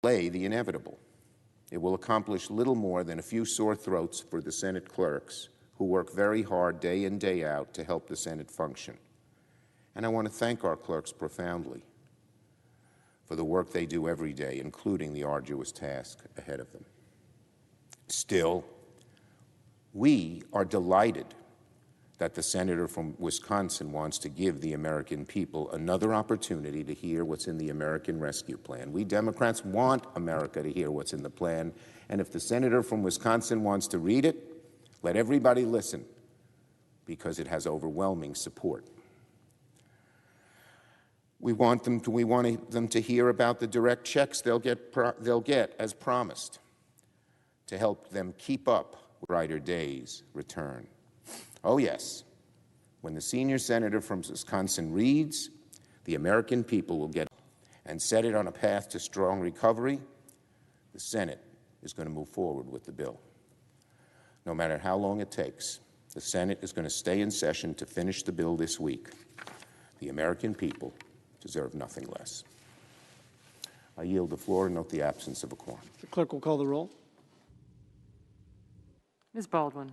delay the inevitable. It will accomplish little more than a few sore throats for the Senate clerks who work very hard day in, day out to help the Senate function. And I want to thank our clerks profoundly for the work they do every day, including the arduous task ahead of them. Still, we are delighted that the senator from Wisconsin wants to give the American people another opportunity to hear what's in the American Rescue Plan. We Democrats want America to hear what's in the plan, and if the senator from Wisconsin wants to read it, let everybody listen, because it has overwhelming support. We want them to hear about the direct checks they'll get as promised to help them keep up with brighter days return. Oh yes, when the senior senator from Wisconsin reads, the American people will get and set it on a path to strong recovery. The Senate is going to move forward with the bill. No matter how long it takes, the Senate is going to stay in session to finish the bill this week. The American people deserve nothing less. I yield the floor and note the absence of a quorum. The clerk will call the roll. Ms. Baldwin.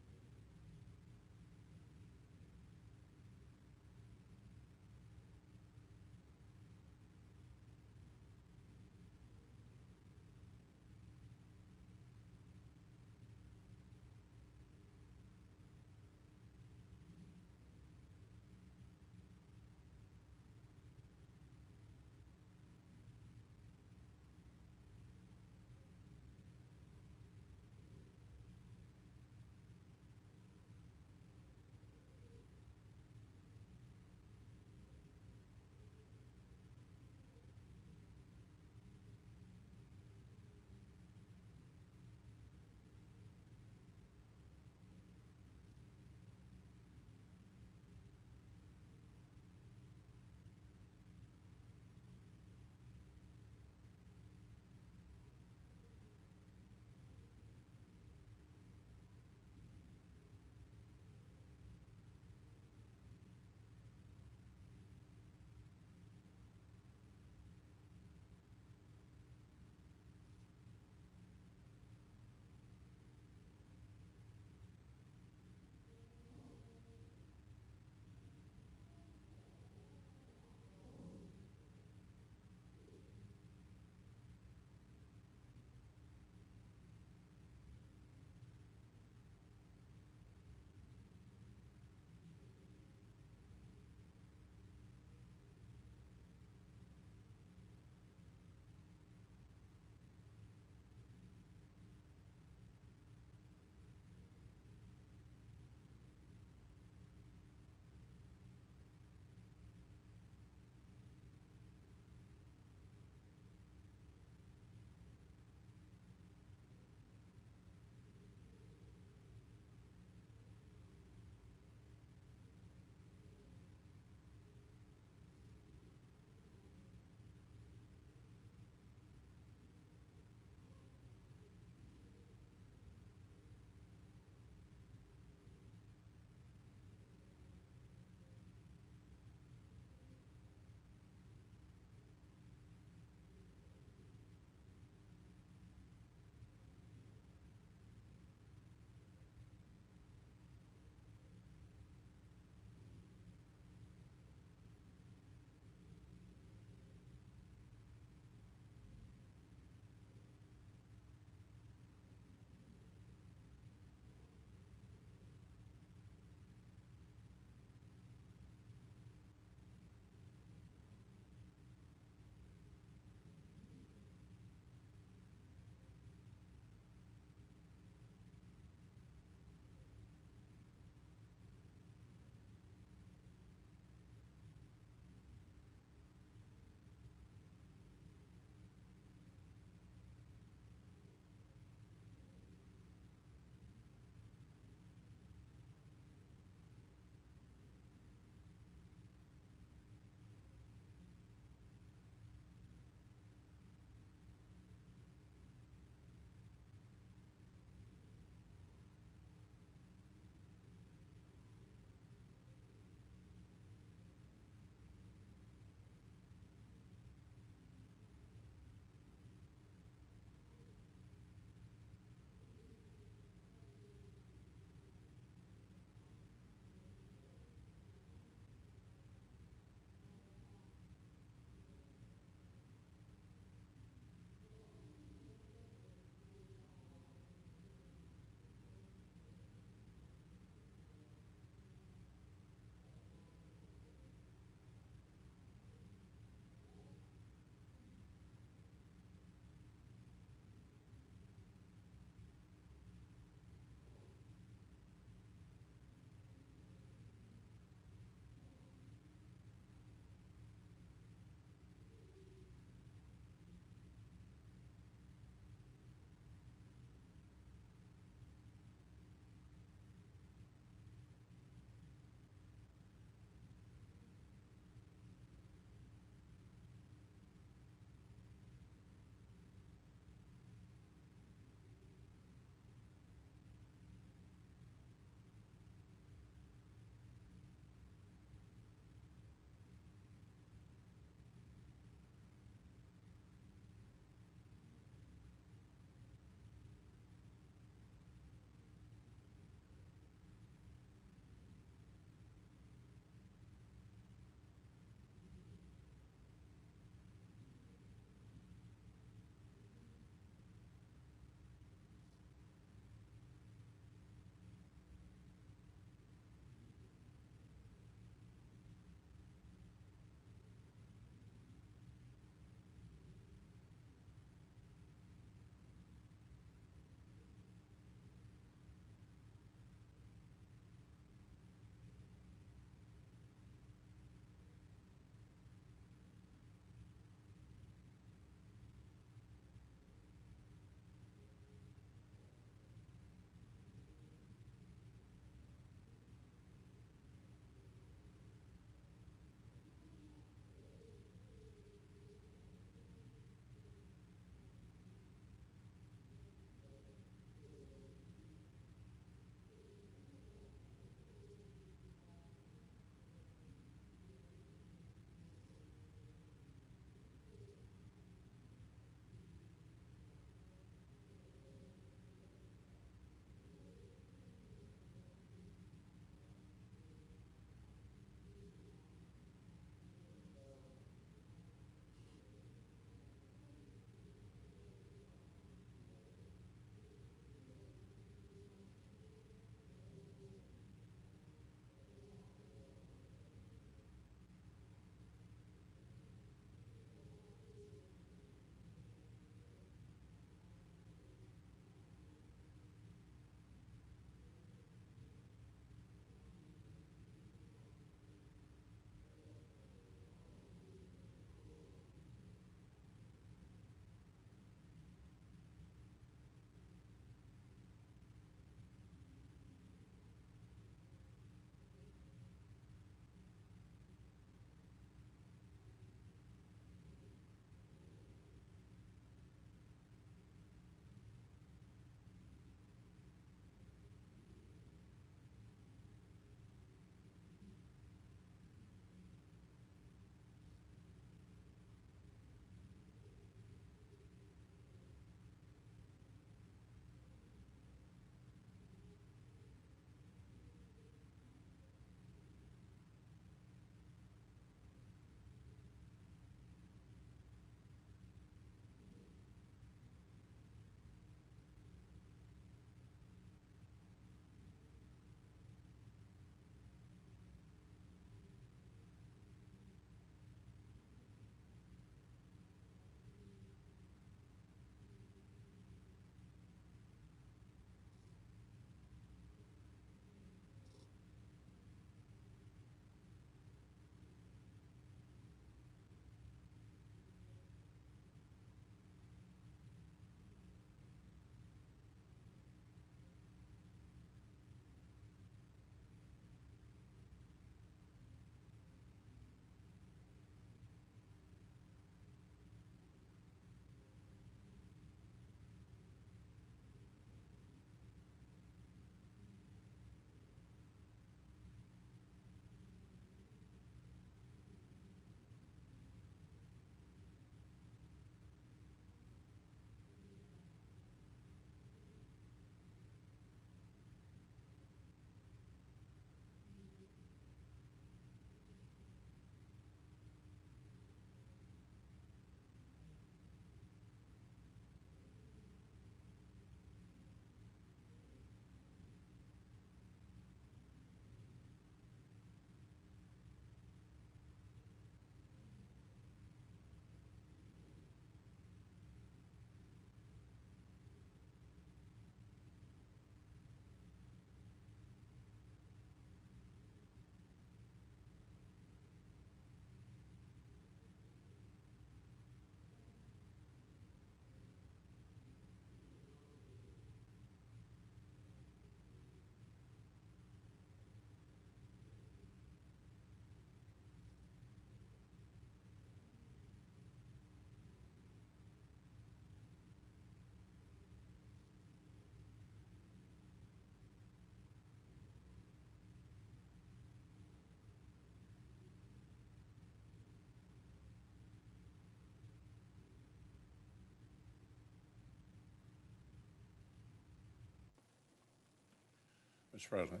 Mr. President,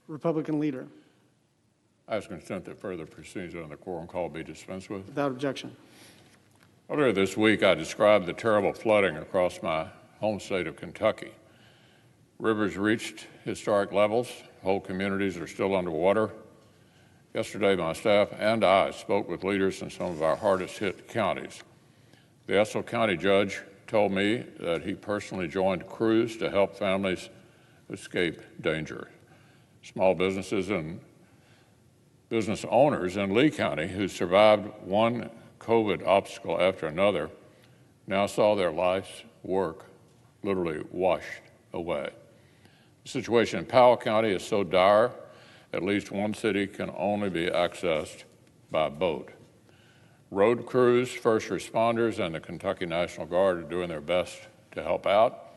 Republican leader. I ask consent that further proceedings on the quorum call be dispensed with. Without objection. Earlier this week, I described the terrible flooding across my home state of Kentucky. Rivers reached historic levels. Whole communities are still underwater. Yesterday, my staff and I spoke with leaders in some of our hardest hit counties. The Estill County judge told me that he personally joined crews to help families escape danger. Small businesses and business owners in Lee County who survived one COVID obstacle after another now saw their life's work literally washed away. The situation in Powell County is so dire, at least one city can only be accessed by boat. Road crews, first responders, and the Kentucky National Guard are doing their best to help out,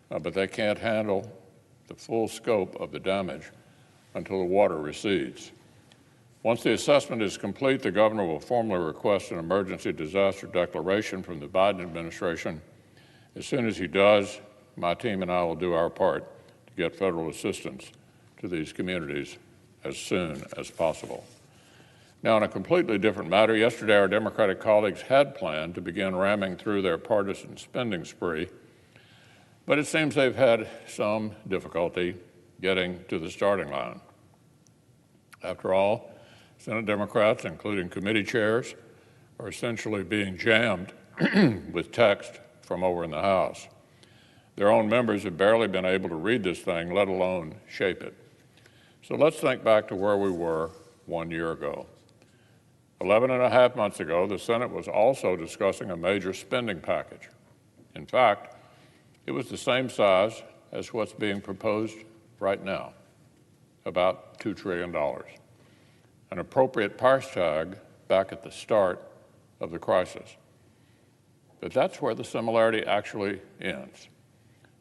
but they can't handle the full scope of the damage until the water recedes. Once the assessment is complete, the governor will formally request an emergency disaster declaration from the Biden administration. As soon as he does, my team and I will do our part to get federal assistance to these communities as soon as possible. Now, on a completely different matter, yesterday our Democratic colleagues had planned to begin ramming through their partisan spending spree, but it seems they've had some difficulty getting to the starting line. After all, Senate Democrats, including committee chairs, are essentially being jammed with text from over in the House. Their own members have barely been able to read this thing, let alone shape it. So let's think back to where we were 1 year ago. 11 and a half months ago, the Senate was also discussing a major spending package. In fact, it was the same size as what's being proposed right now, about $2 trillion. An appropriate price tag back at the start of the crisis. But that's where the similarity actually ends.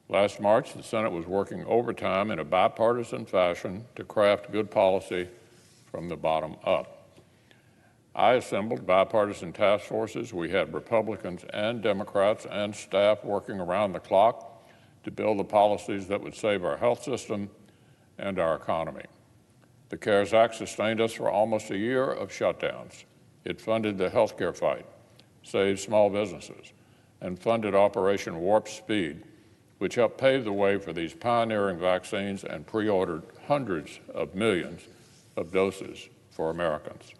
Last March, the Senate was working overtime in a bipartisan fashion to craft good policy from the bottom up. I assembled bipartisan task forces. We had Republicans and Democrats and staff working around the clock to build the policies that would save our health system and our economy. The CARES Act sustained us for almost a year of shutdowns. It funded the health care fight, saved small businesses, and funded Operation Warp Speed, which helped pave the way for these pioneering vaccines and pre-ordered hundreds of millions of doses for Americans.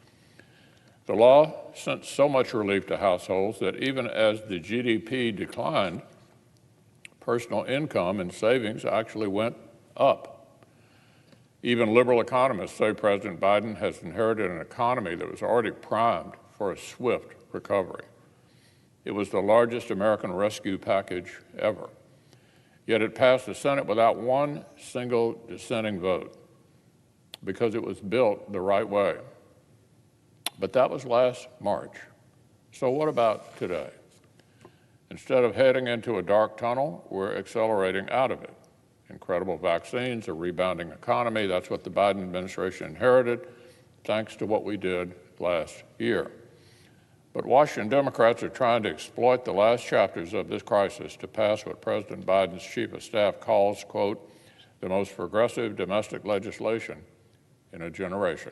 The law sent so much relief to households that even as the GDP declined, personal income and savings actually went up. Even liberal economists say President Biden has inherited an economy that was already primed for a swift recovery. It was the largest American rescue package ever. Yet it passed the Senate without one single dissenting vote because it was built the right way. But that was last March. So what about today? Instead of heading into a dark tunnel, we're accelerating out of it. Incredible vaccines, a rebounding economy, that's what the Biden administration inherited, thanks to what we did last year. But Washington Democrats are trying to exploit the last chapters of this crisis to pass what President Biden's chief of staff calls, quote, the most progressive domestic legislation in a generation.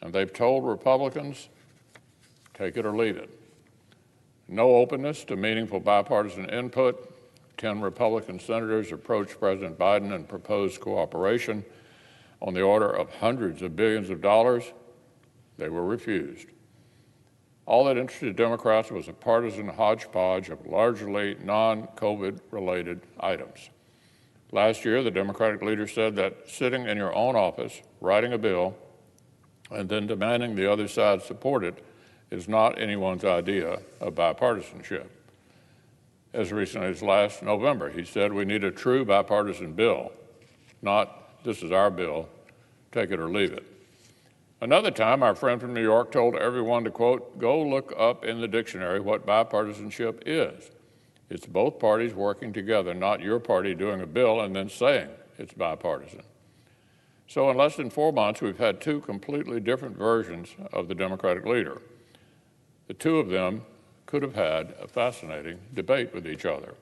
And they've told Republicans, take it or leave it. No openness to meaningful bipartisan input. 10 Republican senators approached President Biden and proposed cooperation on the order of hundreds of billions of dollars. They were refused. All that interested Democrats was a partisan hodgepodge of largely non-COVID related items. Last year, the Democratic leader said that sitting in your own office, writing a bill, and then demanding the other side support it is not anyone's idea of bipartisanship. As recently as last November, he said we need a true bipartisan bill, not this is our bill, take it or leave it. Another time, our friend from New York told everyone to, quote, go look up in the dictionary what bipartisanship is. It's both parties working together, not your party doing a bill and then saying it's bipartisan. So in less than 4 months, we've had two completely different versions of the Democratic leader. The two of them could have had a fascinating debate with each other.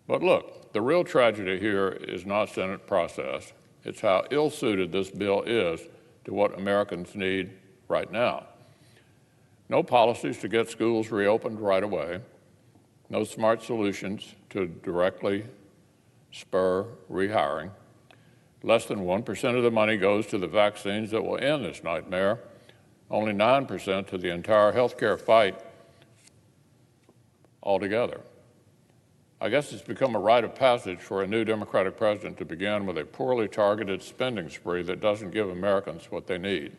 But look, the real tragedy here is not Senate process. It's how ill-suited this bill is to what Americans need right now. No policies to get schools reopened right away. No smart solutions to directly spur rehiring. Less than 1% of the money goes to the vaccines that will end this nightmare. Only 9% to the entire healthcare fight altogether. I guess it's become a rite of passage for a new Democratic president to begin with a poorly targeted spending spree that doesn't give Americans what they need.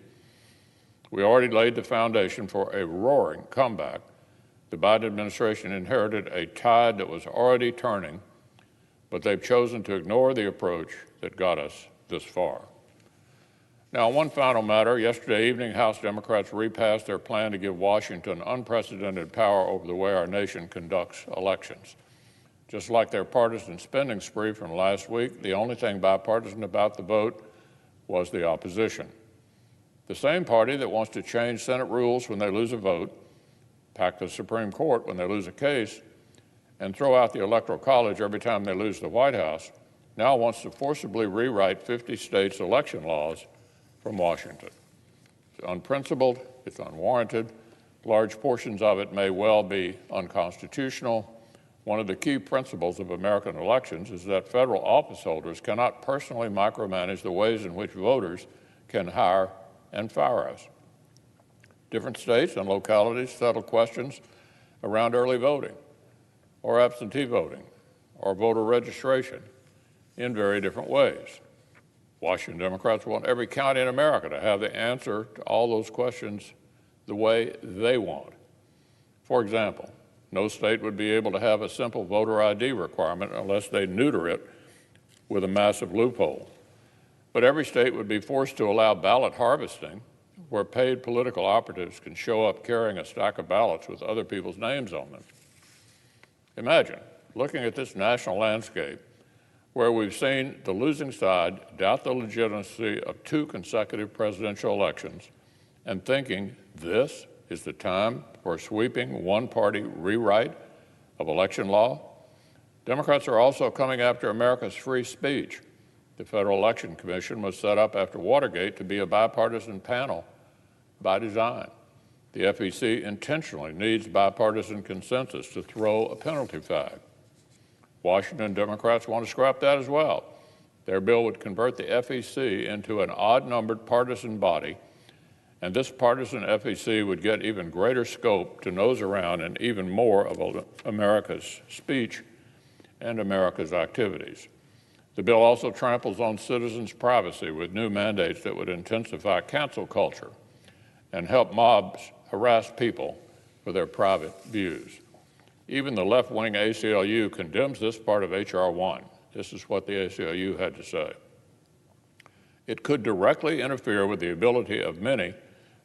We already laid the foundation for a roaring comeback. The Biden administration inherited a tide that was already turning, but they've chosen to ignore the approach that got us this far. Now, one final matter. Yesterday evening, House Democrats repassed their plan to give Washington unprecedented power over the way our nation conducts elections. Just like their partisan spending spree from last week, the only thing bipartisan about the vote was the opposition. The same party that wants to change Senate rules when they lose a vote, pack the Supreme Court when they lose a case, and throw out the Electoral College every time they lose the White House, now wants to forcibly rewrite 50 states' election laws from Washington. It's unprincipled, it's unwarranted. Large portions of it may well be unconstitutional. One of the key principles of American elections is that federal office holders cannot personally micromanage the ways in which voters can hire and fire us. Different states and localities settle questions around early voting or absentee voting or voter registration in very different ways. Washington Democrats want every county in America to have the answer to all those questions the way they want. For example, no state would be able to have a simple voter ID requirement unless they neuter it with a massive loophole. But every state would be forced to allow ballot harvesting, where paid political operatives can show up carrying a stack of ballots with other people's names on them. Imagine looking at this national landscape where we've seen the losing side doubt the legitimacy of 2 consecutive presidential elections and thinking this is the time for a sweeping one-party rewrite of election law. Democrats are also coming after America's free speech. The Federal Election Commission was set up after Watergate to be a bipartisan panel by design. The FEC intentionally needs bipartisan consensus to throw a penalty flag. Washington Democrats want to scrap that as well. Their bill would convert the FEC into an odd-numbered partisan body, and this partisan FEC would get even greater scope to nose around in even more of America's speech and America's activities. The bill also tramples on citizens' privacy with new mandates that would intensify cancel culture and help mobs harass people for their private views. Even the left-wing ACLU condemns this part of H.R. 1. This is what the ACLU had to say. It could directly interfere with the ability of many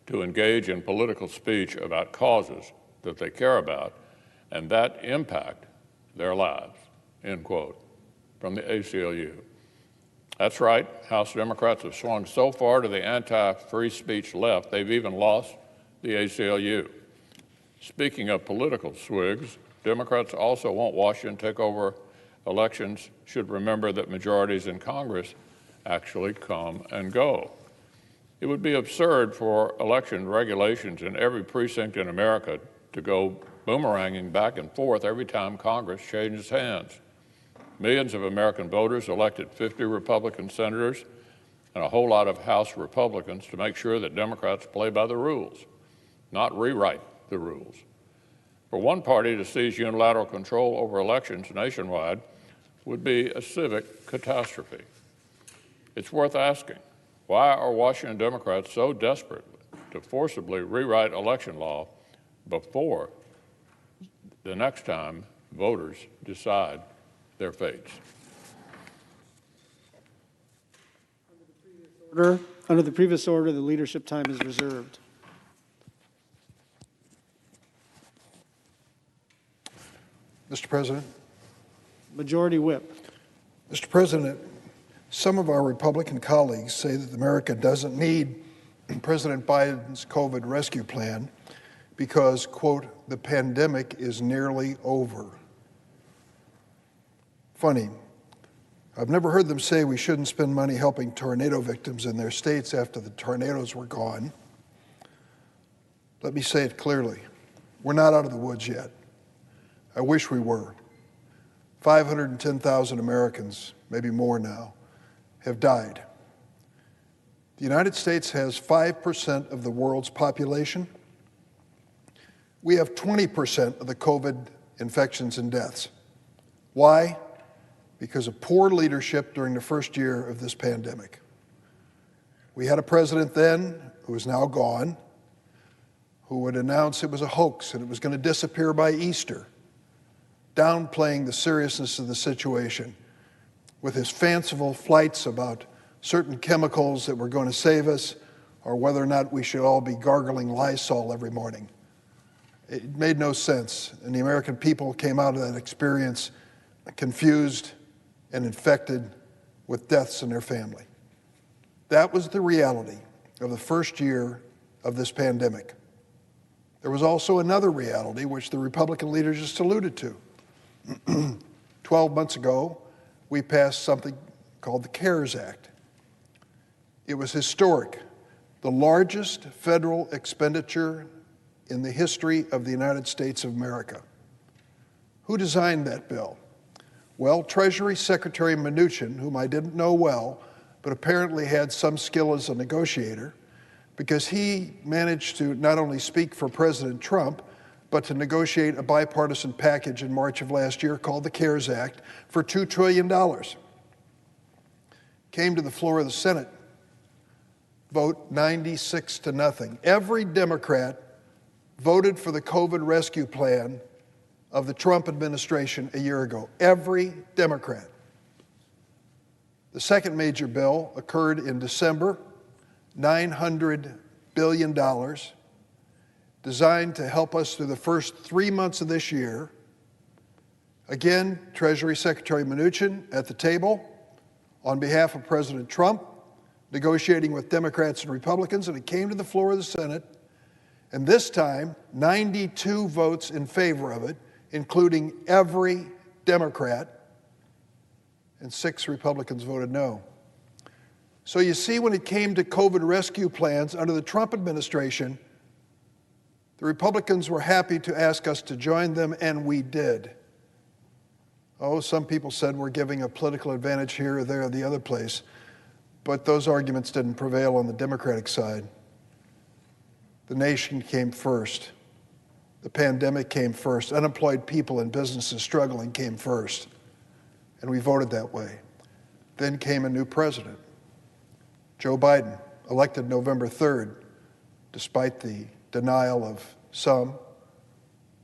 to engage in political speech about causes that they care about and that impact their lives, end quote, from the ACLU. That's right, House Democrats have swung so far to the anti-free speech left, they've even lost the ACLU. Speaking of political swigs, Democrats also want Washington to take over elections should remember that majorities in Congress actually come and go. It would be absurd for election regulations in every precinct in America to go boomeranging back and forth every time Congress changes hands. Millions of American voters elected 50 Republican senators and a whole lot of House Republicans to make sure that Democrats play by the rules, not rewrite the rules. For one party to seize unilateral control over elections nationwide would be a civic catastrophe. It's worth asking, why are Washington Democrats so desperate to forcibly rewrite election law before the next time voters decide their fates? Under the previous order, the leadership time is reserved. Mr. President. Majority Whip. Mr. President, some of our Republican colleagues say that America doesn't need President Biden's COVID rescue plan because, quote, the pandemic is nearly over. funny. I've never heard them say we shouldn't spend money helping tornado victims in their states after the tornadoes were gone. Let me say it clearly. We're not out of the woods yet. I wish we were. 510,000 Americans, maybe more now, have died. The United States has 5% of the world's population. We have 20% of the COVID infections and deaths. Why? Because of poor leadership during the first year of this pandemic. We had a president then, who is now gone, who would announce it was a hoax and it was going to disappear by Easter, downplaying the seriousness of the situation with his fanciful flights about certain chemicals that were going to save us, or whether or not we should all be gargling Lysol every morning. It made no sense, and the American people came out of that experience confused and infected with deaths in their family. That was the reality of the first year of this pandemic. There was also another reality which the Republican leaders just alluded to. 12 months ago, we passed something called the CARES Act. It was historic, the largest federal expenditure in the history of the United States of America. Who designed that bill? Well, Treasury Secretary Mnuchin, whom I didn't know well, but apparently had some skill as a negotiator, because he managed to not only speak for President Trump, but to negotiate a bipartisan package in March of last year called the CARES Act for $2 trillion. Came to the floor of the Senate, vote 96-0. Every Democrat voted for the COVID rescue plan of the Trump administration a year ago. Every Democrat. The second major bill occurred in December, $900 billion, designed to help us through the first 3 months of this year. Again, Treasury Secretary Mnuchin at the table on behalf of President Trump, negotiating with Democrats and Republicans, and it came to the floor of the Senate, and this time, 92 votes in favor of it, including every Democrat, and 6 Republicans voted no. So you see, when it came to COVID rescue plans under the Trump administration, the Republicans were happy to ask us to join them, and we did. Oh, some people said we're giving a political advantage here or there or the other place, but those arguments didn't prevail on the Democratic side. The nation came first. The pandemic came first. Unemployed people and businesses struggling came first. And we voted that way. Then came a new president, Joe Biden, elected November 3rd. Despite the denial of some,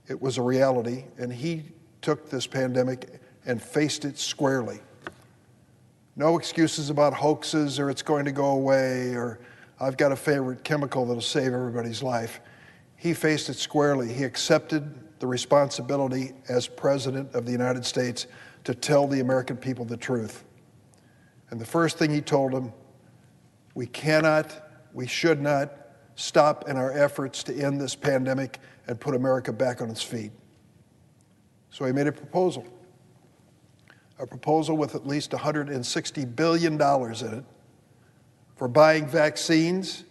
it was a reality, and he took this pandemic and faced it squarely. No excuses about hoaxes or it's going to go away or I've got a favorite chemical that'll save everybody's life. He faced it squarely. He accepted the responsibility as President of the United States to tell the American people the truth. And the first thing he told them, we should not stop in our efforts to end this pandemic and put America back on its feet. So he made a proposal with at least $160 billion in it for buying vaccines,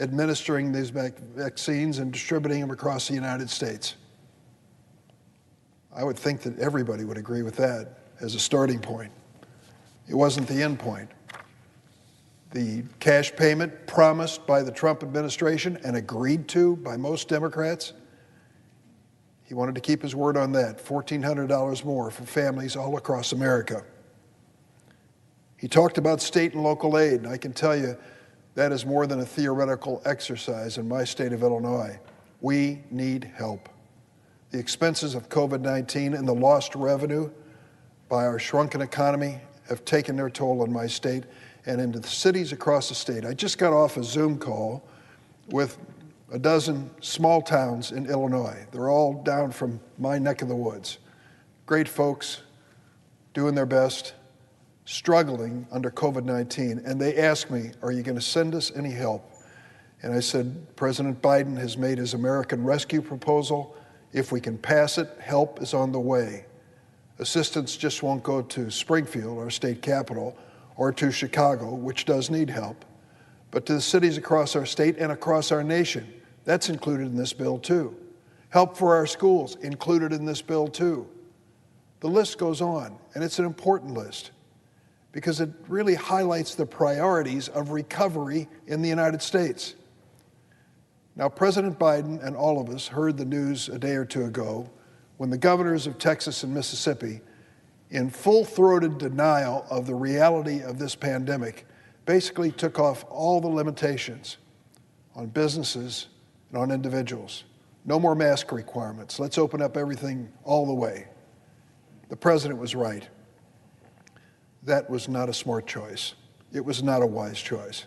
administering these vaccines, and distributing them across the United States. I would think that everybody would agree with that as a starting point. It wasn't the end point. The cash payment promised by the Trump administration and agreed to by most Democrats, he wanted to keep his word on that, $1,400 more for families all across America. He talked about state and local aid, and I can tell you that is more than a theoretical exercise in my state of Illinois. We need help. The expenses of COVID-19 and the lost revenue by our shrunken economy have taken their toll on my state and into the cities across the state. I just got off a Zoom call with a dozen small towns in Illinois. They're all down from my neck of the woods. Great folks, doing their best, struggling under COVID-19. And they asked me, are you going to send us any help? And I said, President Biden has made his American Rescue proposal. If we can pass it, help is on the way. Assistance just won't go to Springfield, our state capital, or to Chicago, which does need help, but to the cities across our state and across our nation. That's included in this bill, too. Help for our schools, included in this bill, too. The list goes on, and it's an important list because it really highlights the priorities of recovery in the United States. Now, President Biden and all of us heard the news a day or two ago when the governors of Texas and Mississippi, in full-throated denial of the reality of this pandemic, basically took off all the limitations on businesses and on individuals. No more mask requirements. Let's open up everything all the way. The president was right. That was not a smart choice. It was not a wise choice.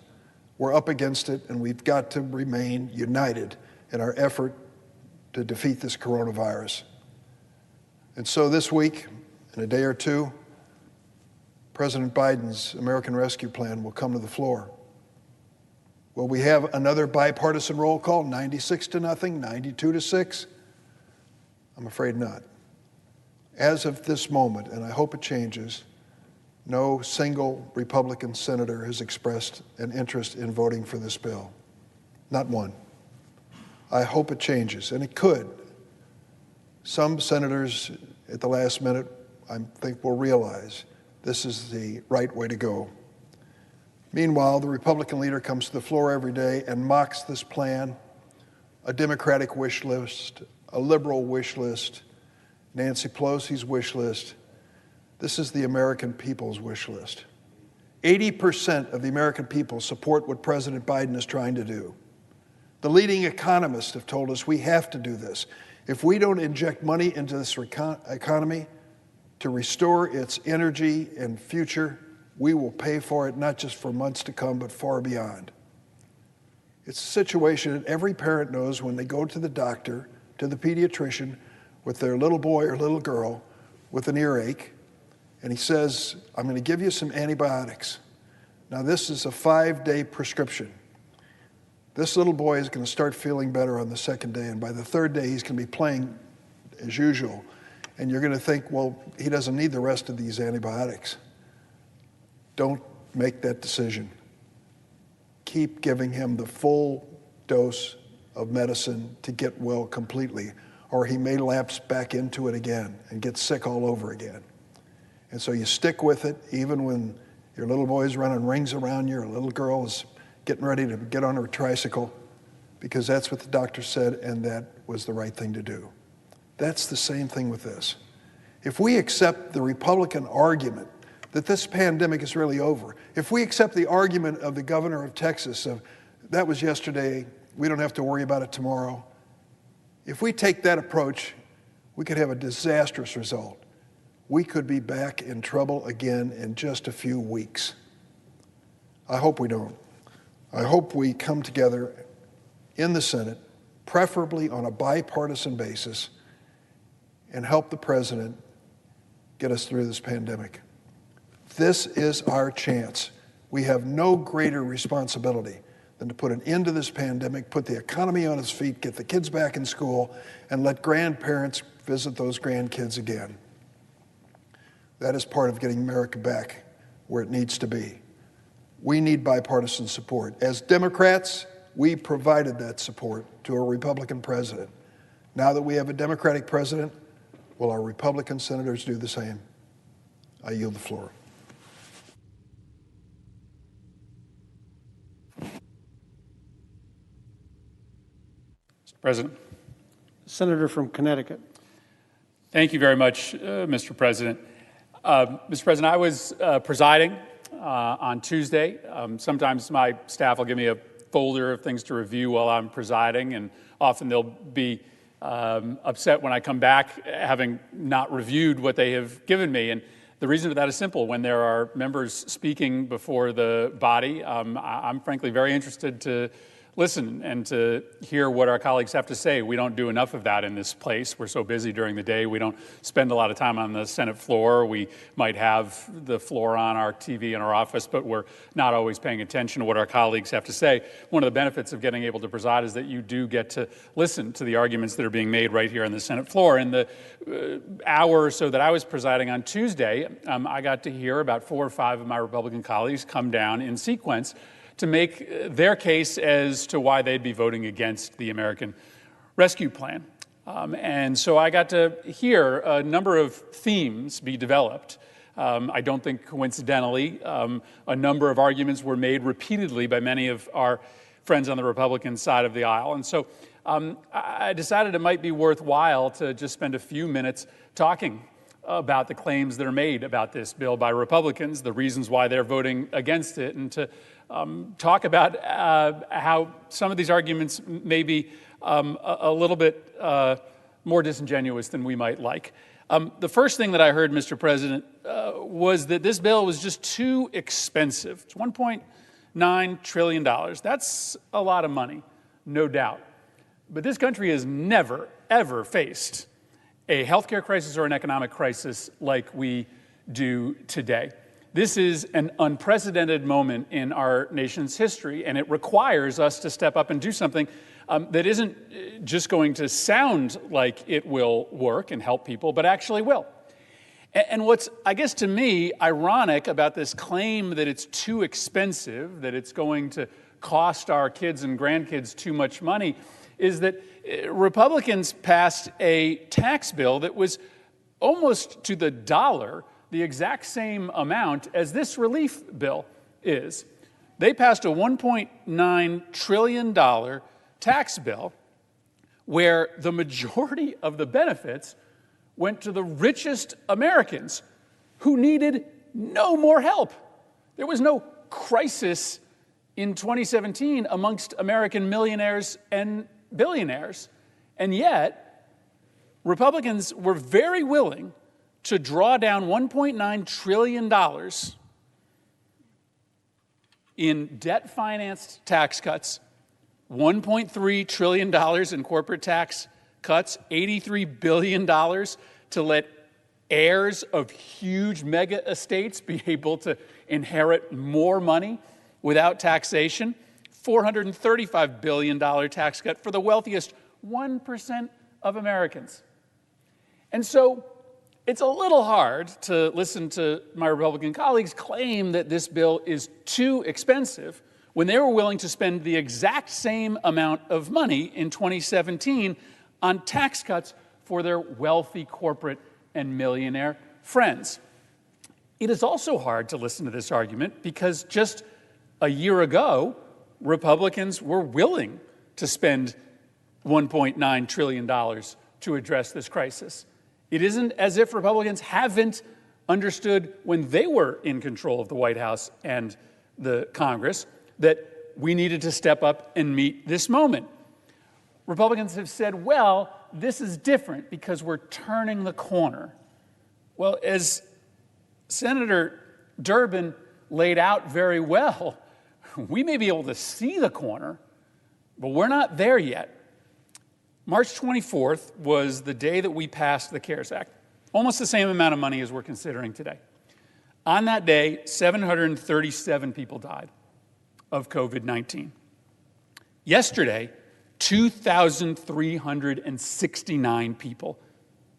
We're up against it, and we've got to remain united in our effort to defeat this coronavirus. And so this week, in a day or two, President Biden's American Rescue Plan will come to the floor. Will we have another bipartisan roll call, 96-0, 92-6? I'm afraid not. As of this moment, and I hope it changes, no single Republican senator has expressed an interest in voting for this bill. Not one. I hope it changes, and it could. Some senators at the last minute, I think, will realize this is the right way to go. Meanwhile, the Republican leader comes to the floor every day and mocks this plan, a Democratic wish list, a liberal wish list, Nancy Pelosi's wish list. This is the American people's wish list. 80% of the American people support what President Biden is trying to do. The leading economists have told us we have to do this. If we don't inject money into this economy to restore its energy and future, we will pay for it not just for months to come, but far beyond. It's a situation that every parent knows when they go to the doctor, to the pediatrician, with their little boy or little girl with an earache, and he says, I'm going to give you some antibiotics. Now, this is a 5-day prescription. This little boy is going to start feeling better on the second day, and by the third day, he's going to be playing as usual. And you're going to think, well, he doesn't need the rest of these antibiotics. Don't make that decision. Keep giving him the full dose of medicine to get well completely, or he may lapse back into it again and get sick all over again. And so you stick with it, even when your little boy's running rings around you, or a little girl is getting ready to get on her tricycle, because that's what the doctor said, and that was the right thing to do. That's the same thing with this. If we accept the Republican argument that this pandemic is really over, if we accept the argument of the governor of Texas of, that was yesterday, we don't have to worry about it tomorrow, if we take that approach, we could have a disastrous result. We could be back in trouble again in just a few weeks. I hope we don't. I hope we come together in the Senate, preferably on a bipartisan basis, and help the president get us through this pandemic. This is our chance. We have no greater responsibility than to put an end to this pandemic, put the economy on its feet, get the kids back in school, and let grandparents visit those grandkids again. That is part of getting America back where it needs to be. We need bipartisan support. As Democrats, we provided that support to a Republican president. Now that we have a Democratic president, will our Republican senators do the same? I yield the floor. Mr. President. Senator from Connecticut. Thank you very much, Mr. President. Mr. President, I was presiding on Tuesday. Sometimes my staff will give me a folder of things to review while I'm presiding, and often they'll be upset when I come back having not reviewed what they have given me. And the reason for that is simple. When there are members speaking before the body, I'm frankly very interested to listen and to hear what our colleagues have to say. We don't do enough of that in this place. We're so busy during the day. We don't spend a lot of time on the Senate floor. We might have the floor on our TV in our office, but we're not always paying attention to what our colleagues have to say. One of the benefits of getting able to preside is that you do get to listen to the arguments that are being made right here on the Senate floor. In the hour or so that I was presiding on Tuesday, I got to hear about 4 or 5 of my Republican colleagues come down in sequence to make their case as to why they'd be voting against the American Rescue Plan. And so I got to hear a number of themes be developed. I don't think coincidentally, a number of arguments were made repeatedly by many of our friends on the Republican side of the aisle. And so I decided it might be worthwhile to just spend a few minutes talking about the claims that are made about this bill by Republicans, the reasons why they're voting against it, and to talk about how some of these arguments may be a little bit more disingenuous than we might like. The first thing that I heard, Mr. President, was that this bill was just too expensive. It's $1.9 trillion. That's a lot of money, no doubt. But this country has never, ever faced a healthcare crisis or an economic crisis like we do today. This is an unprecedented moment in our nation's history, and it requires us to step up and do something that isn't just going to sound like it will work and help people, but actually will. And what's, I guess to me, ironic about this claim that it's too expensive, that it's going to cost our kids and grandkids too much money, is that Republicans passed a tax bill that was almost to the dollar the exact same amount as this relief bill is. They passed a $1.9 trillion tax bill where the majority of the benefits went to the richest Americans who needed no more help. There was no crisis in 2017 amongst American millionaires and billionaires. And yet, Republicans were very willing to draw down $1.9 trillion in debt-financed tax cuts, $1.3 trillion in corporate tax cuts, $83 billion to let heirs of huge mega estates be able to inherit more money without taxation, $435 billion tax cut for the wealthiest 1% of Americans. And so it's a little hard to listen to my Republican colleagues claim that this bill is too expensive when they were willing to spend the exact same amount of money in 2017 on tax cuts for their wealthy corporate and millionaire friends. It is also hard to listen to this argument because just a year ago, Republicans were willing to spend $1.9 trillion to address this crisis. It isn't as if Republicans haven't understood when they were in control of the White House and the Congress that we needed to step up and meet this moment. Republicans have said, well, this is different because we're turning the corner. Well, as Senator Durbin laid out very well, we may be able to see the corner, but we're not there yet. March 24th was the day that we passed the CARES Act, almost the same amount of money as we're considering today. On that day, 737 people died of COVID-19. Yesterday, 2,369 people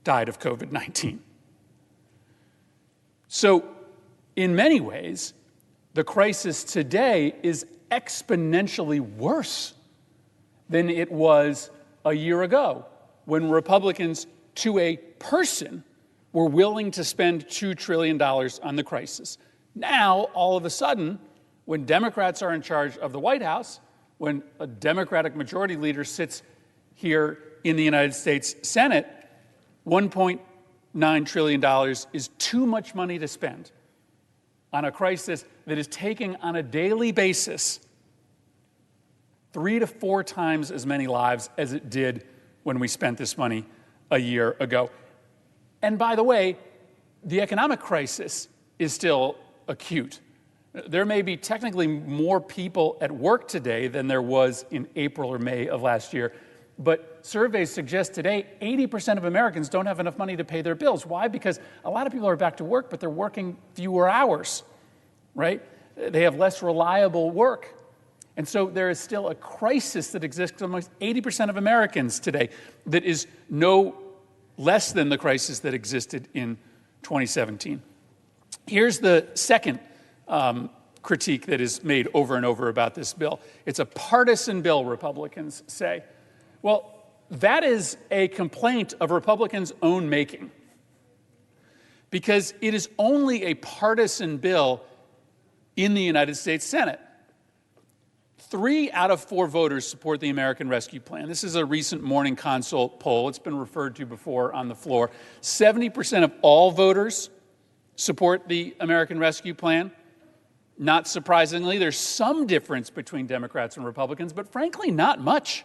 died of COVID-19. So, in many ways, the crisis today is exponentially worse than it was a year ago when Republicans, to a person, were willing to spend $2 trillion on the crisis. Now, all of a sudden, when Democrats are in charge of the White House, when a Democratic majority leader sits here in the United States Senate, $1.9 trillion is too much money to spend on a crisis that is taking on a daily basis 3 to 4 times as many lives as it did when we spent this money a year ago. And by the way, the economic crisis is still acute. There may be technically more people at work today than there was in April or May of last year, but surveys suggest today 80% of Americans don't have enough money to pay their bills. Why? Because a lot of people are back to work, but they're working fewer hours, right? They have less reliable work. And so there is still a crisis that exists amongst 80% of Americans today that is no less than the crisis that existed in 2017. Here's the second critique that is made over and over about this bill. It's a partisan bill, Republicans say. Well, that is a complaint of Republicans' own making, because it is only a partisan bill in the United States Senate. 3 out of 4 voters support the American Rescue Plan. This is a recent Morning Consult poll. It's been referred to before on the floor. 70% of all voters support the American Rescue Plan. Not surprisingly, there's some difference between Democrats and Republicans, but frankly, not much.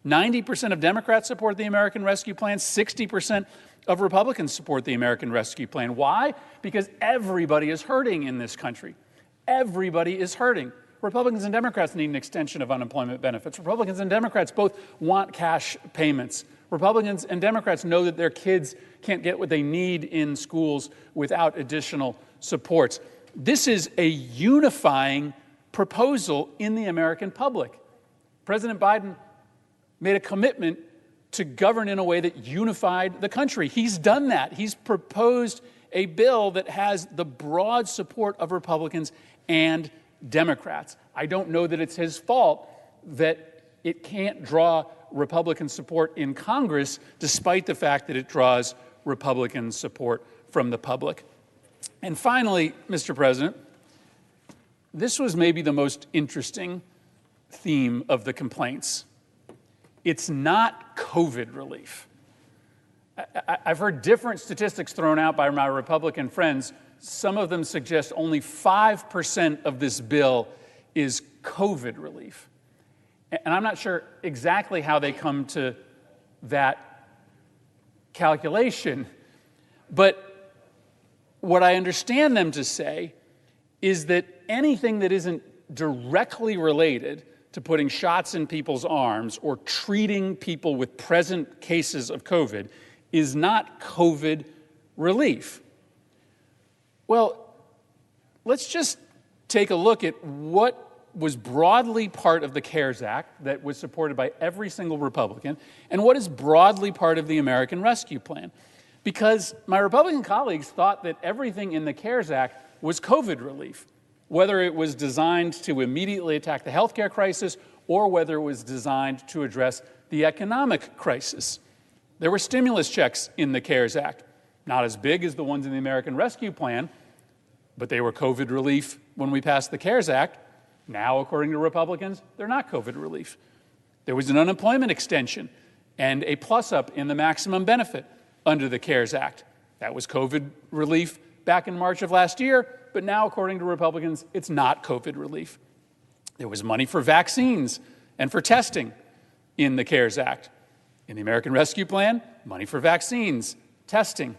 90% of Democrats support the American Rescue Plan. 60% of Republicans support the American Rescue Plan. Why? Because everybody is hurting in this country. Everybody is hurting. Republicans and Democrats need an extension of unemployment benefits. Republicans and Democrats both want cash payments. Republicans and Democrats know that their kids can't get what they need in schools without additional supports. This is a unifying proposal in the American public. President Biden made a commitment to govern in a way that unified the country. He's done that. He's proposed a bill that has the broad support of Republicans and Democrats. I don't know that it's his fault that it can't draw Republican support in Congress, despite the fact that it draws Republican support from the public. And finally, Mr. President, this was maybe the most interesting theme of the complaints. It's not COVID relief. I've heard different statistics thrown out by my Republican friends. Some of them suggest only 5% of this bill is COVID relief. And I'm not sure exactly how they come to that calculation, but what I understand them to say is that anything that isn't directly related to putting shots in people's arms or treating people with present cases of COVID is not COVID relief. Well, let's just take a look at what was broadly part of the CARES Act that was supported by every single Republican and what is broadly part of the American Rescue Plan. Because my Republican colleagues thought that everything in the CARES Act was COVID relief, whether it was designed to immediately attack the healthcare crisis or whether it was designed to address the economic crisis. There were stimulus checks in the CARES Act, not as big as the ones in the American Rescue Plan, but they were COVID relief when we passed the CARES Act. Now, according to Republicans, they're not COVID relief. There was an unemployment extension and a plus-up in the maximum benefit under the CARES Act. That was COVID relief back in March of last year, but now, according to Republicans, it's not COVID relief. There was money for vaccines and for testing in the CARES Act. In the American Rescue Plan, money for vaccines, testing.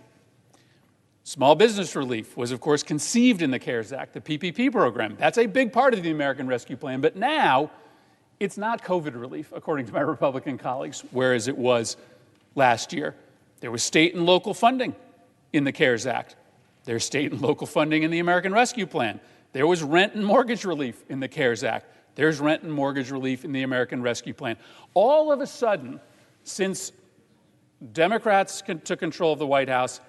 Small business relief was, of course, conceived in the CARES Act, the PPP program. That's a big part of the American Rescue Plan, but now it's not COVID relief, according to my Republican colleagues, whereas it was last year. There was state and local funding in the CARES Act. There's state and local funding in the American Rescue Plan. There was rent and mortgage relief in the CARES Act. There's rent and mortgage relief in the American Rescue Plan. All of a sudden, since Democrats took control of the White House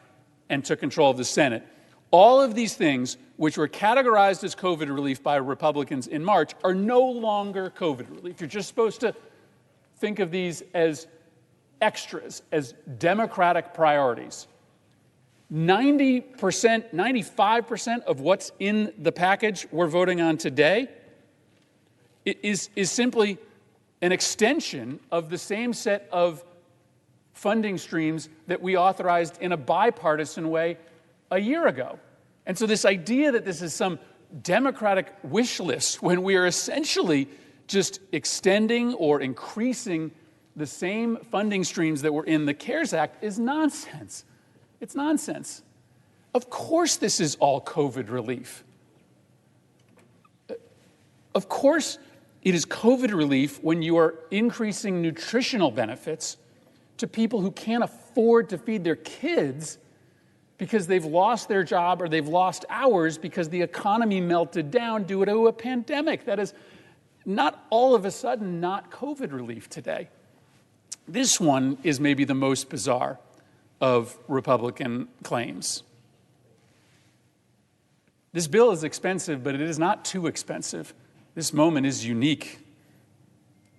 and took control of the Senate, all of these things, which were categorized as COVID relief by Republicans in March, are no longer COVID relief. You're just supposed to think of these as extras, as Democratic priorities. 90%, 95% of what's in the package we're voting on today is simply an extension of the same set of funding streams that we authorized in a bipartisan way a year ago. And so this idea that this is some Democratic wish list when we are essentially just extending or increasing the same funding streams that were in the CARES Act is nonsense. It's nonsense. Of course this is all COVID relief. Of course, it is COVID relief when you are increasing nutritional benefits to people who can't afford to feed their kids because they've lost their job or they've lost hours because the economy melted down due to a pandemic. That is not all of a sudden not COVID relief today. This one is maybe the most bizarre of Republican claims. This bill is expensive, but it is not too expensive. This moment is unique,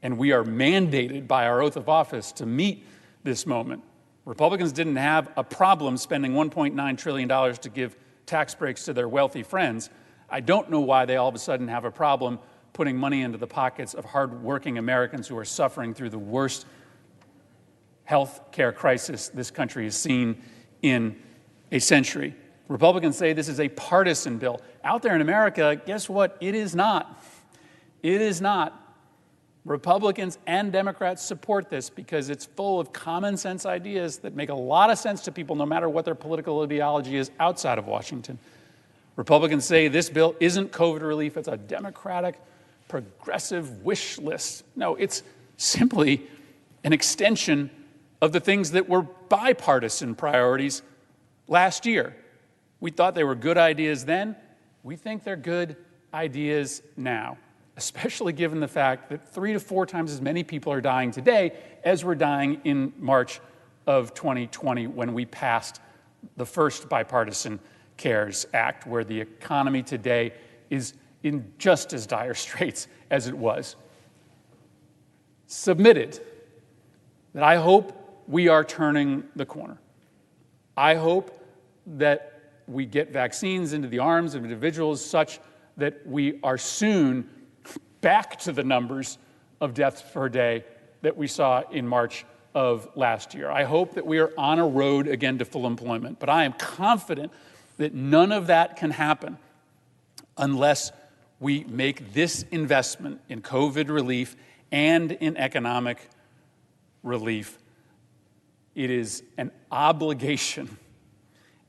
and we are mandated by our oath of office to meet this moment. Republicans didn't have a problem spending $1.9 trillion to give tax breaks to their wealthy friends. I don't know why they all of a sudden have a problem putting money into the pockets of hardworking Americans who are suffering through the worst health care crisis this country has seen in a century. Republicans say this is a partisan bill. Out there in America, guess what? It is not. It is not. Republicans and Democrats support this because it's full of common sense ideas that make a lot of sense to people no matter what their political ideology is outside of Washington. Republicans say this bill isn't COVID relief, it's a Democratic progressive wish list. No, it's simply an extension of the things that were bipartisan priorities last year. We thought they were good ideas then. We think they're good ideas now, especially given the fact that 3 to 4 times as many people are dying today as were dying in March of 2020 when we passed the first bipartisan CARES Act, where the economy today is in just as dire straits as it was. Submitted that I hope we are turning the corner. I hope that we get vaccines into the arms of individuals such that we are soon back to the numbers of deaths per day that we saw in March of last year. I hope that we are on a road again to full employment, but I am confident that none of that can happen unless we make this investment in COVID relief and in economic relief. It is an obligation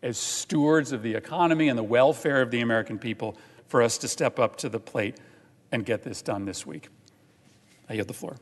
as stewards of the economy and the welfare of the American people for us to step up to the plate and get this done this week. I yield the floor.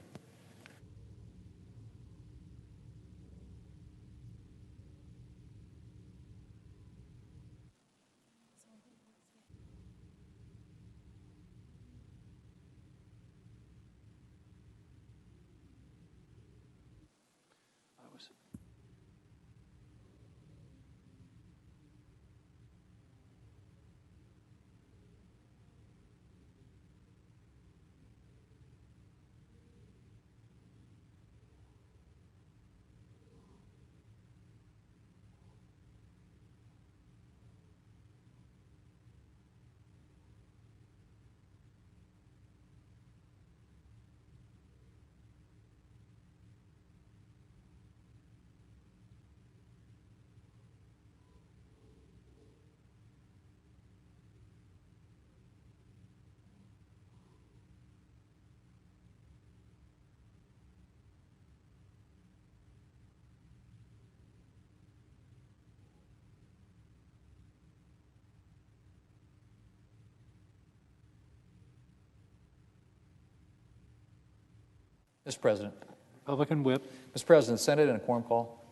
Mr. President. Republican whip. Mr. President, Senate in a quorum call.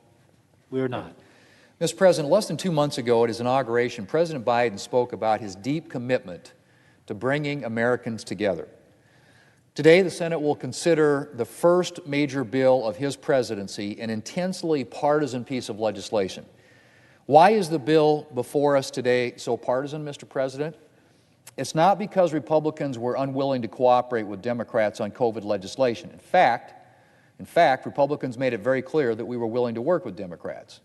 We are not. Mr. President, less than 2 months ago at his inauguration, President Biden spoke about his deep commitment to bringing Americans together. Today, the Senate will consider the first major bill of his presidency, an intensely partisan piece of legislation. Why is the bill before us today so partisan, Mr. President? It's not because Republicans were unwilling to cooperate with Democrats on COVID legislation. In fact, Republicans made it very clear that we were willing to work with Democrats.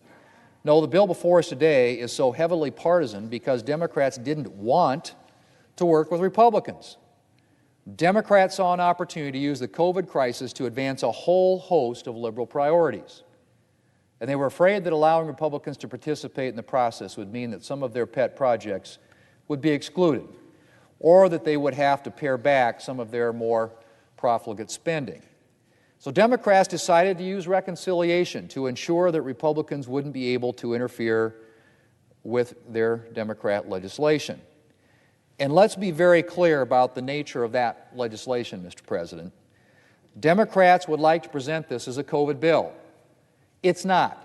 No, the bill before us today is so heavily partisan because Democrats didn't want to work with Republicans. Democrats saw an opportunity to use the COVID crisis to advance a whole host of liberal priorities. And they were afraid that allowing Republicans to participate in the process would mean that some of their pet projects would be excluded, or that they would have to pare back some of their more profligate spending. So Democrats decided to use reconciliation to ensure that Republicans wouldn't be able to interfere with their Democrat legislation. And let's be very clear about the nature of that legislation, Mr. President. Democrats would like to present this as a COVID bill. It's not.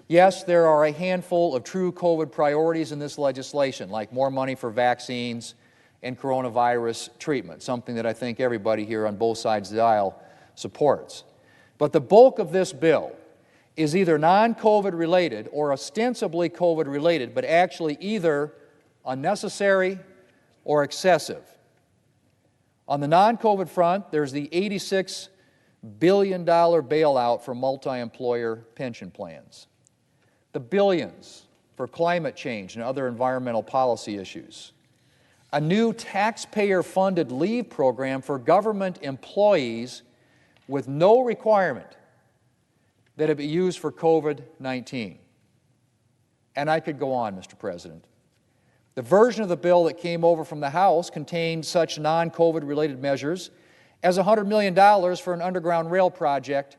Yes, there are a handful of true COVID priorities in this legislation, like more money for vaccines and coronavirus treatment, something that I think everybody here on both sides of the aisle supports. But the bulk of this bill is either non-COVID related or ostensibly COVID related, but actually either unnecessary or excessive. On the non-COVID front, there's the $86 billion bailout for multi-employer pension plans, the billions for climate change and other environmental policy issues, a new taxpayer-funded leave program for government employees with no requirement that it be used for COVID-19. And I could go on, Mr. President. The version of the bill that came over from the House contained such non-COVID related measures as $100 million for an underground rail project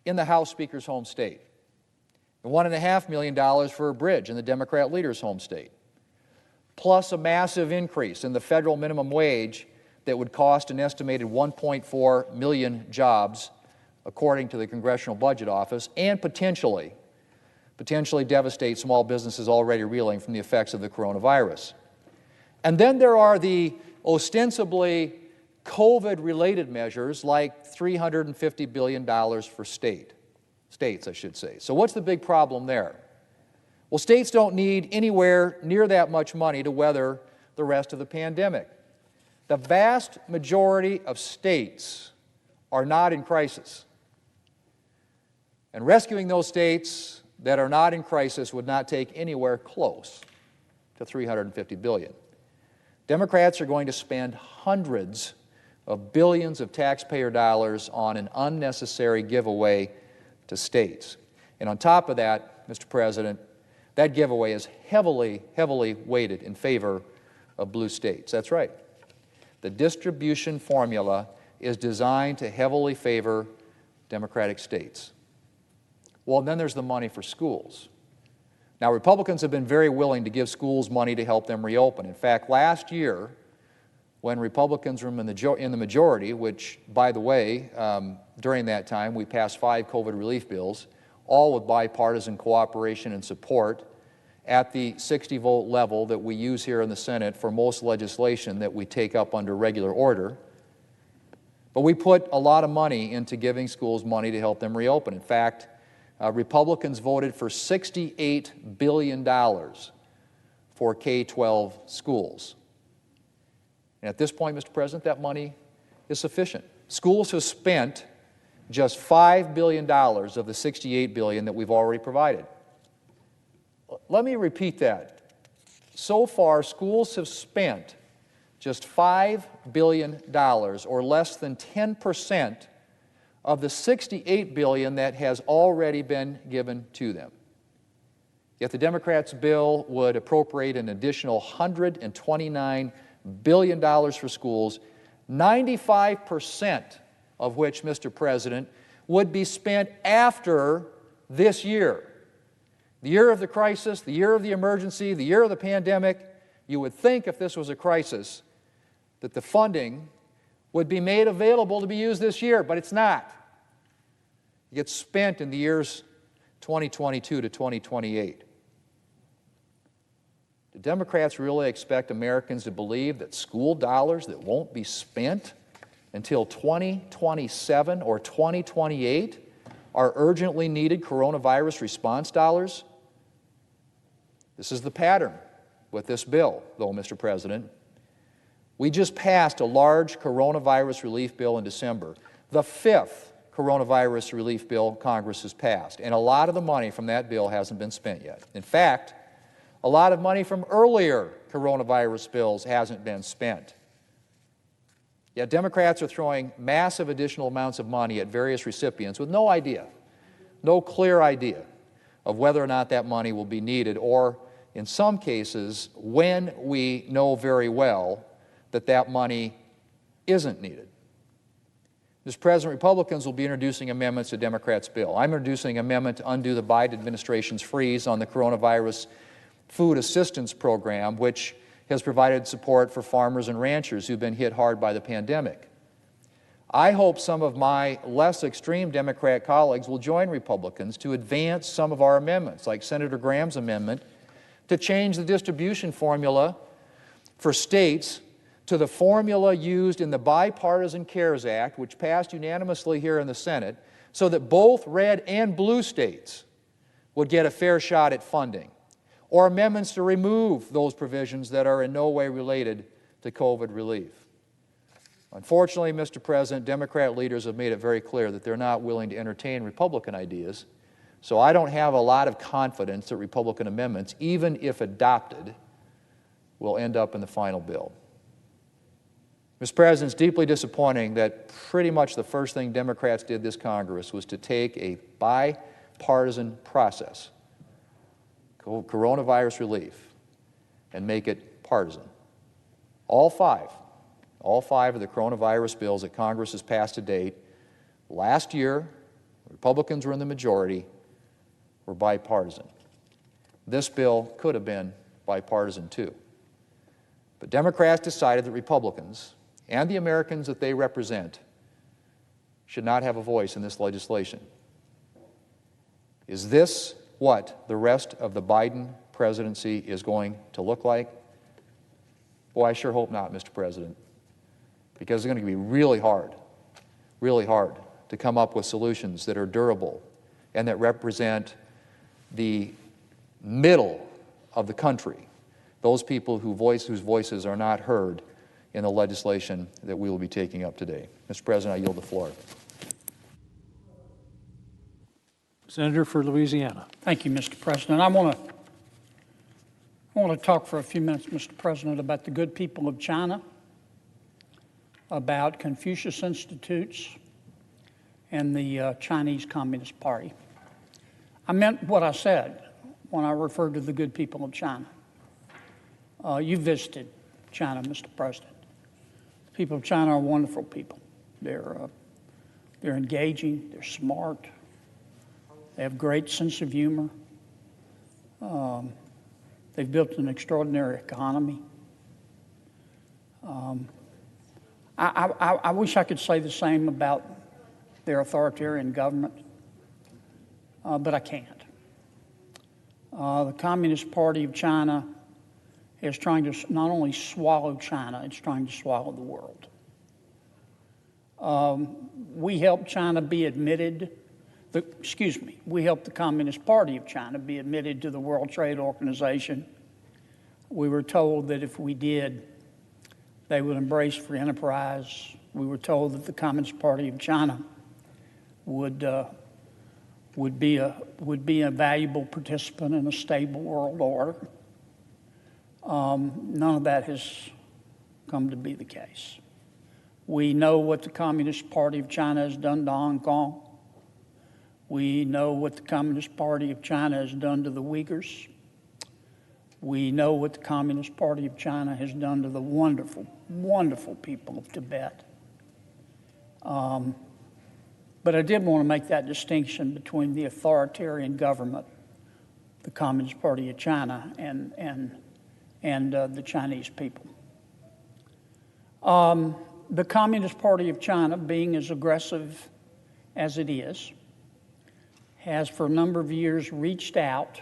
in the House Speaker's home state, and $1.5 million for a bridge in the Democrat leader's home state, plus a massive increase in the federal minimum wage that would cost an estimated 1.4 million jobs, according to the Congressional Budget Office, and potentially devastate small businesses already reeling from the effects of the coronavirus. And then there are the ostensibly COVID-related measures like $350 billion for states, I should say. So what's the big problem there? Well, states don't need anywhere near that much money to weather the rest of the pandemic. The vast majority of states are not in crisis. And rescuing those states that are not in crisis would not take anywhere close to $350 billion. Democrats are going to spend hundreds of billions of taxpayer dollars on an unnecessary giveaway to states. And on top of that, Mr. President, that giveaway is heavily weighted in favor of blue states. That's right. The distribution formula is designed to heavily favor Democratic states. Well, and then there's the money for schools. Now, Republicans have been very willing to give schools money to help them reopen. In fact, last year, when Republicans were in the majority, which, by the way, during that time, we passed 5 COVID relief bills, all with bipartisan cooperation and support at the 60-vote level that we use here in the Senate for most legislation that we take up under regular order. But we put a lot of money into giving schools money to help them reopen. In fact, Republicans voted for $68 billion for K-12 schools. And at this point, Mr. President, that money is sufficient. Schools have spent just $5 billion of the $68 billion that we've already provided. Let me repeat that. So far, schools have spent just $5 billion, or less than 10% of the $68 billion that has already been given to them. Yet the Democrats' bill would appropriate an additional $129 billion for schools, 95% of which, Mr. President, would be spent after this year. The year of the crisis, the year of the emergency, the year of the pandemic. You would think if this was a crisis that the funding would be made available to be used this year, but it's not. It gets spent in the years 2022 to 2028. Do Democrats really expect Americans to believe that school dollars that won't be spent until 2027 or 2028 are urgently needed coronavirus response dollars? This is the pattern with this bill, though, Mr. President. We just passed a large coronavirus relief bill in December, the 5th coronavirus relief bill Congress has passed, and a lot of the money from that bill hasn't been spent yet. In fact, a lot of money from earlier coronavirus bills hasn't been spent. Yet Democrats are throwing massive additional amounts of money at various recipients with no idea, no clear idea of whether or not that money will be needed, or in some cases, when we know very well that that money isn't needed. Mr. President, Republicans will be introducing amendments to Democrats' bill. I'm introducing an amendment to undo the Biden administration's freeze on the coronavirus food assistance program, which has provided support for farmers and ranchers who've been hit hard by the pandemic. I hope some of my less extreme Democrat colleagues will join Republicans to advance some of our amendments, like Senator Graham's amendment, to change the distribution formula for states to the formula used in the Bipartisan CARES Act, which passed unanimously here in the Senate, so that both red and blue states would get a fair shot at funding, or amendments to remove those provisions that are in no way related to COVID relief. Unfortunately, Mr. President, Democrat leaders have made it very clear that they're not willing to entertain Republican ideas, so I don't have a lot of confidence that Republican amendments, even if adopted, will end up in the final bill. Mr. President, it's deeply disappointing that pretty much the first thing Democrats did this Congress was to take a bipartisan process, coronavirus relief, and make it partisan. All five of the coronavirus bills that Congress has passed to date, last year, Republicans were in the majority, were bipartisan. This bill could have been bipartisan too. But Democrats decided that Republicans and the Americans that they represent should not have a voice in this legislation. Is this what the rest of the Biden presidency is going to look like? Boy, I sure hope not, Mr. President, because it's going to be really hard to come up with solutions that are durable and that represent the middle of the country, those people whose voices are not heard in the legislation that we will be taking up today. Mr. President, I yield the floor. Senator for Louisiana. Thank you, Mr. President. I want to talk for a few minutes, Mr. President, about the good people of China, about Confucius Institutes, and the Chinese Communist Party. I meant what I said when I referred to the good people of China. You visited China, Mr. President. The people of China are wonderful people. They're engaging, they're smart, they have a great sense of humor. They've built an extraordinary economy. I wish I could say the same about their authoritarian government, but I can't. The Communist Party of China is trying to not only swallow China, it's trying to swallow the world. We helped China be admitted, we helped the Communist Party of China be admitted to the World Trade Organization. We were told that if we did, they would embrace free enterprise. We were told that the Communist Party of China would be a valuable participant in a stable world order. None of that has come to be the case. We know what the Communist Party of China has done to Hong Kong. We know what the Communist Party of China has done to the Uyghurs. We know what the Communist Party of China has done to the wonderful, wonderful people of Tibet. But I did want to make that distinction between the authoritarian government, the Communist Party of China, and the Chinese people. The Communist Party of China, being as aggressive as it is, has for a number of years reached out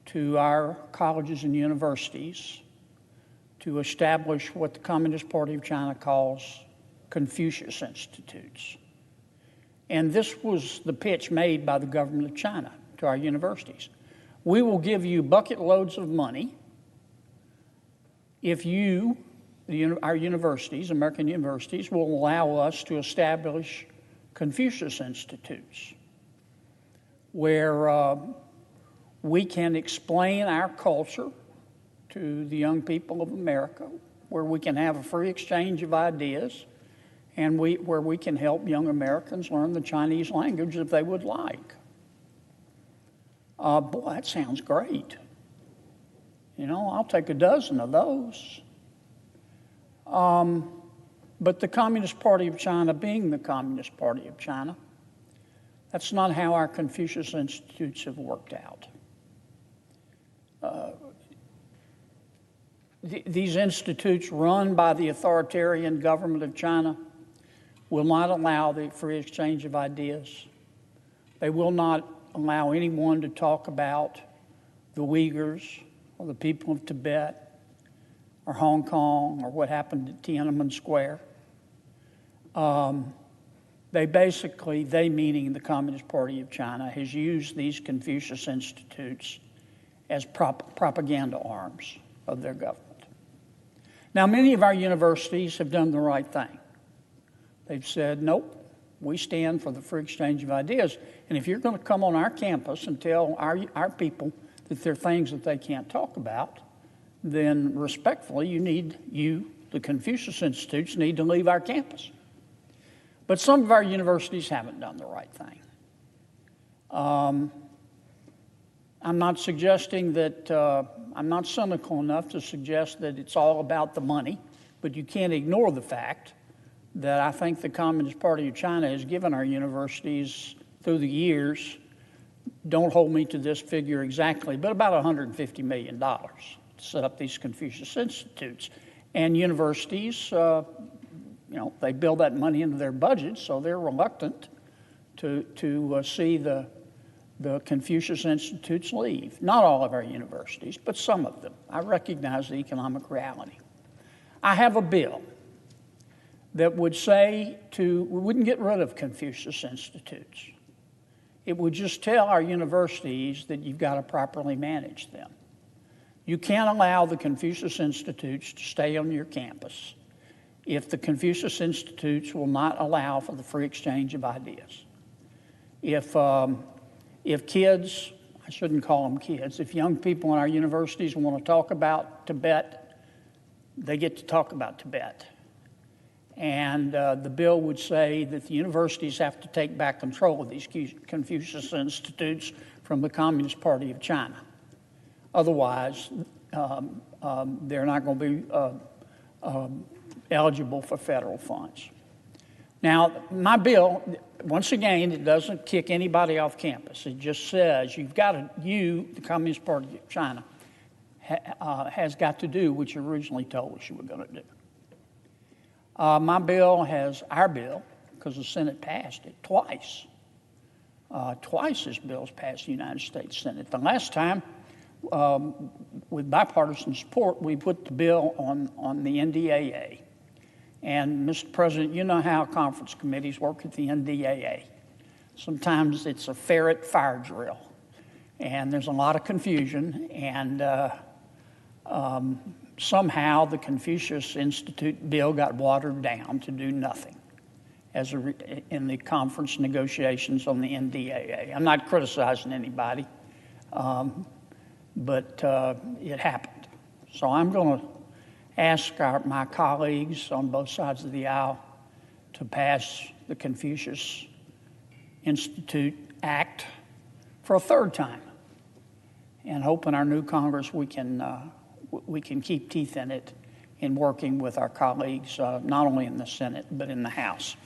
to our colleges and universities to establish what the Communist Party of China calls Confucius Institutes. And this was the pitch made by the government of China to our universities. We will give you bucket loads of money if you, our universities, American universities, will allow us to establish Confucius Institutes, where we can explain our culture to the young people of America, where we can have a free exchange of ideas, and where we can help young Americans learn the Chinese language if they would like. Boy, that sounds great. You know, I'll take a dozen of those. But the Communist Party of China, being the Communist Party of China, that's not how our Confucius Institutes have worked out. these institutes run by the authoritarian government of China will not allow the free exchange of ideas. They will not allow anyone to talk about the Uyghurs or the people of Tibet or Hong Kong or what happened at Tiananmen Square. They meaning the Communist Party of China, has used these Confucius institutes as propaganda arms of their government. Now, many of our universities have done the right thing. They've said, nope, we stand for the free exchange of ideas. And if you're going to come on our campus and tell our people that there are things that they can't talk about, then respectfully, the Confucius Institutes, need to leave our campus. But some of our universities haven't done the right thing. I'm not suggesting that, I'm not cynical enough to suggest that it's all about the money, but you can't ignore the fact that I think the Communist Party of China has given our universities through the years, don't hold me to this figure exactly, but about $150 million to set up these Confucius Institutes. And universities, they build that money into their budget, so they're reluctant to see the Confucius Institutes leave. Not all of our universities, but some of them. I recognize the economic reality. I have a bill that would say we wouldn't get rid of Confucius Institutes. It would just tell our universities that you've got to properly manage them. You can't allow the Confucius Institutes to stay on your campus if the Confucius Institutes will not allow for the free exchange of ideas. If kids, I shouldn't call them kids, if young people in our universities want to talk about Tibet, they get to talk about Tibet. And the bill would say that the universities have to take back control of these Confucius Institutes from the Communist Party of China. Otherwise, they're not going to be eligible for federal funds. Now, my bill, once again, it doesn't kick anybody off campus. It just says the Communist Party of China, has got to do what you originally told us you were going to do. Our bill, because the Senate passed it twice. Twice this bill's passed the United States Senate. The last time, with bipartisan support, we put the bill on the NDAA. And, Mr. President, you know how conference committees work at the NDAA. Sometimes it's a ferret fire drill, and there's a lot of confusion, and somehow the Confucius Institute bill got watered down to do nothing in the conference negotiations on the NDAA. I'm not criticizing anybody, but it happened. So I'm going to ask my colleagues on both sides of the aisle to pass the Confucius Institute Act for a third time, and hope in our new Congress we can keep teeth in it in working with our colleagues, not only in the Senate, but in the House.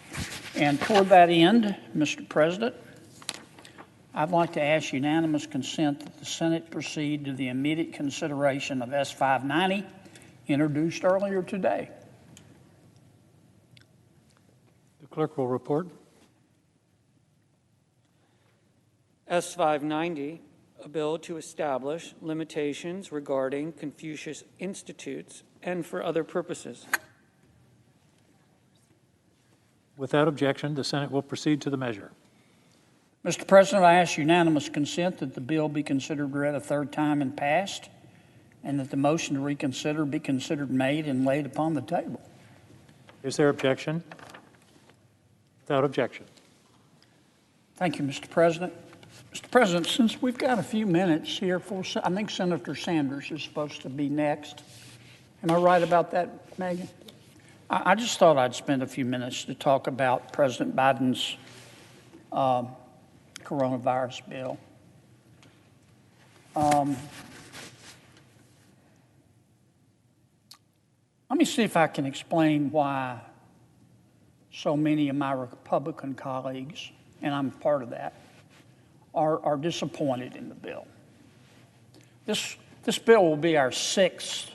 And toward that end, Mr. President, I'd like to ask unanimous consent that the Senate proceed to the immediate consideration of S-590, introduced earlier today. The clerk will report. S-590, a bill to establish limitations regarding Confucius Institutes and for other purposes. Without objection, the Senate will proceed to the measure. Mr. President, I ask unanimous consent that the bill be considered read a third time and passed, and that the motion to reconsider be considered made and laid upon the table. Is there objection? Without objection. Thank you, Mr. President. Mr. President, since we've got a few minutes here, I think Senator Sanders is supposed to be next. Am I right about that, Megan? I just thought I'd spend a few minutes to talk about President Biden's coronavirus bill. Let me see if I can explain why so many of my Republican colleagues, and I'm part of that, are disappointed in the bill. This bill will be our sixth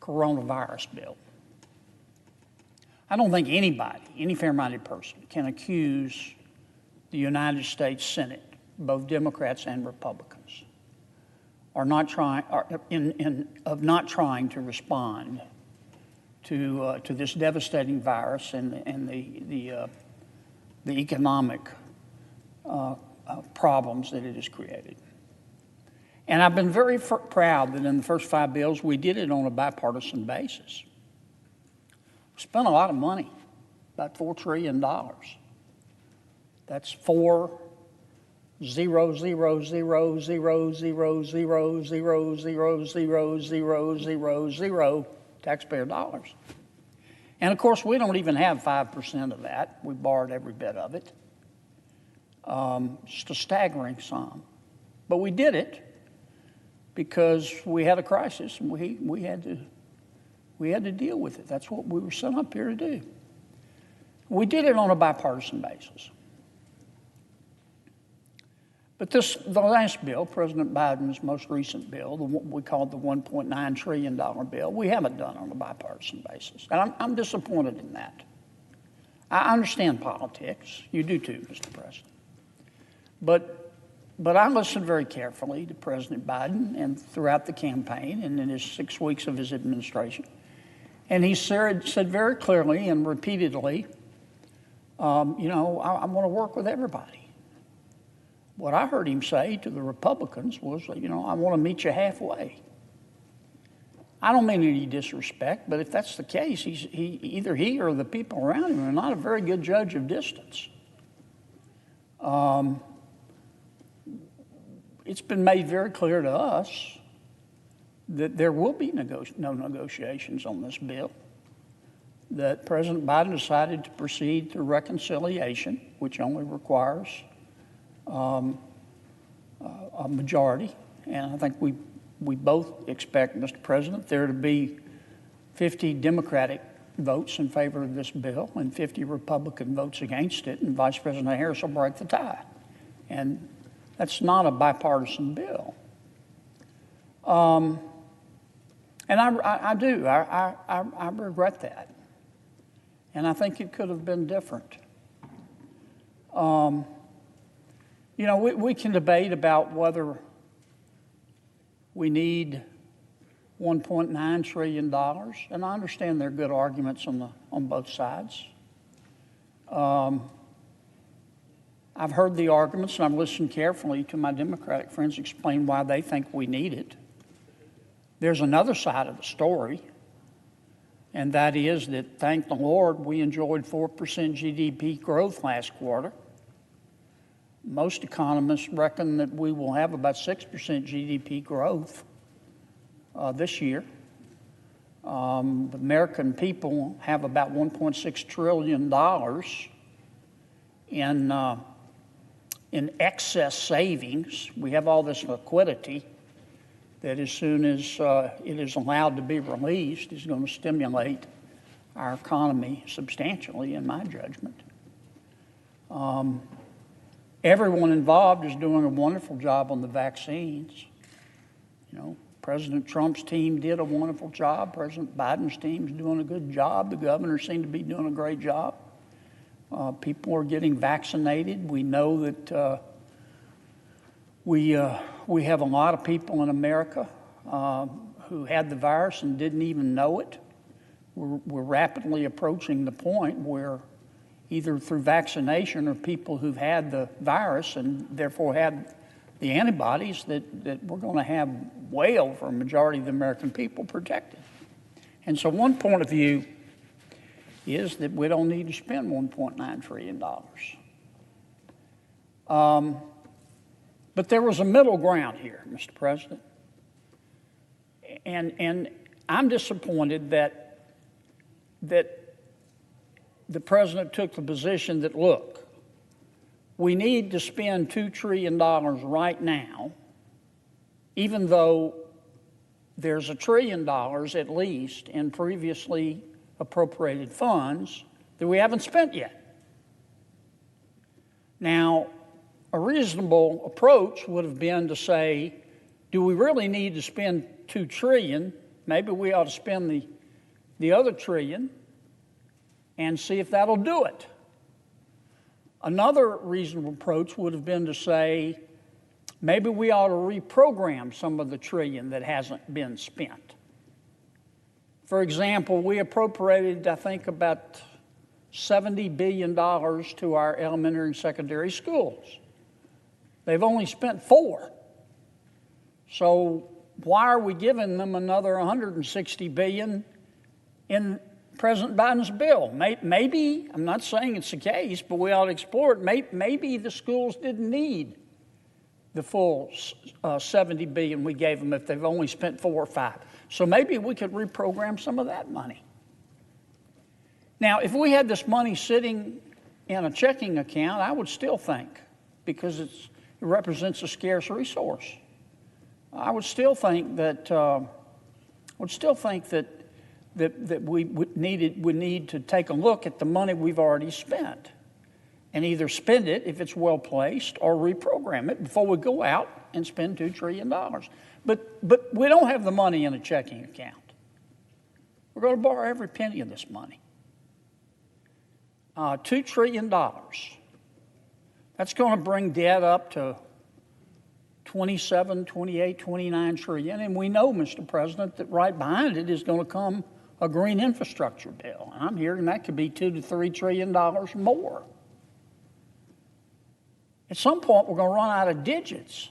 coronavirus bill. I don't think anybody, any fair-minded person, can accuse the United States Senate, both Democrats and Republicans, of not trying to respond to this devastating virus and the economic problems that it has created. And I've been very proud that in the first 5 bills, we did it on a bipartisan basis. We spent a lot of money, about $4 trillion. That's 4,000,000,000,000,000,000,000 taxpayer dollars. And of course, we don't even have 5% of that. We borrowed every bit of it. Just a staggering sum. But we did it because we had a crisis and we had to deal with it. That's what we were sent up here to do. We did it on a bipartisan basis. But the last bill, President Biden's most recent bill, what we called the $1.9 trillion bill, we haven't done on a bipartisan basis. And I'm disappointed in that. I understand politics. You do too, Mr. President. But I listened very carefully to President Biden and throughout the campaign and in his 6 weeks of his administration. And he said very clearly and repeatedly, I want to work with everybody. What I heard him say to the Republicans was, I want to meet you halfway. I don't mean any disrespect, but if that's the case, either he or the people around him are not a very good judge of distance. It's been made very clear to us that there will be no negotiations on this bill, that President Biden decided to proceed through reconciliation, which only requires a majority. And I think we both expect, Mr. President, there to be 50 Democratic votes in favor of this bill and 50 Republican votes against it, and Vice President Harris will break the tie. And that's not a bipartisan bill. And I do. I regret that. And I think it could have been different. We can debate about whether we need $1.9 trillion, and I understand there are good arguments on both sides. I've heard the arguments, and I've listened carefully to my Democratic friends explain why they think we need it. There's another side of the story, and that is that, thank the Lord, we enjoyed 4% GDP growth last quarter. Most economists reckon that we will have about 6% GDP growth this year. The American people have about $1.6 trillion in excess savings. We have all this liquidity that as soon as it is allowed to be released is going to stimulate our economy substantially, in my judgment. Everyone involved is doing a wonderful job on the vaccines. President Trump's team did a wonderful job. President Biden's team is doing a good job. The governors seem to be doing a great job. People are getting vaccinated. We know that we have a lot of people in America who had the virus and didn't even know it. We're rapidly approaching the point where either through vaccination or people who've had the virus and therefore had the antibodies, that we're going to have way over a majority of the American people protected. And so one point of view is that we don't need to spend $1.9 trillion. But there was a middle ground here, Mr. President. And I'm disappointed that the President took the position that, look, we need to spend $2 trillion right now, even though there's $1 trillion at least in previously appropriated funds that we haven't spent yet. Now, a reasonable approach would have been to say, do we really need to spend $2 trillion Maybe we ought to spend the other $1 trillion and see if that'll do it. Another reasonable approach would have been to say, maybe we ought to reprogram some of the $1 trillion that hasn't been spent. For example, we appropriated, I think, about $70 billion to our elementary and secondary schools. They've only spent $4 billion. So why are we giving them another $160 billion in President Biden's bill? Maybe, I'm not saying it's the case, but we ought to explore it. Maybe the schools didn't need the full $70 billion we gave them if they've only spent 4 or 5. So maybe we could reprogram some of that money. Now, if we had this money sitting in a checking account, I would still think, because it represents a scarce resource, I would still think that that we would need to take a look at the money we've already spent and either spend it if it's well placed or reprogram it before we go out and spend $2 trillion. But we don't have the money in a checking account. We're going to borrow every penny of this money. $2 trillion. That's going to bring debt up to 27, 28, 29 trillion. And we know, Mr. President, that right behind it is going to come a green infrastructure bill. And I'm hearing that could be $2 to $3 trillion more. At some point, we're going to run out of digits.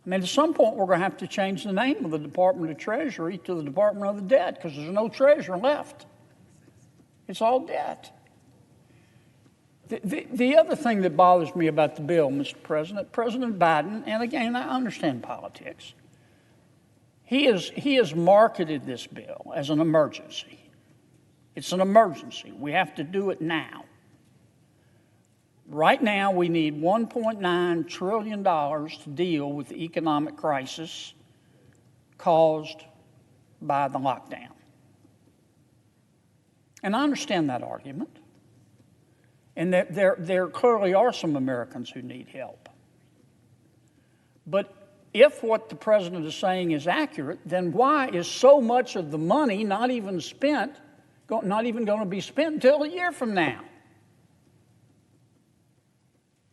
I mean, at some point, we're going to have to change the name of the Department of Treasury to the Department of the Debt because there's no treasurer left. It's all debt. The other thing that bothers me about the bill, Mr. President, President Biden, and again, I understand politics, he has marketed this bill as an emergency. It's an emergency. We have to do it now. Right now, we need $1.9 trillion to deal with the economic crisis caused by the lockdown. And I understand that argument. And that there clearly are some Americans who need help. But if what the president is saying is accurate, then why is so much of the money not even going to be spent until a year from now?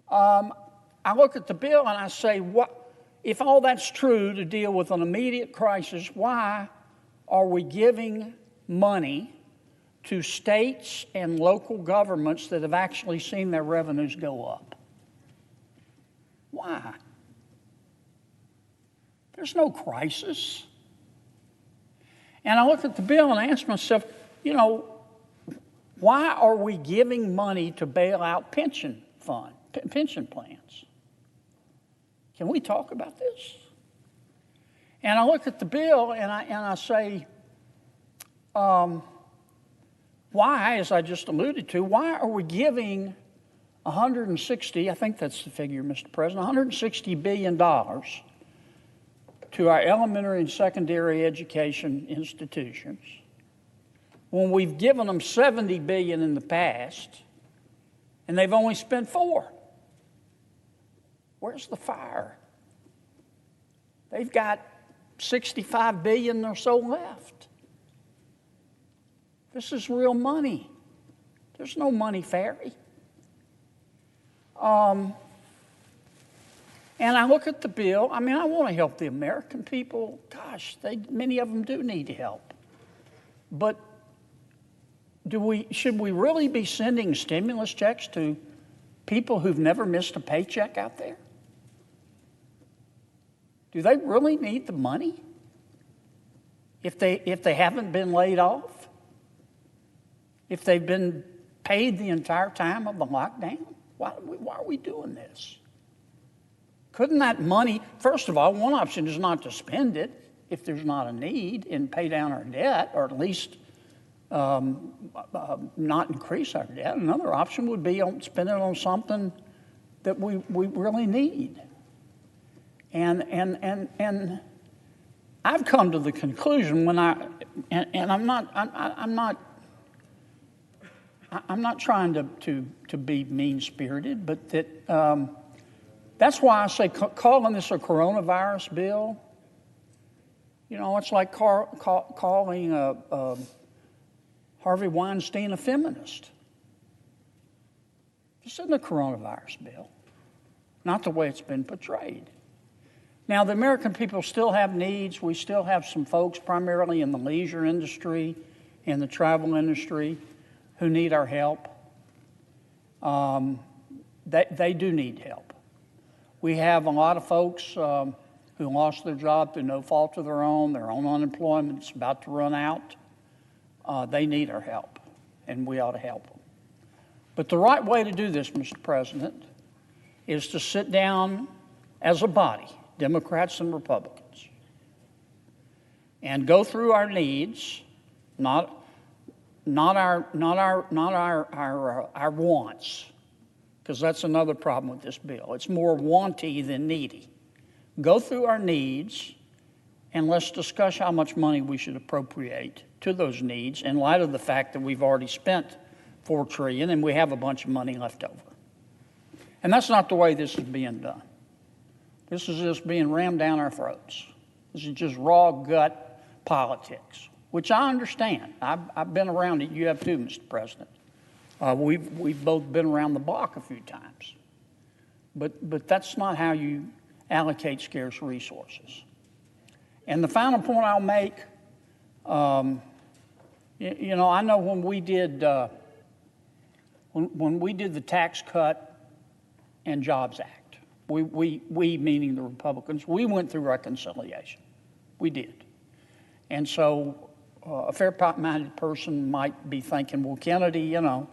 I look at the bill and I say, if all that's true to deal with an immediate crisis, why are we giving money to states and local governments that have actually seen their revenues go up? Why? There's no crisis. And I look at the bill and I ask myself, why are we giving money to bail out pension plans? Can we talk about this? And I look at the bill and I say, why, as I just alluded to, why are we giving I think that's the figure, Mr. President, $160 billion to our elementary and secondary education institutions when we've given them $70 billion in the past and they've only spent $4 billion? Where's the fire? They've got $65 billion or so left. This is real money. There's no money fairy. And I look at the bill. I mean, I want to help the American people. Gosh, many of them do need help. But should we really be sending stimulus checks to people who've never missed a paycheck out there? Do they really need the money if they haven't been laid off? If they've been paid the entire time of the lockdown? Why are we doing this? Couldn't that money, first of all, one option is not to spend it if there's not a need and pay down our debt, or at least not increase our debt. Another option would be spend it on something that we really need. And I've come to the conclusion I'm not trying to be mean-spirited, but that's why I say calling this a coronavirus bill You know, it's like calling Harvey Weinstein a feminist. This isn't a coronavirus bill, not the way it's been portrayed. Now, the American people still have needs. We still have some folks, primarily in the leisure industry and the travel industry, who need our help. They do need help. We have a lot of folks who lost their job through no fault of their own. Their own unemployment is about to run out. They need our help, and we ought to help them. But the right way to do this, Mr. President, is to sit down as a body, Democrats and Republicans, and go through our needs, not our wants, because that's another problem with this bill. It's more wanty than needy. Go through our needs, and let's discuss how much money we should appropriate to those needs in light of the fact that we've already spent $4 trillion and we have a bunch of money left over. And that's not the way this is being done. This is just being rammed down our throats. This is just raw gut politics, which I understand. I've been around it. You have too, Mr. President. We've both been around the block a few times. But that's not how you allocate scarce resources. And the final point I'll make, you know, I know when we did the Tax Cut and Jobs Act, we meaning the Republicans, we went through reconciliation. We did. And so a fair-minded person might be thinking, well, Kennedy, you know,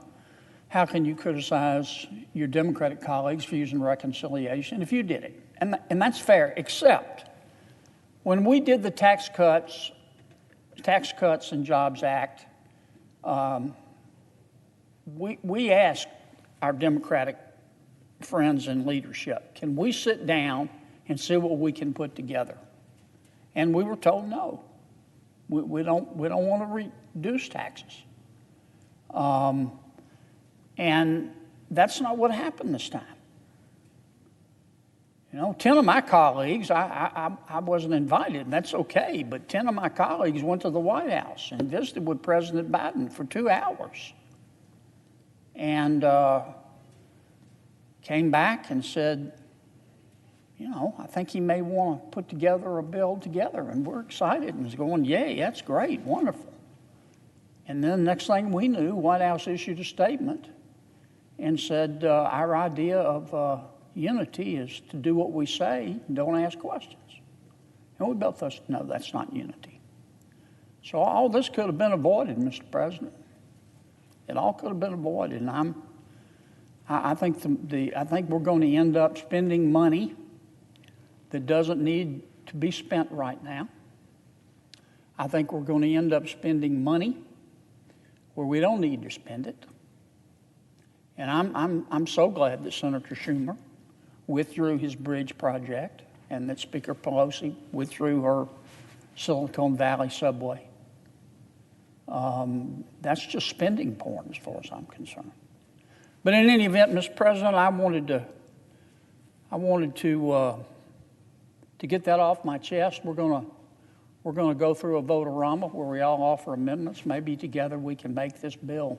how can you criticize your Democratic colleagues for using reconciliation if you did it? And that's fair, except when we did the Tax Cuts and Jobs Act, we asked our Democratic friends in leadership, can we sit down and see what we can put together? And we were told no. We don't want to reduce taxes. And that's not what happened this time. You know, 10 of my colleagues, I wasn't invited, and that's okay, but 10 of my colleagues went to the White House and visited with President Biden for 2 hours. And came back and said, you know, I think he may want to put together a bill together, and we're excited, and was going, yay, that's great, wonderful. And then next thing we knew, White House issued a statement and said, our idea of unity is to do what we say, don't ask questions. And we both thought, no, that's not unity. So all this could have been avoided, Mr. President. It all could have been avoided, and I think we're going to end up spending money that doesn't need to be spent right now. I think we're going to end up spending money where we don't need to spend it. And I'm so glad that Senator Schumer withdrew his bridge project and that Speaker Pelosi withdrew her Silicon Valley subway. That's just spending porn as far as I'm concerned. But in any event, Mr. President, I wanted to get that off my chest. We're going to go through a vote-a-rama where we all offer amendments. Maybe together we can make this bill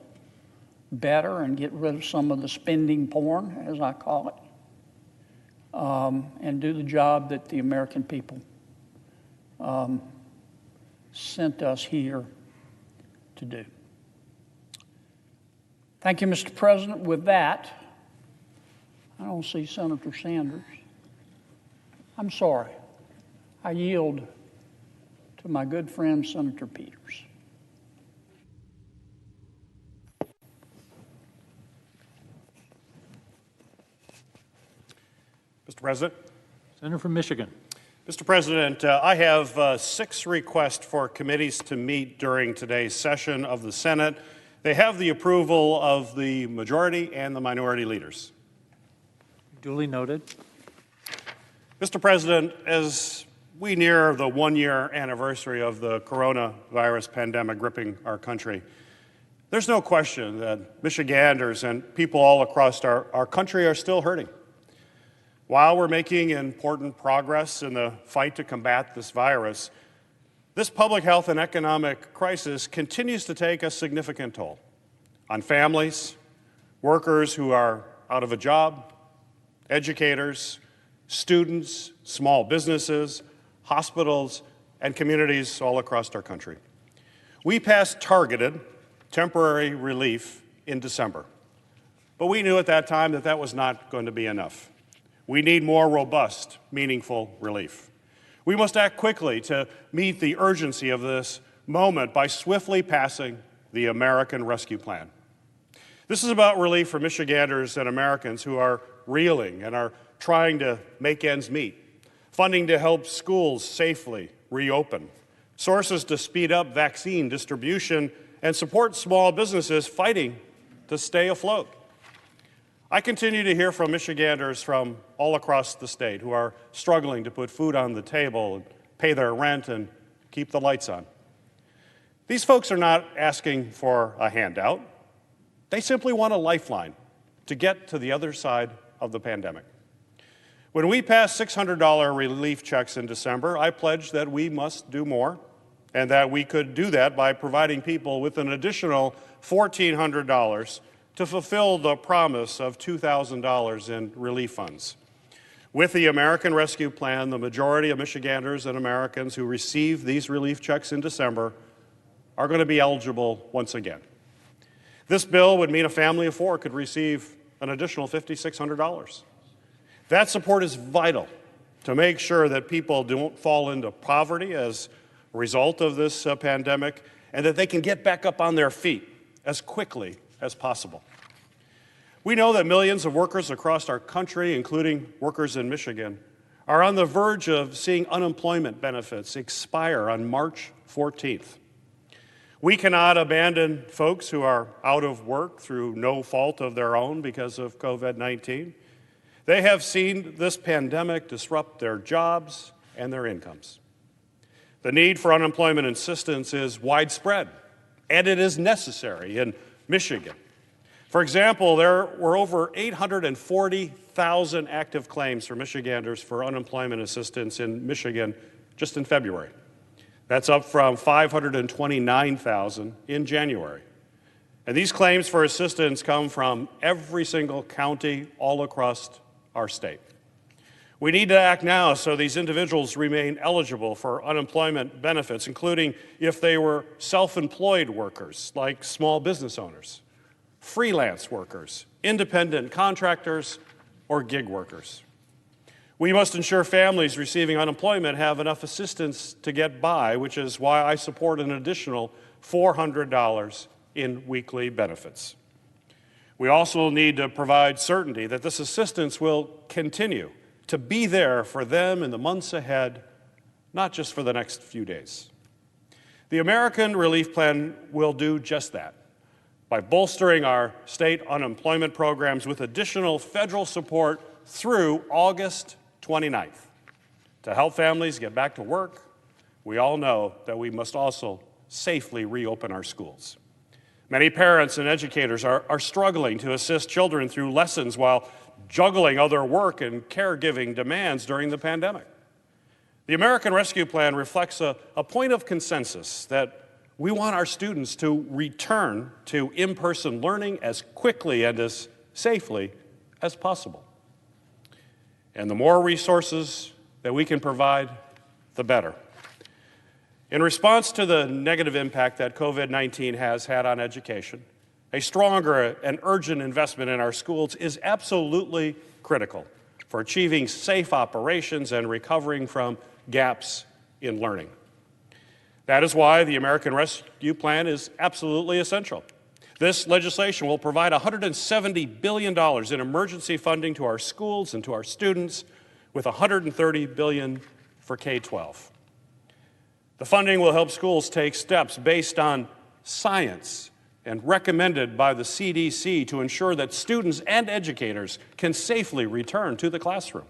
better and get rid of some of the spending porn, as I call it, and do the job that the American people sent us here to do. Thank you, Mr. President. With that, I don't see Senator Sanders. I'm sorry. I yield to my good friend, Senator Peters. Mr. President. Senator from Michigan. Mr. President, I have 6 requests for committees to meet during today's session of the Senate. They have the approval of the majority and the minority leaders. Duly noted. Mr. President, as we near the 1-year anniversary of the coronavirus pandemic gripping our country, there's no question that Michiganders and people all across our country are still hurting. While we're making important progress in the fight to combat this virus, This public health and economic crisis continues to take a significant toll on families, workers who are out of a job, educators, students, small businesses, hospitals, and communities all across our country. We passed targeted temporary relief in December, but we knew at that time that that was not going to be enough. We need more robust, meaningful relief. We must act quickly to meet the urgency of this moment by swiftly passing the American Rescue Plan. This is about relief for Michiganders and Americans who are reeling and are trying to make ends meet, funding to help schools safely reopen, sources to speed up vaccine distribution, and support small businesses fighting to stay afloat. I continue to hear from Michiganders from all across the state who are struggling to put food on the table, and pay their rent, and keep the lights on. These folks are not asking for a handout. They simply want a lifeline to get to the other side of the pandemic. When we passed $600 relief checks in December, I pledged that we must do more and that we could do that by providing people with an additional $1,400 to fulfill the promise of $2,000 in relief funds. With the American Rescue Plan, the majority of Michiganders and Americans who receive these relief checks in December are going to be eligible once again. This bill would mean a family of four could receive an additional $5,600. That support is vital to make sure that people don't fall into poverty as a result of this pandemic, and that they can get back up on their feet as quickly as possible. We know that millions of workers across our country, including workers in Michigan, are on the verge of seeing unemployment benefits expire on March 14th. We cannot abandon folks who are out of work through no fault of their own because of COVID-19. They have seen this pandemic disrupt their jobs and their incomes. The need for unemployment assistance is widespread, and it is necessary in Michigan. For example, there were over 840,000 active claims for Michiganders for unemployment assistance in Michigan just in February. That's up from 529,000 in January. And these claims for assistance come from every single county all across our state. We need to act now so these individuals remain eligible for unemployment benefits, including if they were self-employed workers, like small business owners, freelance workers, independent contractors, or gig workers. We must ensure families receiving unemployment have enough assistance to get by, which is why I support an additional $400 in weekly benefits. We also need to provide certainty that this assistance will continue to be there for them in the months ahead, not just for the next few days. The American Relief Plan will do just that by bolstering our state unemployment programs with additional federal support through August 29th. To help families get back to work, we all know that we must also safely reopen our schools. Many parents and educators are struggling to assist children through lessons while juggling other work and caregiving demands during the pandemic. The American Rescue Plan reflects a point of consensus that we want our students to return to in-person learning as quickly and as safely as possible. And the more resources that we can provide, the better. In response to the negative impact that COVID-19 has had on education, a stronger and urgent investment in our schools is absolutely critical for achieving safe operations and recovering from gaps in learning. That is why the American Rescue Plan is absolutely essential. This legislation will provide $170 billion in emergency funding to our schools and to our students, with $130 billion for K-12. The funding will help schools take steps based on science and recommended by the CDC to ensure that students and educators can safely return to the classroom.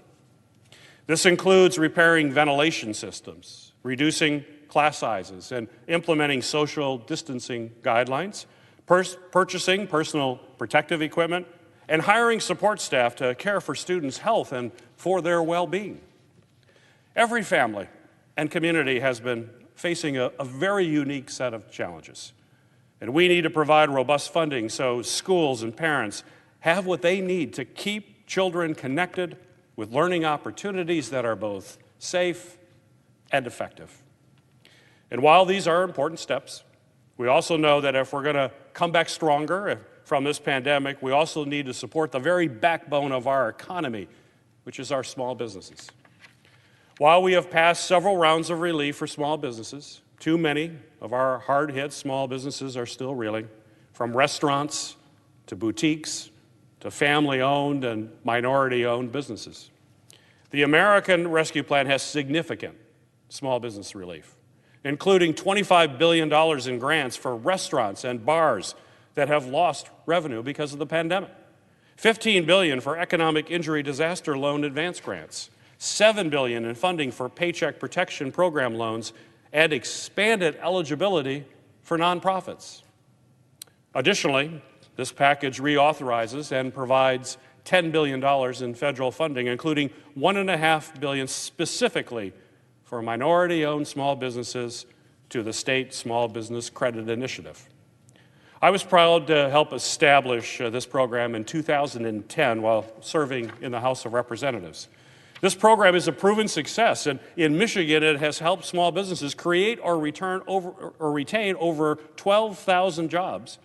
This includes repairing ventilation systems, reducing class sizes, and implementing social distancing guidelines, purchasing personal protective equipment, and hiring support staff to care for students' health and for their well-being. Every family and community has been facing a very unique set of challenges. And we need to provide robust funding so schools and parents have what they need to keep children connected with learning opportunities that are both safe and effective. And while these are important steps, we also know that if we're going to come back stronger from this pandemic, we also need to support the very backbone of our economy, which is our small businesses. While we have passed several rounds of relief for small businesses, too many of our hard-hit small businesses are still reeling, from restaurants to boutiques to family-owned and minority-owned businesses. The American Rescue Plan has significant small business relief, including $25 billion in grants for restaurants and bars that have lost revenue because of the pandemic, $15 billion for economic injury disaster loan advance grants, $7 billion in funding for Paycheck Protection Program loans, and expanded eligibility for nonprofits. Additionally, this package reauthorizes and provides $10 billion in federal funding, including $1.5 billion specifically for minority-owned small businesses to the State Small Business Credit Initiative. I was proud to help establish this program in 2010 while serving in the House of Representatives. This program is a proven success, and in Michigan it has helped small businesses create or retain over 12,000 jobs,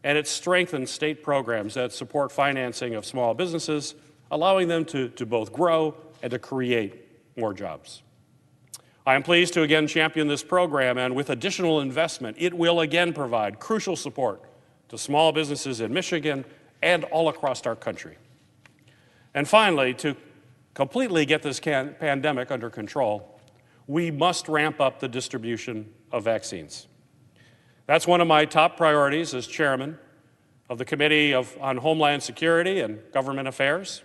and it strengthens state programs that support financing of small businesses, allowing them to both grow and to create more jobs. I am pleased to again champion this program, and with additional investment, it will again provide crucial support to small businesses in Michigan and all across our country. And finally, to completely get this pandemic under control, we must ramp up the distribution of vaccines. That's one of my top priorities as chairman of the Committee on Homeland Security and Government Affairs.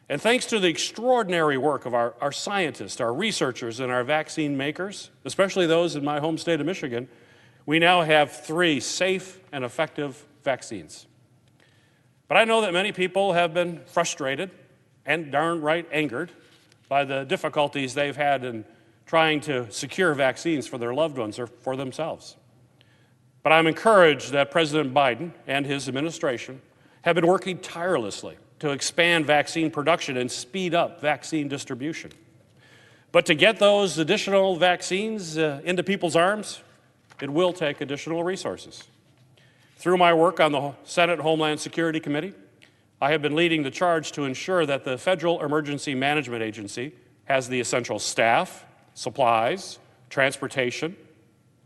And thanks to the extraordinary work of our scientists, our researchers, and our vaccine makers, especially those in my home state of Michigan, we now have 3 safe and effective vaccines. But I know that many people have been frustrated and darn right angered by the difficulties they've had in trying to secure vaccines for their loved ones or for themselves. But I'm encouraged that President Biden and his administration have been working tirelessly to expand vaccine production and speed up vaccine distribution. But to get those additional vaccines into people's arms, it will take additional resources. Through my work on the Senate Homeland Security Committee, I have been leading the charge to ensure that the Federal Emergency Management Agency has the essential staff, supplies, transportation,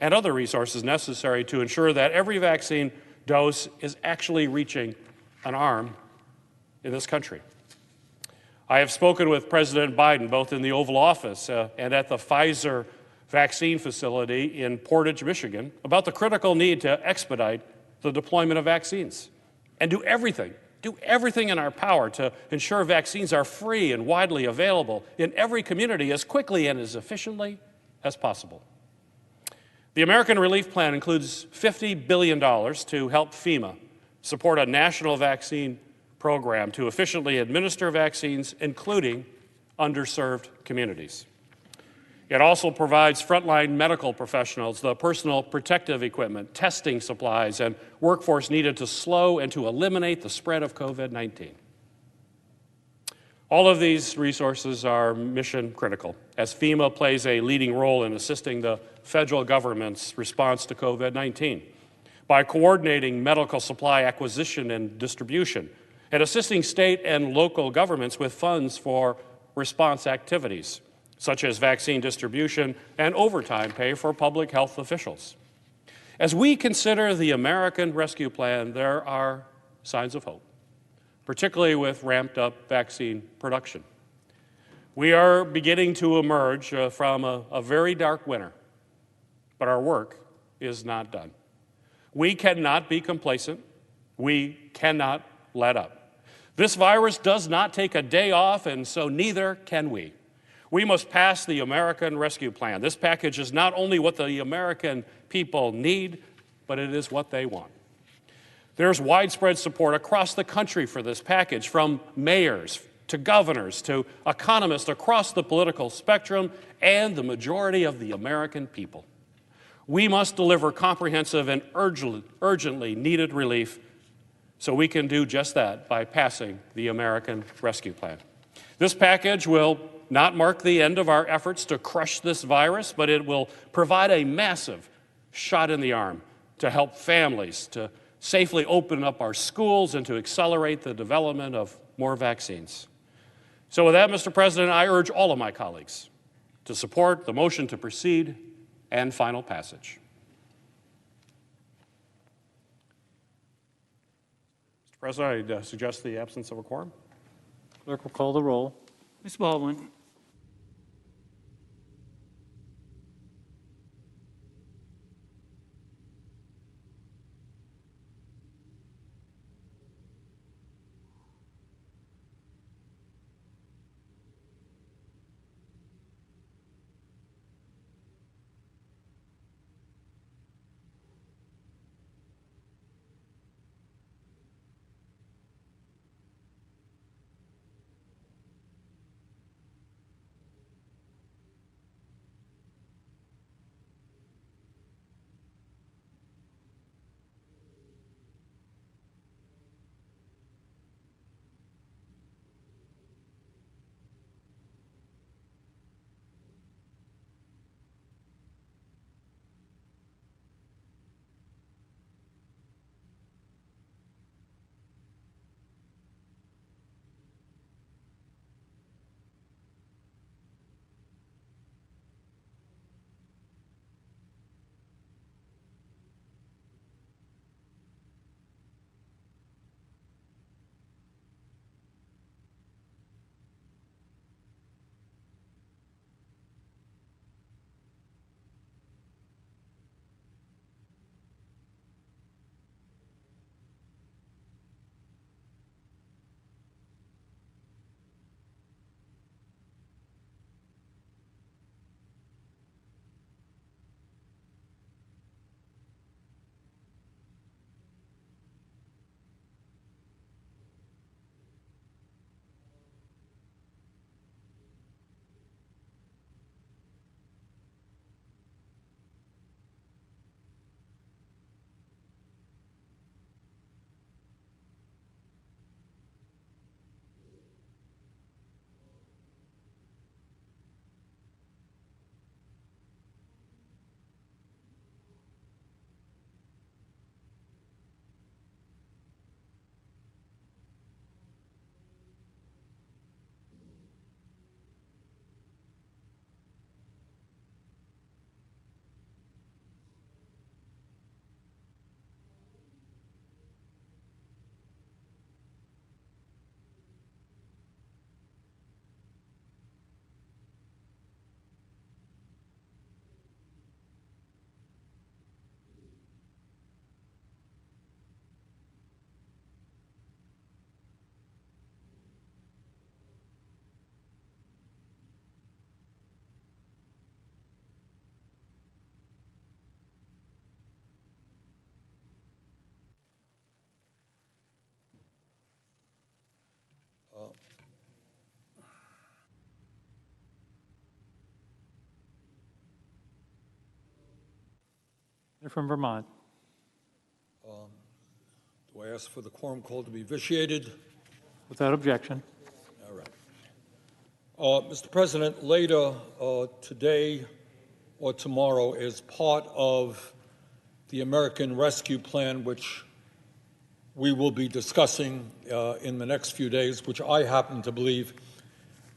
and other resources necessary to ensure that every vaccine dose is actually reaching an arm in this country. I have spoken with President Biden both in the Oval Office and at the Pfizer vaccine facility in Portage, Michigan, about the critical need to expedite the deployment of vaccines and do everything in our power to ensure vaccines are free and widely available in every community as quickly and as efficiently as possible. The American Relief Plan includes $50 billion to help FEMA support a national vaccine program to efficiently administer vaccines, including underserved communities. It also provides frontline medical professionals the personal protective equipment, testing supplies, and workforce needed to slow and to eliminate the spread of COVID-19. All of these resources are mission critical, as FEMA plays a leading role in assisting the federal government's response to COVID-19 by coordinating medical supply acquisition and distribution, and assisting state and local governments with funds for response activities, such as vaccine distribution and overtime pay for public health officials. As we consider the American Rescue Plan, there are signs of hope, particularly with ramped-up vaccine production. We are beginning to emerge from a very dark winter, but our work is not done. We cannot be complacent. We cannot let up. This virus does not take a day off, and so neither can we. We must pass the American Rescue Plan. This package is not only what the American people need, but it is what they want. There's widespread support across the country for this package, from mayors to governors to economists across the political spectrum and the majority of the American people. We must deliver comprehensive and urgently needed relief, so we can do just that by passing the American Rescue Plan. This package will not mark the end of our efforts to crush this virus, but it will provide a massive shot in the arm to help families to safely open up our schools and to accelerate the development of more vaccines. So with that, Mr. President, I urge all of my colleagues to support the motion to proceed and final passage. Mr. President, I suggest the absence of a quorum. Clerk will call the roll. Ms. Baldwin. They're from Vermont. Do I ask for the quorum call to be vitiated? Without objection. All right. Mr. President, later today or tomorrow, as part of the American Rescue Plan, which we will be discussing in the next few days, which I happen to believe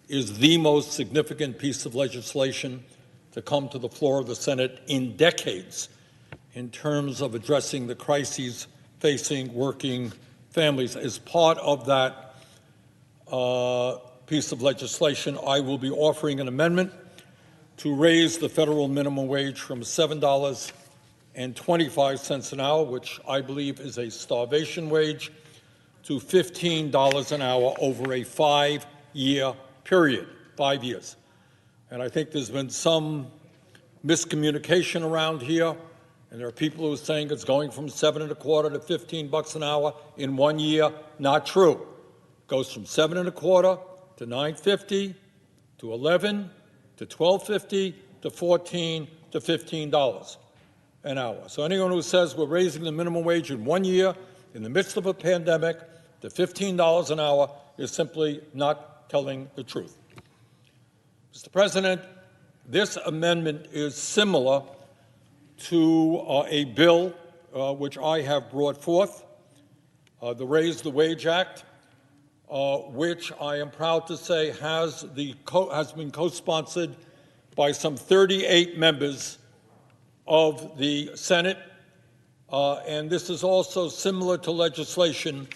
is the most significant piece of legislation to come to the floor of the Senate in decades in terms of addressing the crises facing working families. As part of that piece of legislation, I will be offering an amendment to raise the federal minimum wage from $7.25 an hour, which I believe is a starvation wage, to $15 an hour over a 5-year period, 5 years. And I think there's been some miscommunication around here, and there are people who are saying it's going from $7.25 to $15 an hour in 1 year. Not true. It goes from $7.25 to $9.50 to $11 to $12.50 to $14 to $15. an hour. So anyone who says we're raising the minimum wage in 1 year, in the midst of a pandemic, to $15 an hour is simply not telling the truth. Mr. President, this amendment is similar to a bill which I have brought forth, the Raise the Wage Act, which I am proud to say has been co-sponsored by some 38 members of the Senate, and this is also similar to legislation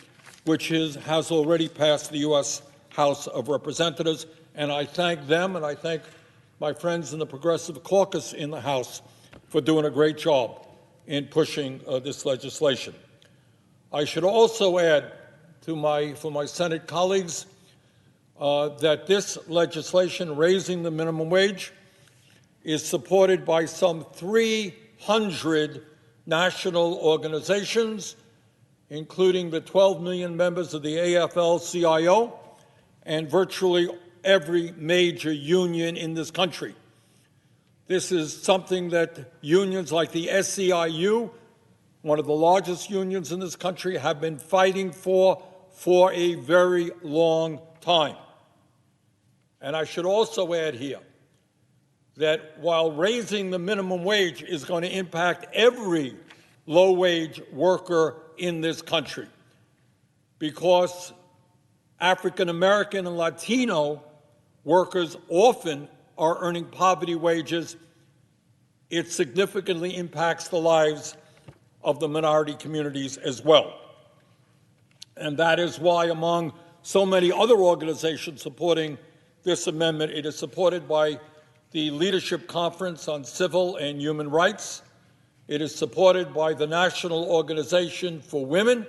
which has already passed the U.S. House of Representatives, and I thank them and I thank my friends in the Progressive Caucus in the House for doing a great job in pushing this legislation. I should also add for my Senate colleagues that this legislation raising the minimum wage is supported by some 300 national organizations, including the 12 million members of the AFL-CIO and virtually every major union in this country. This is something that unions like the SEIU, one of the largest unions in this country, have been fighting for a very long time. And I should also add here that while raising the minimum wage is going to impact every low-wage worker in this country, because African American and Latino workers often are earning poverty wages, it significantly impacts the lives of the minority communities as well. And that is why, among so many other organizations supporting this amendment, it is supported by the Leadership Conference on Civil and Human Rights. It is supported by the National Organization for Women,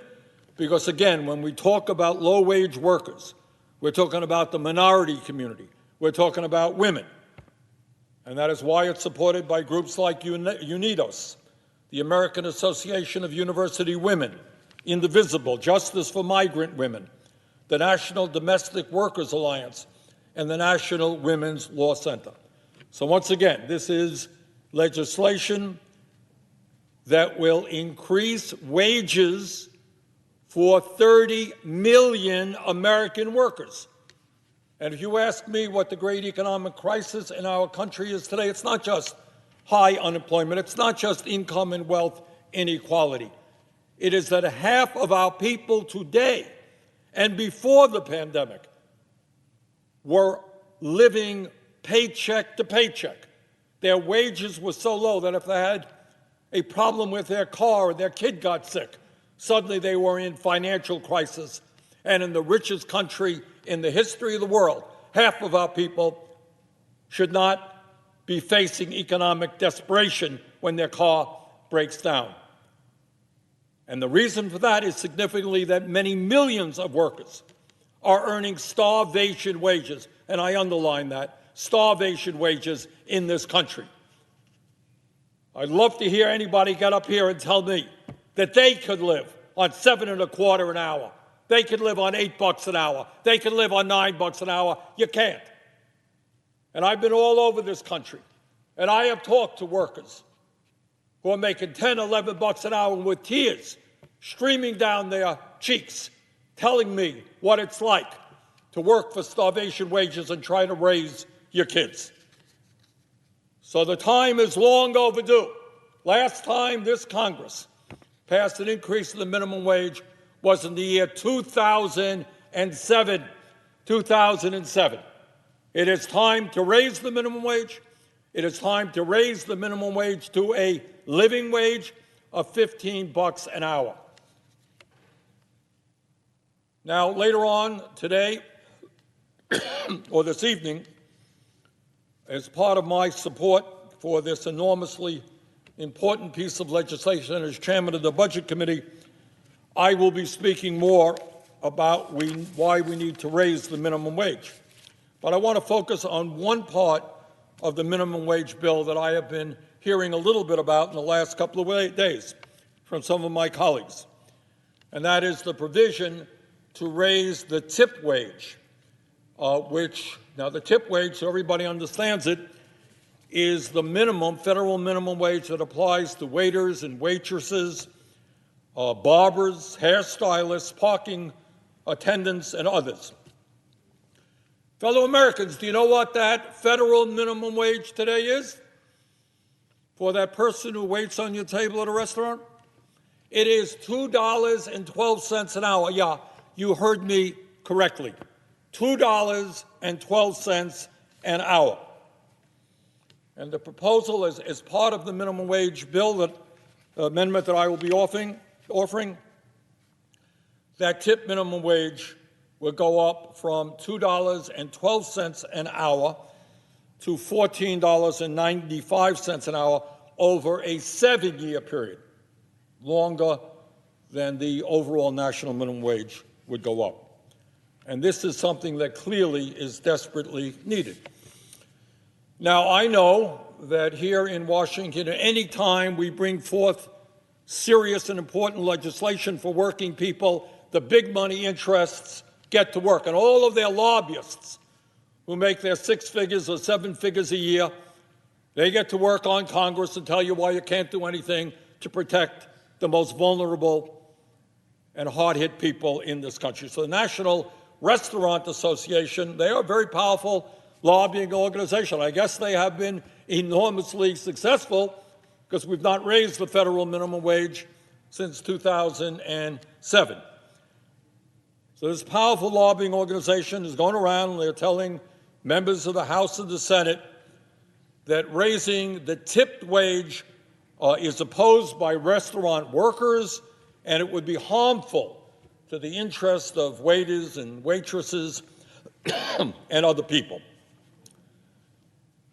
because, again, when we talk about low-wage workers, we're talking about the minority community. We're talking about women. And that is why it's supported by groups like UNIDOS, the American Association of University Women, Indivisible, Justice for Migrant Women, the National Domestic Workers Alliance, and the National Women's Law Center. So once again, this is legislation that will increase wages for 30 million American workers. And if you ask me what the great economic crisis in our country is today, it's not just high unemployment, it's not just income and wealth inequality. It is that half of our people today and before the pandemic were living paycheck to paycheck. Their wages were so low that if they had a problem with their car or their kid got sick, suddenly they were in financial crisis. And in the richest country in the history of the world, half of our people should not be facing economic desperation when their car breaks down. And the reason for that is significantly that many millions of workers are earning starvation wages, and I underline that, starvation wages in this country. I'd love to hear anybody get up here and tell me that they could live on $7.25 an hour. They could live on $8 an hour. They could live on $9 an hour. You can't. And I've been all over this country, and I have talked to workers who are making $10, $11 an hour with tears streaming down their cheeks, telling me what it's like to work for starvation wages and try to raise your kids. So the time is long overdue. Last time this Congress passed an increase in the Minimum Wage was in the year 2007. 2007. It is time to raise the minimum wage. It is time to raise the minimum wage to a living wage of $15 an hour. Now, later on today, or this evening, as part of my support for this enormously important piece of legislation as chairman of the Budget Committee, I will be speaking more about why we need to raise the minimum wage. But I want to focus on one part of the minimum wage bill that I have been hearing a little bit about in the last couple of days from some of my colleagues, and that is the provision to raise the tip wage, now the tip wage, so everybody understands it, is the minimum, federal minimum wage that applies to waiters and waitresses, barbers, hairstylists, parking attendants, and others. Fellow Americans, do you know what that federal minimum wage today is for that person who waits on your table at a restaurant? It is $2.12 an hour. Yeah, you heard me correctly. $2.12 an hour. And the proposal is part of the minimum wage bill, amendment that I will be offering, that tip minimum wage will go up from $2.12 an hour to $14.95 an hour over a 7-year period, longer than the overall national minimum wage would go up. And this is something that clearly is desperately needed. Now, I know that here in Washington, at any time we bring forth serious and important legislation for working people, the big money interests get to work. And all of their lobbyists who make their 6 figures or 7 figures a year, they get to work on Congress and tell you why you can't do anything to protect the most vulnerable and hard-hit people in this country. So the National Restaurant Association, they are a very powerful lobbying organization. I guess they have been enormously successful because we've not raised the federal minimum wage since 2007. So this powerful lobbying organization is going around and they're telling members of the House and the Senate that raising the tipped wage is opposed by restaurant workers and it would be harmful to the interest of waiters and waitresses and other people.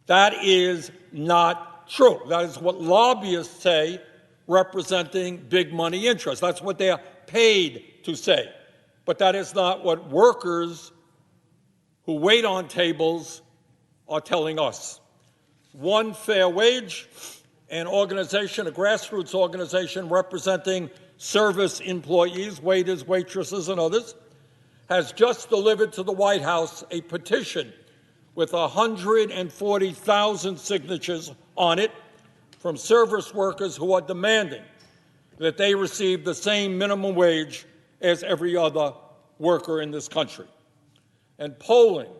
That is not true. That is what lobbyists say, representing big money interests. That's what they are paid to say. But that is not what workers who wait on tables are telling us. One Fair Wage, an organization, a grassroots organization representing service employees, waiters, waitresses, and others, has just delivered to the White House a petition with 140,000 signatures on it from service workers who are demanding that they receive the same minimum wage as every other worker in this country. And polling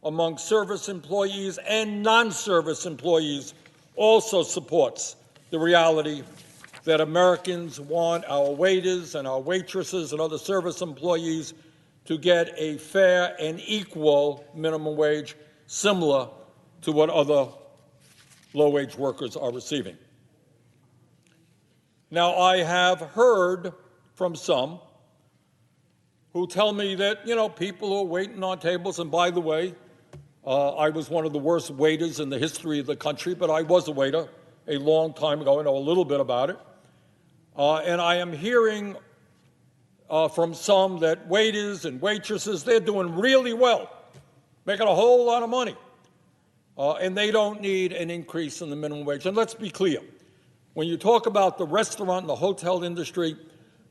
among service employees and non-service employees also supports the reality that Americans want our waiters and our waitresses and other service employees to get a fair and equal minimum wage similar to what other low-wage workers are receiving. Now, I have heard from some who tell me that, people who are waiting on tables, and by the way, I was one of the worst waiters in the history of the country, but I was a waiter a long time ago. I know a little bit about it. And I am hearing from some that waiters and waitresses, they're doing really well, making a whole lot of money, and they don't need an increase in the minimum wage. And let's be clear, when you talk about the restaurant and the hotel industry,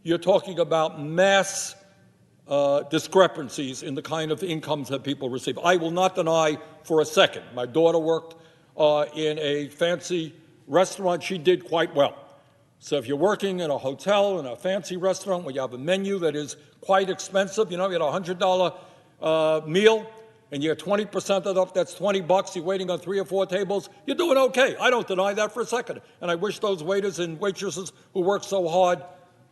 you're talking about mass discrepancies in the kind of incomes that people receive. I will not deny for a second, my daughter worked in a fancy restaurant. She did quite well. So if you're working in a hotel, in a fancy restaurant where you have a menu that is quite expensive, you get a $100 meal, and you get 20% of it, that's $20, you're waiting on 3 or 4 tables, you're doing okay. I don't deny that for a second. And I wish those waiters and waitresses who work so hard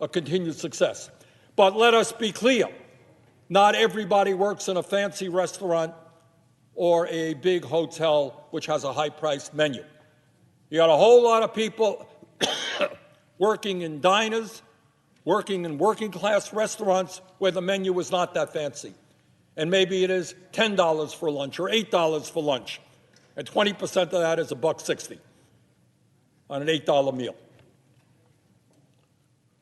a continued success. But let us be clear. Not everybody works in a fancy restaurant or a big hotel which has a high-priced menu. You got a whole lot of people working in diners, working in working-class restaurants where the menu is not that fancy. And maybe it is $10 for lunch or $8 for lunch, and 20% of that is $1.60 on an $8 meal.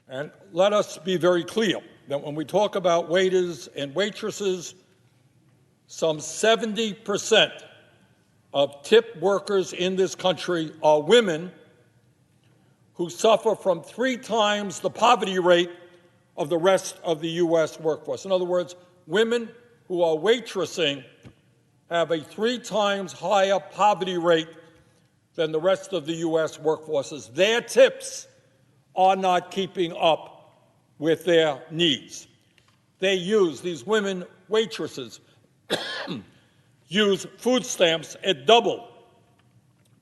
And let us be very clear that when we talk about waiters and waitresses, some 70% of tip workers in this country are women who suffer from 3 times the poverty rate of the rest of the U.S. workforce. In other words, women who are waitressing have a 3 times higher poverty rate than the rest of the U.S. workforces. Their tips are not keeping up with their needs. These women waitresses, use food stamps at double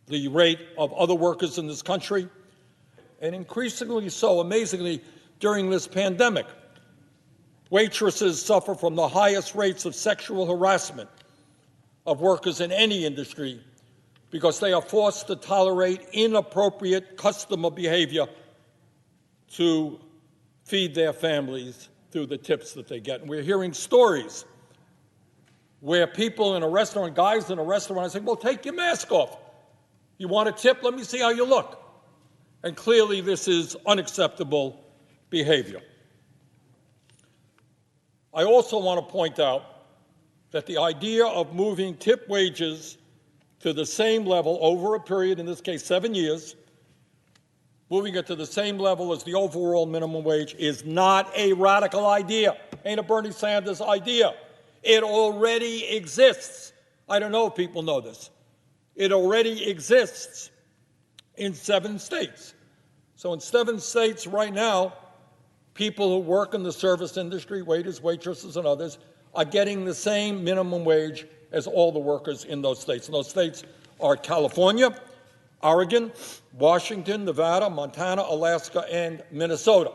the rate of other workers in this country, and increasingly so, amazingly, during this pandemic. Waitresses suffer from the highest rates of sexual harassment of workers in any industry because they are forced to tolerate inappropriate customer behavior to feed their families through the tips that they get. And we're hearing stories where people in a restaurant, guys in a restaurant, say, well, take your mask off. You want a tip? Let me see how you look. And clearly this is unacceptable behavior. I also want to point out that the idea of moving tip wages to the same level over a period, in this case 7 years, moving it to the same level as the overall minimum wage is not a radical idea. Ain't a Bernie Sanders idea. It already exists. I don't know if people know this. It already exists in 7 states. So in 7 states right now, people who work in the service industry, waiters, waitresses, and others, are getting the same minimum wage as all the workers in those states. And those states are California, Oregon, Washington, Nevada, Montana, Alaska, and Minnesota.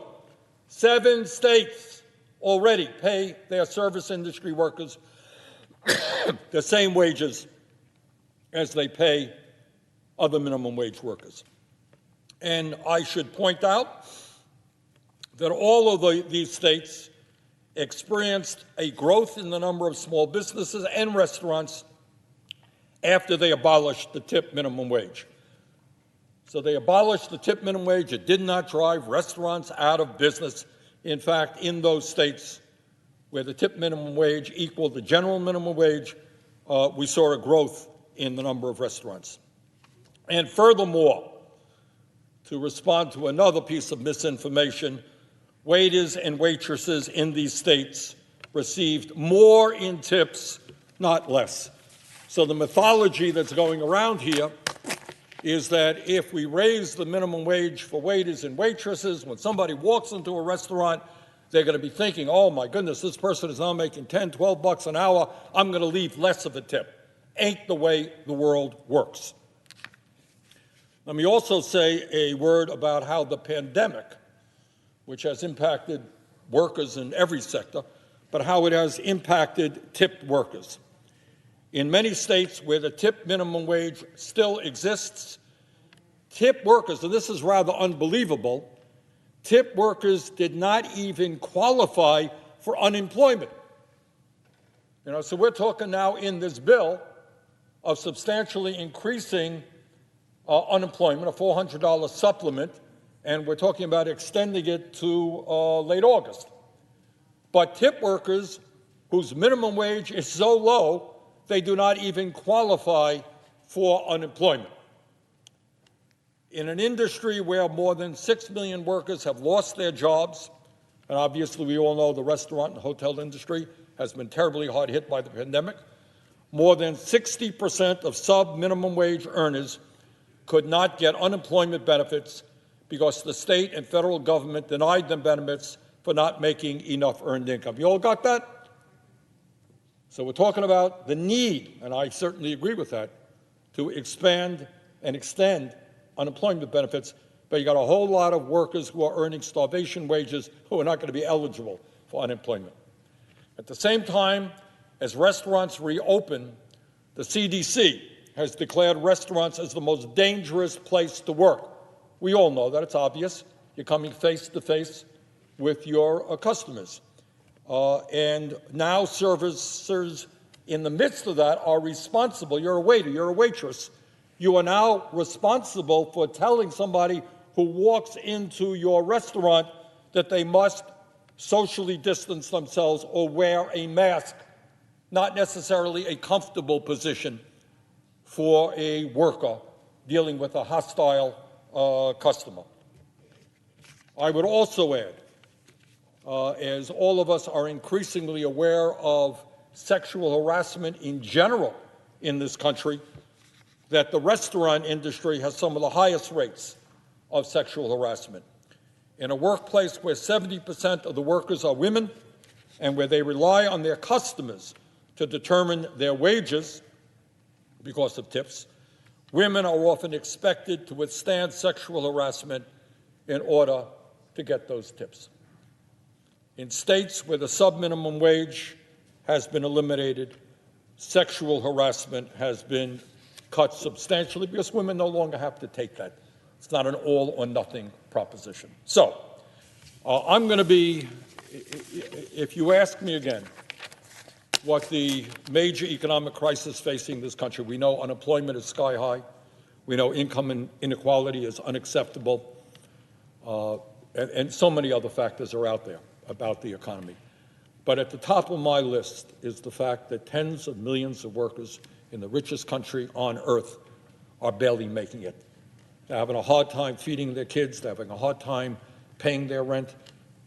7 states already pay their service industry workers the same wages as they pay other minimum wage workers. And I should point out that all of these states experienced a growth in the number of small businesses and restaurants after they abolished the tip minimum wage. So they abolished the tip minimum wage. It did not drive restaurants out of business. In fact, in those states where the tip minimum wage equaled the general minimum wage, we saw a growth in the number of restaurants. And furthermore, to respond to another piece of misinformation, waiters and waitresses in these states received more in tips, not less. So the mythology that's going around here is that if we raise the minimum wage for waiters and waitresses, when somebody walks into a restaurant, they're going to be thinking, oh my goodness, this person is now making 10, 12 bucks an hour, I'm going to leave less of a tip. Ain't the way the world works. Let me also say a word about how the pandemic, which has impacted workers in every sector, but how it has impacted tipped workers. In many states where the tip minimum wage still exists, tip workers, and this is rather unbelievable, tip workers did not even qualify for unemployment. So we're talking now in this bill of substantially increasing unemployment, a $400 supplement, and we're talking about extending it to late August. But tip workers whose minimum wage is so low, they do not even qualify for unemployment. In an industry where more than 6 million workers have lost their jobs, and obviously we all know the restaurant and hotel industry has been terribly hard hit by the pandemic, more than 60% of sub-minimum wage earners could not get unemployment benefits because the state and federal government denied them benefits for not making enough earned income. You all got that? So we're talking about the need, and I certainly agree with that, to expand and extend unemployment benefits, but you got a whole lot of workers who are earning starvation wages who are not going to be eligible for unemployment. At the same time, as restaurants reopen, the CDC has declared restaurants as the most dangerous place to work. We all know that. It's obvious. You're coming face to face with your customers. And now servicers in the midst of that are responsible. You're a waiter, you're a waitress. You are now responsible for telling somebody who walks into your restaurant that they must socially distance themselves or wear a mask, not necessarily a comfortable position for a worker dealing with a hostile customer. I would also add, as all of us are increasingly aware of sexual harassment in general in this country, that the restaurant industry has some of the highest rates of sexual harassment. In a workplace where 70% of the workers are women and where they rely on their customers to determine their wages because of tips, women are often expected to withstand sexual harassment in order to get those tips. In states where the sub-minimum wage has been eliminated, sexual harassment has been cut substantially because women no longer have to take that. It's not an all or nothing proposition. So I'm going to be, if you ask me again, what the major economic crisis facing this country, we know unemployment is sky high. We know income inequality is unacceptable. And so many other factors are out there about the economy. But at the top of my list is the fact that tens of millions of workers in the richest country on earth are barely making it. They're having a hard time feeding their kids. They're having a hard time paying their rent.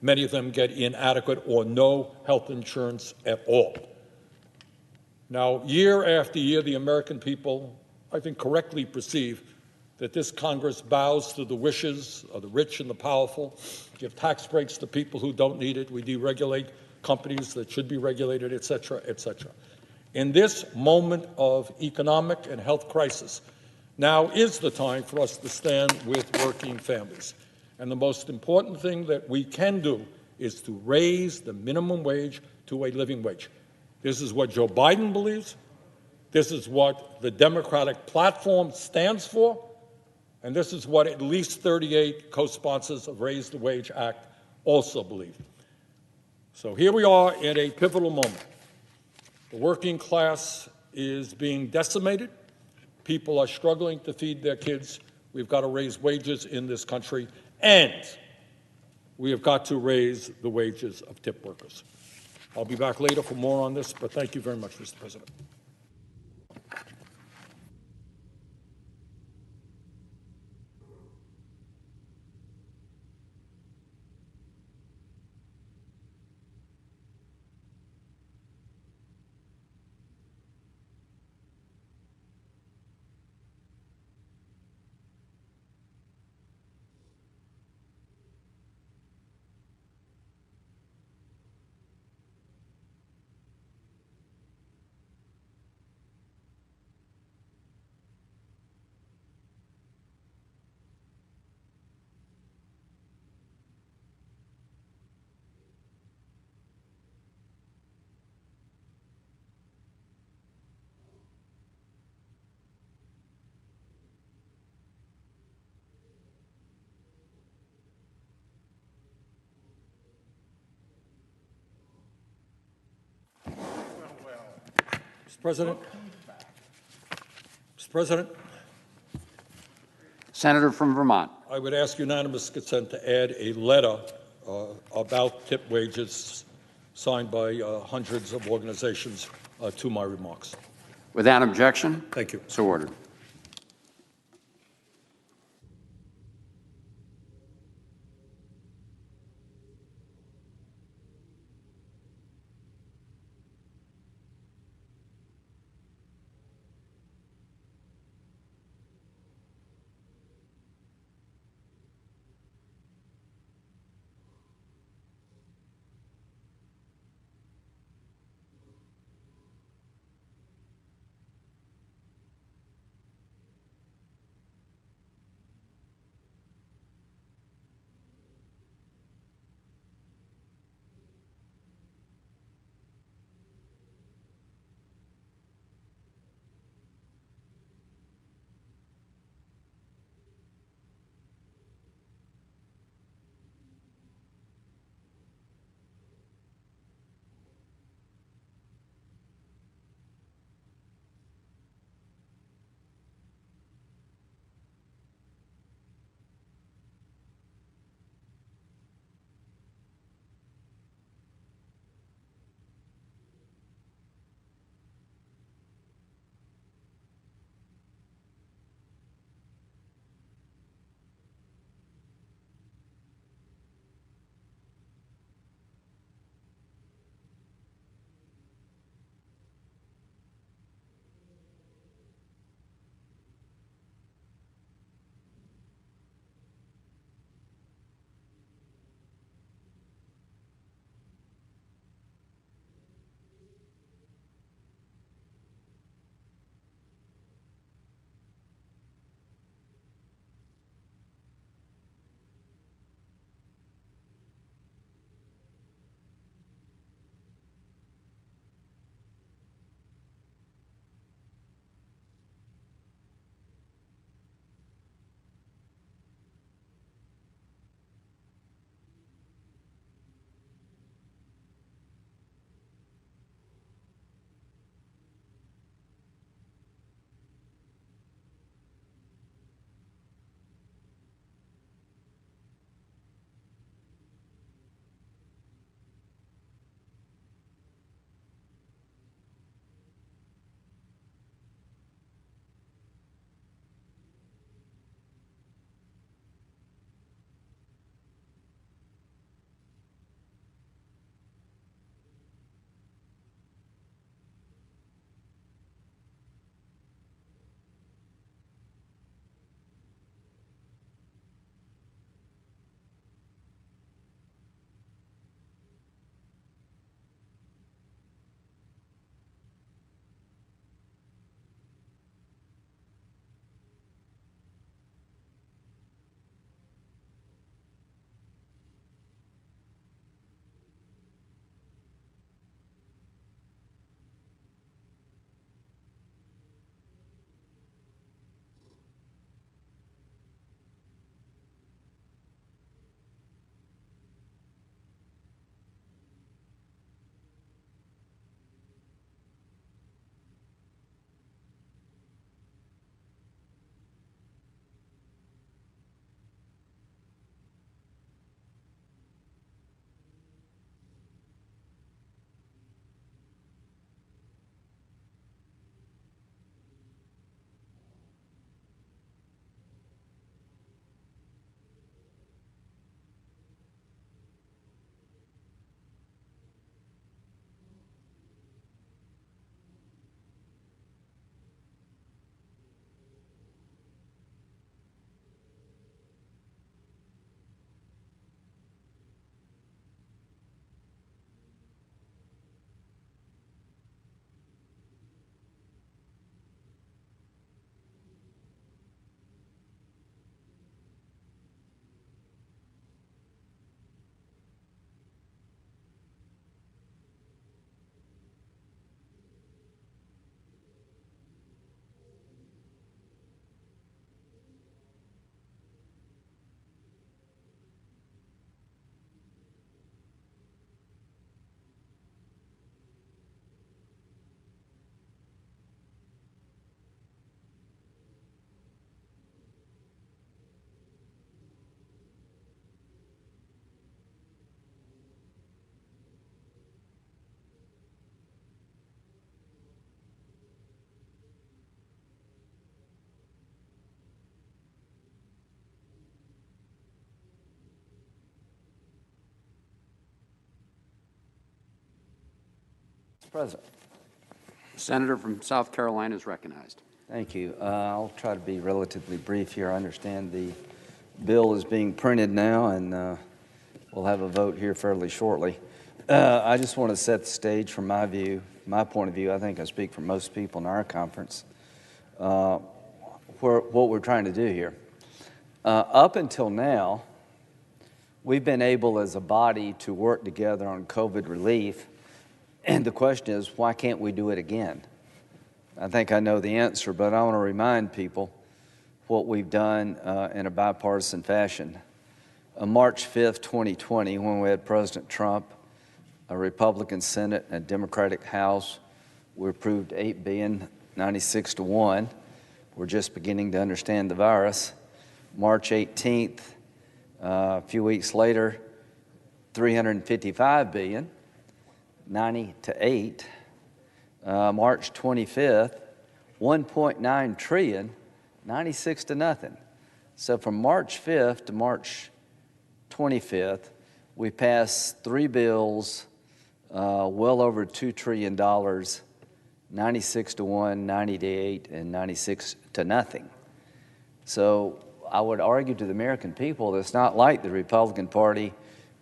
Many of them get inadequate or no health insurance at all. Now, year after year, the American people, I think, correctly perceive that this Congress bows to the wishes of the rich and the powerful, give tax breaks to people who don't need it, we deregulate companies that should be regulated, et cetera, et cetera. In this moment of economic and health crisis, now is the time for us to stand with working families. And the most important thing that we can do is to raise the minimum wage to a living wage. This is what Joe Biden believes. This is what the Democratic platform stands for. And this is what at least 38 co-sponsors of Raise the Wage Act also believe. So here we are in a pivotal moment. The working class is being decimated. People are struggling to feed their kids. We've got to raise wages in this country, and we have got to raise the wages of tip workers. I'll be back later for more on this, but thank you very much, Mr. President. Mr. President. Mr. President. Senator from Vermont. I would ask unanimous consent to add a letter about tip wages signed by hundreds of organizations to my remarks. Without objection? Thank you. So ordered. President. The senator from South Carolina is recognized. Thank you. I'll try to be relatively brief here. I understand the bill is being printed now, and we'll have a vote here fairly shortly. I just want to set the stage from my view, my point of view. I think I speak for most people in our conference, what we're trying to do here. Up until now, we've been able as a body to work together on COVID relief, and the question is, why can't we do it again? I think I know the answer, but I want to remind people what we've done in a bipartisan fashion. On March 5th, 2020, when we had President Trump, a Republican Senate, and a Democratic House, we approved $8 billion, 96-1. We're just beginning to understand the virus. March 18th, a few weeks later, $355 billion, 90-8. March 25th, $1.9 trillion, 96-0. So from March 5th to March 25th, we passed 3 bills, well over $2 trillion, 96-1, 90-8, and 96-0. So I would argue to the American people that it's not like the Republican Party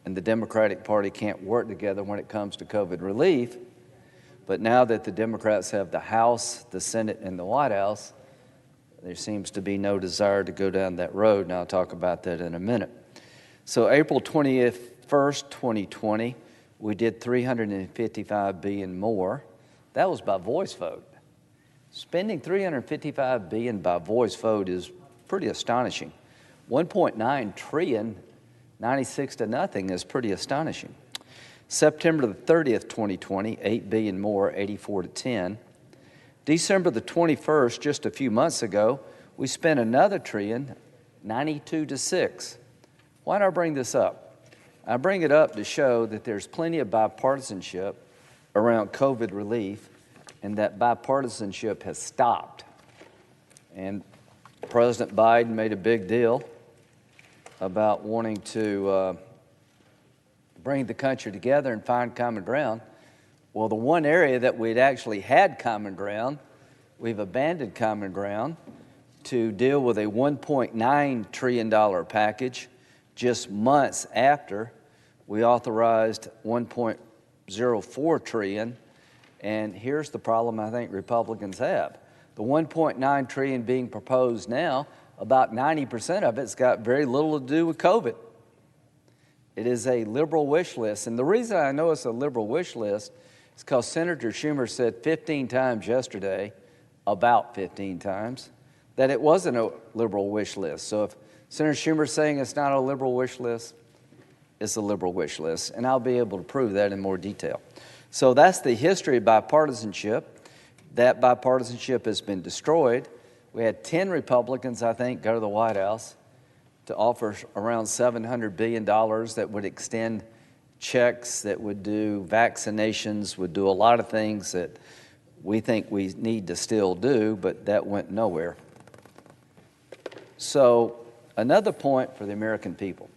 and the Democratic Party can't work together when it comes to COVID relief. But now that the Democrats have the House, the Senate, and the White House, there seems to be no desire to go down that road, and I'll talk about that in a minute. So April 21st, 2020, we did $355 billion more. That was by voice vote. Spending $355 billion by voice vote is pretty astonishing. $1.9 trillion, 96-0 is pretty astonishing. September the 30th, 2020, $8 billion more, 84-10. December the 21st, just a few months ago, we spent another trillion, 92-6. Why do I bring this up? I bring it up to show that there's plenty of bipartisanship around COVID relief, and that bipartisanship has stopped. And President Biden made a big deal about wanting to bring the country together and find common ground. Well, the one area that we'd actually had common ground, we've abandoned common ground to deal with a $1.9 trillion package just months after we authorized $1.04 trillion. And here's the problem I think Republicans have. The $1.9 trillion being proposed now, about 90% of it's got very little to do with COVID. It is a liberal wish list. And the reason I know it's a liberal wish list is because Senator Schumer said 15 times yesterday, about 15 times, that it wasn't a liberal wish list. So if Senator Schumer's saying it's not a liberal wish list, it's a liberal wish list. And I'll be able to prove that in more detail. So that's the history of bipartisanship. That bipartisanship has been destroyed. We had 10 Republicans, I think, go to the White House to offer around $700 billion that would extend checks, that would do vaccinations, would do a lot of things that we think we need to still do, but that went nowhere. So another point for the American people.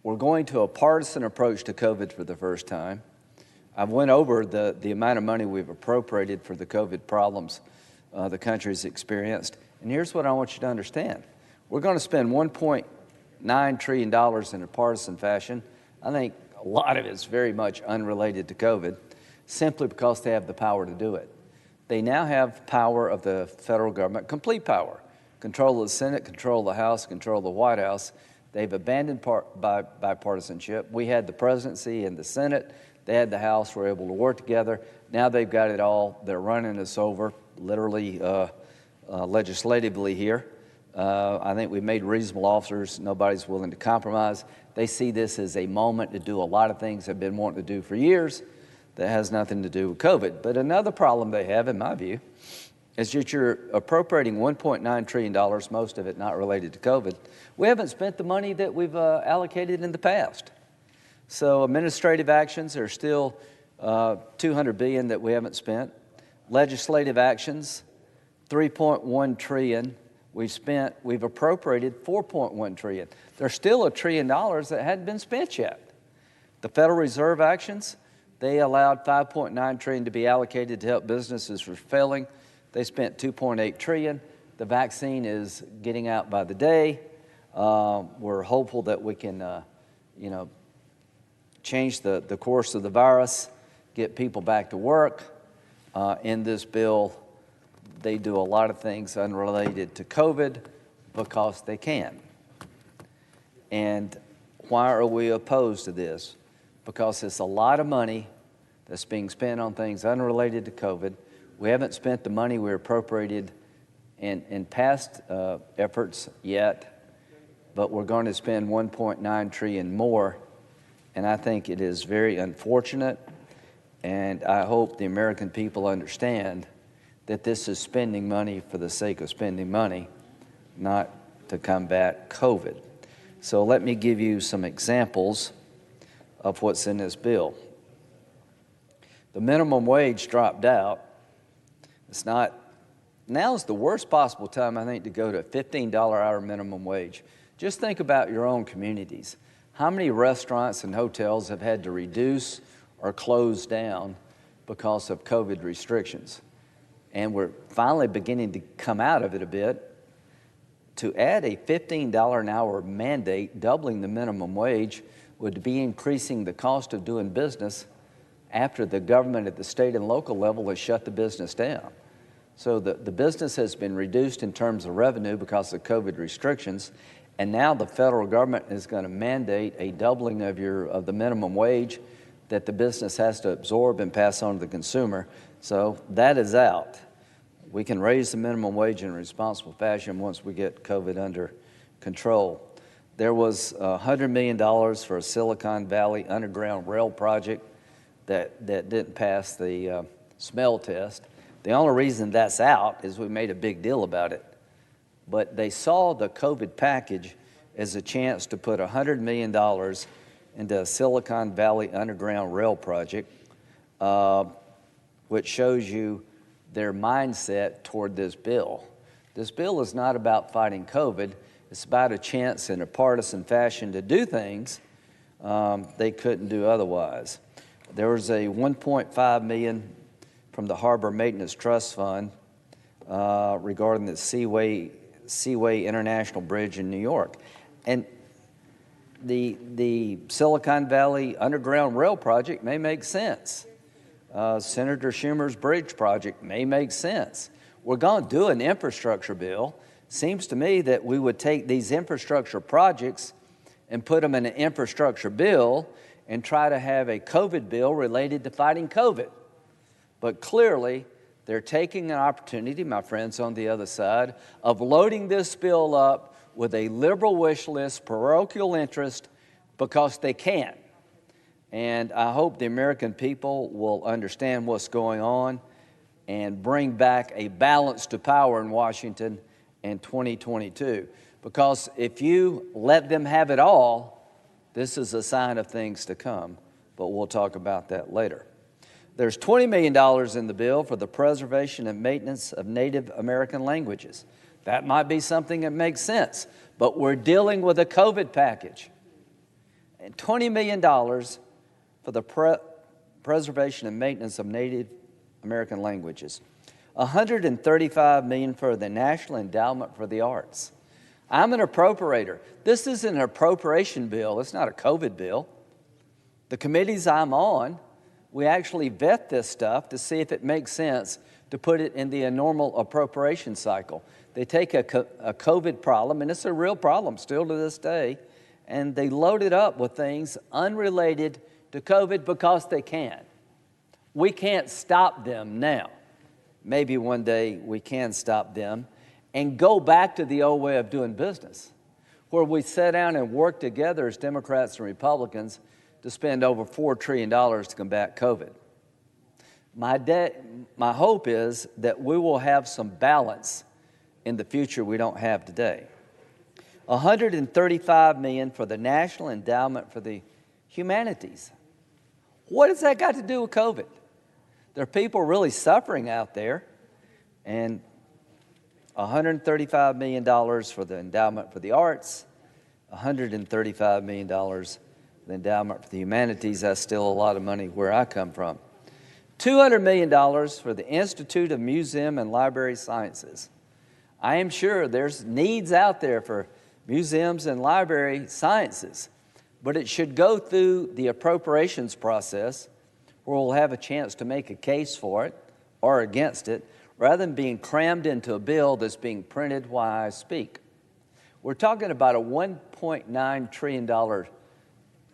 We're going to a partisan approach to COVID for the first time. I went over the amount of money we've appropriated for the COVID problems the country's experienced. And here's what I want you to understand. We're going to spend $1.9 trillion in a partisan fashion. I think a lot of it's very much unrelated to COVID, simply because they have the power to do it. They now have power of the federal government, complete power. Control of the Senate, control of the House, control of the White House. They've abandoned bipartisanship. We had the presidency and the Senate. They had the House. We're able to work together. Now they've got it all. They're running us over, literally, legislatively here. I think we've made reasonable officers. Nobody's willing to compromise. They see this as a moment to do a lot of things they've been wanting to do for years that has nothing to do with COVID. But another problem they have, in my view, is that you're appropriating $1.9 trillion, most of it not related to COVID. We haven't spent the money that we've allocated in the past. So administrative actions are still $200 billion that we haven't spent. Legislative actions, $3.1 trillion. We've appropriated $4.1 trillion. There's still $1 trillion that hadn't been spent yet. The Federal Reserve actions, They allowed $5.9 trillion to be allocated to help businesses for failing. They spent $2.8 trillion. The vaccine is getting out by the day. We're hopeful that we can, change the course of the virus, get people back to work. In this bill, they do a lot of things unrelated to COVID because they can. And why are we opposed to this? Because it's a lot of money that's being spent on things unrelated to COVID. We haven't spent the money we appropriated in past efforts yet, but we're going to spend $1.9 trillion more, and I think it is very unfortunate, and I hope the American people understand that this is spending money for the sake of spending money, not to combat COVID. So let me give you some examples of what's in this bill. The minimum wage dropped out. Now's the worst possible time, I think, to go to a $15 hour minimum wage. Just think about your own communities. How many restaurants and hotels have had to reduce or close down because of COVID restrictions? And we're finally beginning to come out of it a bit. To add a $15 an hour mandate, doubling the minimum wage, would be increasing the cost of doing business after the government at the state and local level has shut the business down. So the business has been reduced in terms of revenue because of COVID restrictions, and now the federal government is going to mandate a doubling of the minimum wage that the business has to absorb and pass on to the consumer. So that is out. We can raise the minimum wage in a responsible fashion once we get COVID under control. There was $100 million for a Silicon Valley underground rail project that didn't pass the smell test. The only reason that's out is we made a big deal about it. But they saw the COVID package as a chance to put $100 million into a Silicon Valley underground rail project, which shows you their mindset toward this bill. This bill is not about fighting COVID. It's about a chance in a partisan fashion to do things they couldn't do otherwise. There was a $1.5 million from the Harbor Maintenance Trust Fund regarding the Seaway International Bridge in New York. And the Silicon Valley Underground Rail project may make sense. Senator Schumer's bridge project may make sense. We're going to do an infrastructure bill. Seems to me that we would take these infrastructure projects and put them in an infrastructure bill and try to have a COVID bill related to fighting COVID. But clearly, they're taking an opportunity, my friends on the other side, of loading this bill up with a liberal wish list, parochial interest, because they can. And I hope the American people will understand what's going on and bring back a balance to power in Washington in 2022. Because if you let them have it all, this is a sign of things to come. But we'll talk about that later. There's $20 million in the bill for the preservation and maintenance of Native American languages. That might be something that makes sense, but we're dealing with a COVID package. And $20 million for the preservation and maintenance of Native American languages. $135 million for the National Endowment for the Arts. I'm an appropriator. This isn't an appropriation bill. It's not a COVID bill. The committees I'm on, we actually vet this stuff to see if it makes sense to put it in the normal appropriation cycle. They take a COVID problem, and it's a real problem still to this day, and they load it up with things unrelated to COVID because they can. We can't stop them now. Maybe one day we can stop them and go back to the old way of doing business, where we sit down and work together as Democrats and Republicans to spend over $4 trillion to combat COVID. My hope is that we will have some balance in the future we don't have today. $135 million for the National Endowment for the Humanities. What has that got to do with COVID? There are people really suffering out there, and $135 million for the Endowment for the Arts, $135 million the Endowment for the Humanities. That's still a lot of money where I come from. $200 million for the Institute of Museum and Library Sciences. I am sure there's needs out there for museums and library sciences, but it should go through the appropriations process where we'll have a chance to make a case for it or against it, rather than being crammed into a bill that's being printed while I speak. We're talking about a $1.9 trillion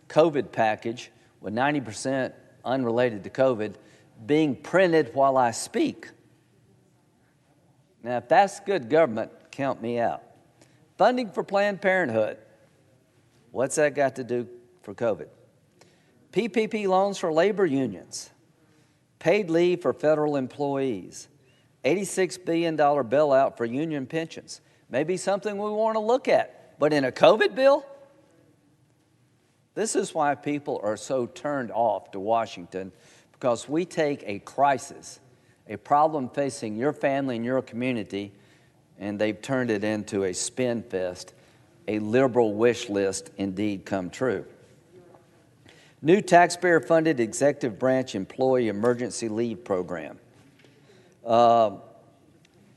COVID package with 90% unrelated to COVID being printed while I speak. Now, if that's good government, count me out. Funding for Planned Parenthood. What's that got to do for COVID? PPP loans for labor unions. Paid leave for federal employees. $86 billion bailout for union pensions. Maybe something we want to look at. But in a COVID bill? This is why people are so turned off to Washington, because we take a crisis, a problem facing your family and your community, and they've turned it into a spin fest, a liberal wish list indeed come true. New taxpayer-funded executive branch employee emergency leave program. The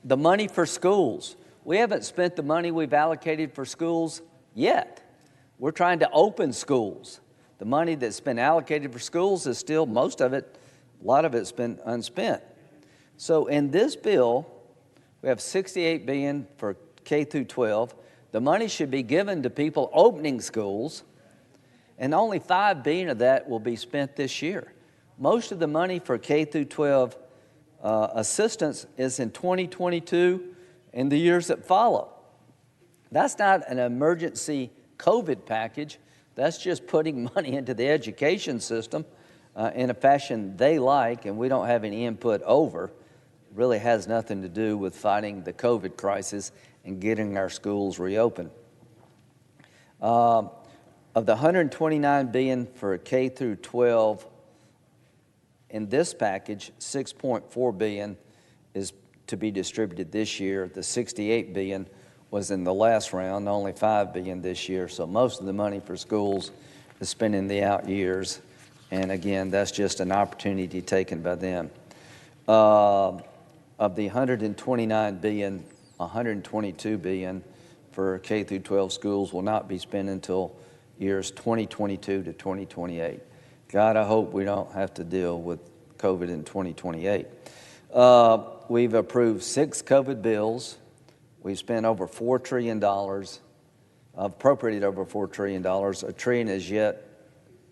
money for schools. We haven't spent the money we've allocated for schools yet. We're trying to open schools. The money that's been allocated for schools is still, most of it, a lot of it's been unspent. So in this bill, we have $68 billion for K through 12. The money should be given to people opening schools, and only $5 billion of that will be spent this year. Most of the money for K through 12 assistance is in 2022 and the years that follow. That's not an emergency COVID package. That's just putting money into the education system in a fashion they like and we don't have any input over. It really has nothing to do with fighting the COVID crisis and getting our schools reopened. Of the $129 billion for K through 12 in this package, $6.4 billion is to be distributed this year. The $68 billion was in the last round, only $5 billion this year. So most of the money for schools is spent in the out years. And again, that's just an opportunity taken by them. Of the $129 billion, $122 billion for K through 12 schools will not be spent until years 2022 to 2028. God, I hope we don't have to deal with COVID in 2028. We've approved 6 COVID bills. We've spent over $4 trillion, appropriated over $4 trillion. $1 trillion is yet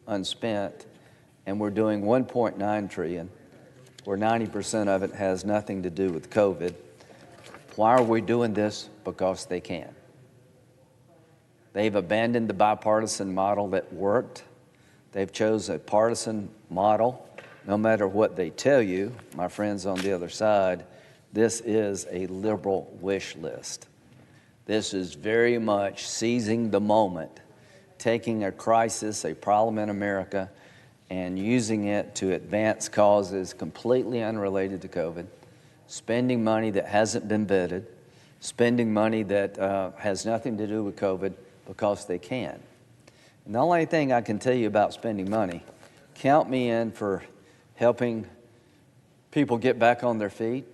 unspent, and we're doing $1.9 trillion, where 90% of it has nothing to do with COVID. Why are we doing this? Because they can. They've abandoned the bipartisan model that worked. They've chosen a partisan model. No matter what they tell you, my friends on the other side, this is a liberal wish list. This is very much seizing the moment, taking a crisis, a problem in America, and using it to advance causes completely unrelated to COVID, spending money that hasn't been vetted, spending money that has nothing to do with COVID because they can. And the only thing I can tell you about spending money, count me in for helping people get back on their feet.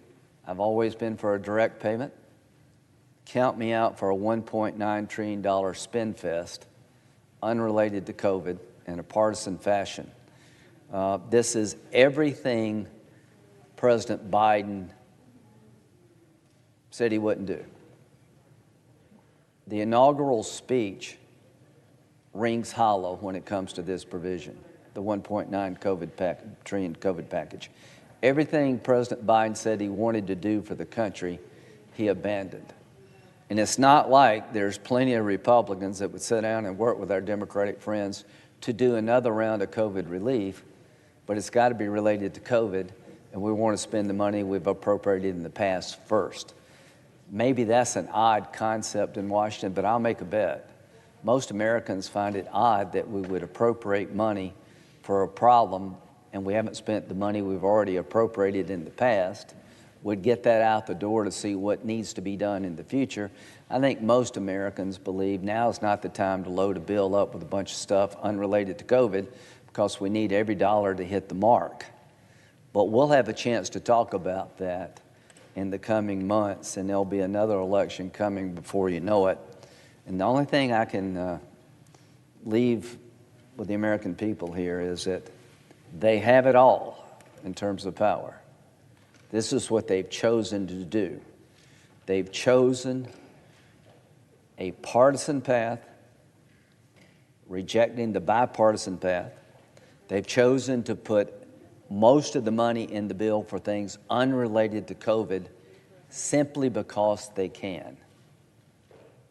I've always been for a direct payment. Count me out for a $1.9 trillion spend fest unrelated to COVID in a partisan fashion. This is everything President Biden said he wouldn't do. The inaugural speech rings hollow when it comes to this provision, the $1.9 trillion COVID package. Everything President Biden said he wanted to do for the country, he abandoned. And it's not like there's plenty of Republicans that would sit down and work with our Democratic friends to do another round of COVID relief, but it's got to be related to COVID, and we want to spend the money we've appropriated in the past first. Maybe that's an odd concept in Washington, but I'll make a bet. Most Americans find it odd that we would appropriate money for a problem and we haven't spent the money we've already appropriated in the past. would get that out the door to see what needs to be done in the future. I think most Americans believe now is not the time to load a bill up with a bunch of stuff unrelated to COVID, because we need every dollar to hit the mark. But we'll have a chance to talk about that in the coming months, and there'll be another election coming before you know it. And the only thing I can leave with the American people here is that they have it all in terms of power. This is what they've chosen to do. They've chosen a partisan path, rejecting the bipartisan path. They've chosen to put most of the money in the bill for things unrelated to COVID simply because they can.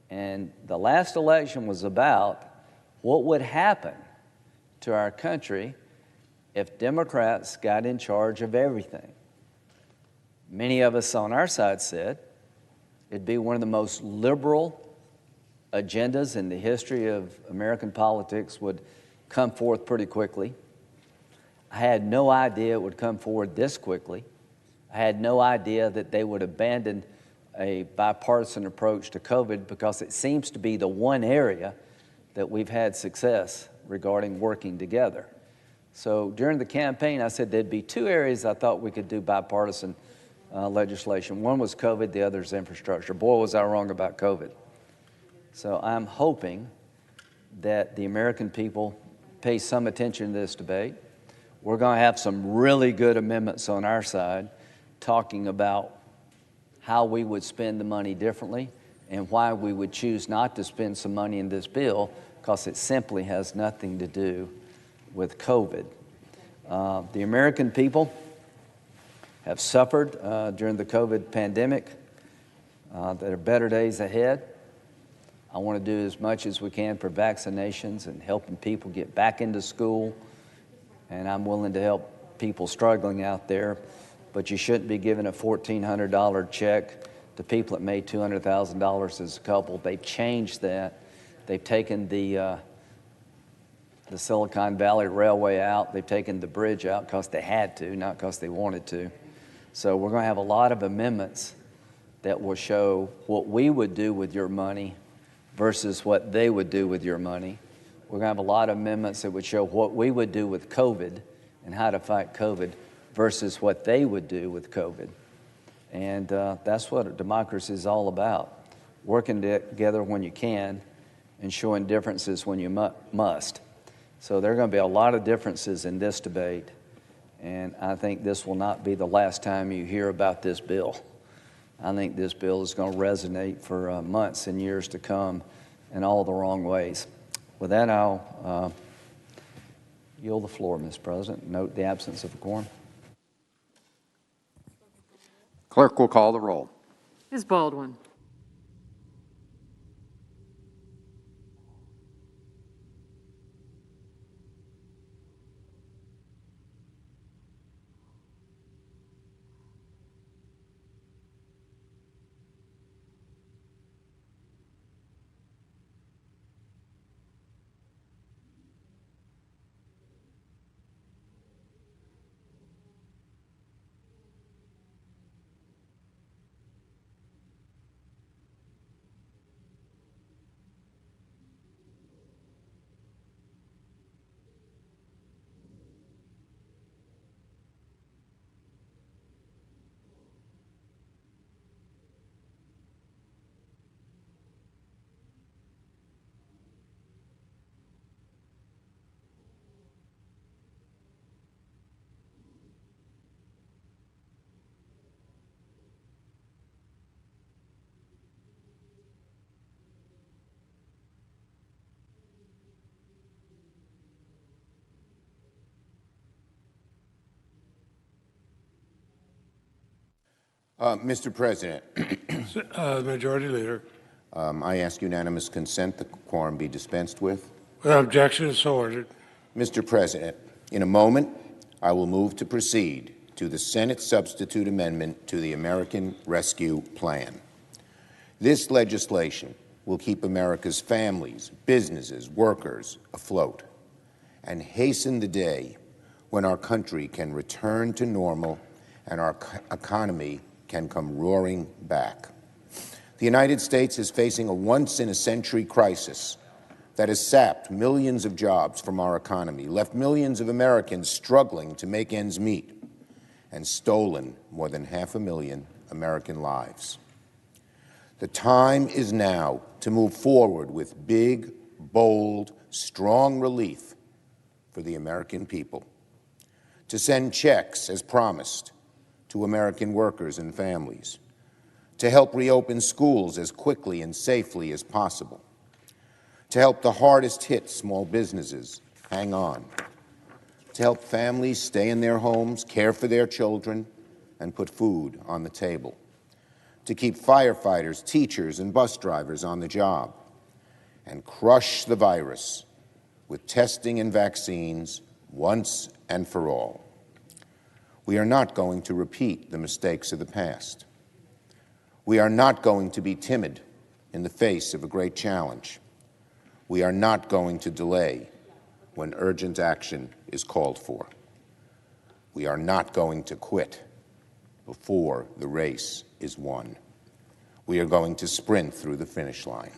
And the last election was about what would happen to our country if Democrats got in charge of everything. Many of us on our side said it'd be one of the most liberal agendas in the history of American politics, would come forth pretty quickly. I had no idea it would come forward this quickly. I had no idea that they would abandon a bipartisan approach to COVID, because it seems to be the one area that we've had success regarding working together. So during the campaign, I said there'd be two areas I thought we could do bipartisan legislation. One was COVID, the other is infrastructure. Boy, was I wrong about COVID. So I'm hoping that the American people pay some attention to this debate. We're going to have some really good amendments on our side talking about how we would spend the money differently and why we would choose not to spend some money in this bill, because it simply has nothing to do with COVID. The American people have suffered during the COVID pandemic. There are better days ahead. I want to do as much as we can for vaccinations and helping people get back into school, and I'm willing to help people struggling out there. But you shouldn't be giving a $1,400 check to people that made $200,000 as a couple. They've changed that. They've taken the Silicon Valley Railway out. They've taken the bridge out because they had to, not because they wanted to. So we're going to have a lot of amendments that will show what we would do with your money versus what they would do with your money. We're going to have a lot of amendments that would show what we would do with COVID and how to fight COVID versus what they would do with COVID. And that's what democracy is all about, working together when you can and showing differences when you must. So there are going to be a lot of differences in this debate, and I think this will not be the last time you hear about this bill. I think this bill is going to resonate for months and years to come in all the wrong ways. With that, I'll yield the floor, Mr. President. Note the absence of a quorum. Clerk will call the roll. Ms. Baldwin. Mr. President, Majority Leader. I ask unanimous consent the quorum be dispensed with. Without objection, so ordered. Mr. President, in a moment, I will move to proceed to the Senate substitute amendment to the American Rescue Plan. This legislation will keep America's families, businesses, workers afloat and hasten the day when our country can return to normal and our economy can come roaring back. The United States is facing a once-in-a-century crisis that has sapped millions of jobs from our economy, left millions of Americans struggling to make ends meet, and stolen more than 500,000 American lives. The time is now to move forward with big, bold, strong relief for the American people, to send checks, as promised, to American workers and families, to help reopen schools as quickly and safely as possible, to help the hardest-hit small businesses hang on, to help families stay in their homes, care for their children, and put food on the table, to keep firefighters, teachers, and bus drivers on the job, and crush the virus with testing and vaccines once and for all. We are not going to repeat the mistakes of the past. We are not going to be timid in the face of a great challenge. We are not going to delay when urgent action is called for. We are not going to quit before the race is won. We are going to sprint through the finish line.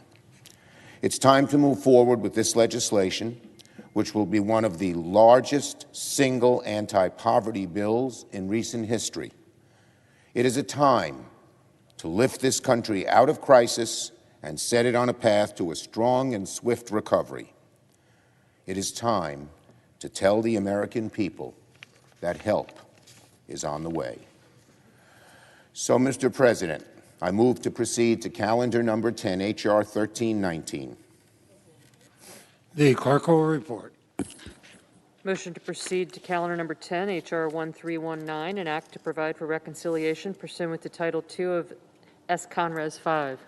It's time to move forward with this legislation, which will be one of the largest single anti-poverty bills in recent history. It is a time to lift this country out of crisis and set it on a path to a strong and swift recovery. It is time to tell the American people that help is on the way. So, Mr. President, I move to proceed to calendar number 10, H.R. 1319. The clerk will report. Motion to proceed to calendar number 10, H.R. 1319, an act to provide for reconciliation pursuant to Title II of S. Conres 5.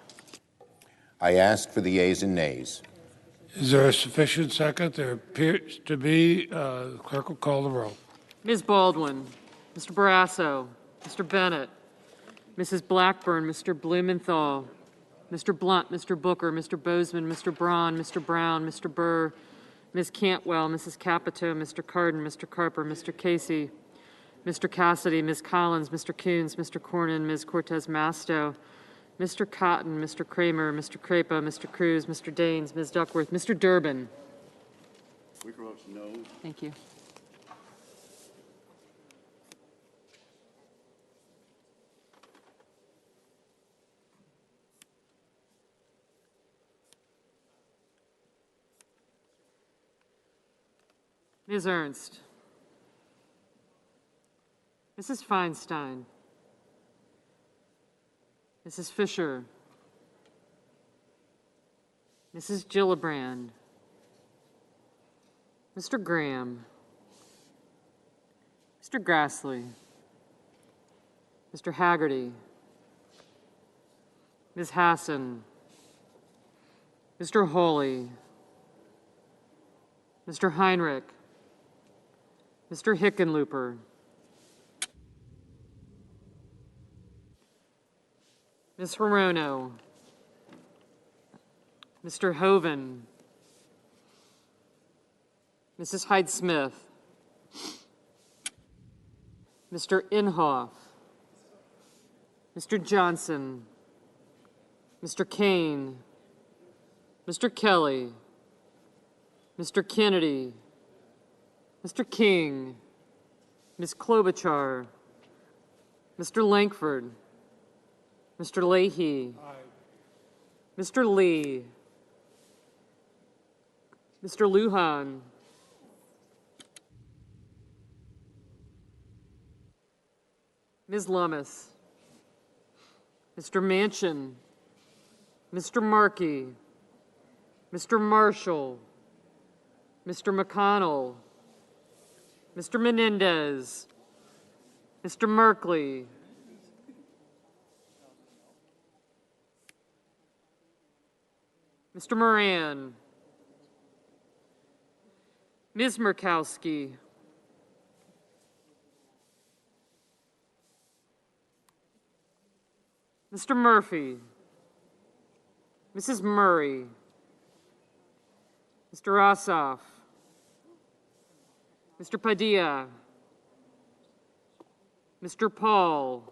I ask for the yeas and nays. Is there a sufficient second? There appears to be. The clerk will call the roll. Ms. Baldwin, Mr. Barrasso, Mr. Bennett, Mrs. Blackburn, Mr. Blumenthal, Mr. Blunt, Mr. Booker, Mr. Bozeman, Mr. Braun, Mr. Brown, Mr. Burr, Ms. Cantwell, Mrs. Capito, Mr. Cardin, Mr. Carper, Mr. Casey, Mr. Cassidy, Ms. Collins, Mr. Coons, Mr. Cornyn, Ms. Cortez Masto, Mr. Cotton, Mr. Kramer, Mr. Crapo, Mr. Cruz, Mr. Daines, Ms. Duckworth, Mr. Durbin. No. Thank you. Ms. Ernst, Mrs. Feinstein, Mrs. Fisher, Mrs. Gillibrand, Mr. Graham, Mr. Grassley, Mr. Haggerty, Ms. Hassan, Mr. Hawley, Mr. Heinrich, Mr. Hickenlooper, Ms. Hirono, Mr. Hoven, Mrs. Hyde-Smith, Mr. Inhofe, Mr. Johnson, Mr. Kane, Mr. Kelly, Mr. Kennedy, Mr. King, Ms. Klobuchar, Mr. Lankford, Mr. Leahy, Mr. Lee, Mr. Lujan, Ms. Lummis, Mr. Manchin, Mr. Markey, Mr. Marshall, Mr. McConnell, Mr. Menendez, Mr. Merkley, Mr. Moran, Ms. Murkowski, Mr. Murphy, Mrs. Murray, Mr. Ossoff, Mr. Padilla, Mr. Paul,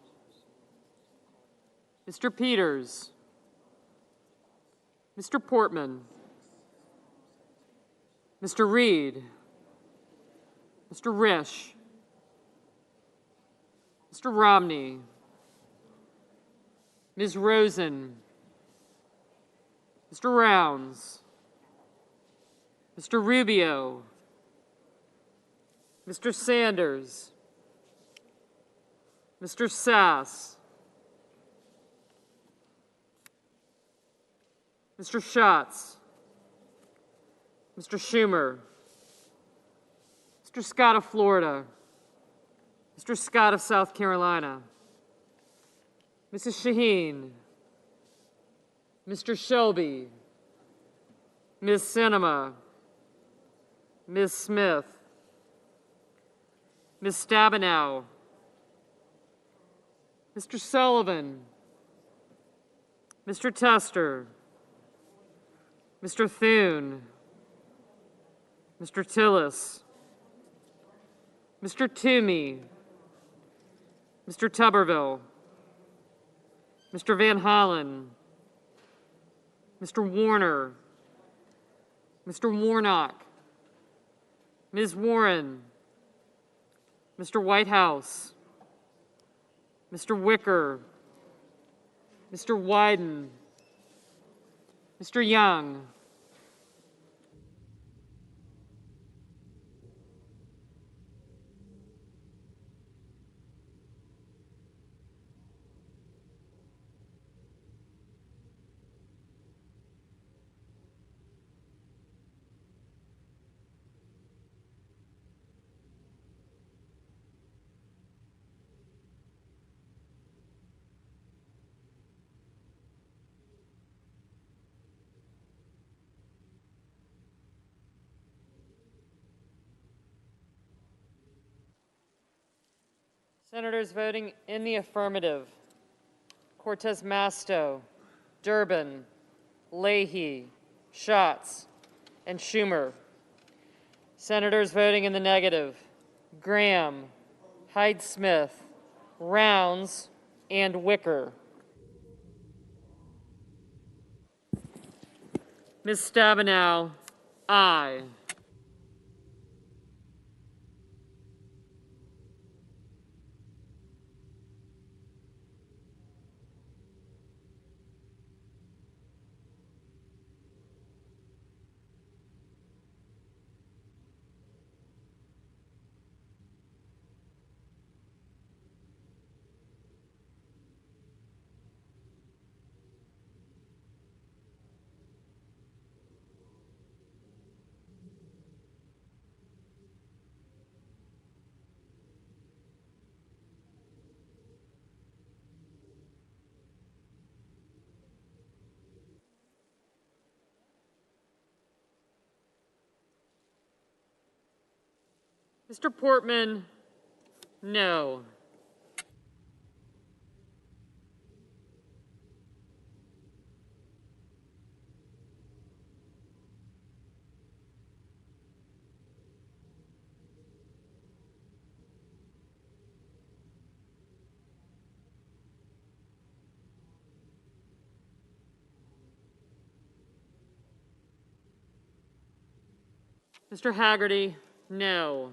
Mr. Peters, Mr. Portman, Mr. Reed, Mr. Risch, Mr. Romney, Ms. Rosen, Mr. Rounds, Mr. Rubio, Mr. Sanders, Mr. Sass, Mr. Schatz, Mr. Schumer, Mr. Scott of Florida, Mr. Scott of South Carolina, Mrs. Shaheen, Mr. Shelby, Ms. Sinema, Ms. Smith, Ms. Stabenow, Mr. Sullivan, Mr. Tester, Mr. Thune, Mr. Tillis, Mr. Toomey, Mr. Tuberville, Mr. Van Hollen, Mr. Warner, Mr. Warnock, Ms. Warren, Mr. Whitehouse, Mr. Wicker, Mr. Wyden, Mr. Young, Senators voting in the affirmative: Cortez Masto, Durbin, Leahy, Schatz, and Schumer. Senators voting in the negative: Graham, Hyde-Smith, Rounds, and Wicker. Ms. Stabenow, aye. Mr. Portman, no. Mr. Haggerty, no.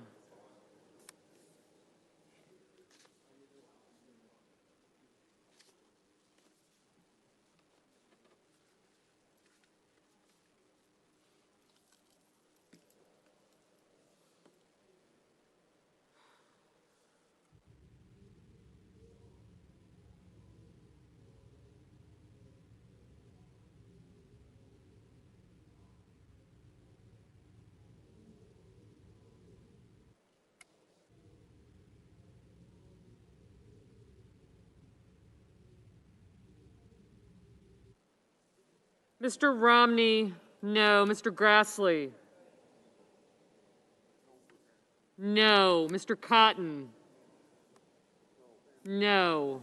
Mr. Romney, no. Mr. Grassley, no. Mr. Cotton, no.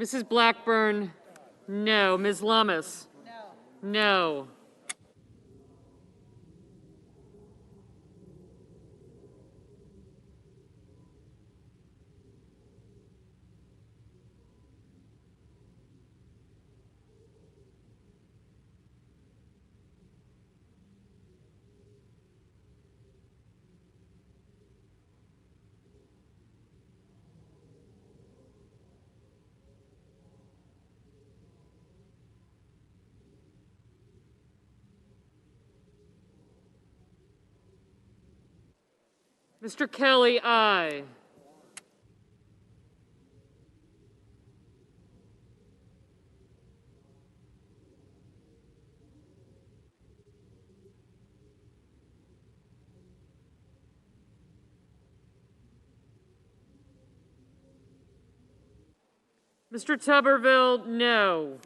Mrs. Blackburn, no. Ms. Lummis? No. Mr. Kelly, aye. Mr. Tuberville, no.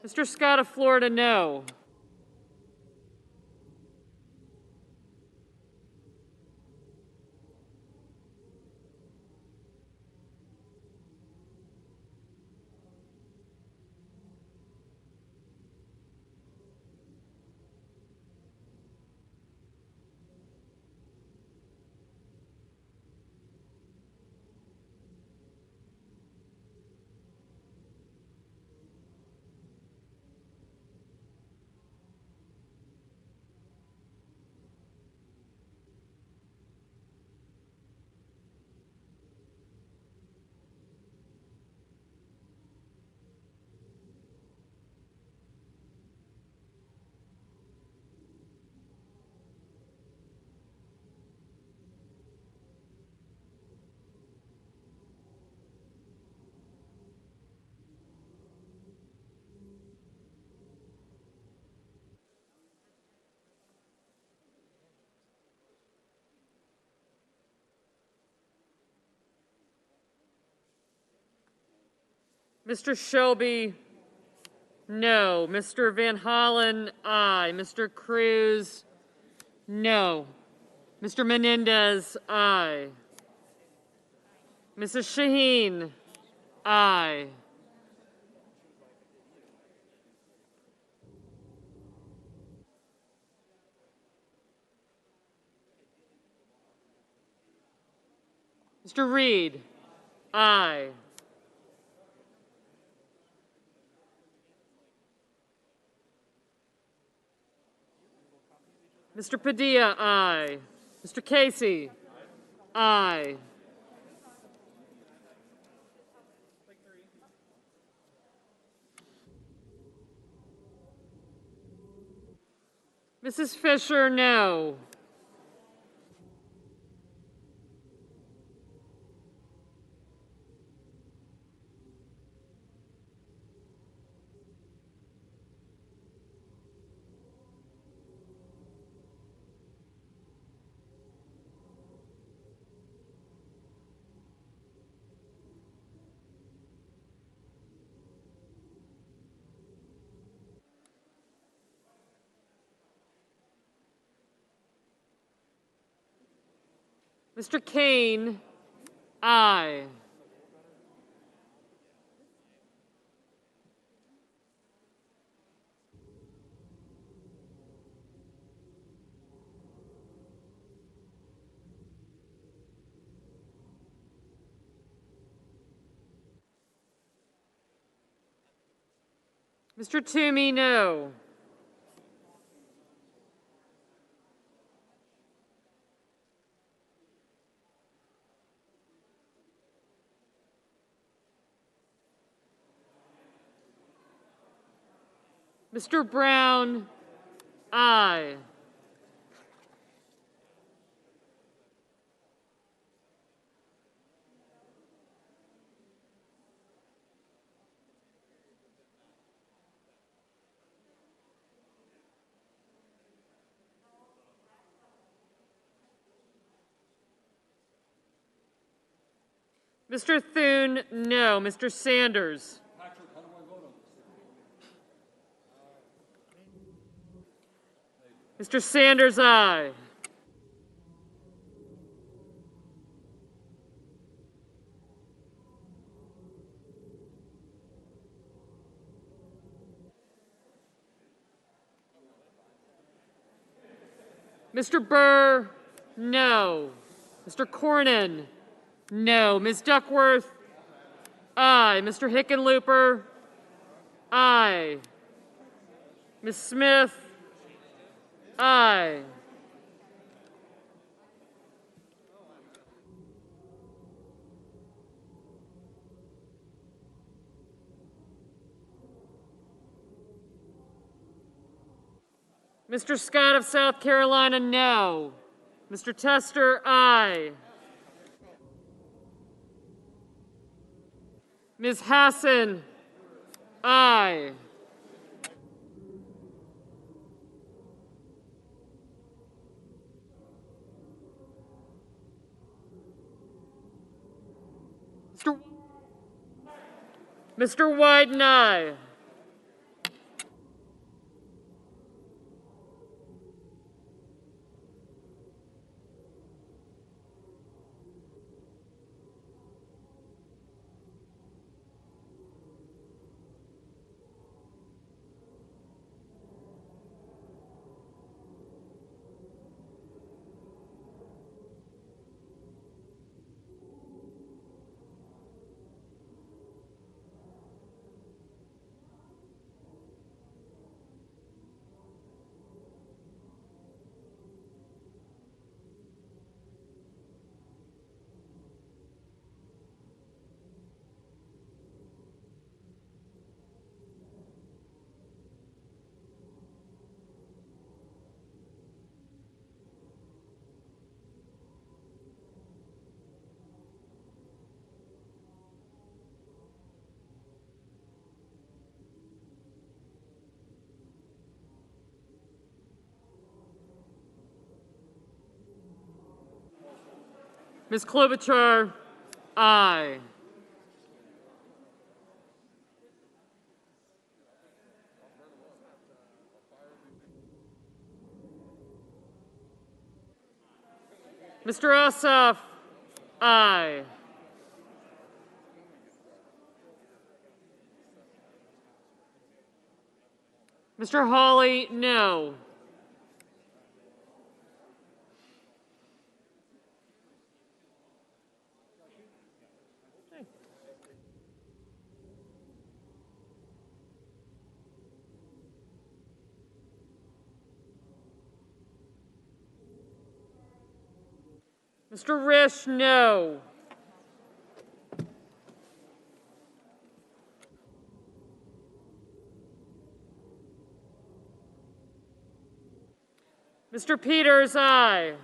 Mr. Scott of Florida, no. Mr. Shelby, no. Mr. Van Hollen, aye. Mr. Cruz, no. Mr. Menendez, aye. Mrs. Shaheen, aye. Mr. Reed, aye. Mr. Padilla, aye. Mr. Casey, aye. Mrs. Fisher, no. Mr. Kane, aye. Mr. Toomey, no. Mr. Brown, aye. Mr. Thune, no. Mr. Sanders. Mr. Sanders, aye. Mr. Burr, no. Mr. Cornyn, no. Ms. Duckworth, aye. Mr. Hickenlooper, aye. Ms. Smith, aye. Mr. Scott of South Carolina, no. Mr. Tester, aye. Ms. Hassan, aye. Mr. Wyden, aye. Ms. Klobuchar, aye. Mr. Ossoff, aye. Mr. Hawley, no. Mr. Risch, no. Mr. Peters, aye.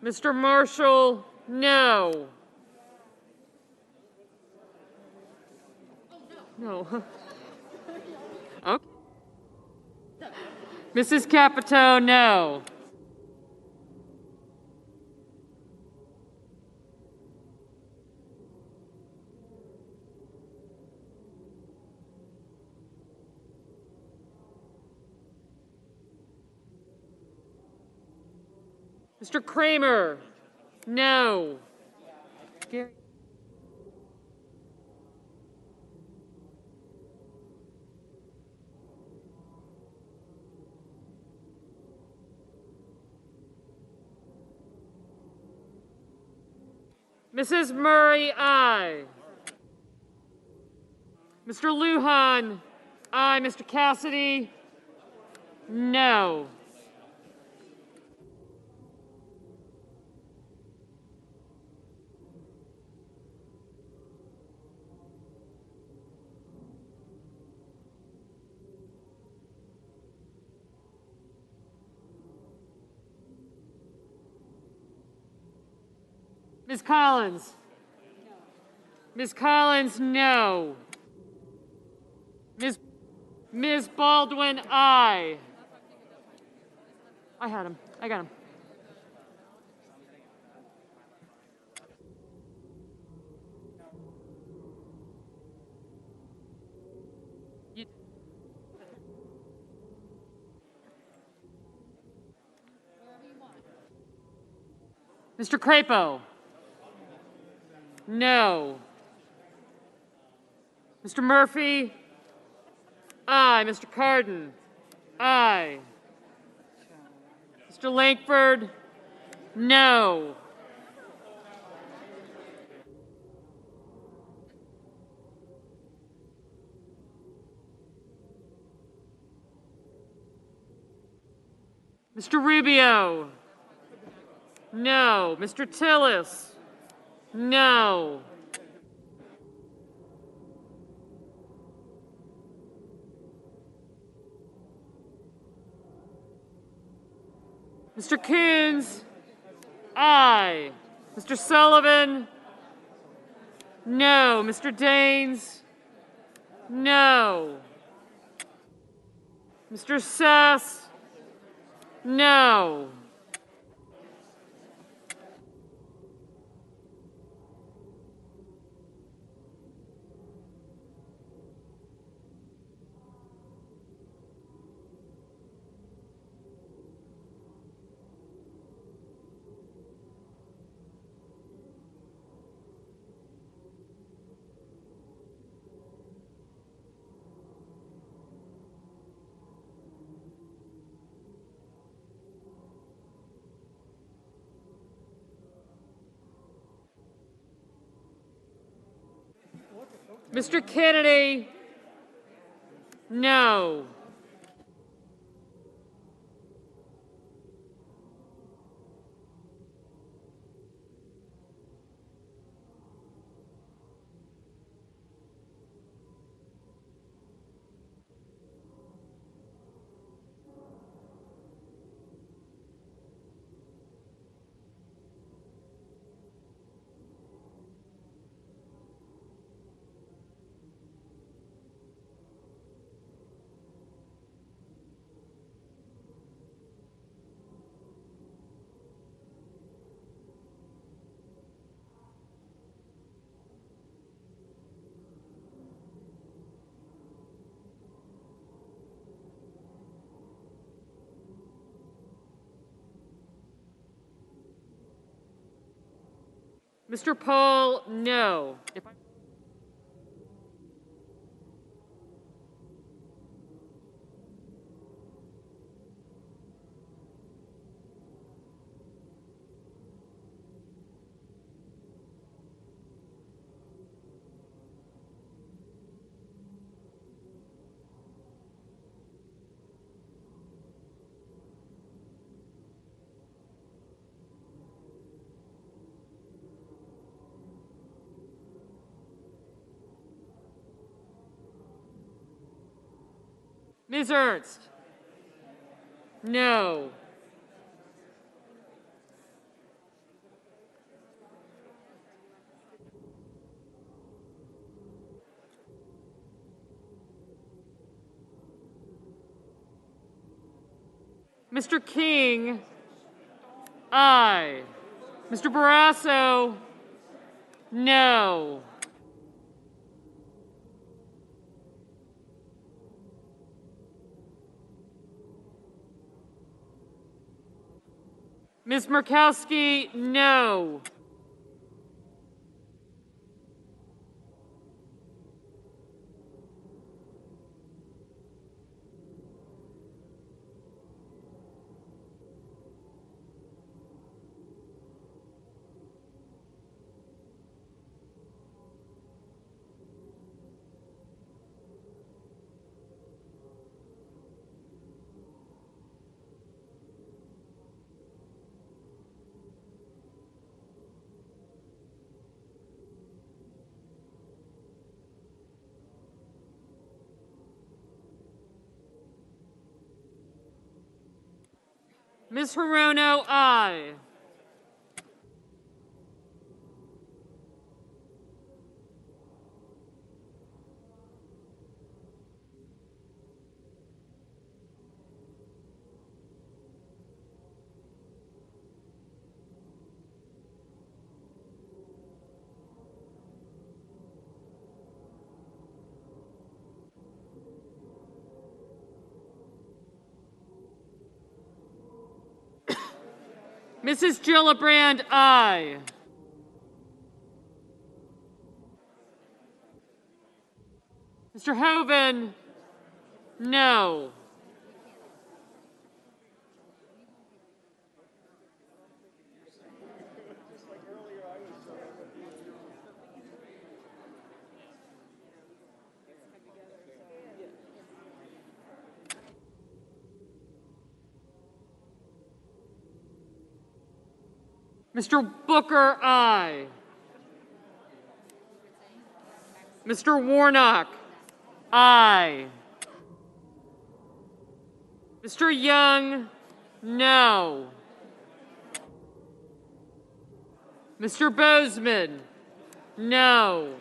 Mr. Marshall, no. No. Okay. Mrs. Capito, no. Mr. Kramer, no. Gary. Mrs. Murray, aye. Mr. Lujan, aye. Mr. Cassidy, no. Ms. Collins? Ms. Collins, no. Ms. Baldwin, aye. I had him. I got him. Mr. Crapo? No. Mr. Murphy? Aye. Mr. Cardin? Aye. Mr. Lankford? No. Mr. Rubio? No. Mr. Tillis? No. Mr. Coons? Aye. Mr. Sullivan? No. Mr. Daines? No. Mr. Sass? No. Mr. Kennedy? No. Mr. Paul, no. Ms. Ernst? No. Mr. King? Aye. Mr. Barrasso? No. Ms. Murkowski, no. Ms. Hirono, aye. Mrs. Gillibrand, aye. Mr. Hoven, no. Mr. Booker, aye. Mr. Warnock, aye. Mr. Young, no. Mr. Bozeman, no.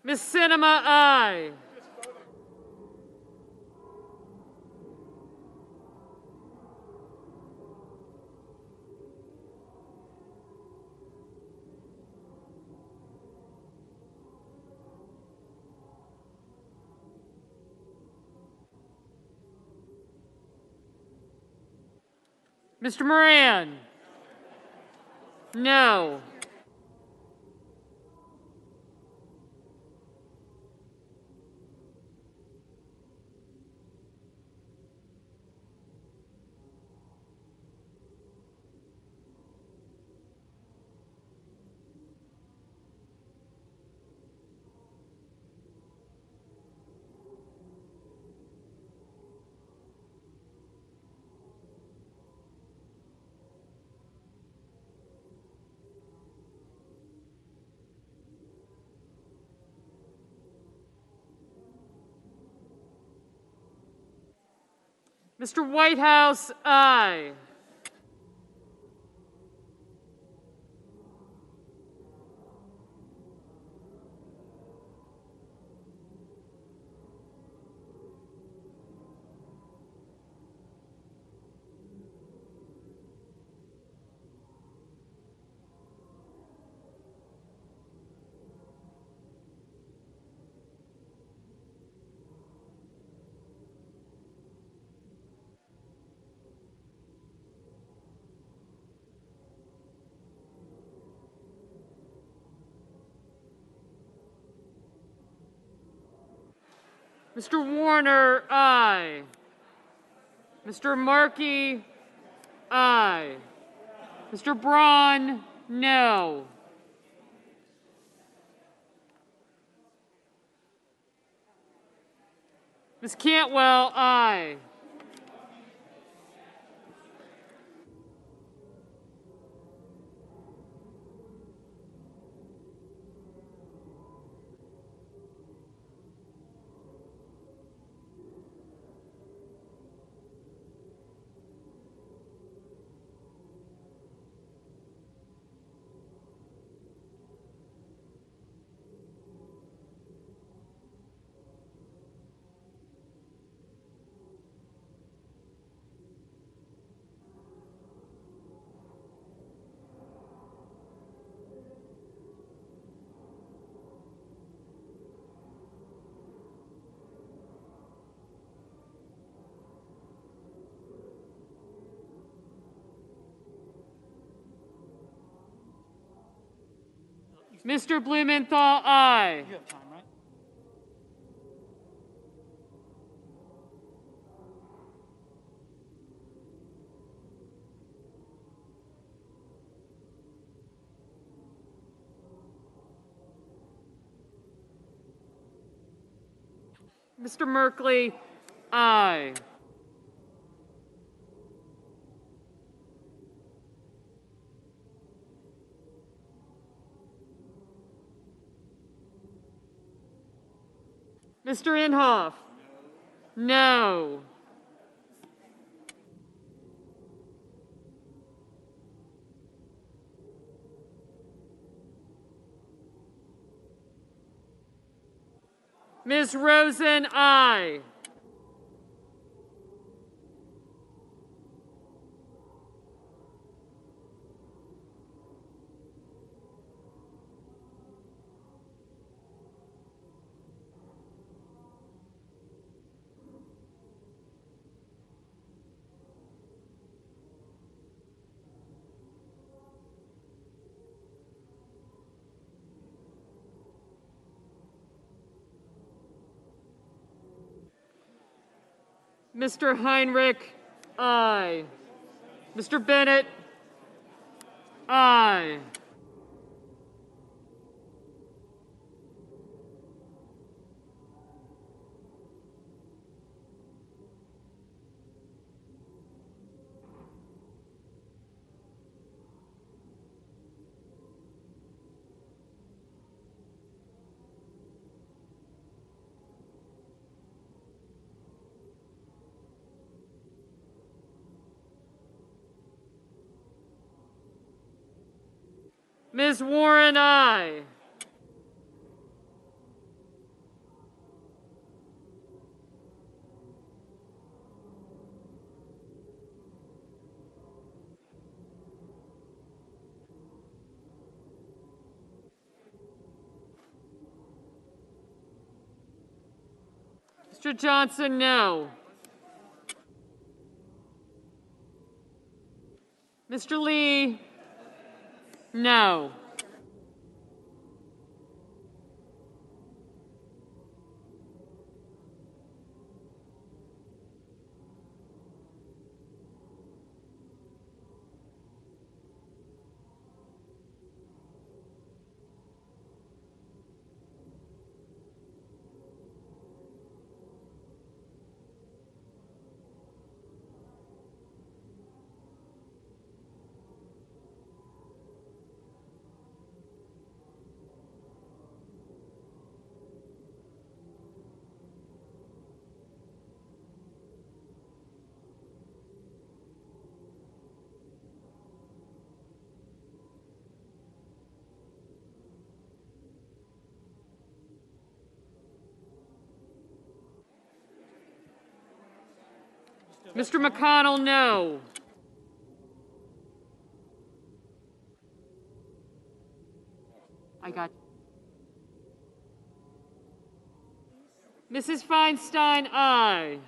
Miss Cinema, aye. Mr. Moran, no. Mr. Whitehouse, aye. Mr. Warner, aye. Mr. Markey, aye. Mr. Braun, no. Ms. Cantwell, aye. Mr. Blumenthal, aye. You have time, right? Mr. Merkley, aye. Mr. Inhofe, no. Ms. Rosen, aye. Mr. Heinrich, aye. Mr. Bennett, aye. Ms. Warren, aye. Mr. Johnson, no. Mr. Lee, no. Mr. McConnell, no. I got Mrs. Feinstein, aye.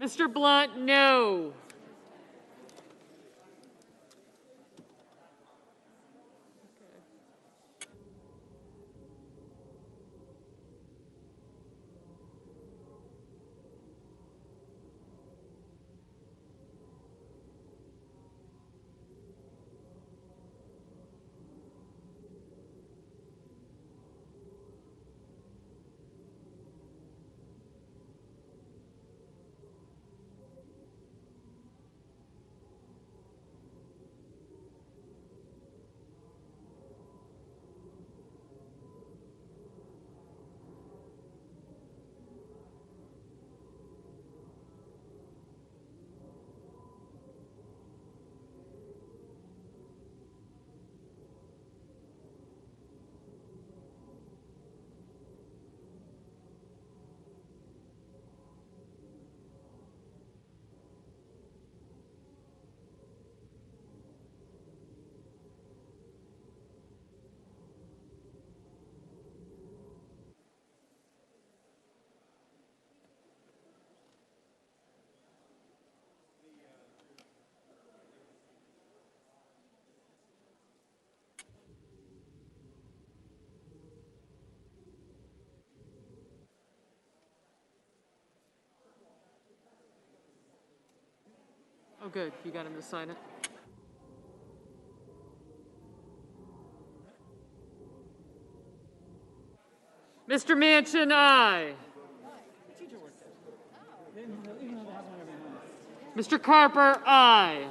Mr. Blunt, no. Oh, good. You got him to sign it. Mr. Manchin, aye. Mr. Carper, aye.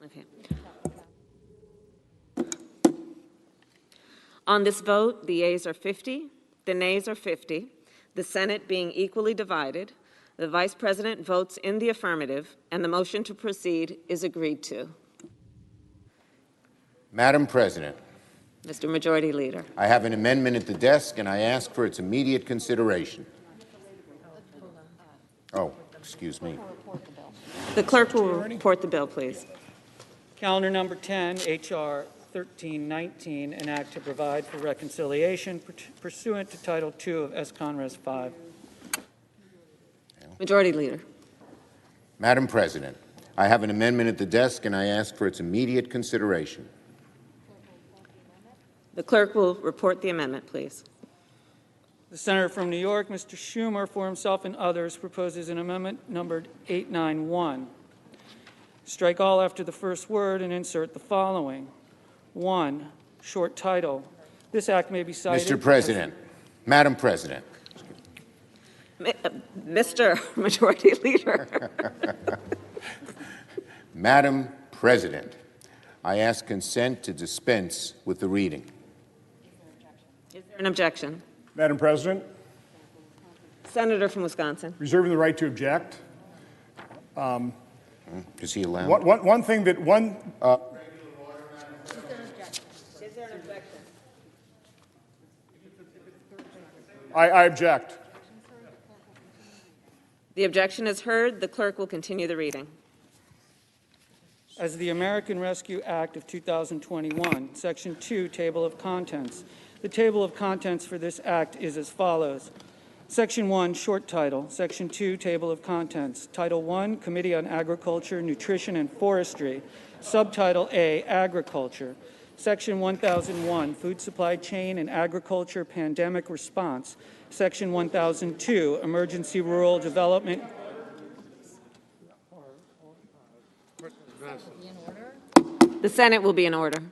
Okay. On this vote, the yeas are 50, the nays are 50, the Senate being equally divided. The Vice President votes in the affirmative, and the motion to proceed is agreed to. Madam President, Mr. Majority Leader. I have an amendment at the desk, and I ask for its immediate consideration. Oh, excuse me. The clerk will report the bill, please. Calendar number 10, H.R. 1319, an act to provide for reconciliation pursuant to Title II of S-Conres 5. Majority Leader. Madam President, I have an amendment at the desk, and I ask for its immediate consideration. The clerk will report the amendment, please. The Senator from New York, Mr. Schumer, for himself and others, proposes an amendment numbered 891. Strike all after the first word and insert the following. 1, short title. This act may be cited. Mr. President, Madam President. Mr. Majority Leader. Madam President, I ask consent to dispense with the reading. Is there an objection? Madam President, Senator from Wisconsin. reserving the right to object. Is he allowed? One thing that one. Is there an objection? I object. The objection is heard. The clerk will continue the reading. As the American Rescue Act of 2021, Section 2, Table of Contents. The table of contents for this act is as follows. Section 1, short title. Section 2, Table of Contents. Title 1, Committee on Agriculture, Nutrition, and Forestry. Subtitle A, Agriculture. Section 1001, Food Supply Chain and Agriculture Pandemic Response. Section 1002, Emergency Rural Development. The Senate will be in order.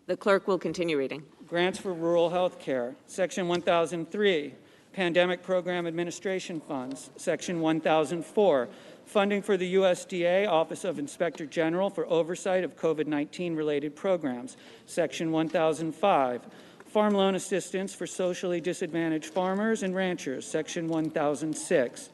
The clerk will continue reading. Grants for Rural Health Care. Section 1003, Pandemic Program Administration Funds. Section 1004, Funding for the USDA Office of Inspector General for Oversight of COVID-19 related programs. Section 1005, Farm Loan Assistance for Socially Disadvantaged Farmers and Ranchers. Section 1006,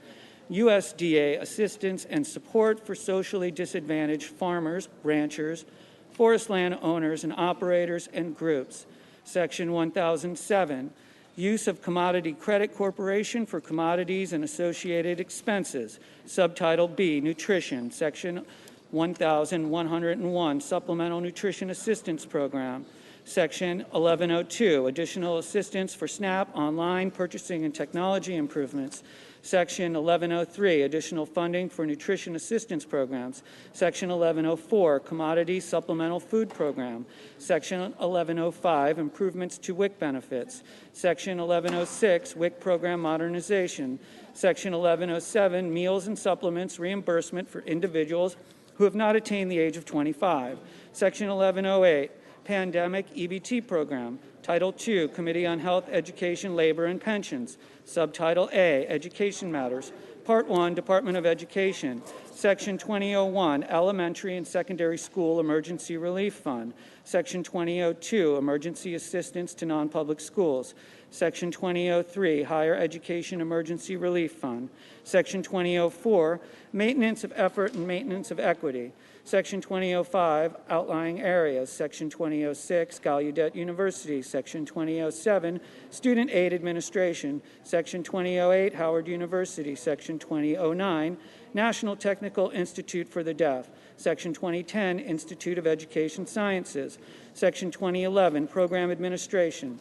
USDA Assistance and Support for Socially Disadvantaged Farmers, Ranchers, Forest Land Owners and Operators and Groups. Section 1007, Use of Commodity Credit Corporation for Commodities and Associated Expenses. Subtitle B, Nutrition. Section 1101, Supplemental Nutrition Assistance Program. Section 1102, Additional Assistance for SNAP Online Purchasing and Technology Improvements. Section 1103, Additional Funding for Nutrition Assistance Programs. Section 1104, Commodity Supplemental Food Program. Section 1105, Improvements to WIC Benefits. Section 1106, WIC Program Modernization. Section 1107, Meals and Supplements Reimbursement for Individuals who have not attained the age of 25. Section 1108, Pandemic EBT Program. Title II, Committee on Health, Education, Labor, and Pensions. Subtitle A, Education Matters. Part 1, Department of Education. Section 2001, Elementary and Secondary School Emergency Relief Fund. Section 2002, Emergency Assistance to Non-Public Schools. Section 2003, Higher Education Emergency Relief Fund. Section 2004, Maintenance of Effort and Maintenance of Equity. Section 2005, Outlying Areas. Section 2006, Gallaudet University. Section 2007, Student Aid Administration. Section 2008, Howard University. Section 2009, National Technical Institute for the Deaf. Section 2010, Institute of Education Sciences. Section 2011, Program Administration.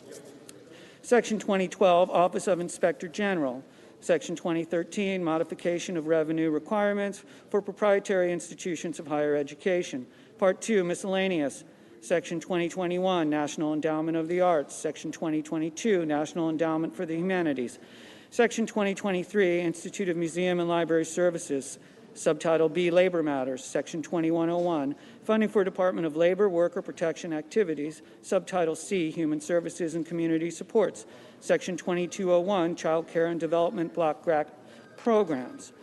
Section 2012, Office of Inspector General. Section 2013, Modification of Revenue Requirements for Proprietary Institutions of Higher Education. Part 2, Miscellaneous. Section 2021, National Endowment of the Arts. Section 2022, National Endowment for the Humanities. Section 2023, Institute of Museum and Library Services. Subtitle B, Labor Matters. Section 2101, Funding for Department of Labor, Worker Protection Activities. Subtitle C, Human Services and Community Supports. Section 2201, Child Care and Development Block Grant Programs.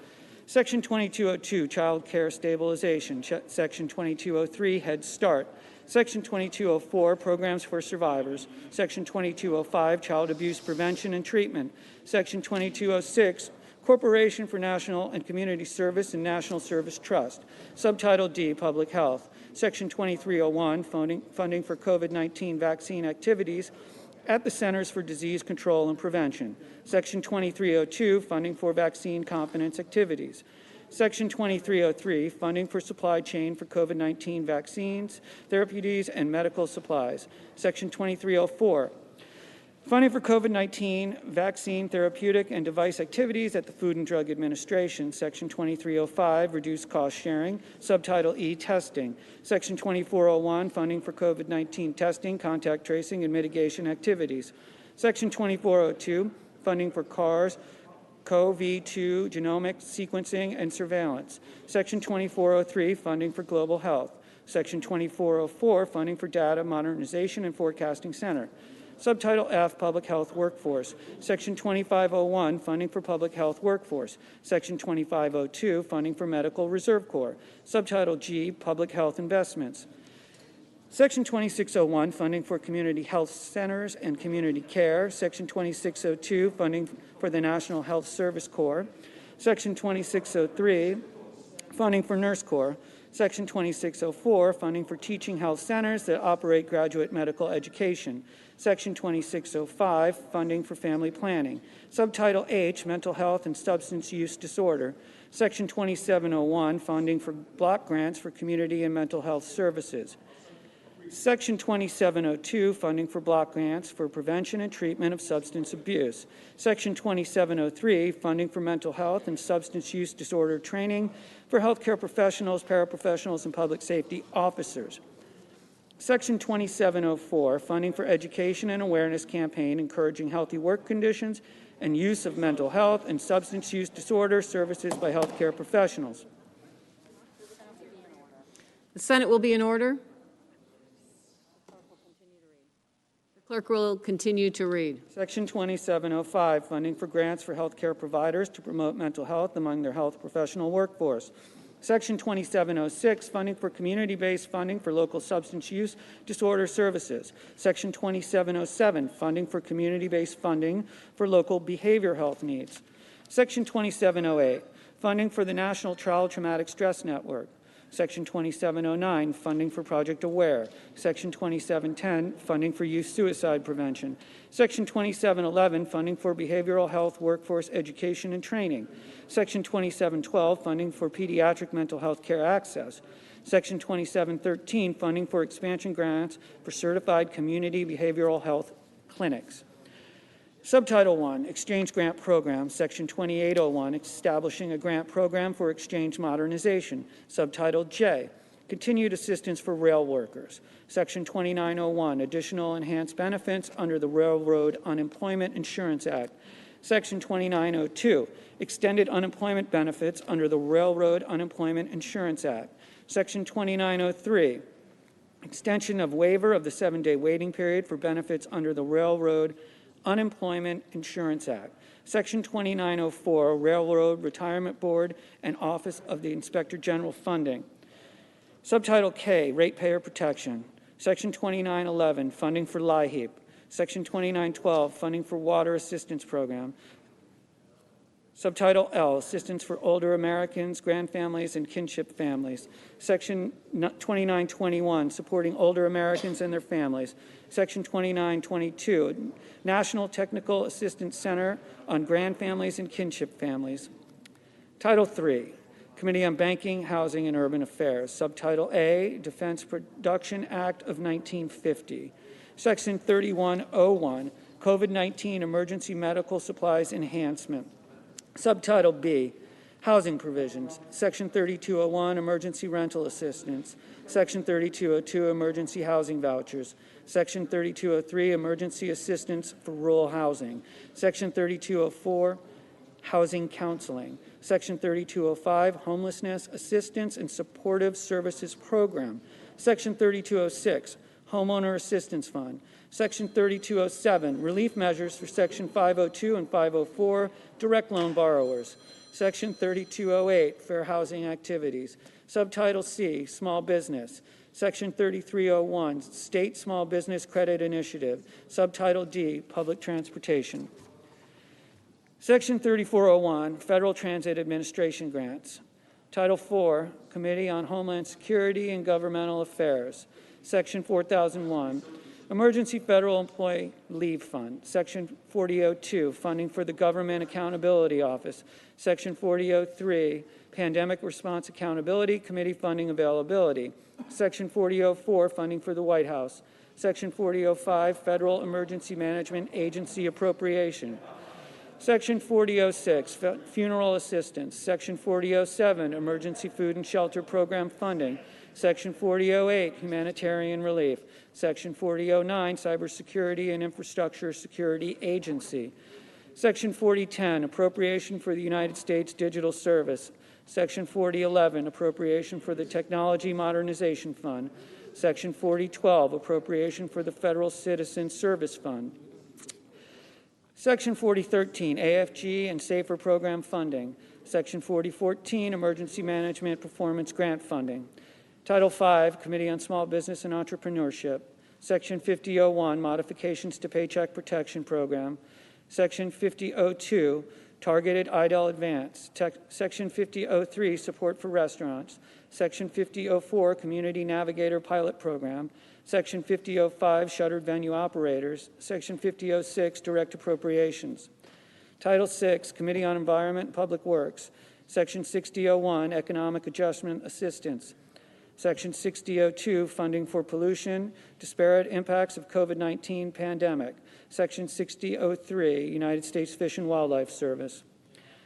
Section 2202, Child Care Stabilization. Section 2203, Head Start. Section 2204, Programs for Survivors. Section 2205, Child Abuse Prevention and Treatment. Section 2206, Corporation for National and Community Service and National Service Trust. Subtitle D, Public Health. Section 2301, funding for COVID-19 vaccine activities at the Centers for Disease Control and Prevention. Section 2302, funding for vaccine competence activities. Section 2303, funding for supply chain for COVID-19 vaccines, therapeutics, and medical supplies. Section 2304, funding for COVID-19 vaccine, therapeutic, and device activities at the Food and Drug Administration. Section 2305, reduced cost sharing. Subtitle E, testing. Section 2401, funding for COVID-19 testing, contact tracing, and mitigation activities. Section 2402, funding for CARS, CoV-2 genomic sequencing and surveillance. Section 2403, funding for global health. Section 2404, funding for data modernization and forecasting center. Subtitle F, Public Health Workforce. Section 2501, funding for public health workforce. Section 2502, funding for Medical Reserve Corps. Subtitle G, Public Health Investments. Section 2601, funding for community health centers and community care. Section 2602, funding for the National Health Service Corps. Section 2603, funding for Nurse Corps. Section 2604, funding for teaching health centers that operate graduate medical education. Section 2605, funding for family planning. Subtitle H, mental health and substance use disorder. Section 2701, funding for block grants for community and mental health services. Section 2702, funding for block grants for prevention and treatment of substance abuse. Section 2703, funding for mental health and substance use disorder training for healthcare professionals, paraprofessionals, and public safety officers. Section 2704, funding for education and awareness campaign encouraging healthy work conditions and use of mental health and substance use disorder services by healthcare professionals. The Senate will be in order. Clerk will continue to read. Section 2705, funding for grants for healthcare providers to promote mental health among their health professional workforce. Section 2706, funding for community-based funding for local substance use disorder services. Section 2707, funding for community-based funding for local behavioral health needs. Section 2708, funding for the National Child Traumatic Stress Network. Section 2709, funding for Project Aware. Section 2710, funding for youth suicide prevention. Section 2711, funding for behavioral health workforce education and training. Section 2712, funding for pediatric mental health care access. Section 2713, funding for expansion grants for certified community behavioral health clinics. Subtitle 1, Exchange Grant Program, Section 2801, establishing a grant program for exchange modernization. Subtitle J, Continued Assistance for Rail Workers. Section 2901, Additional Enhanced Benefits under the Railroad Unemployment Insurance Act. Section 2902, Extended Unemployment Benefits under the Railroad Unemployment Insurance Act. Section 2903, Extension of waiver of the 7-day waiting period for benefits under the Railroad Unemployment Insurance Act. Section 2904, Railroad Retirement Board and Office of the Inspector General funding. Subtitle K, Ratepayer Protection. Section 2911, Funding for LIHEAP. Section 2912, Funding for Water Assistance Program. Subtitle L, Assistance for Older Americans, Grandfamilies, and Kinship Families. Section 2921, Supporting Older Americans and their Families. Section 2922, National Technical Assistance Center on Grandfamilies and Kinship Families. Title III, Committee on Banking, Housing, and Urban Affairs. Subtitle A, Defense Production Act of 1950. Section 3101, COVID-19 Emergency Medical Supplies Enhancement. Subtitle B, Housing Provisions. Section 3201, Emergency Rental Assistance. Section 3202, Emergency Housing Vouchers. Section 3203, Emergency Assistance for Rural Housing. Section 3204, Housing Counseling. Section 3205, Homelessness Assistance and Supportive Services Program. Section 3206, Homeowner Assistance Fund. Section 3207, relief measures for Section 502 and 504, direct loan borrowers. Section 3208, fair housing activities. Subtitle C, small business. Section 3301, State Small Business Credit Initiative. Subtitle D, public transportation. Section 3401, Federal Transit Administration grants. Title IV, Committee on Homeland Security and Governmental Affairs. Section 4001, Emergency Federal Employee Leave Fund. Section 4002, Funding for the Government Accountability Office. Section 4003, Pandemic Response Accountability Committee Funding Availability. Section 4004, Funding for the White House. Section 4005, Federal Emergency Management Agency Appropriation. Section 4006, Funeral Assistance. Section 4007, Emergency Food and Shelter Program Funding. Section 4008, Humanitarian Relief. Section 4009, Cybersecurity and Infrastructure Security Agency. Section 4010, Appropriation for the United States Digital Service. Section 4011, Appropriation for the Technology Modernization Fund. Section 4012, Appropriation for the Federal Citizen Service Fund. Section 4013, AFG and SAFER Program Funding. Section 4014, Emergency Management Performance Grant Funding. Title V, Committee on Small Business and Entrepreneurship. Section 5001, Modifications to Paycheck Protection Program. Section 5002, Targeted IDL Advance. Section 5003, Support for Restaurants. Section 5004, Community Navigator Pilot Program. Section 5005, Shuttered Venue Operators. Section 5006, Direct Appropriations. Title VI, Committee on Environment and Public Works. Section 6001, Economic Adjustment Assistance. Section 6002, Funding for Pollution, Disparate Impacts of COVID-19 Pandemic. Section 6003, United States Fish and Wildlife Service.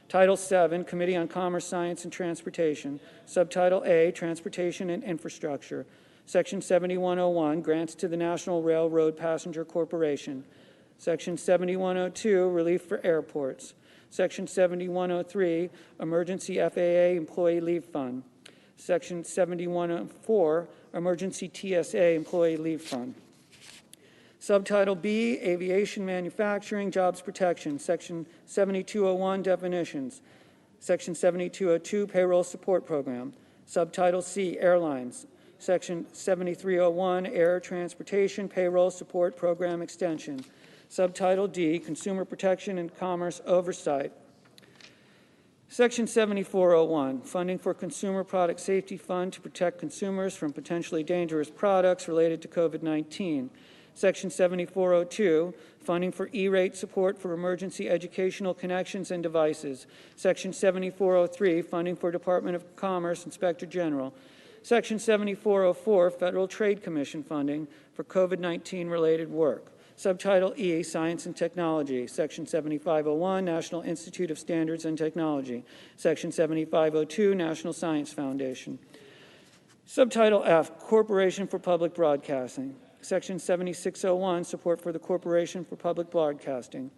Title VII, Committee on Commerce, Science, and Transportation. Subtitle A, Transportation and Infrastructure. Section 7101, Grants to the National Railroad Passenger Corporation. Section 7102, Relief for Airports. Section 7103, Emergency FAA Employee Leave Fund. Section 7104, Emergency TSA Employee Leave Fund. Subtitle B, Aviation Manufacturing Jobs Protection. Section 7201, Definitions. Section 7202, Payroll Support Program. Subtitle C, Airlines. Section 7301, Air Transportation Payroll Support Program Extension. Subtitle D, Consumer Protection and Commerce Oversight. Section 7401, Funding for Consumer Product Safety Fund to protect consumers from potentially dangerous products related to COVID-19. Section 7402, Funding for E-rate support for emergency educational connections and devices. Section 7403, Funding for Department of Commerce Inspector General. Section 7404, Federal Trade Commission funding for COVID-19 related work. Subtitle E, Science and Technology. Section 7501, National Institute of Standards and Technology. Section 7502, National Science Foundation. Subtitle F, Corporation for Public Broadcasting. Section 7601, Support for the Corporation for Public Broadcasting.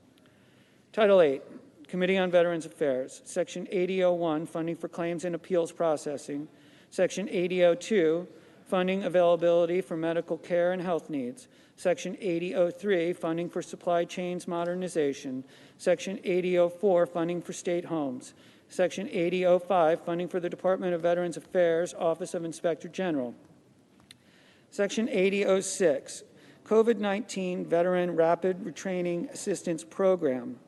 Title 8, Committee on Veterans Affairs. Section 8001, Funding for Claims and Appeals Processing. Section 8002, Funding Availability for Medical Care and Health Needs. Section 8003, Funding for Supply Chains Modernization. Section 8004, Funding for State Homes. Section 8005, Funding for the Department of Veterans Affairs, Office of Inspector General. Section 8006, COVID-19 Veteran Rapid Retraining Assistance Program.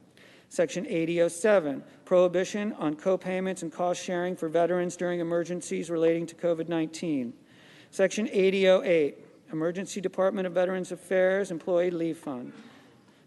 Section 8007, Prohibition on co-payments and cost sharing for veterans during emergencies relating to COVID-19. Section 8008, Emergency Department of Veterans Affairs Employee Leave Fund.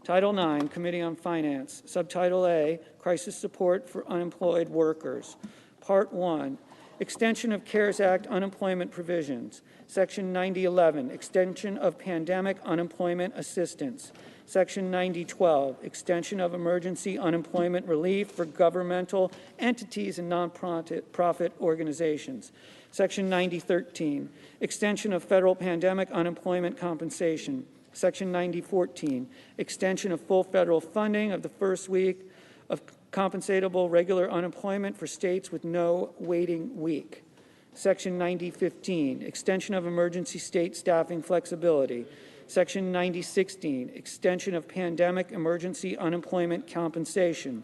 Title IX, Committee on Finance. Subtitle A, Crisis Support for Unemployed Workers. Part 1, Extension of CARES Act Unemployment Provisions. Section 9011, Extension of Pandemic Unemployment Assistance. Section 9012, Extension of Emergency Unemployment Relief for Governmental Entities and Nonprofit Organizations. Section 9013, Extension of Federal Pandemic Unemployment Compensation. Section 9014, Extension of full federal funding of the first week of compensatable regular unemployment for states with no waiting week. Section 9015, extension of emergency state staffing flexibility. Section 9016, extension of pandemic emergency unemployment compensation.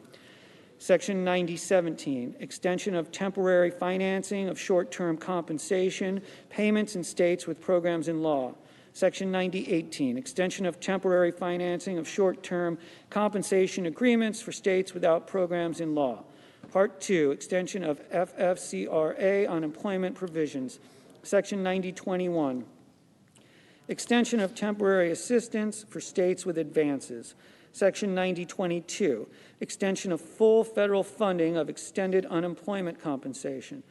Section 9017, extension of temporary financing of short-term compensation payments in states with programs in law. Section 9018, extension of temporary financing of short-term compensation agreements for states without programs in law. Part 2, extension of FFCRA unemployment provisions. Section 9021, extension of temporary assistance for states with advances. Section 9022, extension of full federal funding of extended unemployment compensation.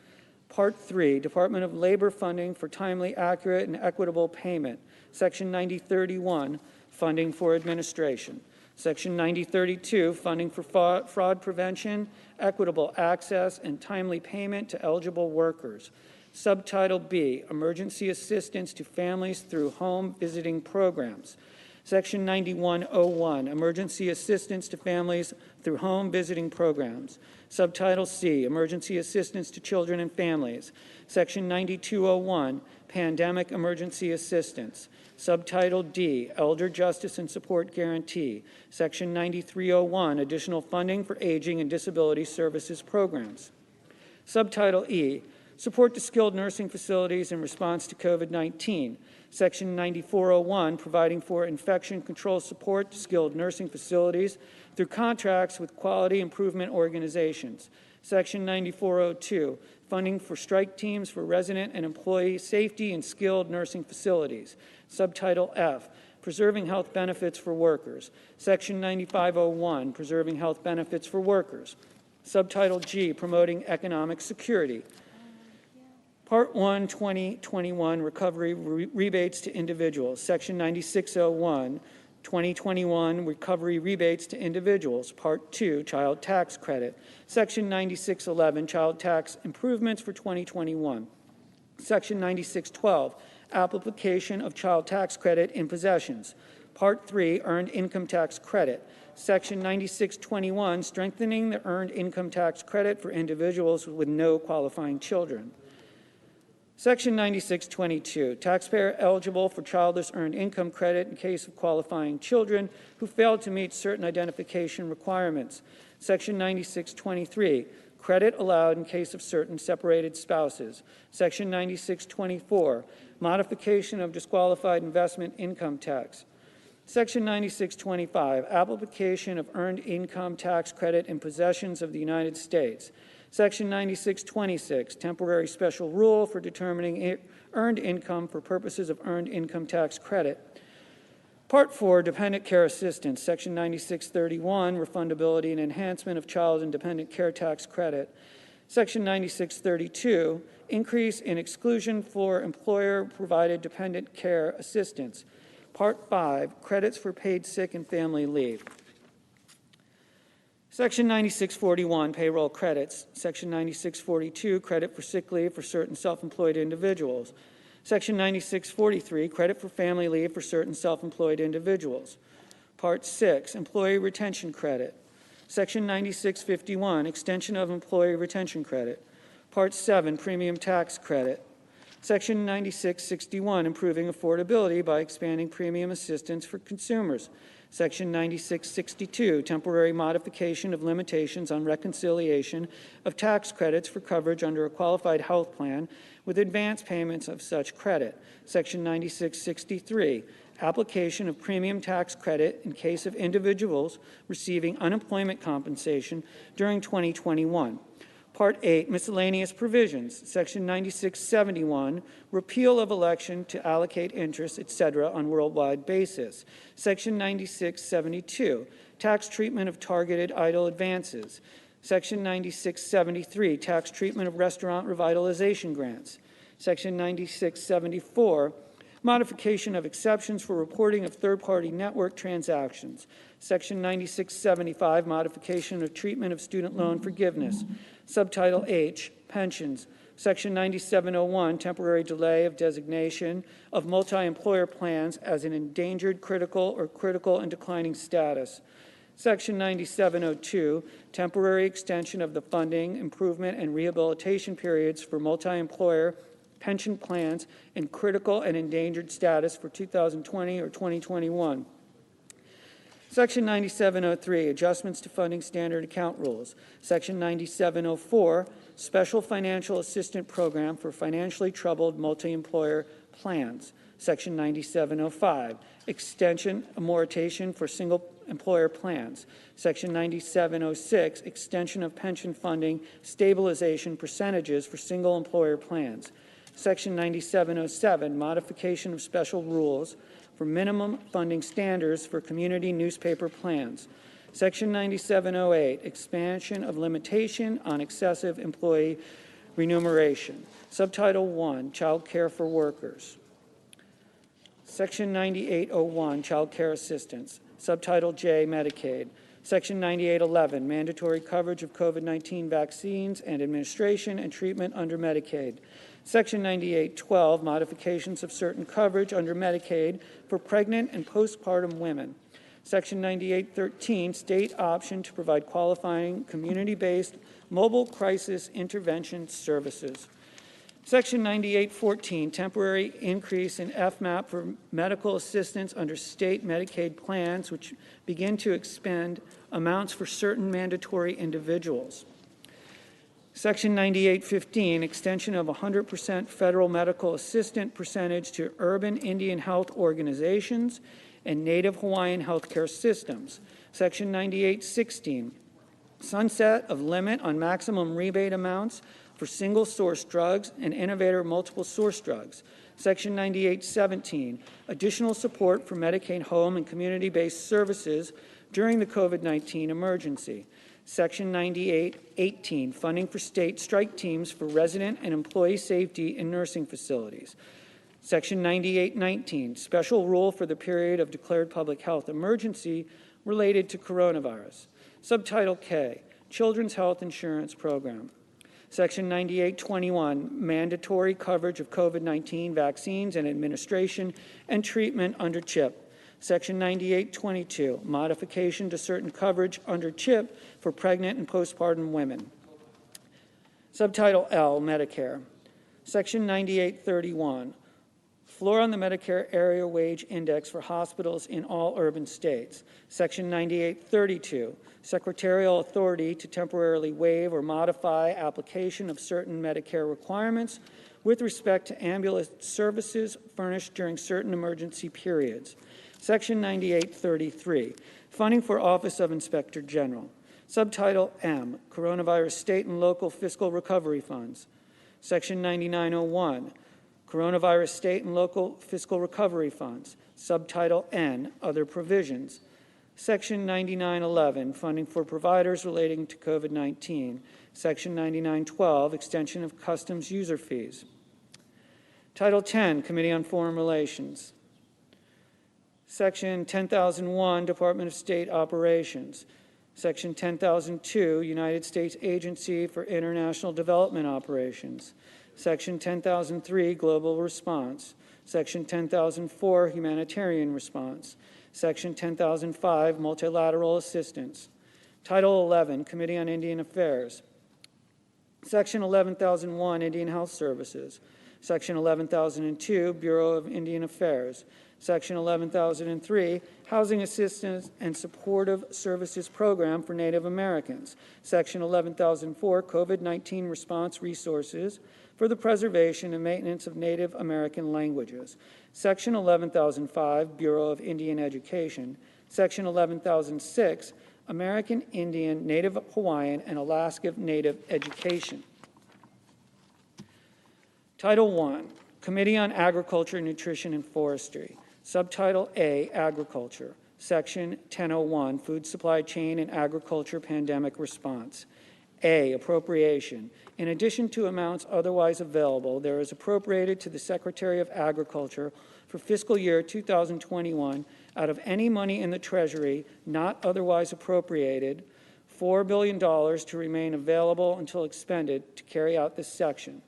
Part 3, Department of Labor funding for timely, accurate, and equitable payment. Section 9031, funding for administration. Section 9032, funding for fraud prevention, equitable access, and timely payment to eligible workers. Subtitle B, emergency assistance to families through home visiting programs. Section 9101, emergency assistance to families through home visiting programs. Subtitle C, emergency assistance to children and families. Section 9201, pandemic emergency assistance. Subtitle D, elder justice and support guarantee. Section 9301, additional funding for aging and disability services programs. Subtitle E, support to skilled nursing facilities in response to COVID-19. Section 9401, providing for infection control support to skilled nursing facilities through contracts with quality improvement organizations. Section 9402, funding for strike teams for resident and employee safety in skilled nursing facilities. Subtitle F, preserving health benefits for workers. Section 9501, preserving health benefits for workers. Subtitle G, promoting economic security. Part 1, 2021, recovery rebates to individuals. Section 9601, 2021, recovery rebates to individuals. Part 2, child tax credit. Section 9611, child tax improvements for 2021. Section 9612, application of child tax credit in possessions. Part 3, earned income tax credit. Section 9621, strengthening the earned income tax credit for individuals with no qualifying children. Section 9622, taxpayer eligible for childless earned income credit in case of qualifying children who failed to meet certain identification requirements. Section 9623, credit allowed in case of certain separated spouses. Section 9624, modification of disqualified investment income tax. Section 9625, application of earned income tax credit in possessions of the United States. Section 9626, temporary special rule for determining earned income for purposes of earned income tax credit. Part 4, dependent care assistance. Section 9631, refundability and enhancement of child and dependent care tax credit. Section 9632, increase in exclusion for employer-provided dependent care assistance. Part 5, credits for paid sick and family leave. Section 9641, payroll credits. Section 9642, credit for sick leave for certain self-employed individuals. Section 9643, credit for family leave for certain self-employed individuals. Part 6, employee retention credit. Section 9651, extension of employee retention credit. Part 7, premium tax credit. Section 9661, improving affordability by expanding premium assistance for consumers. Section 9662, temporary modification of limitations on reconciliation of tax credits for coverage under a qualified health plan with advance payments of such credit. Section 9663, application of premium tax credit in case of individuals receiving unemployment compensation during 2021. Part 8, miscellaneous provisions. Section 9671, repeal of election to allocate interest, etc., on worldwide basis. Section 9672, tax treatment of targeted idle advances. Section 9673, tax treatment of restaurant revitalization grants. Section 9674, modification of exceptions for reporting of third-party network transactions. Section 9675, modification of treatment of student loan forgiveness. Subtitle H, pensions. Section 9701, temporary delay of designation of multi-employer plans as an endangered, critical, or critical and declining status. Section 9702, temporary extension of the funding, improvement, and rehabilitation periods for multi-employer pension plans in critical and endangered status for 2020 or 2021. Section 9703, adjustments to funding standard account rules. Section 9704, special financial assistance program for financially troubled multi-employer plans. Section 9705, extension amortization for single employer plans. Section 9706, extension of pension funding stabilization percentages for single employer plans. Section 9707, modification of special rules for minimum funding standards for community newspaper plans. Section 9708, expansion of limitation on excessive employee remuneration. Subtitle 1, Child Care for Workers. Section 9801, Child Care Assistance. Subtitle J, Medicaid. Section 9811, mandatory coverage of COVID-19 vaccines and administration and treatment under Medicaid. Section 9812, modifications of certain coverage under Medicaid for pregnant and postpartum women. Section 9813, state option to provide qualifying community-based mobile crisis intervention services. Section 9814, temporary increase in FMAP for medical assistance under state Medicaid plans, which begin to expend amounts for certain mandatory individuals. Section 9815, extension of 100% federal medical assistance percentage to urban Indian health organizations and Native Hawaiian healthcare systems. Section 9816, sunset of limit on maximum rebate amounts for single-source drugs and innovator multiple source drugs. Section 9817, additional support for Medicaid home and community-based services during the COVID-19 emergency. Section 9818, funding for state strike teams for resident and employee safety in nursing facilities. Section 9819, special rule for the period of declared public health emergency related to coronavirus. Subtitle K, Children's Health Insurance Program. Section 9821, mandatory coverage of COVID-19 vaccines and administration and treatment under CHIP. Section 9822, modification to certain coverage under CHIP for pregnant and postpartum women. Subtitle L, Medicare. Section 9831, floor on the Medicare Area Wage Index for hospitals in all urban states. Section 9832, secretarial authority to temporarily waive or modify application of certain Medicare requirements with respect to ambulance services furnished during certain emergency periods. Section 9833, funding for Office of Inspector General. Subtitle M, Coronavirus State and Local Fiscal Recovery Funds. Section 9901, Coronavirus State and Local Fiscal Recovery Funds. Subtitle N, Other Provisions. Section 9911, funding for providers relating to COVID-19. Section 9912, extension of customs user fees. Title 10, Committee on Foreign Relations. Section 10001, Department of State Operations. Section 10002, United States Agency for International Development Operations. Section 10003, Global Response. Section 10004, Humanitarian Response. Section 10005, Multilateral Assistance. Title 11, Committee on Indian Affairs. Section 11001, Indian Health Services. Section 11002, Bureau of Indian Affairs. Section 11003, Housing Assistance and Supportive Services Program for Native Americans. Section 11004, COVID-19 Response Resources for the Preservation and Maintenance of Native American Languages. Section 11005, Bureau of Indian Education. Section 11006, American Indian, Native Hawaiian, and Alaska Native Education. Title I, Committee on Agriculture, Nutrition, and Forestry. Subtitle A, Agriculture. Section 1001, Food Supply Chain and Agriculture Pandemic Response. A, Appropriation. In addition to amounts otherwise available, there is appropriated to the Secretary of Agriculture for fiscal year 2021 out of any money in the Treasury not otherwise appropriated, $4 billion to remain available until expended to carry out this section.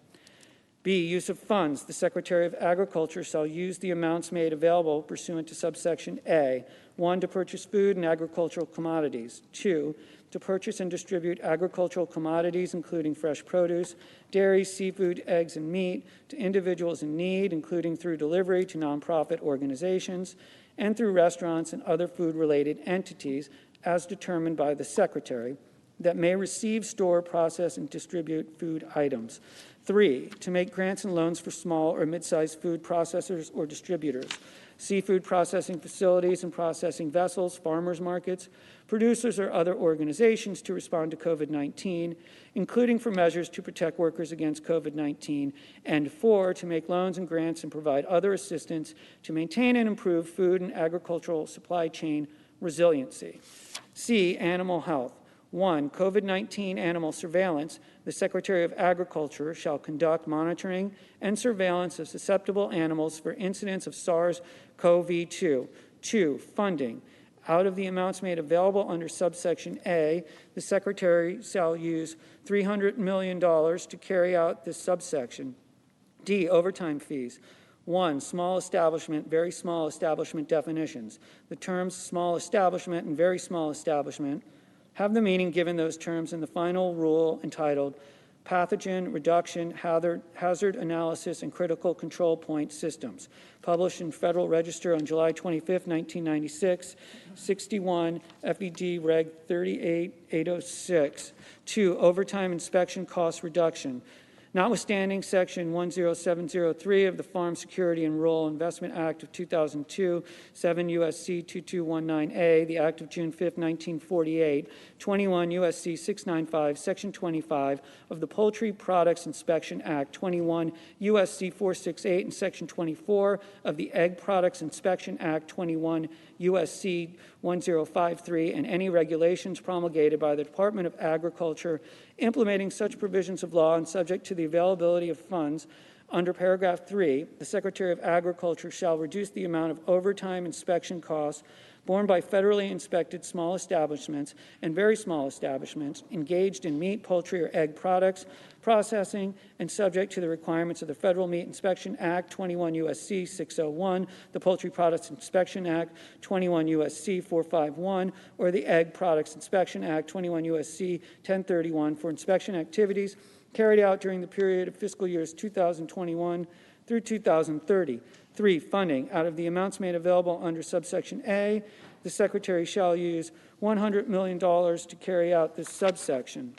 B, use of funds. The Secretary of Agriculture shall use the amounts made available pursuant to subsection A. 1, to purchase food and agricultural commodities. 2, to purchase and distribute agricultural commodities, including fresh produce, dairy, seafood, eggs, and meat, to individuals in need, including through delivery to nonprofit organizations, and through restaurants and other food-related entities, as determined by the Secretary, that may receive, store, process, and distribute food items. 3, to make grants and loans for small or mid-sized food processors or distributors, seafood processing facilities and processing vessels, farmers markets, producers or other organizations to respond to COVID-19, including for measures to protect workers against COVID-19, and 4, to make loans and grants and provide other assistance to maintain and improve food and agricultural supply chain resiliency. C, animal health. 1, COVID-19 animal surveillance. The Secretary of Agriculture shall conduct monitoring and surveillance of susceptible animals for incidents of SARS-CoV-2. 2, funding. Out of the amounts made available under subsection A, the Secretary shall use $300 million to carry out this subsection. D, overtime fees. 1, small establishment, very small establishment definitions. The terms small establishment and very small establishment have the meaning given those terms in the final rule entitled Pathogen Reduction, Hazard Analysis, and Critical Control Point Systems, published in Federal Register on July 25, 1996, 61 FED Reg 38806. 2, overtime inspection cost reduction. Notwithstanding Section 10703 of the Farm Security and Rural Investment Act of 2002, 7 U.S.C. 2219A, the Act of June 5, 1948, 21 U.S.C. 695, Section 25 of the Poultry Products Inspection Act, 21 U.S.C. 468, and Section 24 of the Egg Products Inspection Act, 21 U.S.C. 1053, and any regulations promulgated by the Department of Agriculture implementing such provisions of law and subject to the availability of funds. Under paragraph 3, the Secretary of Agriculture shall reduce the amount of overtime inspection costs borne by federally inspected small establishments and very small establishments engaged in meat, poultry, or egg products, processing, and subject to the requirements of the Federal Meat Inspection Act, 21 U.S.C. 601, the Poultry Products Inspection Act, 21 U.S.C. 451, or the Egg Products Inspection Act, 21 U.S.C. 1031, for inspection activities carried out during the period of fiscal years 2021 through 2030. 3, funding. Out of the amounts made available under subsection A, the Secretary shall use $100 million to carry out this subsection.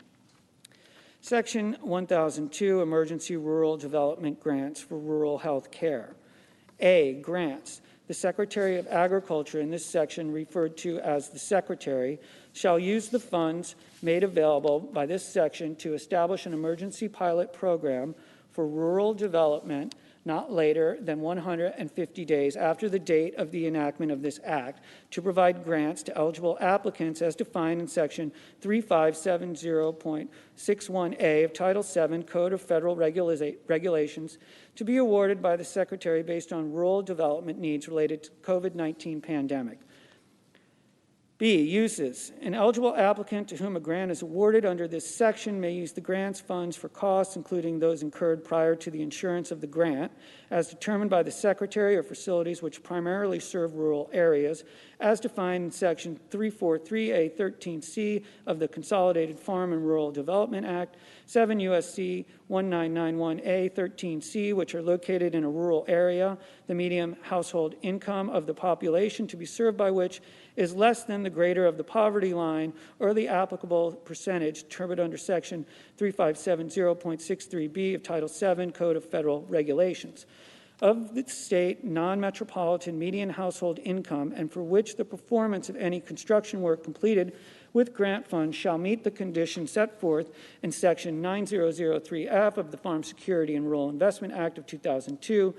Section 1002, Emergency Rural Development Grants for Rural Health Care. A, grants. The Secretary of Agriculture, in this section referred to as the Secretary, shall use the funds made available by this section to establish an emergency pilot program for rural development not later than 150 days after the date of the enactment of this act, to provide grants to eligible applicants as defined in Section 3570.61A of Title VII Code of Federal Regulations, to be awarded by the Secretary based on rural development needs related to COVID-19 pandemic. B, uses. An eligible applicant to whom a grant is awarded under this section may use the grant's funds for costs, including those incurred prior to the insurance of the grant, as determined by the Secretary, or facilities which primarily serve rural areas, as defined in Section 343A13C of the Consolidated Farm and Rural Development Act, 7 U.S.C. 1991A13C, which are located in a rural area, the median household income of the population to be served by which is less than the greater of the poverty line, or the applicable percentage determined under Section 3570.63B of Title VII Code of Federal Regulations of the state non-metropolitan median household income, and for which the performance of any construction work completed with grant funds shall meet the conditions set forth in Section 9003F of the Farm Security and Rural Investment Act of 2002,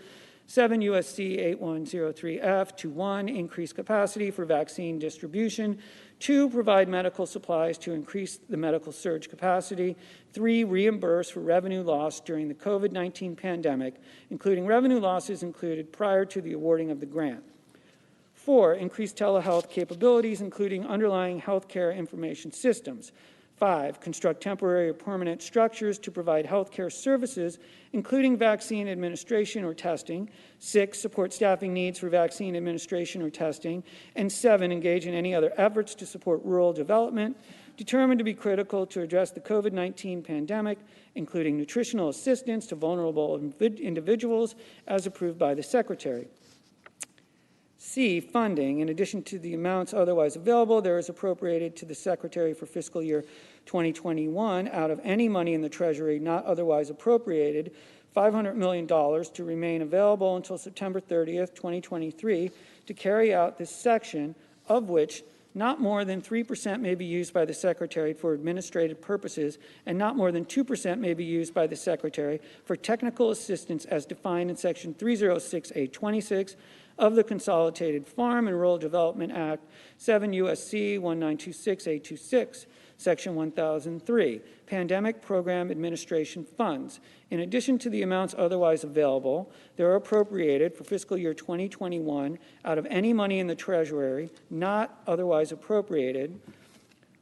7 U.S.C. 8103F, to 1, increase capacity for vaccine distribution, 2, provide medical supplies to increase the medical surge capacity, 3, reimburse for revenue lost during the COVID-19 pandemic, including revenue losses included prior to the awarding of the grant. 4, increase telehealth capabilities, including underlying healthcare information systems. 5, construct temporary or permanent structures to provide healthcare services, including vaccine administration or testing. 6, support staffing needs for vaccine administration or testing. And 7, engage in any other efforts to support rural development determined to be critical to address the COVID-19 pandemic, including nutritional assistance to vulnerable individuals as approved by the Secretary. C, funding. In addition to the amounts otherwise available, there is appropriated to the Secretary for fiscal year 2021 out of any money in the Treasury not otherwise appropriated, $500 million to remain available until September 30th, 2023 to carry out this section, of which not more than 3% may be used by the Secretary for administrative purposes, and not more than 2% may be used by the Secretary for technical assistance as defined in Section 306A26 of the Consolidated Farm and Rural Development Act, 7 U.S.C. 1926A26, Section 1003, Pandemic Program Administration Funds. In addition to the amounts otherwise available, they are appropriated for fiscal year 2021 out of any money in the Treasury not otherwise appropriated,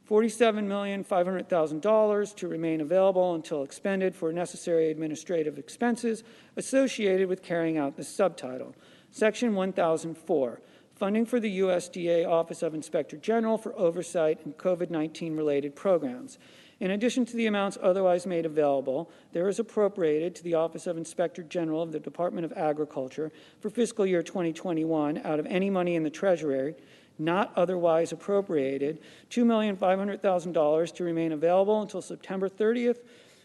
$47,500,000 to remain available until expended for necessary administrative expenses associated with carrying out this subtitle. Section 1004, funding for the USDA Office of Inspector General for oversight in COVID-19 related programs. In addition to the amounts otherwise made available, there is appropriated to the Office of Inspector General of the Department of Agriculture for fiscal year 2021 out of any money in the Treasury not otherwise appropriated, $2,500,000 to remain available until September 30th,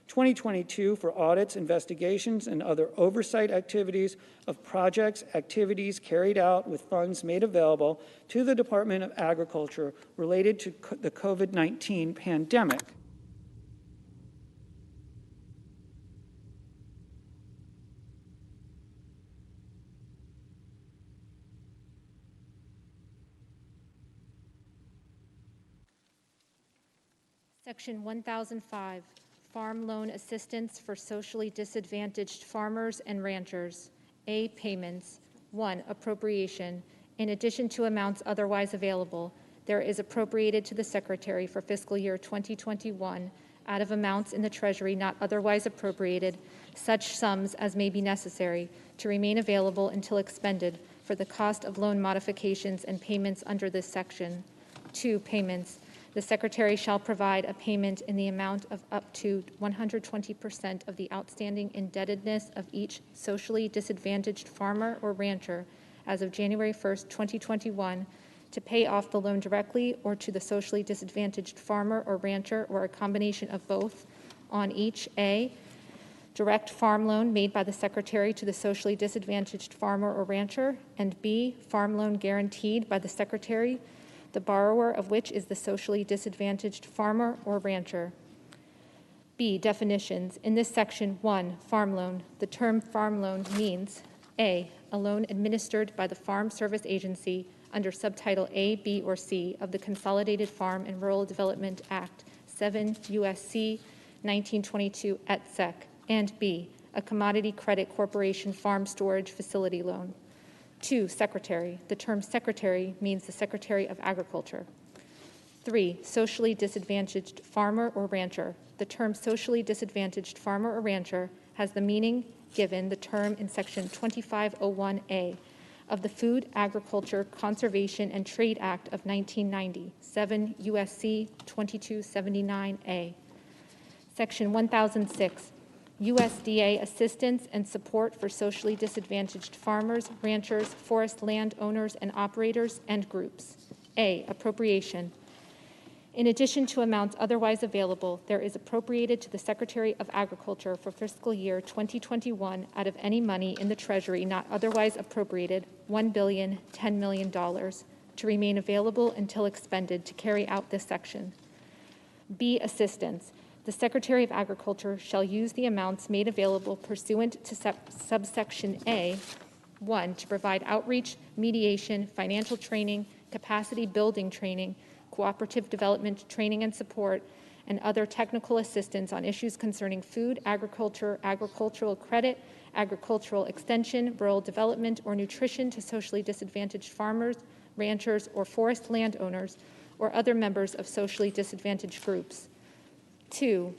2022 for audits, investigations, and other oversight activities of projects, activities carried out with funds made available to the Department of Agriculture related to the COVID-19 pandemic. Section 1005, Farm Loan Assistance for Socially Disadvantaged Farmers and Ranchers. A, payments. 1, appropriation. In addition to amounts otherwise available, there is appropriated to the Secretary for fiscal year 2021 out of amounts in the Treasury not otherwise appropriated, such sums as may be necessary to remain available until expended for the cost of loan modifications and payments under this section. 2, payments. The Secretary shall provide a payment in the amount of up to 120% of the outstanding indebtedness of each socially disadvantaged farmer or rancher as of January 1st, 2021, to pay off the loan directly or to the socially disadvantaged farmer or rancher or a combination of both on each A, direct farm loan made by the Secretary to the socially disadvantaged farmer or rancher, and B, farm loan guaranteed by the Secretary, the borrower of which is the socially disadvantaged farmer or rancher. B, definitions. In this section, 1, farm loan. The term farm loan means A, a loan administered by the Farm Service Agency under subtitle A, B, or C of the Consolidated Farm and Rural Development Act, 7 U.S.C. 1922 et sec, and B, a commodity credit corporation farm storage facility loan. 2, secretary. The term secretary means the Secretary of Agriculture. 3, socially disadvantaged farmer or rancher. The term socially disadvantaged farmer or rancher has the meaning given the term in Section 2501A of the Food, Agriculture, Conservation, and Trade Act of 1990, 7 U.S.C. 2279A. Section 1006, USDA assistance and support for socially disadvantaged farmers, ranchers, forest land owners, and operators and groups. A, appropriation. In addition to amounts otherwise available, there is appropriated to the Secretary of Agriculture for fiscal year 2021 out of any money in the Treasury not otherwise appropriated $1,010 million to remain available until expended to carry out this section. B, assistance. The Secretary of Agriculture shall use the amounts made available pursuant to subsection A, 1, to provide outreach, mediation, financial training, capacity building training, cooperative development training and support, and other technical assistance on issues concerning food, agriculture, agricultural credit, agricultural extension, rural development, or nutrition to socially disadvantaged farmers, ranchers, or forest landowners, or other members of socially disadvantaged groups. 2,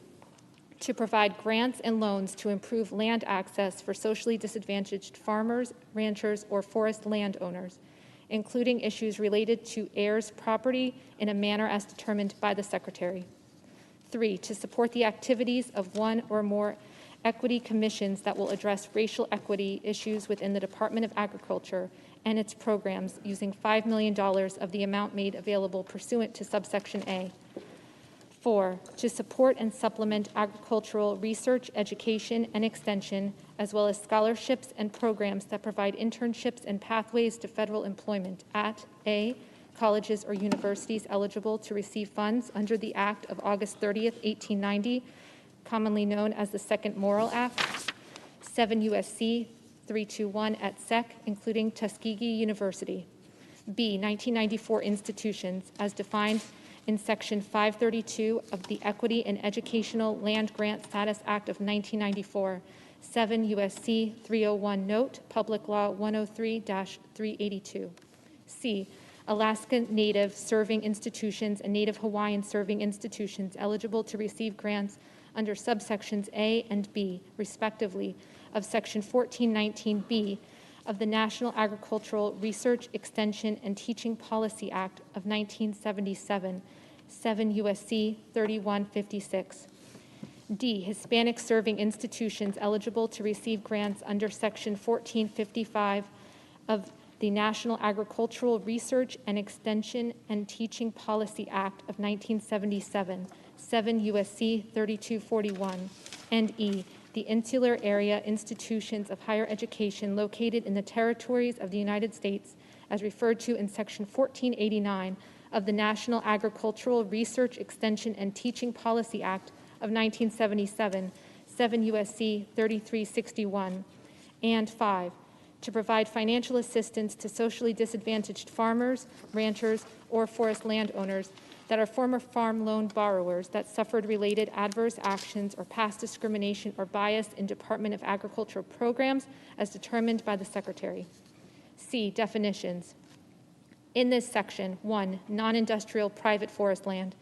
to provide grants and loans to improve land access for socially disadvantaged farmers, ranchers, or forest landowners, including issues related to heirs' property in a manner as determined by the Secretary. 3, to support the activities of one or more equity commissions that will address racial equity issues within the Department of Agriculture and its programs using $5 million of the amount made available pursuant to subsection A. 4, to support and supplement agricultural research, education, and extension, as well as scholarships and programs that provide internships and pathways to federal employment at A, colleges or universities eligible to receive funds under the Act of August 30th, 1890, commonly known as the Second Morrill Act, 7 U.S.C. 321 et sec., including Tuskegee University. B, 1994 institutions, as defined in Section 532 of the Equity and Educational Land Grant Status Act of 1994, 7 U.S.C. 301 Note, Public Law 103-382. C, Alaska Native Serving Institutions and Native Hawaiian Serving Institutions eligible to receive grants under subsections A and B, respectively, of Section 1419B of the National Agricultural Research, Extension, and Teaching Policy Act of 1977, 7 U.S.C. 3156. D, Hispanic serving institutions eligible to receive grants under Section 1455 of the National Agricultural Research and Extension and Teaching Policy Act of 1977, 7 U.S.C. 3241. And E, the insular area institutions of higher education located in the territories of the United States, as referred to in Section 1489 of the National Agricultural Research, Extension, and Teaching Policy Act of 1977, 7 U.S.C. 3361. And 5, to provide financial assistance to socially disadvantaged farmers, ranchers, or forest landowners that are former farm loan borrowers that suffered related adverse actions or past discrimination or bias in Department of Agriculture programs as determined by the Secretary. C, definitions. In this section, 1, non-industrial private forest land.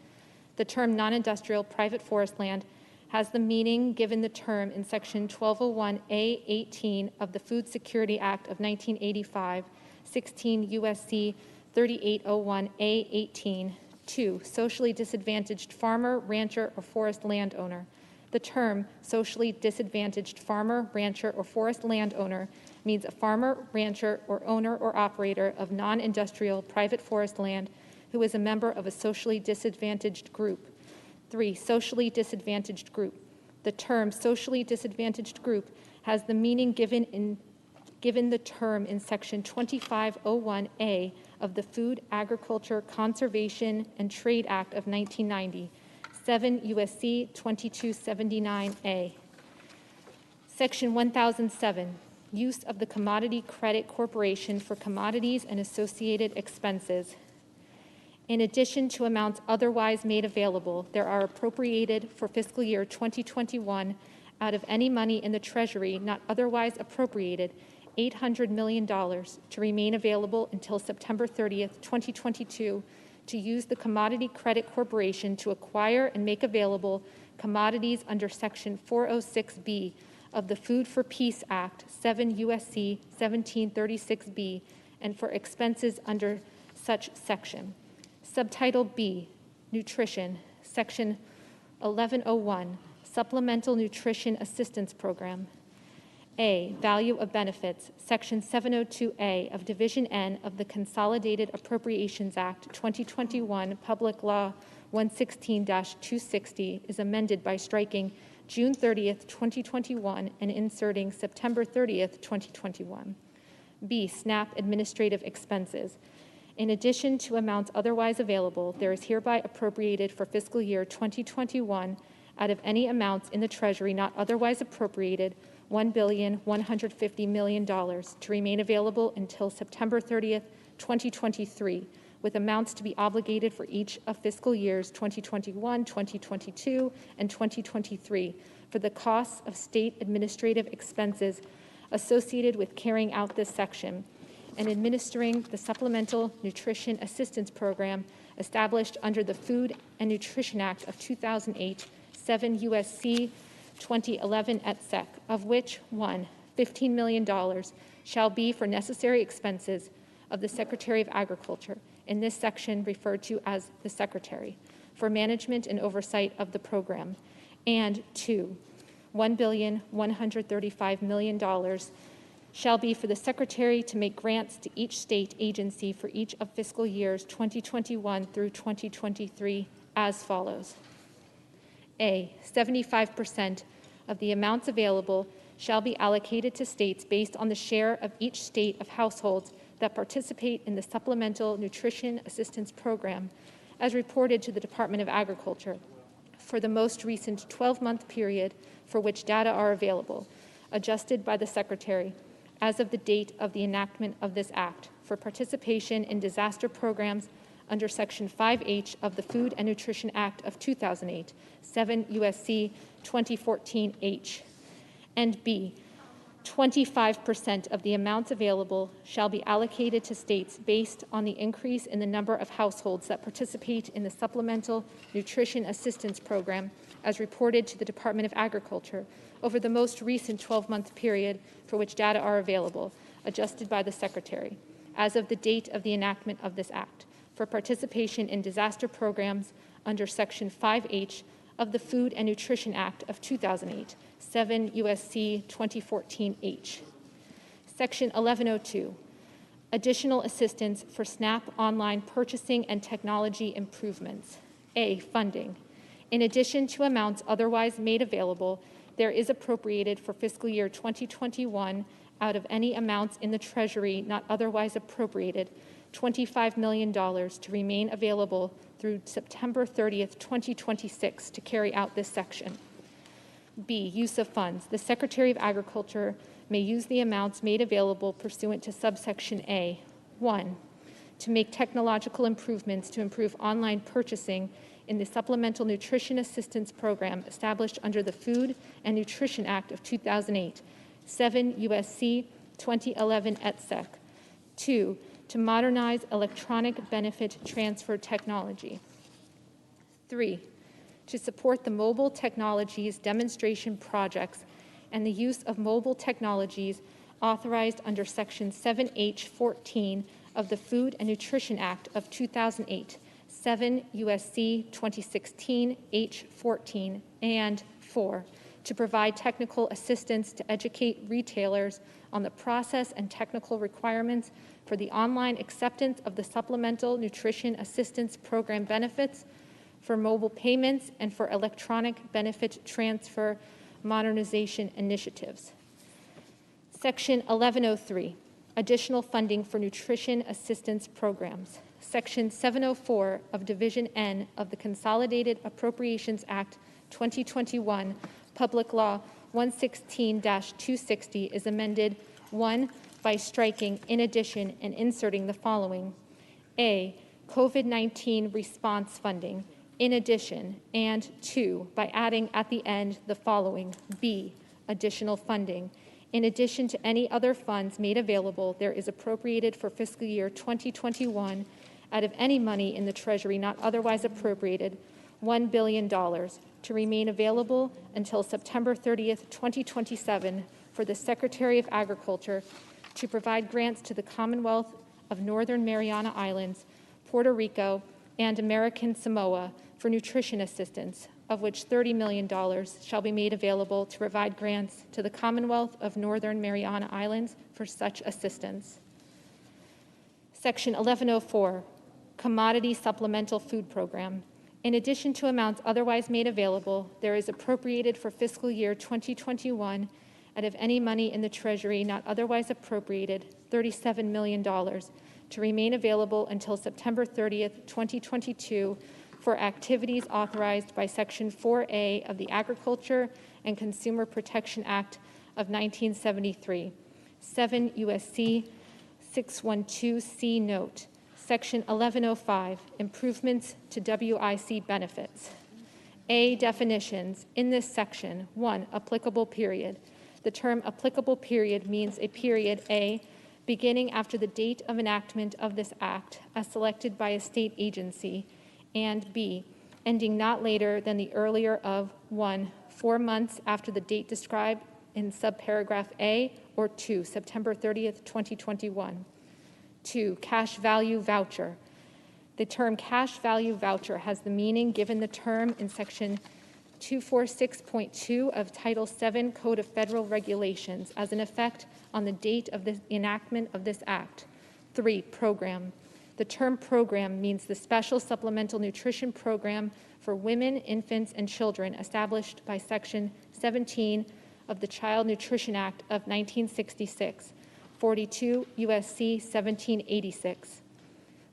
The term non-industrial private forest land has the meaning given the term in Section 1201A18 of the Food Security Act of 1985, 16 U.S.C. 3801A18. 2, socially disadvantaged farmer, rancher, or forest landowner. The term socially disadvantaged farmer, rancher, or forest landowner means a farmer, rancher, or owner or operator of non-industrial private forest land who is a member of a socially disadvantaged group. 3, socially disadvantaged group. The term socially disadvantaged group has the meaning given the term in Section 2501A of the Food, Agriculture, Conservation, and Trade Act of 1990, 7 U.S.C. 2279A. Section 1007, use of the Commodity Credit Corporation for commodities and associated expenses. In addition to amounts otherwise made available, there are appropriated for fiscal year 2021 out of any money in the Treasury not otherwise appropriated $800 million to remain available until September 30th, 2022, to use the Commodity Credit Corporation to acquire and make available commodities under Section 406B of the Food for Peace Act, 7 U.S.C. 1736B, and for expenses under such section. Subtitle B, Nutrition, Section 1101, Supplemental Nutrition Assistance Program. A, Value of Benefits, Section 702A of Division N of the Consolidated Appropriations Act 2021, Public Law 116-260 is amended by striking June 30th, 2021 and inserting September 30th, 2021. B, SNAP Administrative Expenses. In addition to amounts otherwise available, there is hereby appropriated for fiscal year 2021 out of any amounts in the Treasury not otherwise appropriated $1,150 million to remain available until September 30th, 2023, with amounts to be obligated for each of fiscal years 2021, 2022, and 2023 for the costs of state administrative expenses associated with carrying out this section and administering the Supplemental Nutrition Assistance Program established under the Food and Nutrition Act of 2008, 7 U.S.C. 2011 et sec, of which 1, $15 million shall be for necessary expenses of the Secretary of Agriculture, in this section referred to as the Secretary, for management and oversight of the program, and 2, $1,135 million shall be for the Secretary to make grants to each state agency for each of fiscal years 2021 through 2023 as follows. A, 75% of the amounts available shall be allocated to states based on the share of each state of households that participate in the Supplemental Nutrition Assistance Program, as reported to the Department of Agriculture for the most recent 12-month period for which data are available, adjusted by the Secretary as of the date of the enactment of this Act, for participation in disaster programs under Section 5H of the Food and Nutrition Act of 2008, 7 U.S.C. 2014H, and B, 25% of the amounts available shall be allocated to states based on the increase in the number of households that participate in the Supplemental Nutrition Assistance Program, as reported to the Department of Agriculture over the most recent 12-month period for which data are available, adjusted by the Secretary, as of the date of the enactment of this Act, for participation in disaster programs under Section 5H of the Food and Nutrition Act of 2008, 7 U.S.C. 2014H. Section 1102, additional assistance for SNAP online purchasing and technology improvements. A, funding. In addition to amounts otherwise made available, there is appropriated for fiscal year 2021 out of any amounts in the Treasury not otherwise appropriated, $25 million to remain available through September 30th, 2026 to carry out this section. B, use of funds. The Secretary of Agriculture may use the amounts made available pursuant to subsection A. 1, to make technological improvements to improve online purchasing in the Supplemental Nutrition Assistance Program established under the Food and Nutrition Act of 2008, 7 U.S.C. 2011 et sec. 2, to modernize electronic benefit transfer technology. 3, to support the mobile technologies demonstration projects and the use of mobile technologies authorized under Section 7H14 of the Food and Nutrition Act of 2008, 7 U.S.C. 2016 H14, and 4, to provide technical assistance to educate retailers on the process and technical requirements for the online acceptance of the Supplemental Nutrition Assistance Program benefits, for mobile payments, and for electronic benefit transfer modernization initiatives. Section 1103, additional funding for nutrition assistance programs. Section 704 of Division N of the Consolidated Appropriations Act 2021, Public Law 116-260 is amended 1, by striking in addition and inserting the following. A, COVID-19 response funding, in addition, and 2, by adding at the end the following. B, additional funding. In addition to any other funds made available, there is appropriated for fiscal year 2021 out of any money in the Treasury not otherwise appropriated, $1 billion to remain available until September 30th, 2027 for the Secretary of Agriculture to provide grants to the Commonwealth of Northern Mariana Islands, Puerto Rico, and American Samoa for nutrition assistance, of which $30 million shall be made available to provide grants to the Commonwealth of Northern Mariana Islands for such assistance. Section 1104, Commodity Supplemental Food Program. In addition to amounts otherwise made available, there is appropriated for fiscal year 2021 out of any money in the Treasury not otherwise appropriated, $37 million to remain available until September 30th, 2022 for activities authorized by Section 4A of the Agriculture and Consumer Protection Act of 1973, 7 U.S.C. 612C note, Section 1105, improvements to WIC benefits. A, definitions. In this section, 1, applicable period. The term applicable period means a period, A, beginning after the date of enactment of this act as selected by a state agency, and B, ending not later than the earlier of 1, 4 months after the date described in subparagraph A, or 2, September 30th, 2021. 2, cash value voucher. The term cash value voucher has the meaning given the term in section 246.2 of Title VII Code of Federal Regulations as in effect on the date of the enactment of this act. 3, program. The term program means the special supplemental nutrition program for women, infants, and children established by Section 17 of the Child Nutrition Act of 1966, 42 U.S.C. 1786.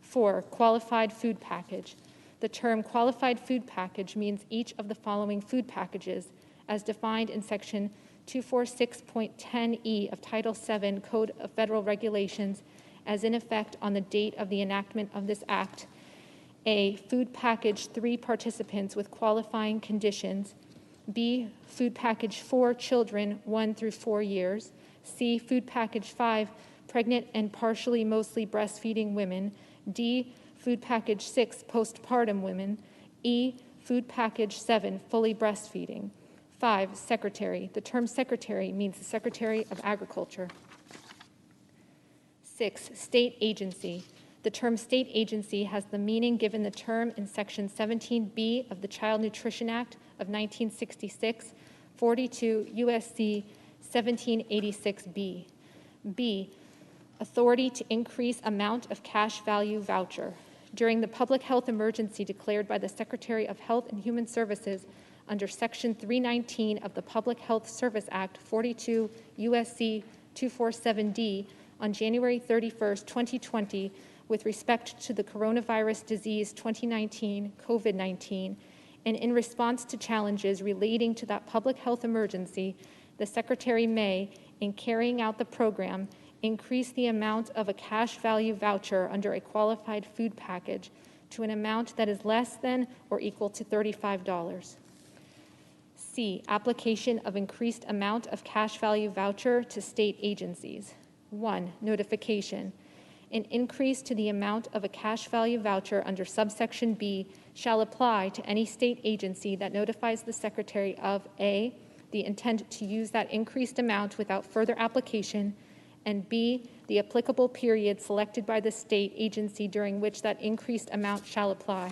4, qualified food package. The term qualified food package means each of the following food packages as defined in Section 246.10E of Title VII Code of Federal Regulations as in effect on the date of the enactment of this act. A, food package 3 participants with qualifying conditions. B, food package 4 children 1 through 4 years. C, food package 5 pregnant and partially mostly breastfeeding women. D, food package 6 postpartum women. E, food package 7 fully breastfeeding. 5, secretary. The term secretary means the Secretary of Agriculture. 6, state agency. The term state agency has the meaning given the term in Section 17B of the Child Nutrition Act of 1966, 42 U.S.C. 1786B. B, authority to increase amount of cash value voucher. During the public health emergency declared by the Secretary of Health and Human Services under Section 319 of the Public Health Service Act 42 U.S.C. 247D on January 31st, 2020, with respect to the coronavirus disease 2019, COVID-19, and in response to challenges relating to that public health emergency, the Secretary may, in carrying out the program, increase the amount of a cash value voucher under a qualified food package to an amount that is less than or equal to $35. C, application of increased amount of cash value voucher to state agencies. 1, notification. An increase to the amount of a cash value voucher under subsection B shall apply to any state agency that notifies the Secretary of A, the intent to use that increased amount without further application, and B, the applicable period selected by the state agency during which that increased amount shall apply.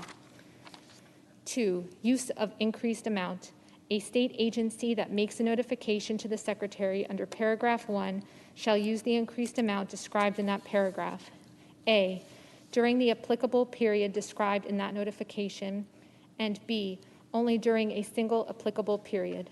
2, use of increased amount. A state agency that makes a notification to the Secretary under paragraph 1 shall use the increased amount described in that paragraph. A, during the applicable period described in that notification, and B, only during a single applicable period.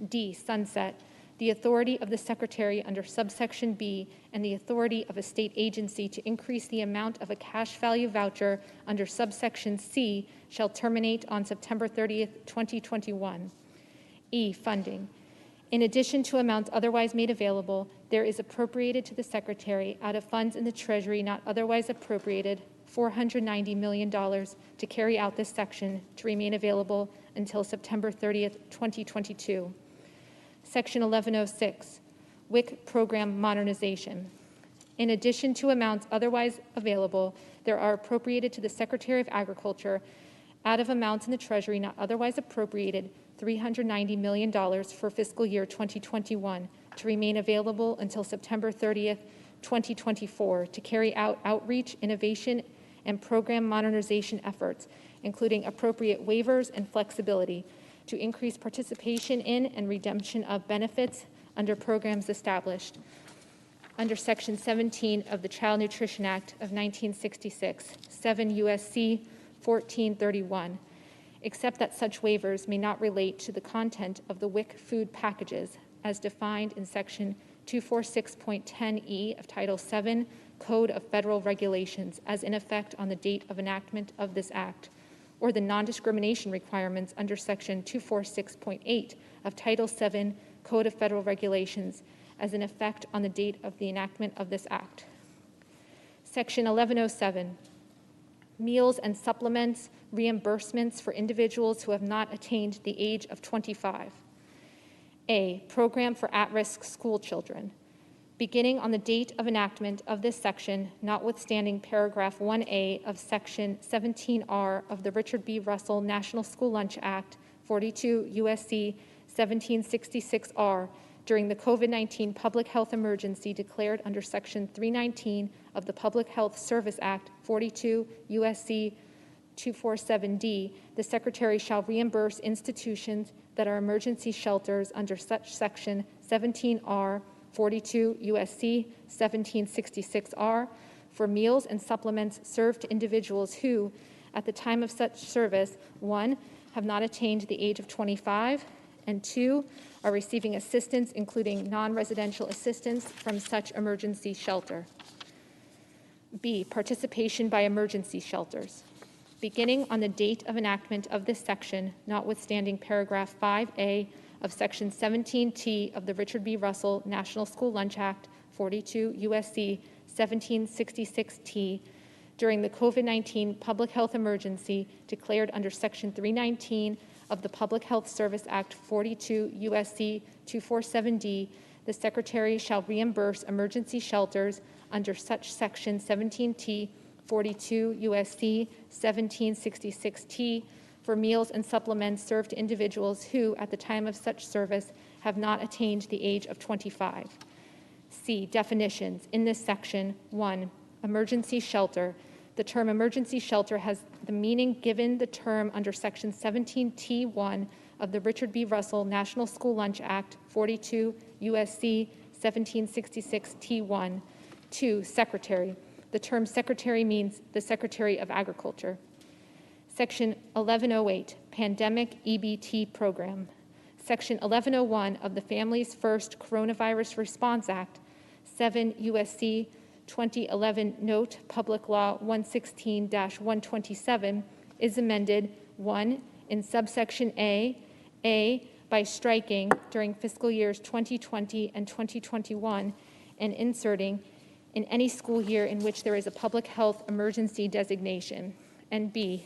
D, sunset. The authority of the Secretary under subsection B and the authority of a state agency to increase the amount of a cash value voucher under subsection C shall terminate on September 30th, 2021. E, funding. In addition to amounts otherwise made available, there is appropriated to the Secretary out of funds in the Treasury not otherwise appropriated $490 million to carry out this section to remain available until September 30th, 2022. Section 1106, WIC program modernization. In addition to amounts otherwise available, there are appropriated to the Secretary of Agriculture out of amounts in the Treasury not otherwise appropriated $390 million for fiscal year 2021 to remain available until September 30th, 2024 to carry out outreach, innovation, and program modernization efforts, including appropriate waivers and flexibility to increase participation in and redemption of benefits under programs established under Section 17 of the Child Nutrition Act of 1966, 7 U.S.C. 1431, except that such waivers may not relate to the content of the WIC food packages as defined in Section 246.10E of Title VII Code of Federal Regulations as in effect on the date of enactment of this Act, or the non-discrimination requirements under Section 246.8 of Title VII Code of Federal Regulations as in effect on the date of the enactment of this Act. Section 1107, meals and supplements, reimbursements for individuals who have not attained the age of 25. A, program for at-risk school children. beginning on the date of enactment of this section, notwithstanding paragraph 1A of section 17R of the Richard B. Russell National School Lunch Act, 42 U.S.C. 1766R, during the COVID-19 public health emergency declared under section 319 of the Public Health Service Act, 42 U.S.C. 247D, the Secretary shall reimburse institutions that are emergency shelters under such section 17R, 42 U.S.C. 1766R, for meals and supplements served to individuals who, at the time of such service, 1, have not attained the age of 25, and 2, are receiving assistance, including non-residential assistance, from such emergency shelter. B, participation by emergency shelters. Beginning on the date of enactment of this section, notwithstanding paragraph 5A of section 17T of the Richard B. Russell National School Lunch Act, 42 U.S.C. 1766T, during the COVID-19 public health emergency declared under section 319 of the Public Health Service Act, 42 U.S.C. 247D, the Secretary shall reimburse emergency shelters under such section 17T, 42 U.S.C. 1766T, for meals and supplements served to individuals who, at the time of such service, have not attained the age of 25. C, definitions. In this section, 1, emergency shelter. The term emergency shelter has the meaning given the term under section 17T1 of the Richard B. Russell National School Lunch Act, 42 U.S.C. 1766T1. 2, secretary. The term secretary means the Secretary of Agriculture. Section 1108, Pandemic EBT Program. Section 1101 of the Families First Coronavirus Response Act, 7 U.S.C. 2011 Note Public Law 116-127 is amended 1, in subsection A, by striking during fiscal years 2020 and 2021 and inserting in any school year in which there is a public health emergency designation, and B,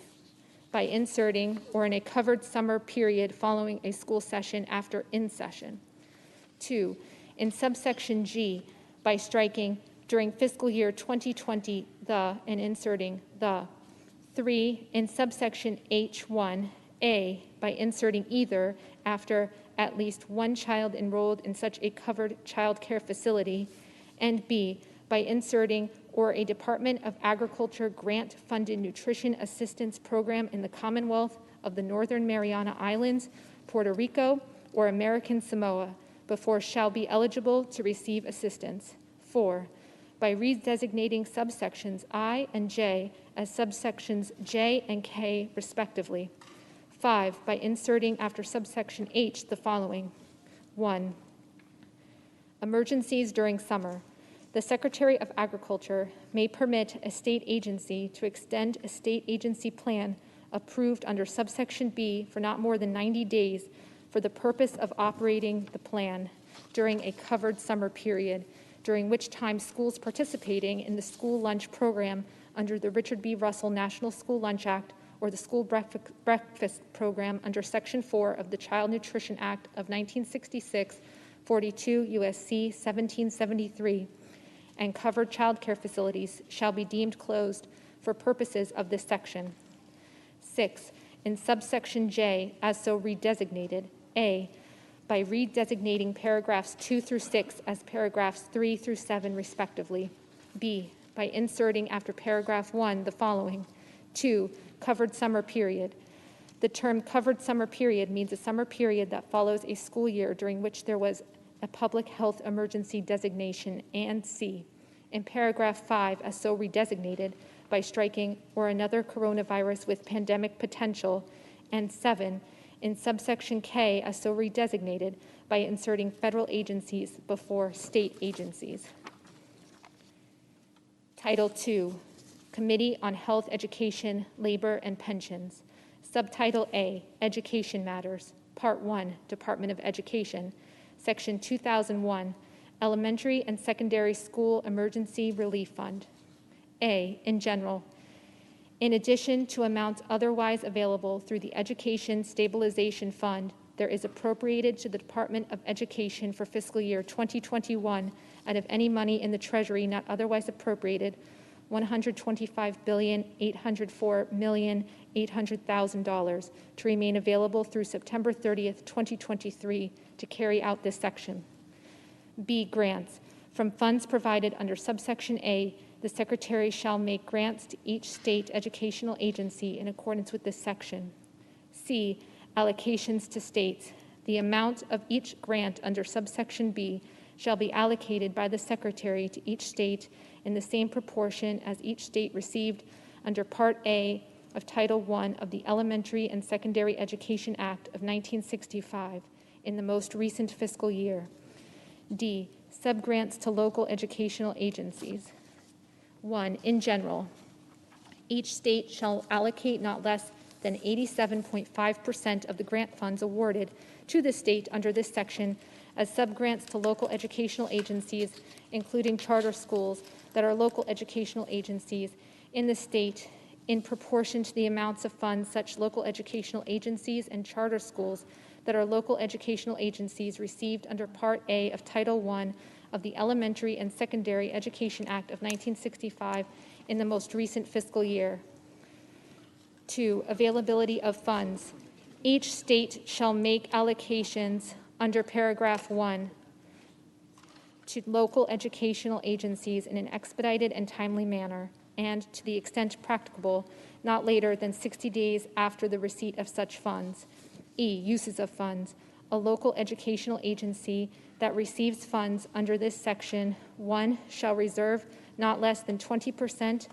by inserting or in a covered summer period following a school session after in session. 2, in subsection G, by striking during fiscal year 2020 the and inserting the. 3, in subsection H1A, by inserting either after at least one child enrolled in such a covered child care facility, and B, by inserting or a Department of Agriculture grant-funded nutrition assistance program in the Commonwealth of the Northern Mariana Islands, Puerto Rico, or American Samoa before shall be eligible to receive assistance. 4, by redesignating subsections I and J as subsections J and K respectively. 5, by inserting after subsection H the following. 1, emergencies during summer. The Secretary of Agriculture may permit a state agency to extend a state agency plan approved under subsection B for not more than 90 days for the purpose of operating the plan during a covered summer period, during which time schools participating in the school lunch program under the Richard B. Russell National School Lunch Act or the school breakfast program under Section 4 of the Child Nutrition Act of 1966, 42 U.S.C. 1773, and covered child care facilities shall be deemed closed for purposes of this section. 6, in subsection J, as so redesignated, A, by redesignating paragraphs 2 through 6 as paragraphs 3 through 7 respectively. B, by inserting after paragraph 1 the following. 2, covered summer period. The term covered summer period means a summer period that follows a school year during which there was a public health emergency designation. And C, in paragraph 5 as so redesignated, by striking or another coronavirus with pandemic potential. And 7, in subsection K as so redesignated, by inserting federal agencies before state agencies. Title II, Committee on Health, Education, Labor, and Pensions. Subtitle A, Education Matters. Part 1, Department of Education. Section 2001, Elementary and Secondary School Emergency Relief Fund. A, in general, in addition to amounts otherwise available through the Education Stabilization Fund, there is appropriated to the Department of Education for fiscal year 2021 out of any money in the Treasury not otherwise appropriated, $125,804,800,000 to remain available through September 30th, 2023 to carry out this section. B, grants. From funds provided under subsection A, the Secretary shall make grants to each state educational agency in accordance with this section. C, allocations to states. The amount of each grant under subsection B shall be allocated by the Secretary to each state in the same proportion as each state received under Part A of Title I of the Elementary and Secondary Education Act of 1965 in the most recent fiscal year. D, subgrants to local educational agencies. 1, in general, each state shall allocate not less than 87.5% of the grant funds awarded to the state under this section as subgrants to local educational agencies, including charter schools that are local educational agencies in the state, in proportion to the amounts of funds such local educational agencies and charter schools that are local educational agencies received under Part A of Title I of the Elementary and Secondary Education Act of 1965 in the most recent fiscal year. 2, availability of funds. Each state shall make allocations under paragraph 1 to local educational agencies in an expedited and timely manner, and to the extent practicable, not later than 60 days after the receipt of such funds. E, uses of funds. A local educational agency that receives funds under this section 1 shall reserve not less than 20%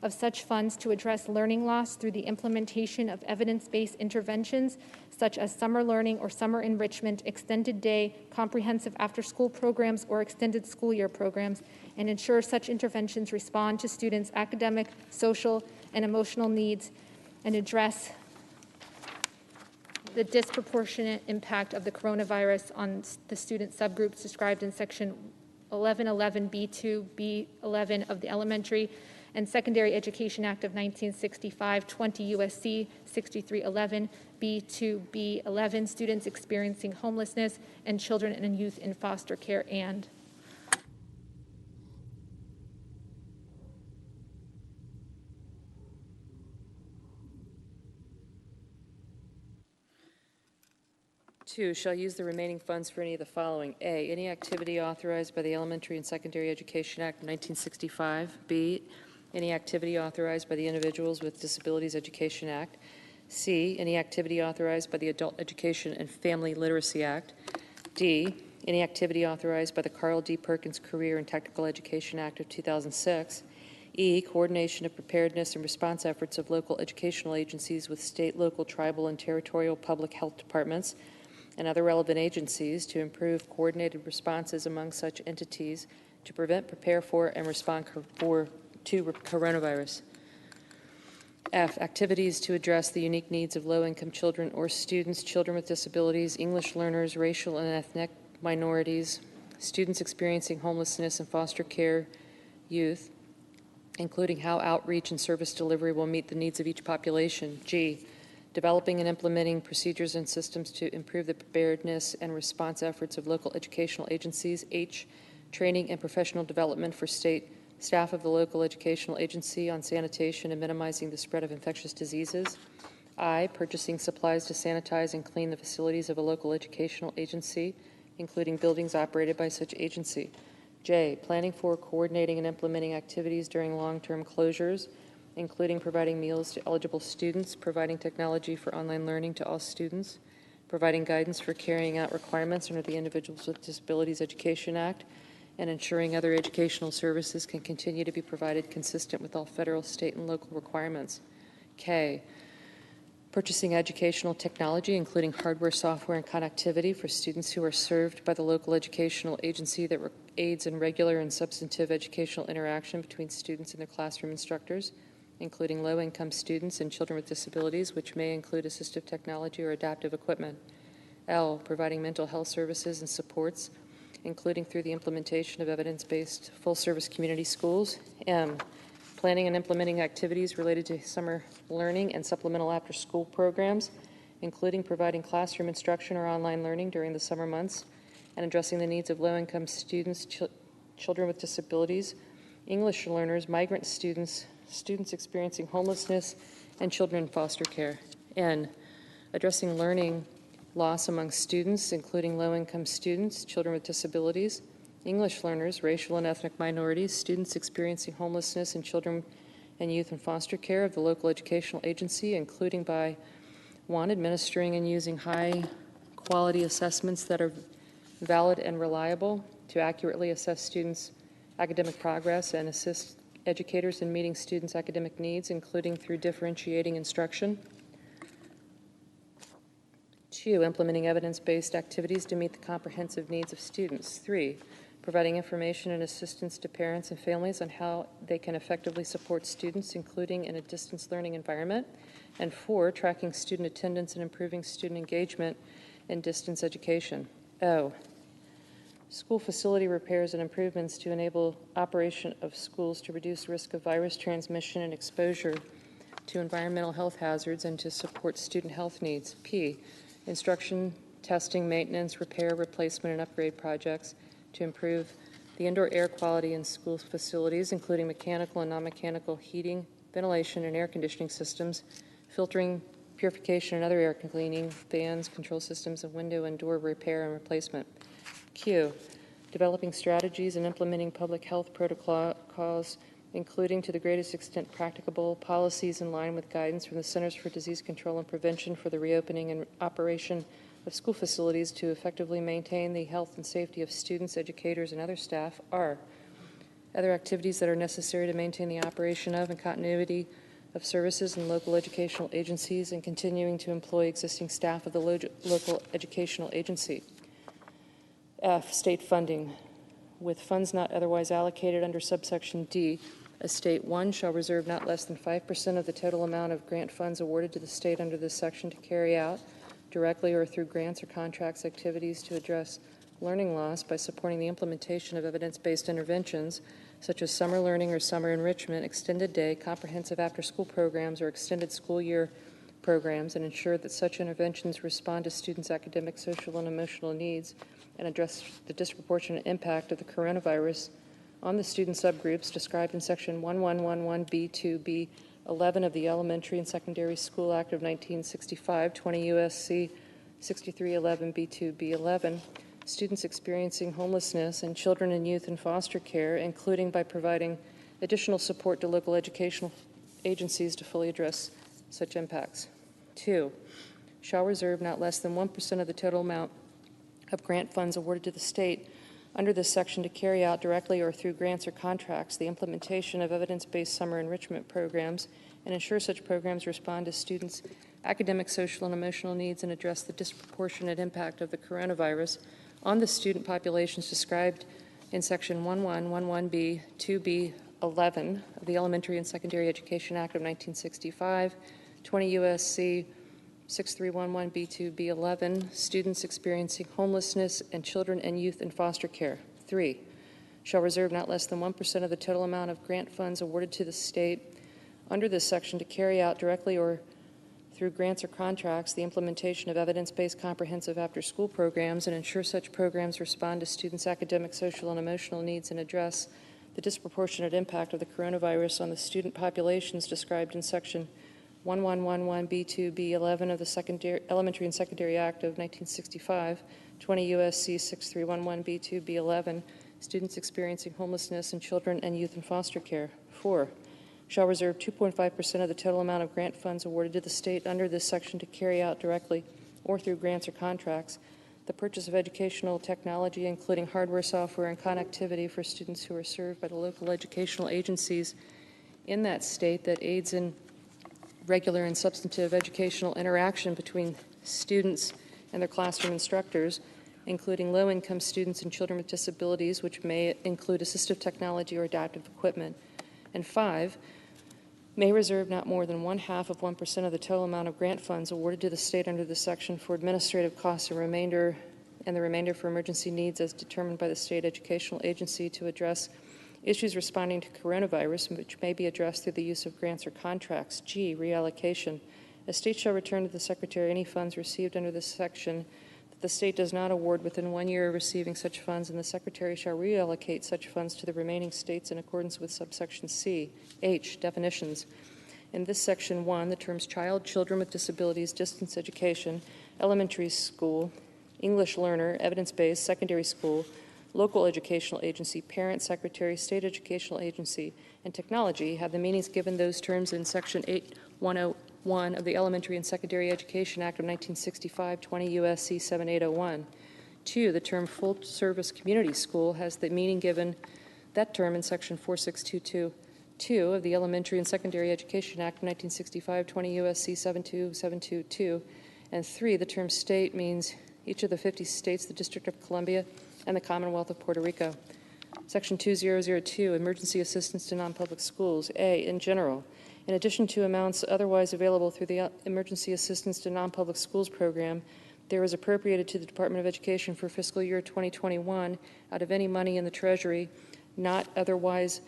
of such funds to address learning loss through the implementation of evidence-based interventions such as summer learning or summer enrichment, extended day, comprehensive after-school programs, or extended school year programs, and ensure such interventions respond to students' academic, social, and emotional needs and address the disproportionate impact of the coronavirus on the student subgroups described in section 1111B2, B11 of the Elementary and Secondary Education Act of 1965, 20 U.S.C. 6311, B2, B11, students experiencing homelessness, and children and youth in foster care, and. Two, shall use the remaining funds for any of the following. A, any activity authorized by the Elementary and Secondary Education Act of 1965. B, any activity authorized by the Individuals with Disabilities Education Act. C, any activity authorized by the Adult Education and Family Literacy Act. D, any activity authorized by the Carl D. Perkins Career and Technical Education Act of 2006. E, coordination of preparedness and response efforts of local educational agencies with state, local, tribal, and territorial public health departments and other relevant agencies to improve coordinated responses among such entities to prevent, prepare for, and respond to coronavirus. F, activities to address the unique needs of low-income children or students, children with disabilities, English learners, racial and ethnic minorities, students experiencing homelessness, and foster care youth, including how outreach and service delivery will meet the needs of each population. G, developing and implementing procedures and systems to improve the preparedness and response efforts of local educational agencies. H, training and professional development for state staff of the local educational agency on sanitation and minimizing the spread of infectious diseases. I, purchasing supplies to sanitize and clean the facilities of a local educational agency, including buildings operated by such agency. J, planning for, coordinating, and implementing activities during long-term closures, including providing meals to eligible students, providing technology for online learning to all students, providing guidance for carrying out requirements under the Individuals with Disabilities Education Act, and ensuring other educational services can continue to be provided consistent with all federal, state, and local requirements. K, purchasing educational technology, including hardware, software, and connectivity for students who are served by the local educational agency that aids in regular and substantive educational interaction between students and their classroom instructors, including low-income students and children with disabilities, which may include assistive technology or adaptive equipment. L, providing mental health services and supports, including through the implementation of evidence-based full-service community schools. M, planning and implementing activities related to summer learning and supplemental after-school programs, including providing classroom instruction or online learning during the summer months, and addressing the needs of low-income students, children with disabilities, English learners, migrant students, students experiencing homelessness, and children in foster care. N, addressing learning loss among students, including low-income students, children with disabilities, English learners, racial and ethnic minorities, students experiencing homelessness, and children and youth in foster care of the local educational agency, including by 1, administering and using high-quality assessments that are valid and reliable to accurately assess students' academic progress and assist educators in meeting students' academic needs, including through differentiating instruction. 2, implementing evidence-based activities to meet the comprehensive needs of students. 3, providing information and assistance to parents and families on how they can effectively support students, including in a distance learning environment. And 4, tracking student attendance and improving student engagement in distance education. O, school facility repairs and improvements to enable operation of schools to reduce risk of virus transmission and exposure to environmental health hazards and to support student health needs. P, instruction, testing, maintenance, repair, replacement, and upgrade projects to improve the indoor air quality in school facilities, including mechanical and non-mechanical heating, ventilation, and air conditioning systems, filtering, purification, and other air cleaning, fans, control systems, and window and door repair and replacement. Q, developing strategies and implementing public health protocols, including to the greatest extent practicable policies in line with guidance from the Centers for Disease Control and Prevention for the reopening and operation of school facilities to effectively maintain the health and safety of students, educators, and other staff. R, other activities that are necessary to maintain the operation of and continuity of services in local educational agencies and continuing to employ existing staff of the local educational agency. F, state funding. With funds not otherwise allocated under subsection D, a state 1 shall reserve not less than 5% of the total amount of grant funds awarded to the state under this section to carry out, directly or through grants or contracts, activities to address learning loss by supporting the implementation of evidence-based interventions such as summer learning or summer enrichment, extended day, comprehensive after-school programs, or extended school year programs, and ensure that such interventions respond to students' academic, social, and emotional needs and address the disproportionate impact of the coronavirus on the student subgroups described in Section 1111B2B11 of the Elementary and Secondary School Act of 1965, 20 U.S.C. 6311B2B11, students experiencing homelessness, and children and youth in foster care, including by providing additional support to local educational agencies to fully address such impacts. 2, shall reserve not less than 1% of the total amount of grant funds awarded to the state under this section to carry out directly or through grants or contracts the implementation of evidence-based summer enrichment programs and ensure such programs respond to students' academic, social, and emotional needs and address the disproportionate impact of the coronavirus on the student populations described in Section 1111B 2B11 of the Elementary and Secondary Education Act of 1965, 20 U.S.C. 6311B2B11, students experiencing homelessness, and children and youth in foster care. 3, shall reserve not less than 1% of the total amount of grant funds awarded to the state under this section to carry out directly or through grants or contracts the implementation of evidence-based comprehensive after-school programs and ensure such programs respond to students' academic, social, and emotional needs and address the disproportionate impact of the coronavirus on the student populations described in Section 1111B2B11 of the Elementary and Secondary Act of 1965, 20 U.S.C. 6311B2B11, students experiencing homelessness, and children and youth in foster care. 4, shall reserve 2.5% of the total amount of grant funds awarded to the state under this section to carry out directly or through grants or contracts the purchase of educational technology, including hardware, software, and connectivity for students who are served by the local educational agencies in that state that aids in regular and substantive educational interaction between students and their classroom instructors, including low-income students and children with disabilities, which may include assistive technology or adaptive equipment. And 5, may reserve not more than 0.5% of the total amount of grant funds awarded to the state under this section for administrative costs and the remainder for emergency needs as determined by the state educational agency to address issues responding to coronavirus, which may be addressed through the use of grants or contracts. G, reallocation. A state shall return to the Secretary any funds received under this section that the state does not award within 1 year of receiving such funds, and the Secretary shall reallocate such funds to the remaining states in accordance with subsection C. H, definitions. In this section 1, the terms child, children with disabilities, distance education, elementary school, English learner, evidence-based, secondary school, local educational agency, parent, secretary, state educational agency, and technology have the meanings given those terms in Section 8101 of the Elementary and Secondary Education Act of 1965, 20 U.S.C. 7801. 2, the term full-service community school has the meaning given that term in Section 46222 of the Elementary and Secondary Education Act of 1965, 20 U.S.C. 72722. And 3, the term state means each of the 50 states, the District of Columbia, and the Commonwealth of Puerto Rico. Section 2002, emergency assistance to non-public schools. A, in general, in addition to amounts otherwise available through the Emergency Assistance to Non-Public Schools program, there is appropriated to the Department of Education for fiscal year 2021 out of any money in the Treasury not otherwise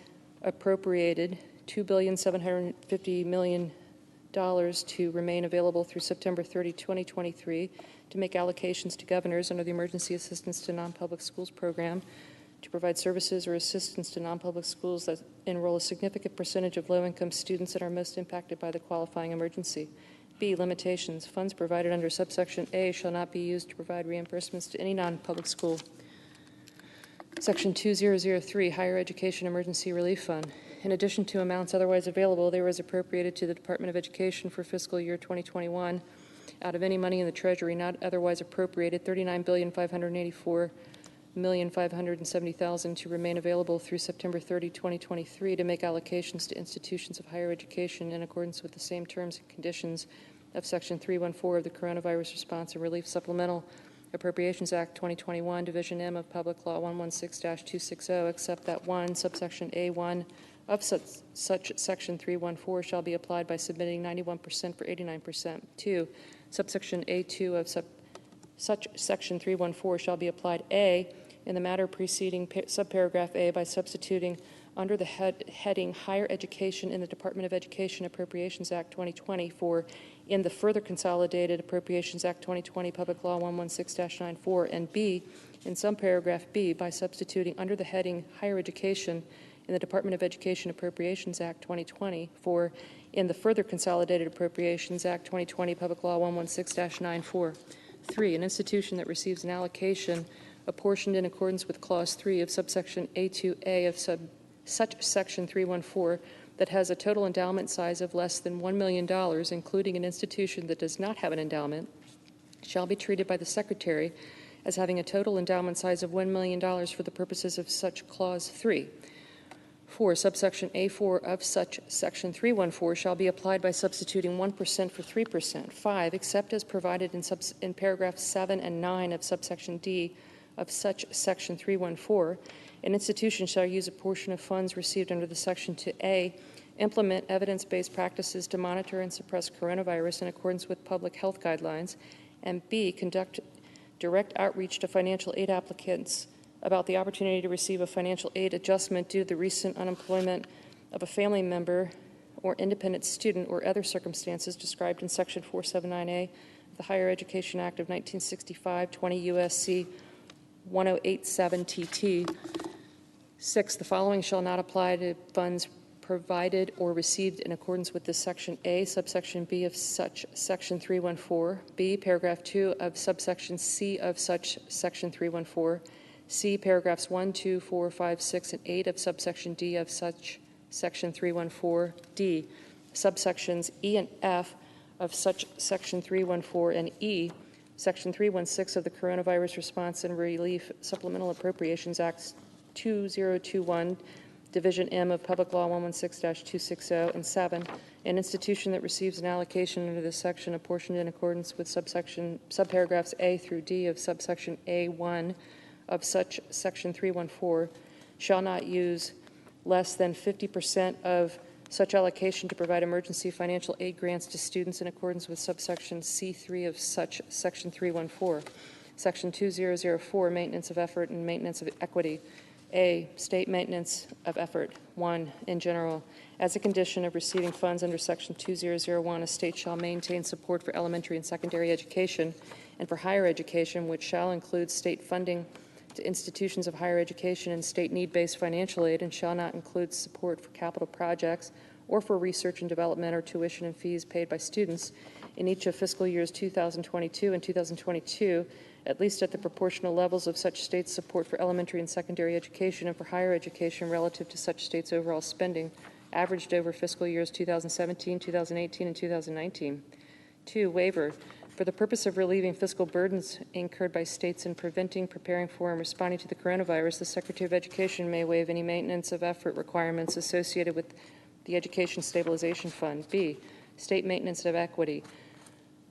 appropriated $2,750,000,000 to remain available through September 30, 2023, to make allocations to governors under the Emergency Assistance to Non-Public Schools program to provide services or assistance to non-public schools that enroll a significant percentage of low-income students that are most impacted by the qualifying emergency. B, limitations. Funds provided under subsection A shall not be used to provide reimbursements to any non-public school. Section 2003, Higher Education Emergency Relief Fund. In addition to amounts otherwise available, there was appropriated to the Department of Education for fiscal year 2021 out of any money in the Treasury not otherwise appropriated $39,584,570,000 to remain available through September 30, 2023 to make allocations to institutions of higher education in accordance with the same terms and conditions of Section 314 of the Coronavirus Response and Relief Supplemental Appropriations Act 2021, Division M of Public Law 116-260, except that 1, subsection A1 of such Section 314 shall be applied by submitting 91% for 89%. 2, subsection A2 of such Section 314 shall be applied A in the matter preceding subparagraph A by substituting under the heading Higher Education in the Department of Education Appropriations Act 2020 for in the further Consolidated Appropriations Act 2020 Public Law 116-94, and B in some paragraph B by substituting under the heading Higher Education in the Department of Education Appropriations Act 2020 for in the further Consolidated Appropriations Act 2020 Public Law 116-94. 3, an institution that receives an allocation apportioned in accordance with Clause 3 of subsection A2A of such Section 314 that has a total endowment size of less than $1 million, including an institution that does not have an endowment, shall be treated by the Secretary as having a total endowment size of $1 million for the purposes of such Clause 3. 4, subsection A4 of such Section 314 shall be applied by substituting 1% for 3%. 5, except as provided in paragraphs 7 and 9 of subsection D of such Section 314, an institution shall use a portion of funds received under the section to A, implement evidence-based practices to monitor and suppress coronavirus in accordance with public health guidelines, and B, conduct direct outreach to financial aid applicants about the opportunity to receive a financial aid adjustment due to the recent unemployment of a family member or independent student or other circumstances described in Section 479A of the Higher Education Act of 1965, 20 U.S.C. 1087 TT. 6, the following shall not apply to funds provided or received in accordance with this section: A, subsection B of such Section 314, B, paragraph 2 of subsection C of such Section 314, C, paragraphs 1, 2, 4, 5, 6, and 8 of subsection D of such Section 314, D, subsections E and F of such Section 314, and E, Section 316 of the Coronavirus Response and Relief Supplemental Appropriations Act 2021, Division M of Public Law 116-260, and 7, an institution that receives an allocation under this section apportioned in accordance with subparagraphs A through D of subsection A1 of such Section 314 shall not use less than 50% of such allocation to provide emergency financial aid grants to students in accordance with subsection C3 of such Section 314. Section 2004, maintenance of effort and maintenance of equity. A, state maintenance of effort. 1, in general, as a condition of receiving funds under Section 2001, a state shall maintain support for elementary and secondary education and for higher education, which shall include state funding to institutions of higher education and state need-based financial aid, and shall not include support for capital projects or for research and development or tuition and fees paid by students in each of fiscal years 2022 and 2022, at least at the proportional levels of such states' support for elementary and secondary education and for higher education relative to such states' overall spending, averaged over fiscal years 2017, 2018, and 2019. 2, waiver. For the purpose of relieving fiscal burdens incurred by states in preventing, preparing for, and responding to the coronavirus, the Secretary of Education may waive any maintenance of effort requirements associated with the Education Stabilization Fund. B, state maintenance of equity.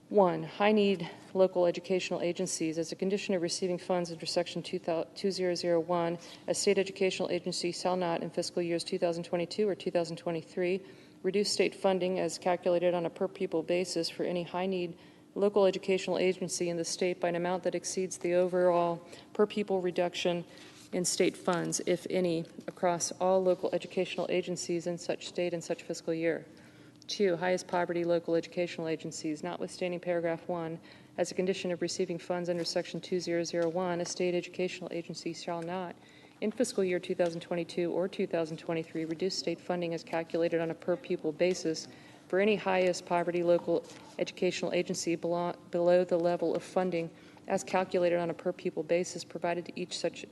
1, high-need local educational agencies. As a condition of receiving funds under Section 2001, a state educational agency shall not, in fiscal years 2022 or 2023, reduce state funding as calculated on a per-pupil basis for any high-need local educational agency in the state by an amount that exceeds the overall per-pupil reduction in state funds, if any, across all local educational agencies in such state and such fiscal year. 2, highest poverty local educational agencies. Notwithstanding paragraph 1, as a condition of receiving funds under Section 2001, a state educational agency shall not, in fiscal year 2022 or 2023, reduce state funding as calculated on a per-pupil basis for any highest poverty local educational agency below the level of funding as calculated on a per-pupil basis provided to each such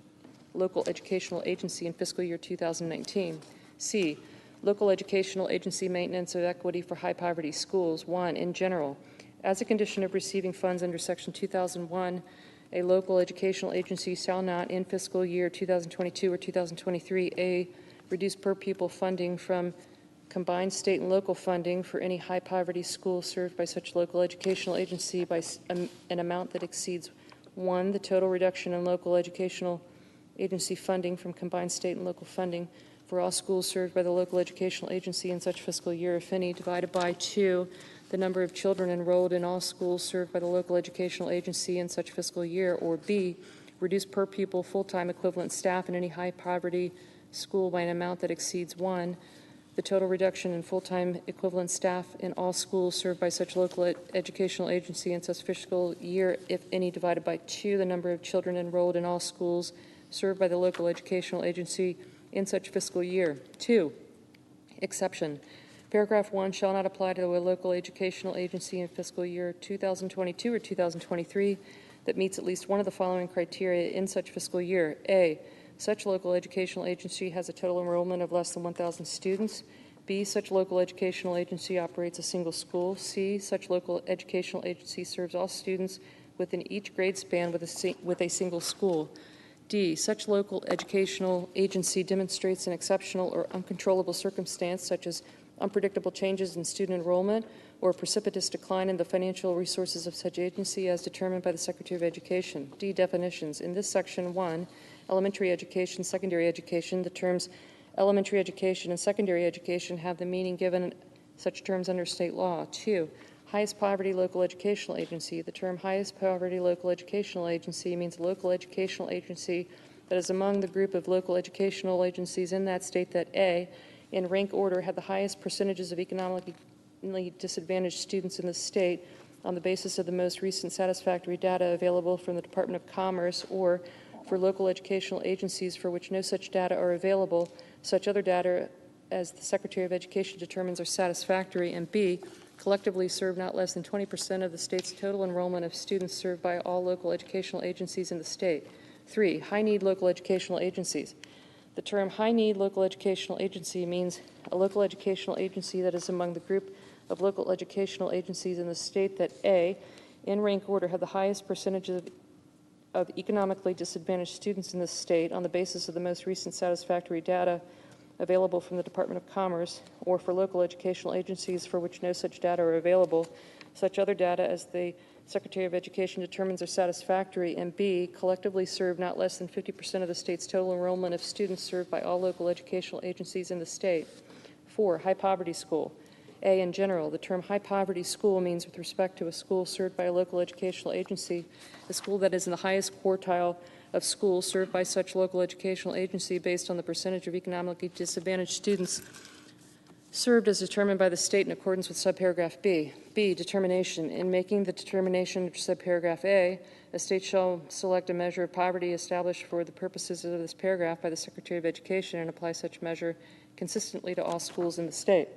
local educational agency in fiscal year 2019. C, local educational agency maintenance of equity for high poverty schools. 1, in general, as a condition of receiving funds under Section 2001, a local educational agency shall not, in fiscal year 2022 or 2023, A, reduce per pupil funding from combined state and local funding for any high poverty school served by such local educational agency by an amount that exceeds 1, the total reduction in local educational agency funding from combined state and local funding for all schools served by the local educational agency in such fiscal year, if any, divided by 2, the number of children enrolled in all schools served by the local educational agency in such fiscal year, or B, reduce per pupil full-time equivalent staff in any high poverty school by an amount that exceeds 1, the total reduction in full-time equivalent staff in all schools served by such local educational agency in such fiscal year, if any, divided by 2, the number of children enrolled in all schools served by the local educational agency in such fiscal year. 2, exception. Paragraph 1 shall not apply to a local educational agency in fiscal year 2022 or 2023 that meets at least one of the following criteria in such fiscal year. A, such local educational agency has a total enrollment of less than 1,000 students. B, such local educational agency operates a single school. C, such local educational agency serves all students within each grade span with a single school. D, such local educational agency demonstrates an exceptional or uncontrollable circumstance such as unpredictable changes in student enrollment or precipitous decline in the financial resources of such agency as determined by the Secretary of Education. D, definitions. In this section 1, elementary education, secondary education, the terms elementary education and secondary education have the meaning given such terms under state law. 2, highest poverty local educational agency. The term highest poverty local educational agency means a local educational agency that is among the group of local educational agencies in that state that A, in rank order, had the highest percentages of economically disadvantaged students in the state on the basis of the most recent satisfactory data available from the Department of Commerce, or for local educational agencies for which no such data are available, such other data as the Secretary of Education determines are satisfactory, and B, collectively serve not less than 20% of the state's total enrollment of students served by all local educational agencies in the state. 3, high-need local educational agencies. The term high-need local educational agency means a local educational agency that is among the group of local educational agencies in the state that A, in rank order, have the highest percentages of economically disadvantaged students in the state on the basis of the most recent satisfactory data available from the Department of Commerce, or for local educational agencies for which no such data are available, such other data as the Secretary of Education determines are satisfactory, and B, collectively serve not less than 50% of the state's total enrollment of students served by all local educational agencies in the state. 4, high poverty school. A, in general, the term high poverty school means with respect to a school served by a local educational agency, a school that is in the highest quartile of schools served by such local educational agency based on the percentage of economically disadvantaged students served as determined by the state in accordance with subparagraph B. B, determination. In making the determination of subparagraph A state shall select a measure of poverty established for the purposes of this paragraph by the Secretary of Education and apply such measure consistently to all schools in the state.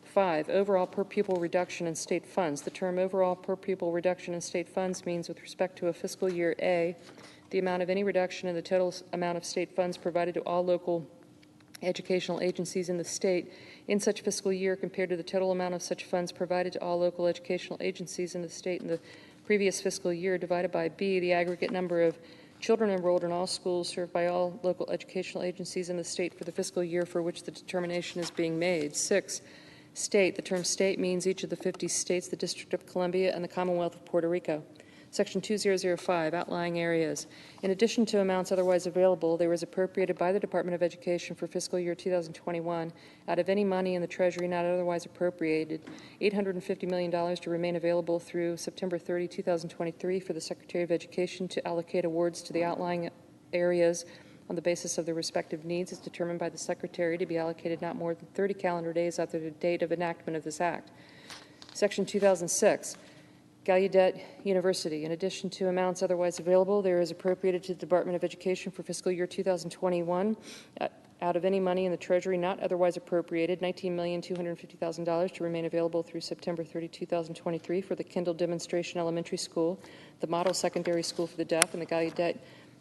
5, overall per pupil reduction in state funds. The term overall per pupil reduction in state funds means with respect to a fiscal year A, the amount of any reduction in the total amount of state funds provided to all local educational agencies in the state in such fiscal year compared to the total amount of such funds provided to all local educational agencies in the state in the previous fiscal year, divided by B, the aggregate number of children enrolled in all schools served by all local educational agencies in the state for the fiscal year for which the determination is being made. 6, state. The term state means each of the 50 states, the District of Columbia, and the Commonwealth of Puerto Rico. Section 2005, outlying areas. In addition to amounts otherwise available, there was appropriated by the Department of Education for fiscal year 2021, out of any money in the Treasury not otherwise appropriated, $850 million to remain available through September 30, 2023 for the Secretary of Education to allocate awards to the outlying areas on the basis of their respective needs as determined by the Secretary to be allocated not more than 30 calendar days after the date of enactment of this Act. Section 2006, Gallaudet University. In addition to amounts otherwise available, there is appropriated to the Department of Education for fiscal year 2021 out of any money in the Treasury not otherwise appropriated, $19,250,000 to remain available through September 30, 2023 for the Kendall Demonstration Elementary School, the Model Secondary School for the Deaf, and the Gallaudet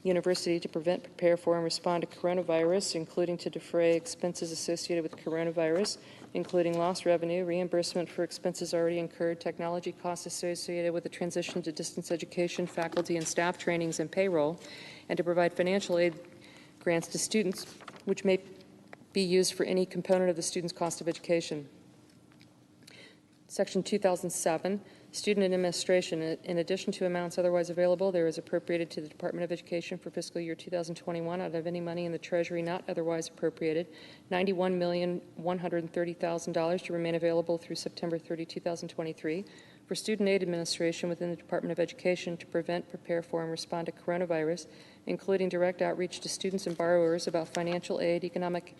University to prevent, prepare for, and respond to coronavirus, including to defray expenses associated with coronavirus, including lost revenue, reimbursement for expenses already incurred, technology costs associated with the transition to distance education, faculty and staff trainings, and payroll, and to provide financial aid grants to students, which may be used for any component of the student's cost of education. Section 2007, Student Administration. In addition to amounts otherwise available, there is appropriated to the Department of Education for fiscal year 2021 out of any money in the Treasury not otherwise appropriated, $91,130,000 to remain available through September 30, 2023 for Student Aid Administration within the Department of Education to prevent, prepare for, and respond to coronavirus, including direct outreach to students and borrowers about financial aid, economic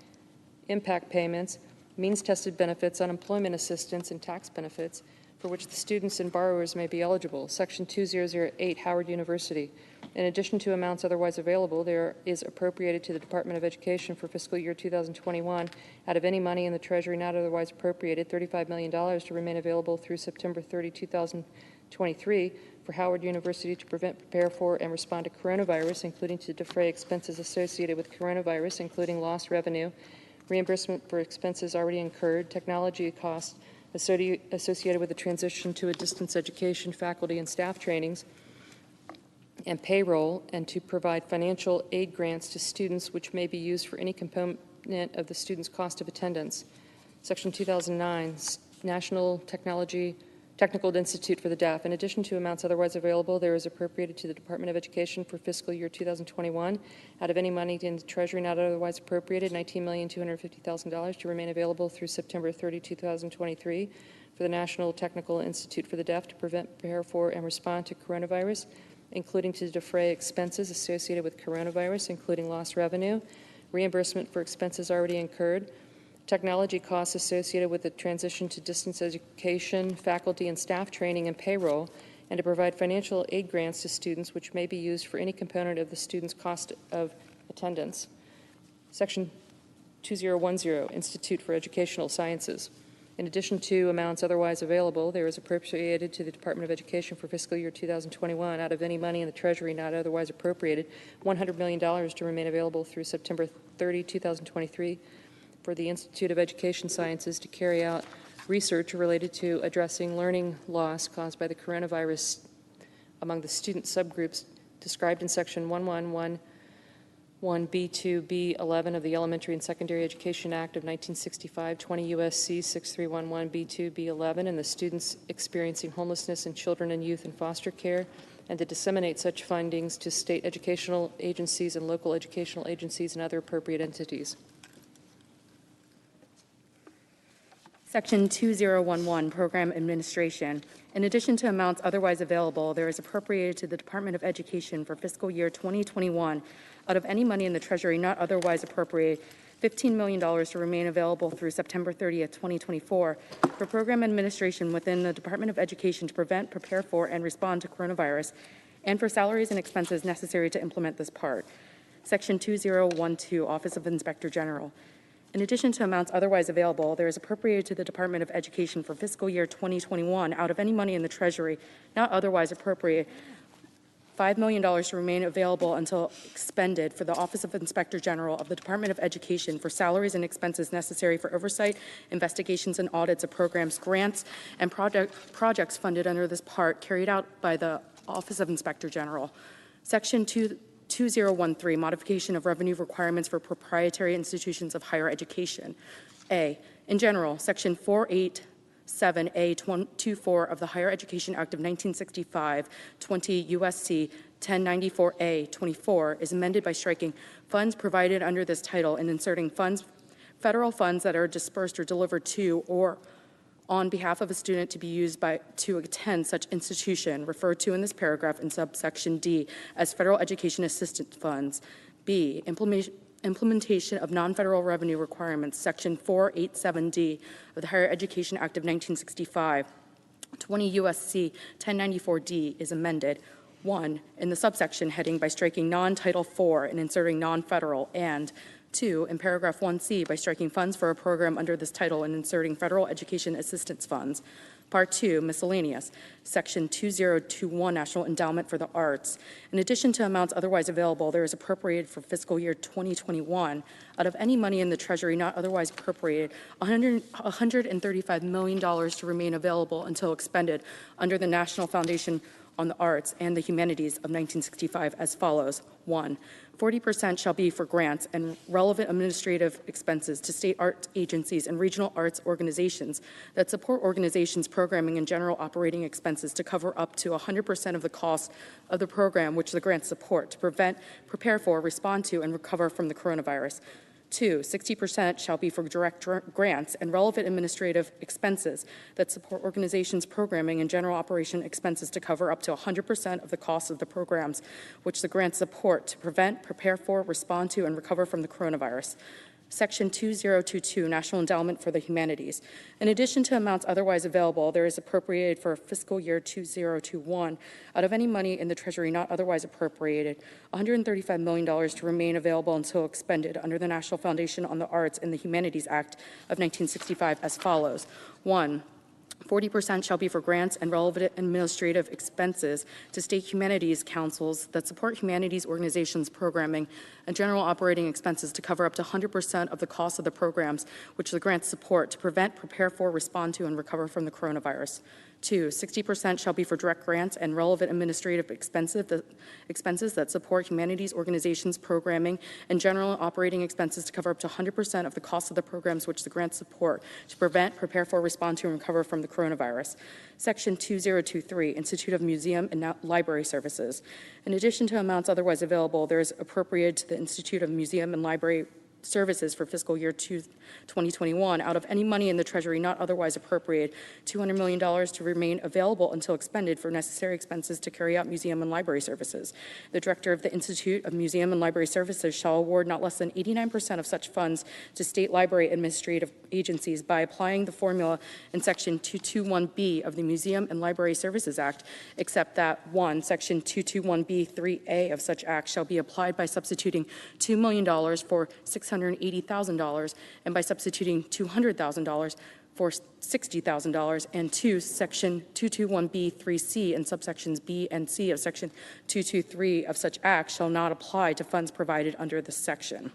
impact payments, means-tested benefits, unemployment assistance, and tax benefits for which the students and borrowers may be eligible. Section 2008, Howard University. In addition to amounts otherwise available, there is appropriated to the Department of Education for fiscal year 2021 out of any money in the Treasury not otherwise appropriated, $35 million to remain available through September 30, 2023 for Howard University to prevent, prepare for, and respond to coronavirus, including to defray expenses associated with coronavirus, including lost revenue, reimbursement for expenses already incurred, technology costs associated with the transition to a distance education, faculty and staff trainings, and payroll, and to provide financial aid grants to students which may be used for any component of the student's cost of attendance. Section 2009, National Technical Institute for the Deaf. In addition to amounts otherwise available, there is appropriated to the Department of Education for fiscal year 2021 out of any money in the Treasury not otherwise appropriated, $19,250,000 to remain available through September 30, 2023 for the National Technical Institute for the Deaf to prevent, prepare for, and respond to coronavirus, including to defray expenses associated with coronavirus, including lost revenue, reimbursement for expenses already incurred, technology costs associated with the transition to distance education, faculty and staff training, and payroll, and to provide financial aid grants to students which may be used for any component of the student's cost of attendance. Section 2010, Institute for Educational Sciences. In addition to amounts otherwise available, there is appropriated to the Department of Education for fiscal year 2021 out of any money in the Treasury not otherwise appropriated, $100 million to remain available through September 30, 2023 for the Institute of Education Sciences to carry out research related to addressing learning loss caused by the coronavirus among the student subgroups described in Section 1111B2B11 of the Elementary and Secondary Education Act of 1965, 20 U.S.C. 6311B2B11, and the students experiencing homelessness and children and youth in foster care, and to disseminate such findings to state educational agencies and local educational agencies and other appropriate entities. Section 2011, Program Administration. In addition to amounts otherwise available, there is appropriated to the Department of Education for fiscal year 2021 out of any money in the Treasury not otherwise appropriated, $15 million to remain available through September 30th, 2024 for program administration within the Department of Education to prevent, prepare for, and respond to coronavirus, and for salaries and expenses necessary to implement this part. Section 2012, Office of Inspector General. In addition to amounts otherwise available, there is appropriated to the Department of Education for fiscal year 2021 out of any money in the Treasury not otherwise appropriate, $5 million to remain available until expended for the Office of Inspector General of the Department of Education for salaries and expenses necessary for oversight, investigations, and audits of programs, grants, and projects funded under this part carried out by the Office of Inspector General. Section 2013, Modification of Revenue Requirements for Proprietary Institutions of Higher Education. A, in general, Section 487A24 of the Higher Education Act of 1965, 20 U.S.C. 1094A 24 is amended by striking funds provided under this title and inserting federal funds that are dispersed or delivered to or on behalf of a student to be used to attend such institution, referred to in this paragraph in subsection D as federal education assistance funds. B, implementation of non-federal revenue requirements, section 487D of the Higher Education Act of 1965, 20 U.S.C. 1094D is amended. 1, in the subsection heading by striking non-Title IV and inserting non-federal, and 2, in paragraph 1C by striking funds for a program under this title and inserting federal education assistance funds. Part 2, miscellaneous, section 2021, National Endowment for the Arts. In addition to amounts otherwise available, there is appropriated for fiscal year 2021, out of any money in the Treasury not otherwise appropriated, $135 million to remain available until expended under the National Foundation on the Arts and the Humanities of 1965 as follows. 1, 40% shall be for grants and relevant administrative expenses to state art agencies and regional arts organizations that support organizations' programming and general operating expenses to cover up to 100% of the cost of the program which the grants support to prevent, prepare for, respond to, and recover from the coronavirus. 2, 60% shall be for direct grants and relevant administrative expenses that support organizations' programming and general operation expenses to cover up to 100% of the cost of the programs which the grants support to prevent, prepare for, respond to, and recover from the coronavirus. Section 2022, National Endowment for the Humanities. In addition to amounts otherwise available, there is appropriated for fiscal year 2021, out of any money in the Treasury not otherwise appropriated, $135 million to remain available until expended under the National Foundation on the Arts and the Humanities Act of 1965 as follows. 1, 40% shall be for grants and relevant administrative expenses to state humanities councils that support humanities organizations' programming and general operating expenses to cover up to 100% of the cost of the programs which the grants support to prevent, prepare for, respond to, and recover from the coronavirus. 2, 60% shall be for direct grants and relevant administrative expenses that support humanities organizations' programming and general operating expenses to cover up to 100% of the cost of the programs which the grants support to prevent, prepare for, respond to, and recover from the coronavirus. Section 2023, Institute of Museum and Library Services. In addition to amounts otherwise available, there is appropriated to the Institute of Museum and Library Services for fiscal year 2021 out of any money in the Treasury not otherwise appropriated, $200 million to remain available until expended for necessary expenses to carry out museum and library services. The Director of the Institute of Museum and Library Services shall award not less than 89% of such funds to state library administrative agencies by applying the formula in Section 221B of the Museum and Library Services Act, except that 1, Section 221B3A of such act shall be applied by substituting $2 million for $680,000 and by substituting $200,000 for $60,000, and 2, Section 221B3C and subsections B and C of Section 223 of such act shall not apply to funds provided under this section.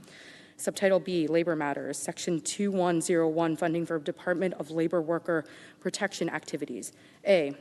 Subtitle B, Labor Matters, Section 2101, Funding for Department of Labor Worker Protection Activities. A,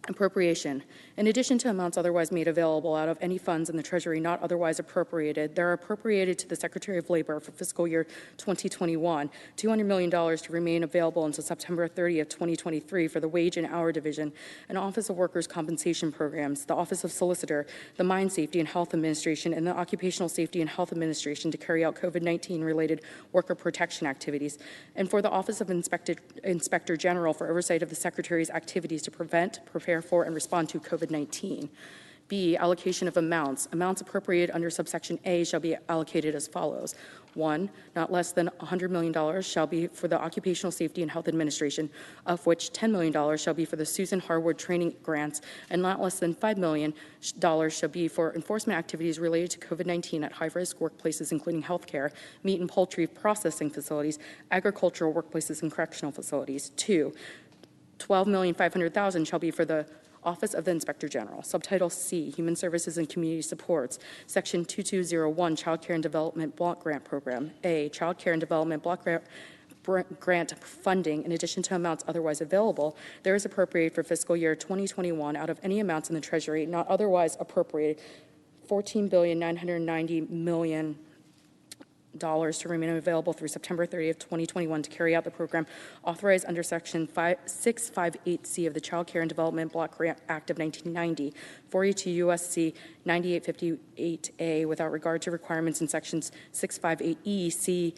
appropriation. In addition to amounts otherwise made available out of any funds in the Treasury not otherwise appropriated, there are appropriated to the Secretary of Labor for fiscal year 2021, $200 million to remain available until September 30th, 2023 for the Wage and Hour Division and Office of Workers' Compensation Programs, the Office of Solicitor, the Mine Safety and Health Administration, and the Occupational Safety and Health Administration to carry out COVID-19 related worker protection activities, and for the Office of Inspector General for oversight of the Secretary's activities to prevent, prepare for, and respond to COVID-19. B, allocation of amounts. Amounts appropriated under subsection A shall be allocated as follows. 1, not less than $100 million shall be for the Occupational Safety and Health Administration, of which $10 million shall be for the Susan Harwood training grants, and not less than $5 million shall be for enforcement activities related to COVID-19 at high-risk workplaces, including healthcare, meat and poultry processing facilities, agricultural workplaces, and correctional facilities. 2, $12,500,000 shall be for the Office of the Inspector General. Subtitle C, Human Services and Community Supports. Section 2201, Child Care and Development Block Grant Program. A, Child Care and Development Block Grant funding, in addition to amounts otherwise available, there is appropriated for fiscal year 2021 out of any amounts in the Treasury not otherwise appropriated, $14,990,000,000 to remain available through September 30th, 2021 to carry out the program authorized under Section 658C of the Child Care and Development Block Grant Act of 1990, 42 U.S.C. 9858A, without regard to requirements in Sections 658E,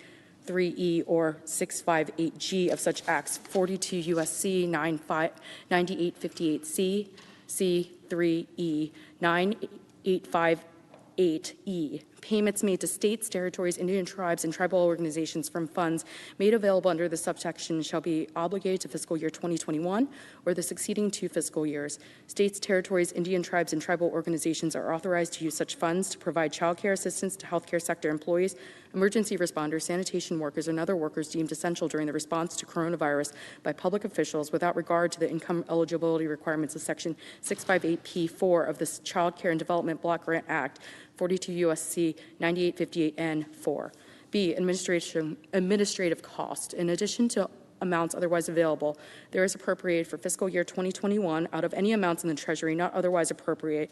C3E, or 658G of such acts, 42 U.S.C. 9858C, C3E, 9858E. Payments made to states, territories, Indian tribes, and tribal organizations from funds made available under this subsection shall be obligated to fiscal year 2021 or the succeeding 2 fiscal years. States, territories, Indian tribes, and tribal organizations are authorized to use such funds to provide child care assistance to healthcare sector employees, emergency responders, sanitation workers, and other workers deemed essential during the response to coronavirus by public officials without regard to the income eligibility requirements of Section 658P4 of the Child Care and Development Block Grant Act, 42 U.S.C. 9858N4. B, administrative cost. In addition to amounts otherwise available, there is appropriated for fiscal year 2021 out of any amounts in the Treasury not otherwise appropriated,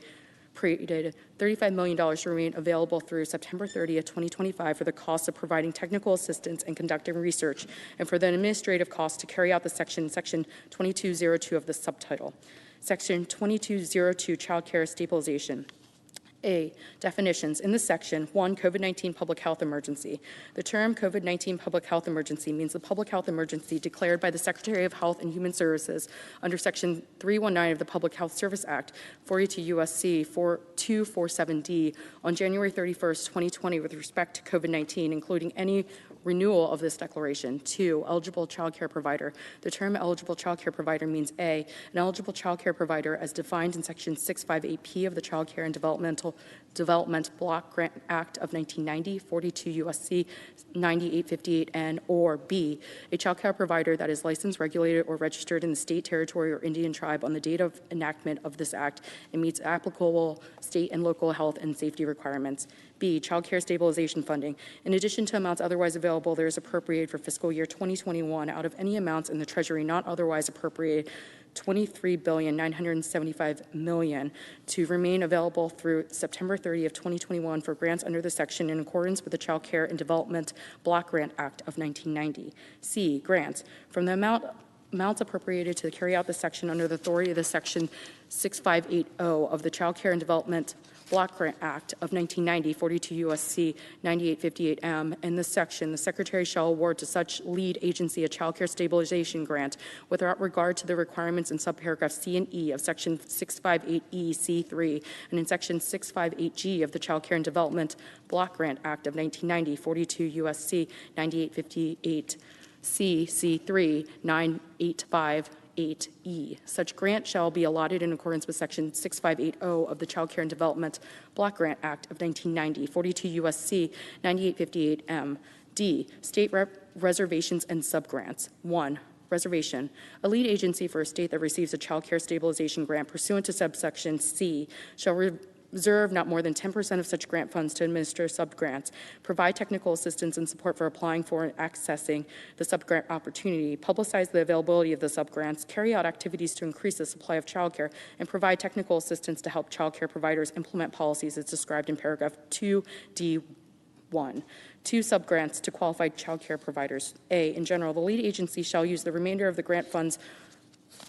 $35 million to remain available through September 30th, 2025 for the cost of providing technical assistance and conducting research, and for the administrative cost to carry out the Section 2202 of the subtitle. Section 2202, Child Care Stabilization. A, definitions. In this section, 1, COVID-19 public health emergency. The term COVID-19 public health emergency means the public health emergency declared by the Secretary of Health and Human Services under Section 319 of the Public Health Service Act, 42 U.S.C. 247D, on January 31st, 2020, with respect to COVID-19, including any renewal of this declaration. 2, eligible child care provider. The term eligible child care provider means A, an eligible child care provider as defined in Section 658P of the Child Care and Development Block Grant Act of 1990, 42 U.S.C. 9858N, or B, a child care provider that is licensed, regulated, or registered in the state, territory, or Indian tribe on the date of enactment of this act and meets applicable state and local health and safety requirements. B, child care stabilization funding. In addition to amounts otherwise available, there is appropriated for fiscal year 2021 out of any amounts in the Treasury not otherwise appropriated, $23,975,000,000 to remain available through September 30th, 2021 for grants under the section in accordance with the Child Care and Development Block Grant Act of 1990. C, grants. From the amounts appropriated to carry out the section under the authority of the Section 6580 of the Child Care and Development Block Grant Act of 1990, 42 U.S.C. 9858M. In this section, the Secretary shall award to such lead agency a child care stabilization grant without regard to the requirements in subparagraphs C and E of Section 658E C3 and in Section 658G of the Child Care and Development Block Grant Act of 1990, 42 U.S.C. 9858 C3 9858E. Such grant shall be allotted in accordance with Section 6580 of the Child Care and Development Block Grant Act of 1990, 42 U.S.C. 9858M. D, state reservations and subgrants. 1, reservation. A lead agency for a state that receives a child care stabilization grant pursuant to subsection C shall reserve not more than 10% of such grant funds to administer subgrants, provide technical assistance and support for applying for and accessing the subgrant opportunity, publicize the availability of the subgrants, carry out activities to increase the supply of childcare, and provide technical assistance to help childcare providers implement policies as described in paragraph 2D1. 2, subgrants to qualified childcare providers. A, in general, the lead agency shall use the remainder of the grant funds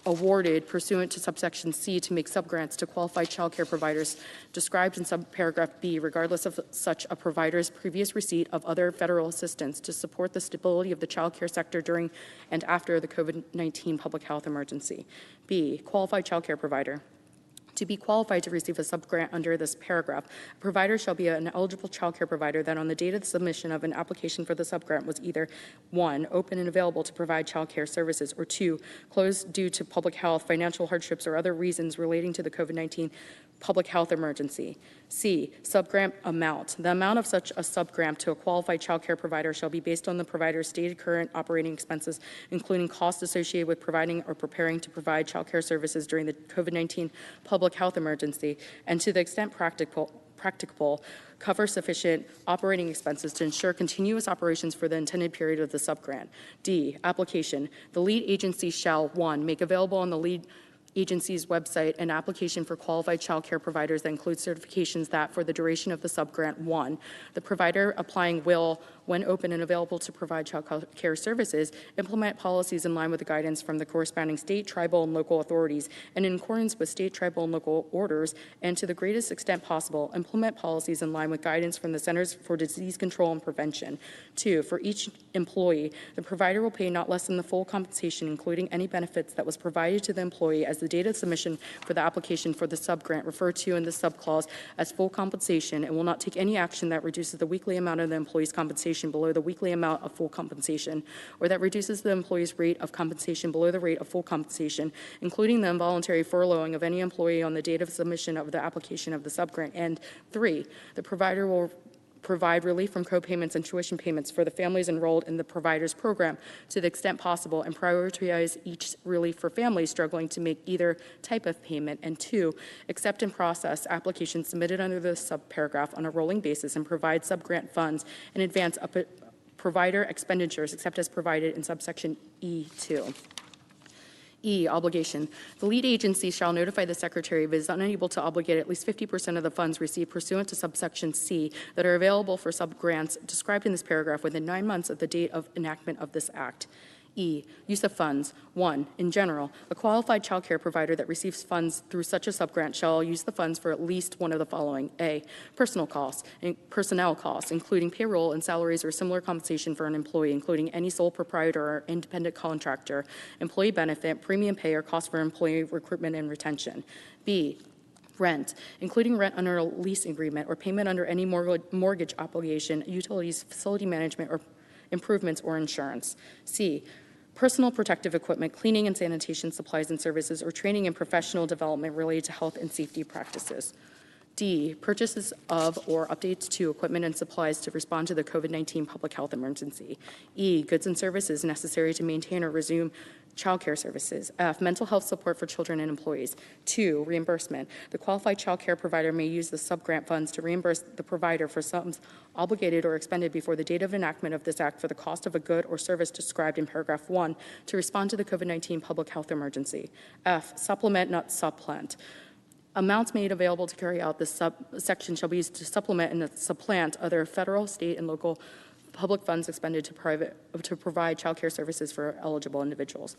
awarded pursuant to subsection C to make subgrants to qualified child care providers described in subparagraph B, regardless of such a provider's previous receipt of other federal assistance to support the stability of the child care sector during and after the COVID-19 public health emergency. B, qualified child care provider. To be qualified to receive a subgrant under this paragraph, a provider shall be an eligible child care provider that on the date of the submission of an application for the subgrant was either 1, open and available to provide child care services, or 2, closed due to public health, financial hardships, or other reasons relating to the COVID-19 public health emergency. C, subgrant amount. The amount of such a subgrant to a qualified child care provider shall be based on the provider's stated current operating expenses, including costs associated with providing or preparing to provide child care services during the COVID-19 public health emergency, and to the extent practicable, cover sufficient operating expenses to ensure continuous operations for the intended period of the subgrant. D, application. The lead agency shall, 1, make available on the lead agency's website an application for qualified child care providers that includes certifications that, for the duration of the subgrant, 1, the provider applying will, when open and available to provide child care services, implement policies in line with the guidance from the corresponding state, tribal, and local authorities, and in accordance with state, tribal, and local orders, and to the greatest extent possible, implement policies in line with guidance from the Centers for Disease Control and Prevention. 2, for each employee, the provider will pay not less than the full compensation, including any benefits that was provided to the employee as the date of submission for the application for the subgrant referred to in the subclause as full compensation, and will not take any action that reduces the weekly amount of the employee's compensation below the weekly amount of full compensation, or that reduces the employee's rate of compensation below the rate of full compensation, including the involuntary furloughing of any employee on the date of submission of the application of the subgrant. And 3, the provider will provide relief from co-payments and tuition payments for the families enrolled in the provider's program to the extent possible, and prioritize each relief for families struggling to make either type of payment. And 2, accept and process applications submitted under the subparagraph on a rolling basis and provide subgrant funds in advance of provider expenditures except as provided in subsection E2. E, obligation. The lead agency shall notify the Secretary if it is unable to obligate at least 50% of the funds received pursuant to subsection C that are available for subgrants described in this paragraph within 9 months of the date of enactment of this Act. E, use of funds. 1, in general, a qualified child care provider that receives funds through such a subgrant shall use the funds for at least one of the following. A, personnel costs, including payroll and salaries or similar compensation for an employee, including any sole proprietor or independent contractor, employee benefit, premium pay, or cost for employee recruitment and retention. B, rent, including rent under a lease agreement or payment under any mortgage obligation, utilities, facility management, or improvements, or insurance. C, personal protective equipment, cleaning and sanitation supplies and services, or training and professional development related to health and safety practices. D, purchases of or updates to equipment and supplies to respond to the COVID-19 public health emergency. E, goods and services necessary to maintain or resume child care services. F, mental health support for children and employees. 2, reimbursement. The qualified child care provider may use the subgrant funds to reimburse the provider for sums obligated or expended before the date of enactment of this Act for the cost of a good or service described in paragraph 1 to respond to the COVID-19 public health emergency. F, supplement, not supplant. Amounts made available to carry out this subsection shall be used to supplement and supplant other federal, state, and local public funds expended to provide child care services for eligible individuals.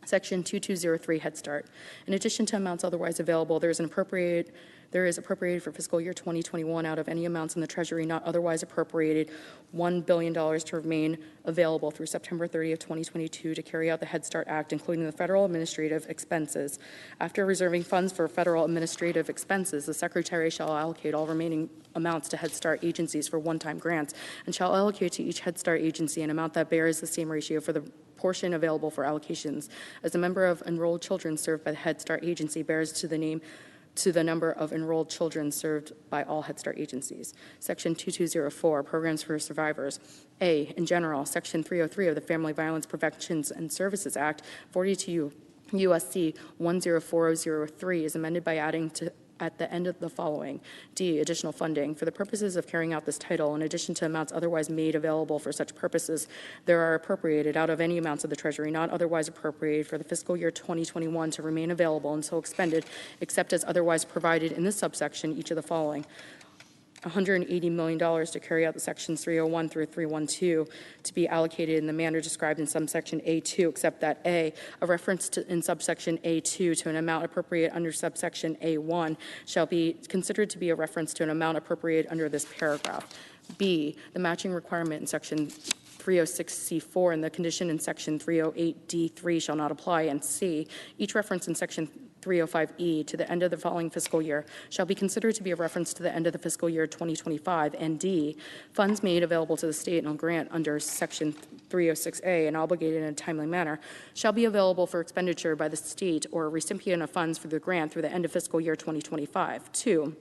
Section 2203, Head Start. In addition to amounts otherwise available, there is appropriated for fiscal year 2021 out of any amounts in the Treasury not otherwise appropriated $1 billion to remain available through September 30th, 2022 to carry out the Head Start Act, including the federal administrative expenses. After reserving funds for federal administrative expenses, the Secretary shall allocate all remaining amounts to Head Start agencies for one-time grants and shall allocate to each Head Start agency an amount that bears the same ratio for the portion available for allocations as the number of enrolled children served by the Head Start agency bears to the number of enrolled children served by all Head Start agencies. Section 2204, Programs for Survivors. A, in general, Section 303 of the Family Violence Prevention and Services Act, 42 U.S.C. 104003 is amended by adding at the end of the following. D, additional funding. For the purposes of carrying out this title, in addition to amounts otherwise made available for such purposes, there are appropriated out of any amounts of the Treasury not otherwise appropriated for the fiscal year 2021 to remain available until expended, except as otherwise provided in this subsection, each of the following. $180 million to carry out the sections 301 through 312 to be allocated in the manner described in subsection A2, except that A, a reference in subsection A2 to an amount appropriate under subsection A1 shall be considered to be a reference to an amount appropriate under this paragraph. B, the matching requirement in section 306C4 and the condition in section 308D3 shall not apply. And C, each reference in section 305E to the end of the following fiscal year shall be considered to be a reference to the end of the fiscal year 2025, and D, funds made available to the state on grant under Section 306A and obligated in a timely manner shall be available for expenditure by the state or recipient of funds for the grant through the end of fiscal year 2025. 2,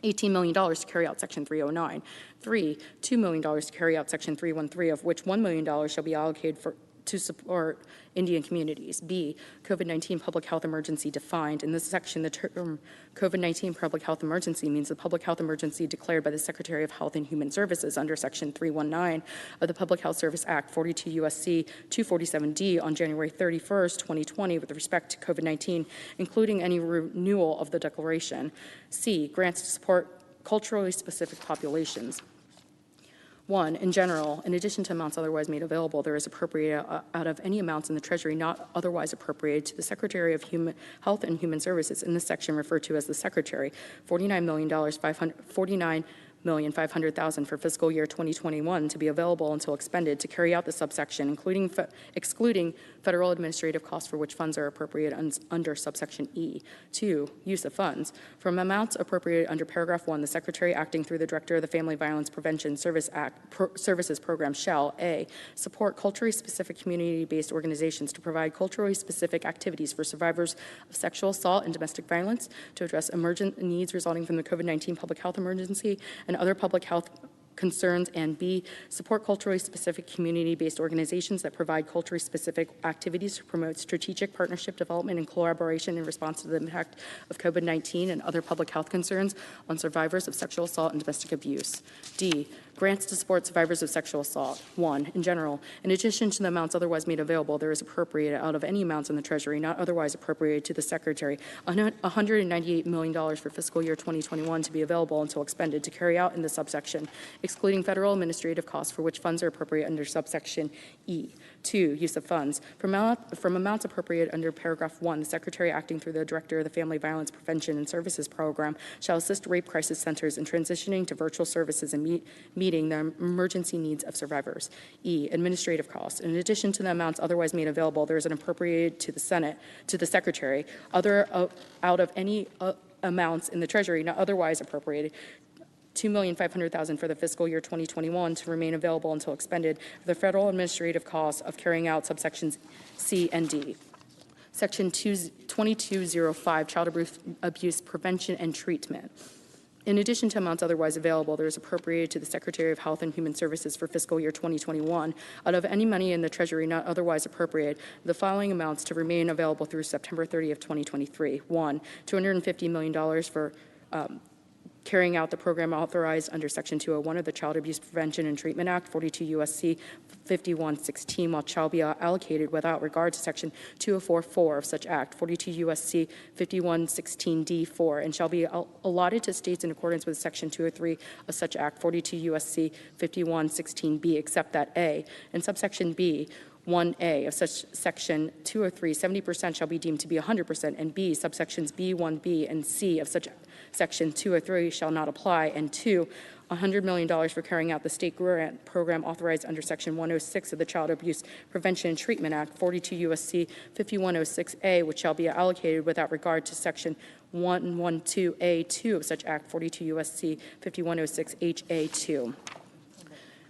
$18 million to carry out Section 309. 3, $2 million to carry out Section 313, of which $1 million shall be allocated to support Indian communities. B, COVID-19 public health emergency defined. In this section, the term COVID-19 public health emergency means the public health emergency declared by the Secretary of Health and Human Services under Section 319 of the Public Health Service Act 42 U.S.C. 247D on January 31st, 2020 with respect to COVID-19, including any renewal of the declaration. C, grants to support culturally specific populations. 1, in general, in addition to amounts otherwise made available, there is appropriated out of any amounts in the Treasury not otherwise appropriated to the Secretary of Health and Human Services, in this section referred to as the Secretary, $49,500,000 for fiscal year 2021 to be available until expended to carry out the subsection, excluding federal administrative costs for which funds are appropriated under subsection E. 2, use of funds. From amounts appropriated under paragraph 1, the Secretary acting through the Director of the Family Violence Prevention Services Program shall A, support culturally specific community-based organizations to provide culturally specific activities for survivors of sexual assault and domestic violence to address emergent needs resulting from the COVID-19 public health emergency and other public health concerns, and B, support culturally specific community-based organizations that provide culturally specific activities to promote strategic partnership development and collaboration in response to the impact of COVID-19 and other public health concerns on survivors of sexual assault and domestic abuse. D, grants to support survivors of sexual assault. 1, in general, in addition to the amounts otherwise made available, there is appropriated out of any amounts in the Treasury not otherwise appropriated to the Secretary $198 million for fiscal year 2021 to be available until expended to carry out in the subsection, excluding federal administrative costs for which funds are appropriate under subsection E. 2, use of funds. From amounts appropriated under paragraph 1, the Secretary acting through the Director of the Family Violence Prevention and Services Program shall assist rape crisis centers in transitioning to virtual services and meeting the emergency needs of survivors. E, administrative costs. In addition to the amounts otherwise made available, there is an appropriated to the Secretary, out of any amounts in the Treasury not otherwise appropriated, $2,500,000 for the fiscal year 2021 to remain available until expended for the federal administrative costs of carrying out subsections C and D. Section 2205, Child Abuse Prevention and Treatment. In addition to amounts otherwise available, there is appropriated to the Secretary of Health and Human Services for fiscal year 2021, out of any money in the Treasury not otherwise appropriated, the following amounts to remain available through September 30th, 2023. 1, $250 million for carrying out the program authorized under Section 201 of the Child Abuse Prevention and Treatment Act, 42 U.S.C. 5116, which shall be allocated without regard to Section 204.4 of such Act, 42 U.S.C. 5116D4, and shall be allotted to states in accordance with Section 203 of such Act, 42 U.S.C. 5116B, except that A, in subsection B, 1A of such section 203, 70% shall be deemed to be 100%, and B, subsections B, 1B, and C of such section 203 shall not apply, and 2, $100 million for carrying out the state grant program authorized under Section 106 of the Child Abuse Prevention and Treatment Act, 42 U.S.C. 5106A, which shall be allocated without regard to Section 112A2 of such Act, 42 U.S.C. 5106HA2.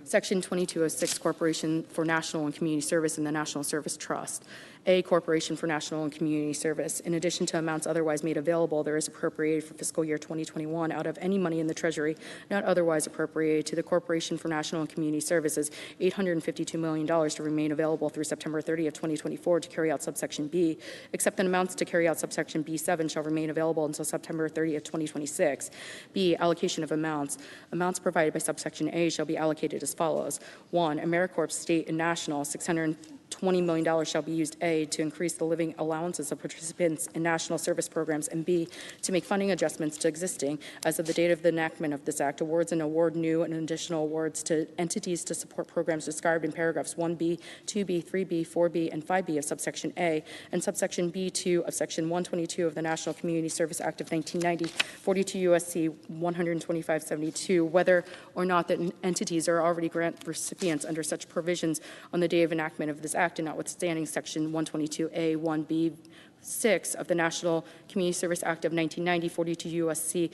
Section 2206, Corporation for National and Community Service and the National Service Trust. A, Corporation for National and Community Service. In addition to amounts otherwise made available, there is appropriated for fiscal year 2021 out of any money in the Treasury not otherwise appropriated to the Corporation for National and Community Services $852 million to remain available through September 30th, 2024 to carry out subsection B, except that amounts to carry out subsection B7 shall remain available until September 30th, 2026. B, allocation of amounts. Amounts provided by subsection A shall be allocated as follows. 1, AmeriCorps State and National, $620 million shall be used, A, to increase the living allowances of participants in national service programs, and B, to make funding adjustments to existing, as of the date of the enactment of this act, awards and award new and additional awards to entities to support programs described in paragraphs 1B, 2B, 3B, 4B, and 5B of subsection A, and subsection B2 of section 122 of the National Community Service Act of 1990, 42 U.S.C. 12572, whether or not the entities are already grant recipients under such provisions on the day of enactment of this act, and notwithstanding section 122A, 1B, 6 of the National Community Service Act of 1990, 42 U.S.C.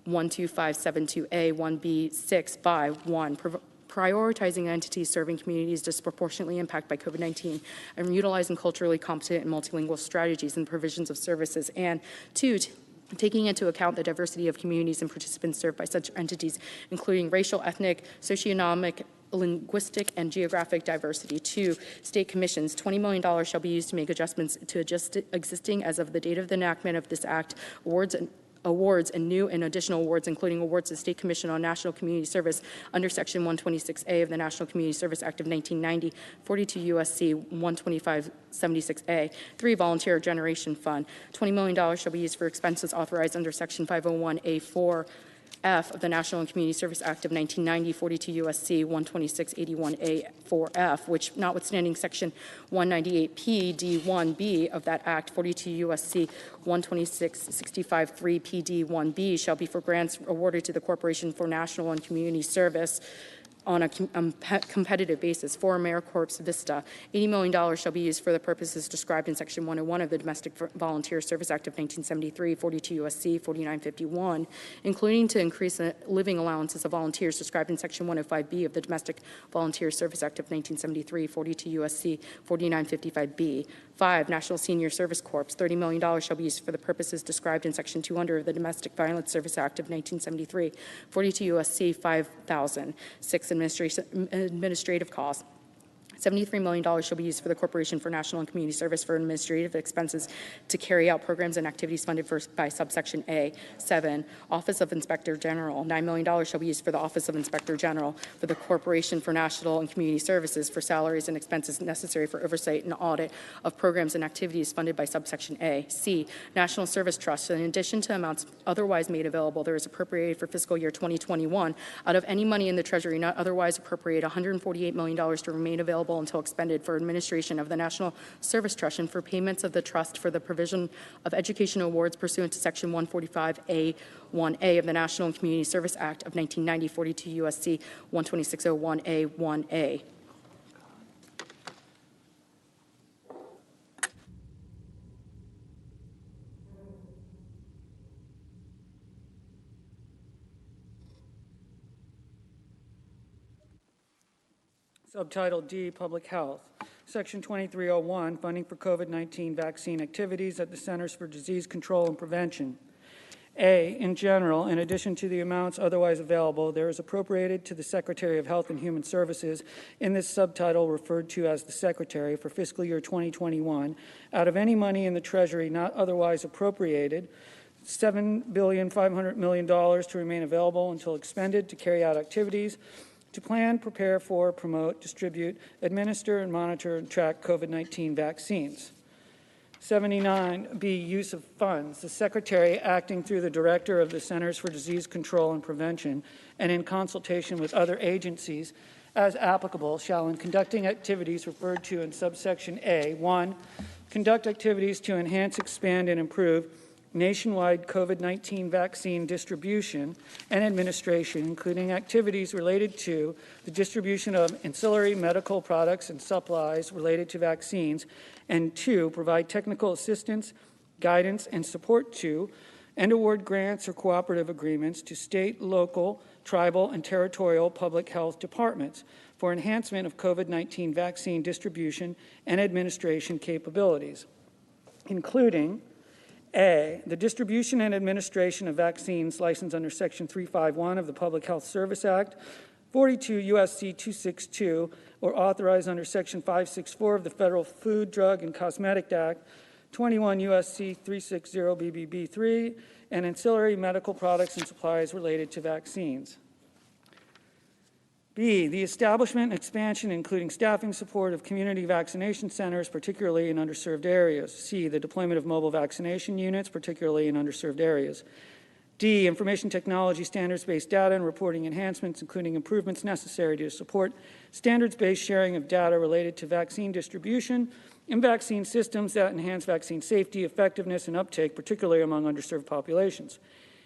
12572A, 1B, 6 by 1, prioritizing entities serving communities disproportionately impacted by COVID-19 and utilizing culturally competent and multilingual strategies and provisions of services, and 2, taking into account the diversity of communities and participants served by such entities, including racial, ethnic, socioeconomic, linguistic, and geographic diversity. 2, state commissions, $20 million shall be used to make adjustments to existing as of the date of the enactment of this act, awards and new and additional awards, including awards to the State Commission on National Community Service under Section 126A of the National Community Service Act of 1990, 42 U.S.C. 12576A. 3, Volunteer Generation Fund, $20 million shall be used for expenses authorized under Section 501A4 F of the National and Community Service Act of 1990, 42 U.S.C. 12681A4F, which, notwithstanding Section 198P D1B of that Act, 42 U.S.C. 12665.3 PD1B, shall be for grants awarded to the Corporation for National and Community Service on a competitive basis. For AmeriCorps Vista, $80 million shall be used for the purposes described in Section 101 of the Domestic Volunteer Service Act of 1973, 42 U.S.C. 4951, including to increase the living allowances of volunteers described in Section 105B of the Domestic Volunteer Service Act of 1973, 42 U.S.C. 4955B. 5, National Senior Service Corps, $30 million shall be used for the purposes described in Section 200 of the Domestic Violence Service Act of 1973, 42 U.S.C. 5000. 6, administrative costs. $73 million shall be used for the Corporation for National and Community Service for administrative expenses to carry out programs and activities funded by subsection A. 7, Office of Inspector General, $9 million shall be used for the Office of Inspector General for the Corporation for National and Community Services for salaries and expenses necessary for oversight and audit of programs and activities funded by subsection A. C, National Service Trust, in addition to amounts otherwise made available, there is appropriated for fiscal year 2021 out of any money in the Treasury not otherwise appropriated $148 million to remain available until expended for administration of the National Service Trust and for payments of the trust for the provision of educational awards pursuant to Section 145A1A of the National and Community Service Act of 1990, 42 U.S.C. 12601A1A. Subtitle D, Public Health. Section 2301, Funding for COVID-19 Vaccine Activities at the Centers for Disease Control and Prevention. A, in general, in addition to the amounts otherwise available, there is appropriated to the Secretary of Health and Human Services in this subtitle referred to as the Secretary for fiscal year 2021, out of any money in the Treasury not otherwise appropriated, $7,500 million to remain available until expended to carry out activities to plan, prepare for, promote, distribute, administer, and monitor and track COVID-19 vaccines. 79B, use of funds. The Secretary, acting through the Director of the Centers for Disease Control and Prevention and in consultation with other agencies as applicable, shall, in conducting activities referred to in subsection A, 1, conduct activities to enhance, expand, and improve nationwide COVID-19 vaccine distribution and administration, including activities related to the distribution of ancillary medical products and supplies related to vaccines, and 2, provide technical assistance, guidance, and support to, and award grants or cooperative agreements to state, local, tribal, and territorial public health departments for enhancement of COVID-19 vaccine distribution and administration capabilities, including A, the distribution and administration of vaccines licensed under Section 351 of the Public Health Service Act, 42 U.S.C. 262, or authorized under Section 564 of the Federal Food, Drug, and Cosmetic Act, 21 U.S.C. 360 BBB3, and ancillary medical products and supplies related to vaccines. B, the establishment and expansion, including staffing support of community vaccination centers, particularly in underserved areas. C, the deployment of mobile vaccination units, particularly in underserved areas. D, information technology standards-based data and reporting enhancements, including improvements necessary to support standards-based sharing of data related to vaccine distribution and vaccine systems that enhance vaccine safety, effectiveness, and uptake, particularly among underserved populations.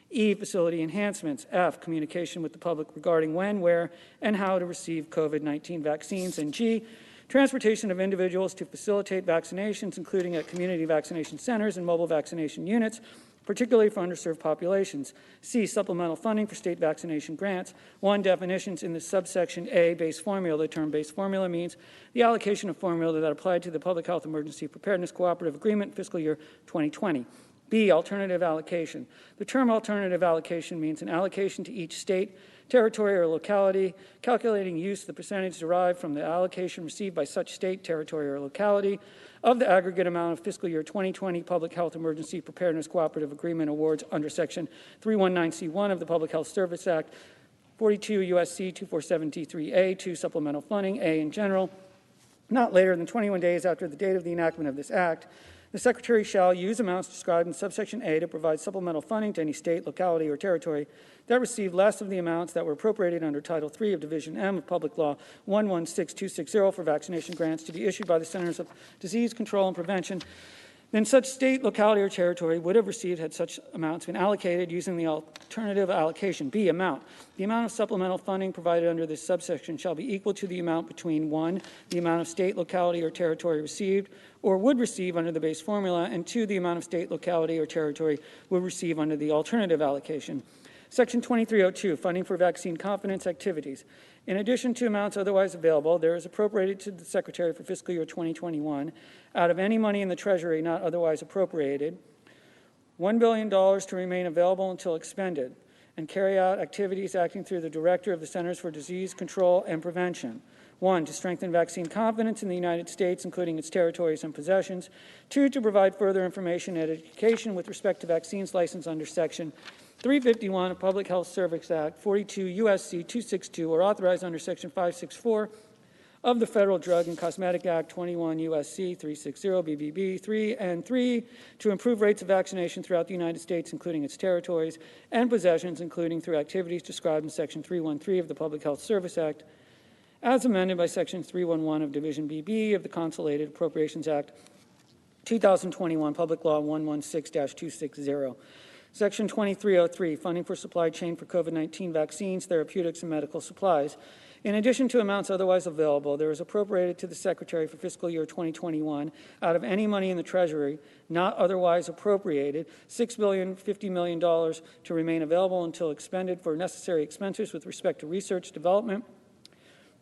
E, facility enhancements. F, communication with the public regarding when, where, and how to receive COVID-19 vaccines. And G, transportation of individuals to facilitate vaccinations, including at community vaccination centers and mobile vaccination units, particularly for underserved populations. C, supplemental funding for state vaccination grants. 1, definitions in the subsection A, base formula. The term base formula means the allocation of formula that applied to the Public Health Emergency Preparedness Cooperative Agreement fiscal year 2020. B, alternative allocation. The term alternative allocation means an allocation to each state, territory, or locality, calculating use of the percentage derived from the allocation received by such state, territory, or locality of the aggregate amount of fiscal year 2020 Public Health Emergency Preparedness Cooperative Agreement awards under Section 319C1 of the Public Health Service Act, 42 U.S.C. 247D3A, 2, supplemental funding, A, in general, not later than 21 days after the date of the enactment of this act. The Secretary shall use amounts described in subsection A to provide supplemental funding to any state, locality, or territory that received less of the amounts that were appropriated under Title III of Division M of Public Law 116260 for vaccination grants to be issued by the Centers of Disease Control and Prevention than such state, locality, or territory would have received had such amounts been allocated using the alternative allocation. B, amount. The amount of supplemental funding provided under this subsection shall be equal to the amount between 1, the amount of state, locality, or territory received or would receive under the base formula, and 2, the amount of state, locality, or territory would receive under the alternative allocation. Section 2302, funding for vaccine confidence activities. In addition to amounts otherwise available, there is appropriated to the Secretary for fiscal year 2021, out of any money in the Treasury not otherwise appropriated, $1 billion to remain available until expended, and carry out activities acting through the Director of the Centers for Disease Control and Prevention. 1, to strengthen vaccine confidence in the United States, including its territories and possessions. 2, to provide further information and education with respect to vaccines licensed under Section 351 of Public Health Service Act, 42 U.S.C. 262, or authorized under Section 564 of the Federal Drug and Cosmetic Act, 21 U.S.C. 360 BBB. 3, and 3, to improve rates of vaccination throughout the United States, including its territories and possessions, including through activities described in Section 313 of the Public Health Service Act, as amended by Section 311 of Division BB of the Consolidated Appropriations Act, 2021, Public Law 116-260. Section 2303, funding for supply chain for COVID-19 vaccines, therapeutics, and medical supplies. In addition to amounts otherwise available, there is appropriated to the Secretary for fiscal year 2021, out of any money in the Treasury not otherwise appropriated, $6.05 billion to remain available until expended for necessary expenses with respect to research, development,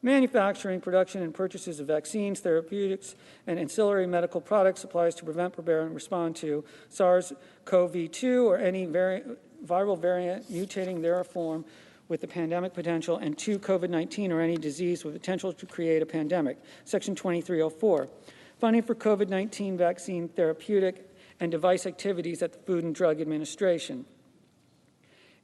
manufacturing, production, and purchases of vaccines, therapeutics, and ancillary medical products, supplies to prevent, prepare, and respond to SARS-CoV-2 or any viral variant mutating their form with the pandemic potential, and 2, COVID-19 or any disease with potential to create a pandemic. Section 2304, funding for COVID-19 vaccine, therapeutic, and device activities at the Food and Drug Administration.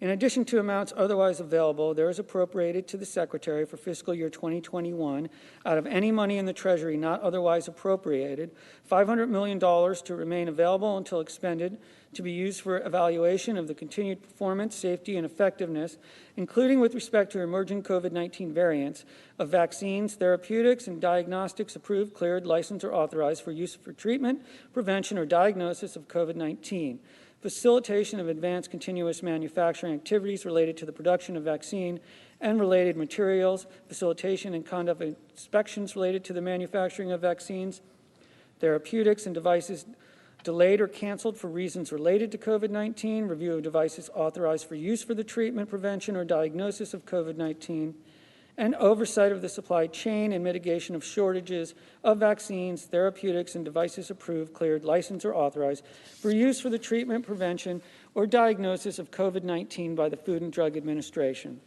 In addition to amounts otherwise available, there is appropriated to the Secretary for fiscal year 2021, out of any money in the Treasury not otherwise appropriated, $500 million to remain available until expended to be used for evaluation of the continued performance, safety, and effectiveness, including with respect to emerging COVID-19 variants, of vaccines, therapeutics, and diagnostics approved, cleared, licensed, or authorized for use for treatment, prevention, or diagnosis of COVID-19. Facilitation of advanced continuous manufacturing activities related to the production of vaccine and related materials, facilitation and conduct of inspections related to the manufacturing of vaccines, therapeutics, and devices delayed or canceled for reasons related to COVID-19, review of devices authorized for use for the treatment, prevention, or diagnosis of COVID-19, and oversight of the supply chain and mitigation of shortages of vaccines, therapeutics, and devices approved, cleared, licensed, or authorized for use for the treatment, prevention, or diagnosis of COVID-19 by the Food and Drug Administration.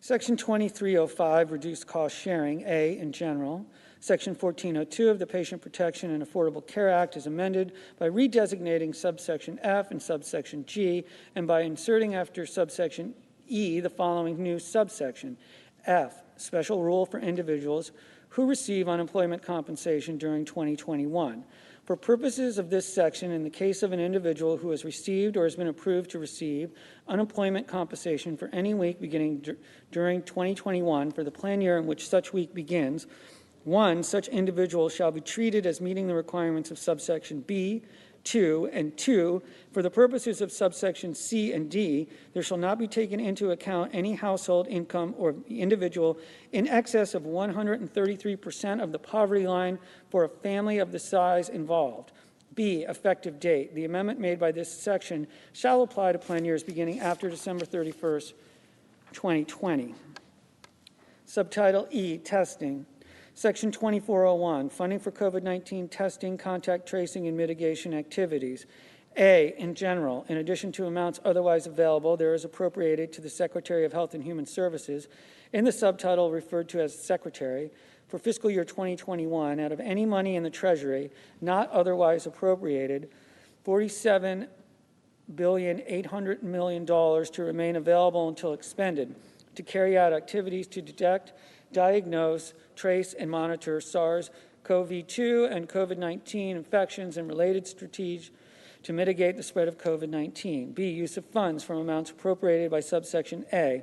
Section 2305, reduced cost sharing, A, in general. Section 1402 of the Patient Protection and Affordable Care Act is amended by redesignating subsection F and subsection G, and by inserting after subsection E, the following new subsection. F, special rule for individuals who receive unemployment compensation during 2021. For purposes of this section, in the case of an individual who has received or has been approved to receive unemployment compensation for any week beginning during 2021 for the plan year in which such week begins, 1, such individual shall be treated as meeting the requirements of subsection B, 2, and 2, for the purposes of subsection C and D, there shall not be taken into account any household income or individual in excess of 133% of the poverty line for a family of the size involved. B, effective date. The amendment made by this section shall apply to plan years beginning after December 31st, 2020. Subtitle E, testing. Section 2401, funding for COVID-19 testing, contact tracing, and mitigation activities. A, in general, in addition to amounts otherwise available, there is appropriated to the Secretary of Health and Human Services, in the subtitle referred to as Secretary, for fiscal year 2021, out of any money in the Treasury not otherwise appropriated, $47.8 billion to remain available until expended to carry out activities to detect, diagnose, trace, and monitor SARS-CoV-2 and COVID-19 infections and related strategies to mitigate the spread of COVID-19. B, use of funds from amounts appropriated by subsection A.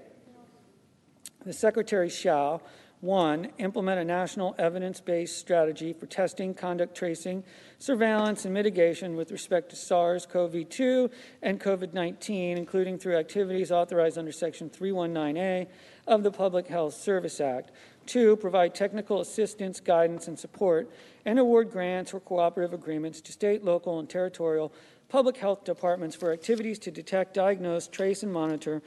The Secretary shall, 1, implement a national evidence-based strategy for testing, contact tracing, surveillance, and mitigation with respect to SARS-CoV-2 and COVID-19, including through activities authorized under Section 319A of the Public Health Service Act. 2, provide technical assistance, guidance, and support, and award grants or cooperative agreements to state, local, and territorial public health departments for activities to detect, diagnose, trace, and monitor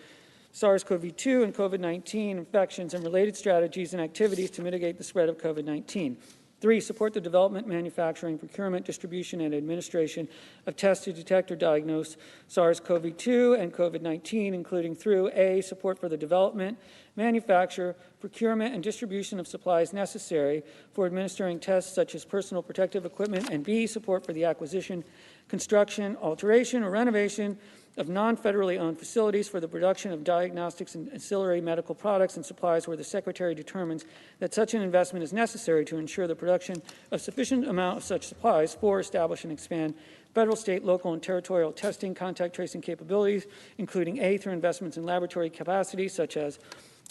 SARS-CoV-2 and COVID-19 infections and related strategies and activities to mitigate the spread of COVID-19. 3, support the development, manufacturing, procurement, distribution, and administration of tests to detect or diagnose SARS-CoV-2 and COVID-19, including through A, support for the development, manufacture, procurement, and distribution of supplies necessary for administering tests such as personal protective equipment, and B, support for the acquisition, construction, alteration, or renovation of non-federally owned facilities for the production of diagnostics and ancillary medical products and supplies where the Secretary determines that such an investment is necessary to ensure the production of sufficient amount of such supplies. 4, establish and expand federal, state, local, and territorial testing, contact tracing capabilities, including A, through investments in laboratory capacity, such as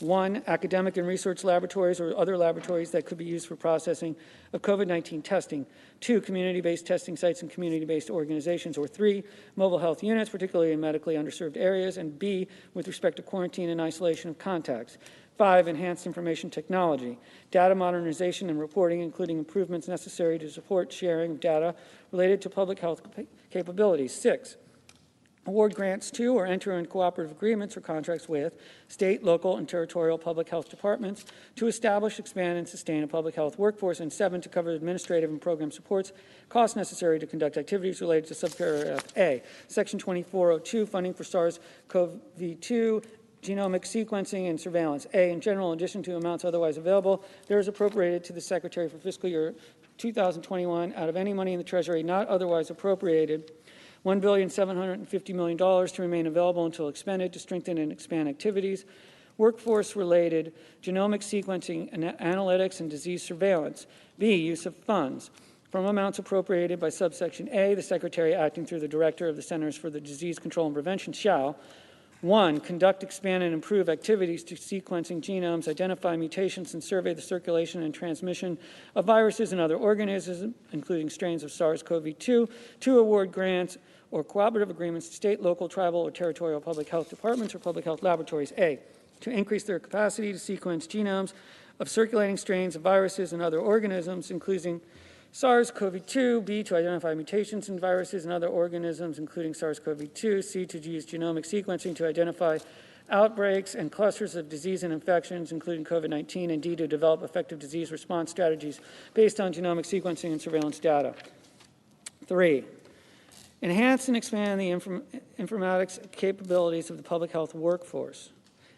1, academic and research laboratories or other laboratories that could be used for processing of COVID-19 testing. 2, community-based testing sites and community-based organizations. Or 3, mobile health units, particularly in medically underserved areas. And B, with respect to quarantine and isolation of contacts. 5, enhanced information technology, data modernization and reporting, including improvements necessary to support sharing of data related to public health capabilities. 6, award grants to or enter in cooperative agreements or contracts with state, local, and territorial public health departments to establish, expand, and sustain a public health workforce. And 7, to cover administrative and program supports, costs necessary to conduct activities related to subparagraph A. Section 2402, funding for SARS-CoV-2 genomic sequencing and surveillance. A, in general, in addition to amounts otherwise available, there is appropriated to the Secretary for fiscal year 2021 out of any money in the Treasury not otherwise appropriated $1.75 billion to remain available until expended to strengthen and expand activities, workforce-related genomic sequencing and analytics and disease surveillance. B, use of funds from amounts appropriated by subsection A. The Secretary, acting through the Director of the Centers for the Disease Control and Prevention, shall 1, conduct, expand, and improve activities to sequencing genomes, identify mutations, and survey the circulation and transmission of viruses and other organisms, including strains of SARS-CoV-2. 2, award grants or cooperative agreements to state, local, tribal, or territorial public health departments or public health laboratories. A, to increase their capacity to sequence genomes of circulating strains of viruses and other organisms, including SARS-CoV-2. B, to identify mutations in viruses and other organisms, including SARS-CoV-2. C, to use genomic sequencing to identify outbreaks and clusters of disease and infections, including COVID-19. And D, to develop effective disease response strategies based on genomic sequencing and surveillance data. 3, enhance and expand the informatics capabilities of the public health workforce.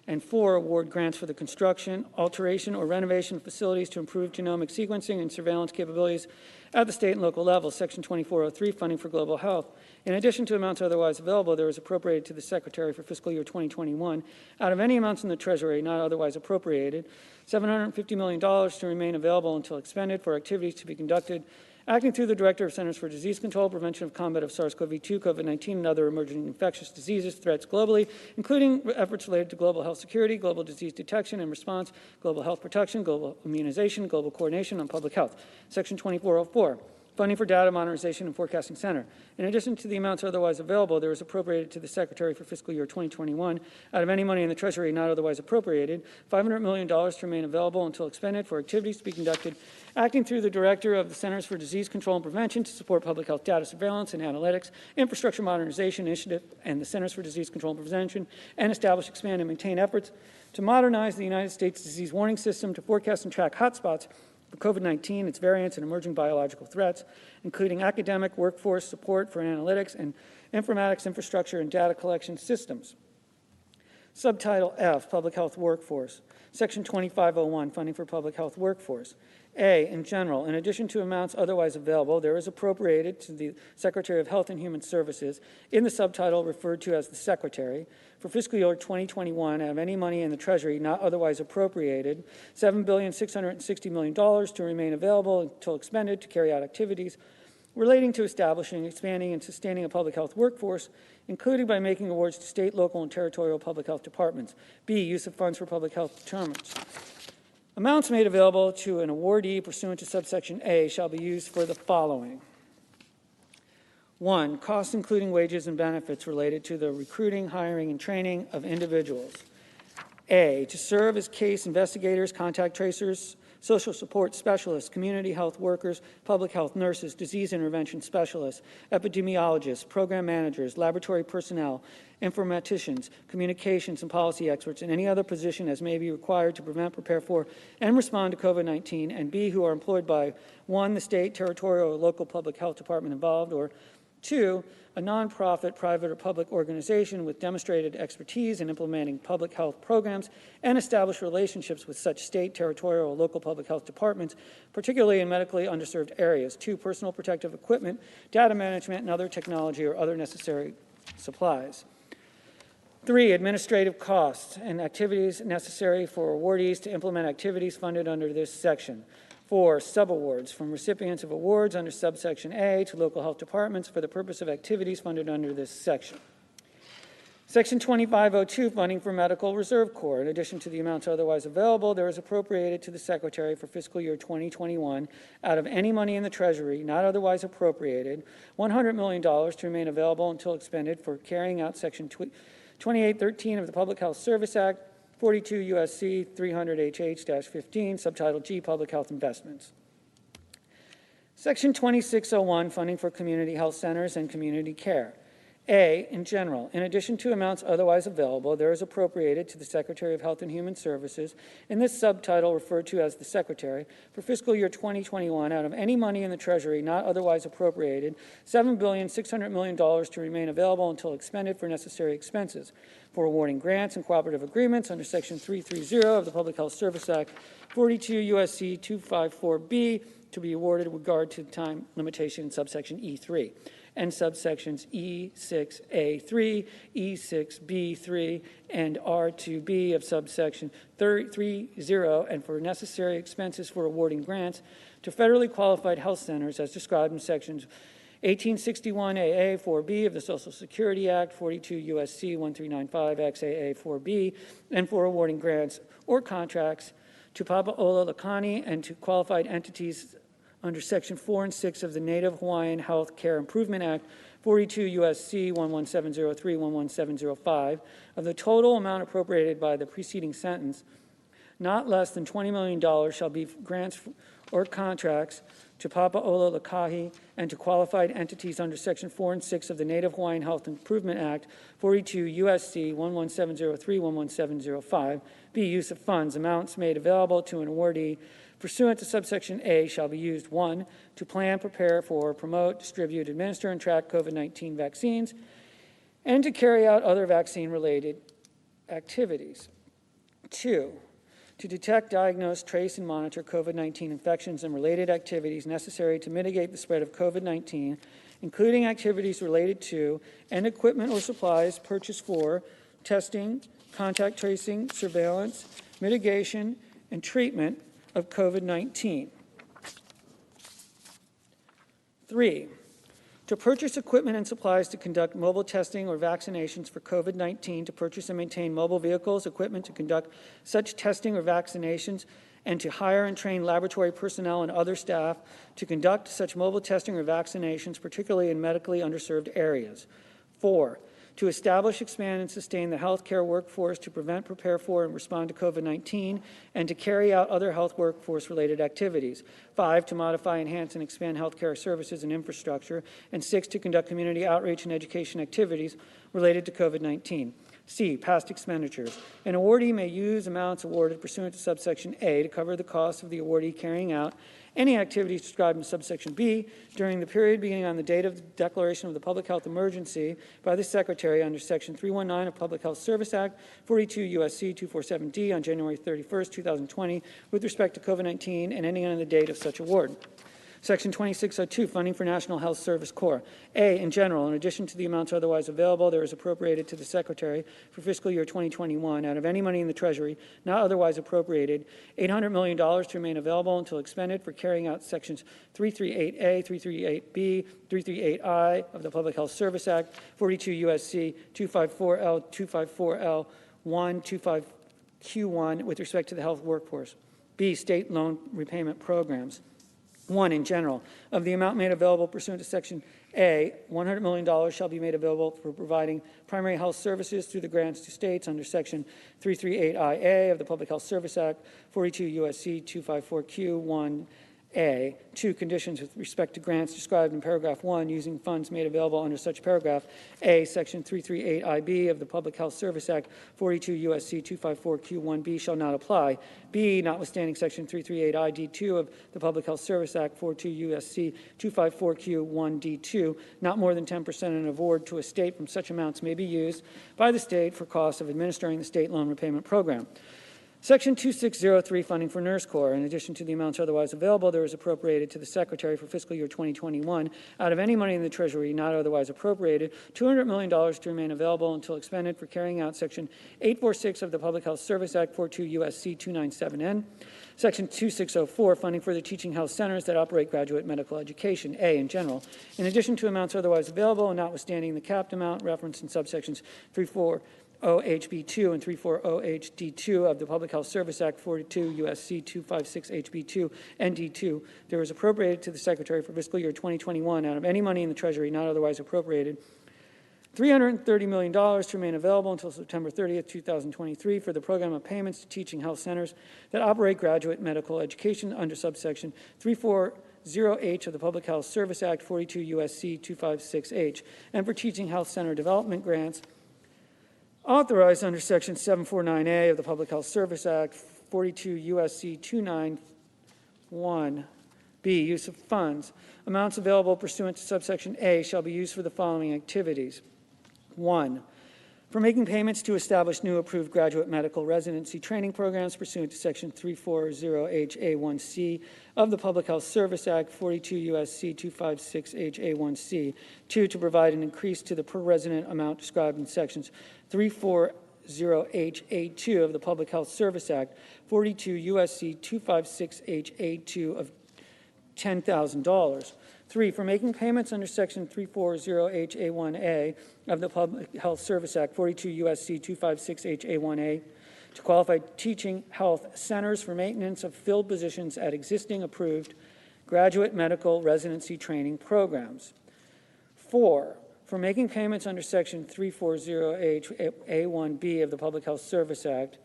And 4, award grants for the construction, alteration, or renovation of facilities to improve genomic sequencing and surveillance capabilities at the state and local level. Section 2403, funding for global health. In addition to amounts otherwise available, there is appropriated to the Secretary for fiscal year 2021, out of any amounts in the Treasury not otherwise appropriated, $750 million to remain available until expended for activities to be conducted acting through the Director of Centers for Disease Control, Prevention of Combat of SARS-CoV-2, COVID-19, and other emerging infectious diseases threats globally, including efforts related to global health security, global disease detection and response, global health protection, global immunization, global coordination on public health. Section 2404, funding for data modernization and forecasting center. In addition to the amounts otherwise available, there is appropriated to the Secretary for fiscal year 2021 out of any money in the Treasury not otherwise appropriated, $500 million to remain available until expended for activities to be conducted, acting through the Director of the Centers for Disease Control and Prevention to support public health data surveillance and analytics, infrastructure modernization initiative, and the Centers for Disease Control and Prevention, and establish, expand, and maintain efforts to modernize the United States disease warning system to forecast and track hotspots for COVID-19, its variants, and emerging biological threats, including academic workforce support for analytics and informatics infrastructure and data collection systems. Subtitle F, Public Health Workforce. Section 2501, Funding for Public Health Workforce. A, in general, in addition to amounts otherwise available, there is appropriated to the Secretary of Health and Human Services in the subtitle referred to as the Secretary for fiscal year 2021 out of any money in the Treasury not otherwise appropriated, $7,660 million to remain available until expended to carry out activities relating to establishing, expanding, and sustaining a public health workforce, including by making awards to state, local, and territorial public health departments. B, use of funds for public health determinants. Amounts made available to an awardee pursuant to subsection A shall be used for the following. 1, costs including wages and benefits related to the recruiting, hiring, and training of individuals. A, to serve as case investigators, contact tracers, social support specialists, community health workers, public health nurses, disease intervention specialists, epidemiologists, program managers, laboratory personnel, informaticians, communications and policy experts, and any other position as may be required to prevent, prepare for, and respond to COVID-19, and B, who are employed by 1, the state, territorial, or local public health department involved, or 2, a nonprofit, private, or public organization with demonstrated expertise in implementing public health programs and established relationships with such state, territorial, or local public health departments, particularly in medically underserved areas. 2, personal protective equipment, data management, and other technology or other necessary supplies. 3, administrative costs and activities necessary for awardees to implement activities funded under this section. 4, subawards from recipients of awards under subsection A to local health departments for the purpose of activities funded under this section. Section 2502, funding for Medical Reserve Corps. In addition to the amounts otherwise available, there is appropriated to the Secretary for fiscal year 2021 out of any money in the Treasury not otherwise appropriated, $100 million to remain available until expended for carrying out Section 2813 of the Public Health Service Act, 42 U.S.C. 300HH-15, Subtitle G, Public Health Investments. Section 2601, Funding for Community Health Centers and Community Care. A, in general, in addition to amounts otherwise available, there is appropriated to the Secretary of Health and Human Services in this subtitle referred to as the Secretary for fiscal year 2021 out of any money in the Treasury not otherwise appropriated, $7,600 million to remain available until expended for necessary expenses for awarding grants and cooperative agreements under Section 330 of the Public Health Service Act, 42 U.S.C. 254B, to be awarded with regard to time limitation in subsection E3 and subsections E6A3, E6B3, and R2B of subsection 30, and for necessary expenses for awarding grants to federally qualified health centers as described in sections 1861 AA 4B of the Social Security Act, 42 U.S.C. 1395 XAA 4B, and for awarding grants or contracts to Papaola Lakani and to qualified entities under Section 4 and 6 of the Native Hawaiian Health Care Improvement Act, 42 U.S.C. 11703, 11705, of the total amount appropriated by the preceding sentence, not less than $20 million shall be grants or contracts to Papaola Lakahi and to qualified entities under Section 4 and 6 of the Native Hawaiian Health Improvement Act, 42 U.S.C. 11703, 11705, B, use of funds. Amounts made available to an awardee pursuant to subsection A shall be used, 1, to plan, prepare for, promote, distribute, administer, and track COVID-19 vaccines, and to carry out other vaccine-related activities. 2, to detect, diagnose, trace, and monitor COVID-19 infections and related activities necessary to mitigate the spread of COVID-19, including activities related to and equipment or supplies purchased for testing, contact tracing, surveillance, mitigation, and treatment of COVID-19. 3, To purchase equipment and supplies to conduct mobile testing or vaccinations for COVID-19, to purchase and maintain mobile vehicles, equipment to conduct such testing or vaccinations, and to hire and train laboratory personnel and other staff to conduct such mobile testing or vaccinations, particularly in medically underserved areas. 4, to establish, expand, and sustain the healthcare workforce to prevent, prepare for, and respond to COVID-19, and to carry out other health workforce-related activities. 5, to modify, enhance, and expand healthcare services and infrastructure. And 6, to conduct community outreach and education activities related to COVID-19. C, past expenditures. An awardee may use amounts awarded pursuant to subsection A to cover the costs of the awardee carrying out any activities described in subsection B during the period beginning on the date of the declaration of the public health emergency by the Secretary under Section 319 of Public Health Service Act, 42 U.S.C. 247D on January 31st, 2020, with respect to COVID-19 and ending on the date of such award. Section 2602, funding for National Health Service Corps. A, in general, in addition to the amounts otherwise available, there is appropriated to the Secretary for fiscal year 2021 out of any money in the Treasury not otherwise appropriated, $800 million to remain available until expended for carrying out sections 338A, 338B, 338I of the Public Health Service Act, 42 U.S.C. 254L, 254L1, 25Q1 with respect to the health workforce. B, state loan repayment programs. 1, in general, of the amount made available pursuant to Section A, $100 million shall be made available for providing primary health services through the grants to states under Section 338IA of the Public Health Service Act, 42 U.S.C. 254Q1A. 2, conditions with respect to grants described in paragraph 1 using funds made available under such paragraph. A, Section 338IB of the Public Health Service Act, 42 U.S.C. 254Q1B shall not apply. B, notwithstanding Section 338ID2 of the Public Health Service Act, 42 U.S.C. 254Q1D2, not more than 10% of an award to a state from such amounts may be used by the state for costs of administering the state loan repayment program. Section 2603, funding for Nurse Corps. In addition to the amounts otherwise available, there is appropriated to the Secretary for fiscal year 2021 out of any money in the Treasury not otherwise appropriated, $200 million to remain available until expended for carrying out Section 846 of the Public Health Service Act, 42 U.S.C. 297N. Section 2604, funding for the teaching health centers that operate graduate medical education. A, in general. In addition to amounts otherwise available and notwithstanding the capped amount referenced in subsections 340HB2 and 340HD2 of the Public Health Service Act, 42 U.S.C. 256HB2 and D2, there is appropriated to the Secretary for fiscal year 2021 out of any money in the Treasury not otherwise appropriated, $330 million to remain available until September 30th, 2023 for the program of payments to teaching health centers that operate graduate medical education under subsection 340H of the Public Health Service Act, 42 U.S.C. 256H, and for teaching health center development grants authorized under Section 749A of the Public Health Service Act, 42 U.S.C. 291B, use of funds. Amounts available pursuant to subsection A shall be used for the following activities. 1, for making payments to establish new approved graduate medical residency training programs pursuant to Section 340HA1C of the Public Health Service Act, 42 U.S.C. 256HA1C. 2, to provide an increase to the per resident amount described in Sections 340HA2 of the Public Health Service Act, 42 U.S.C. 256HA2 of $10,000. 3, for making payments under Section 340HA1A of the Public Health Service Act, 42 U.S.C. 256HA1A, to qualified teaching health centers for maintenance of filled positions at existing approved graduate medical residency training programs. 4, for making payments under Section 340HA1B of the Public Health Service Act,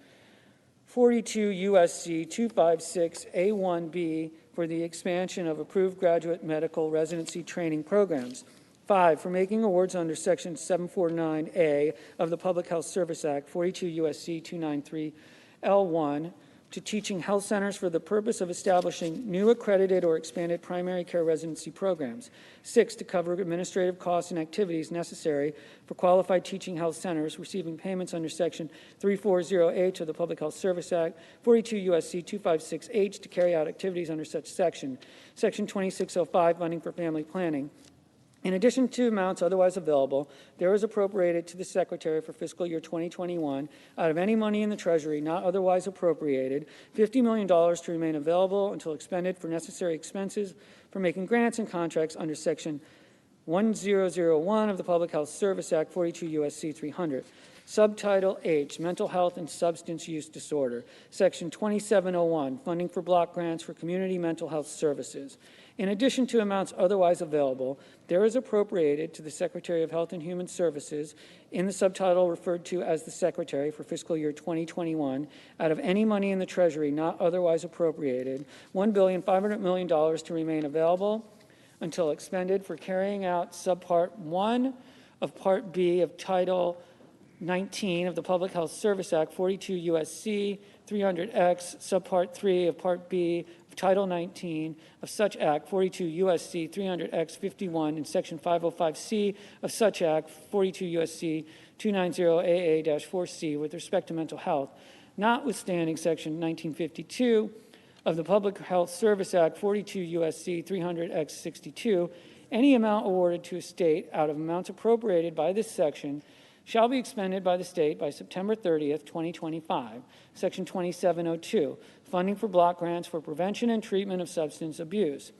42 U.S.C. 256A1B for the expansion of approved graduate medical residency training programs. 5, for making awards under Section 749A of the Public Health Service Act, 42 U.S.C. 293L1, to teaching health centers for the purpose of establishing new accredited or expanded primary care residency programs. 6, to cover administrative costs and activities necessary for qualified teaching health centers receiving payments under Section 340H of the Public Health Service Act, 42 U.S.C. 256H, to carry out activities under such section. Section 2605, funding for family planning. In addition to amounts otherwise available, there is appropriated to the Secretary for fiscal year 2021, out of any money in the Treasury not otherwise appropriated, $50 million to remain available until expended for necessary expenses for making grants and contracts under Section 1001 of the Public Health Service Act, 42 U.S.C. 300. Subtitle H, Mental Health and Substance Use Disorder, Section 2701, Funding for Block Grants for Community Mental Health Services. In addition to amounts otherwise available, there is appropriated to the Secretary of Health and Human Services in the subtitle referred to as the Secretary for fiscal year 2021 out of any money in the Treasury not otherwise appropriated, $1,500,000,000 to remain available until expended for carrying out Subpart 1 of Part B of Title 19 of the Public Health Service Act, 42 U.S.C. 300X, Subpart 3 of Part B of Title 19 of such Act, 42 U.S.C. 300X 51, and Section 505C of such Act, 42 U.S.C. 290AA-4C, with respect to mental health, notwithstanding Section 1952 of the Public Health Service Act, 42 U.S.C. 300X 62, any amount awarded to a state out of amounts appropriated by this section shall be expended by the state by September 30th, 2025. Section 2702, Funding for Block Grants for Prevention and Treatment of Substance Abuse.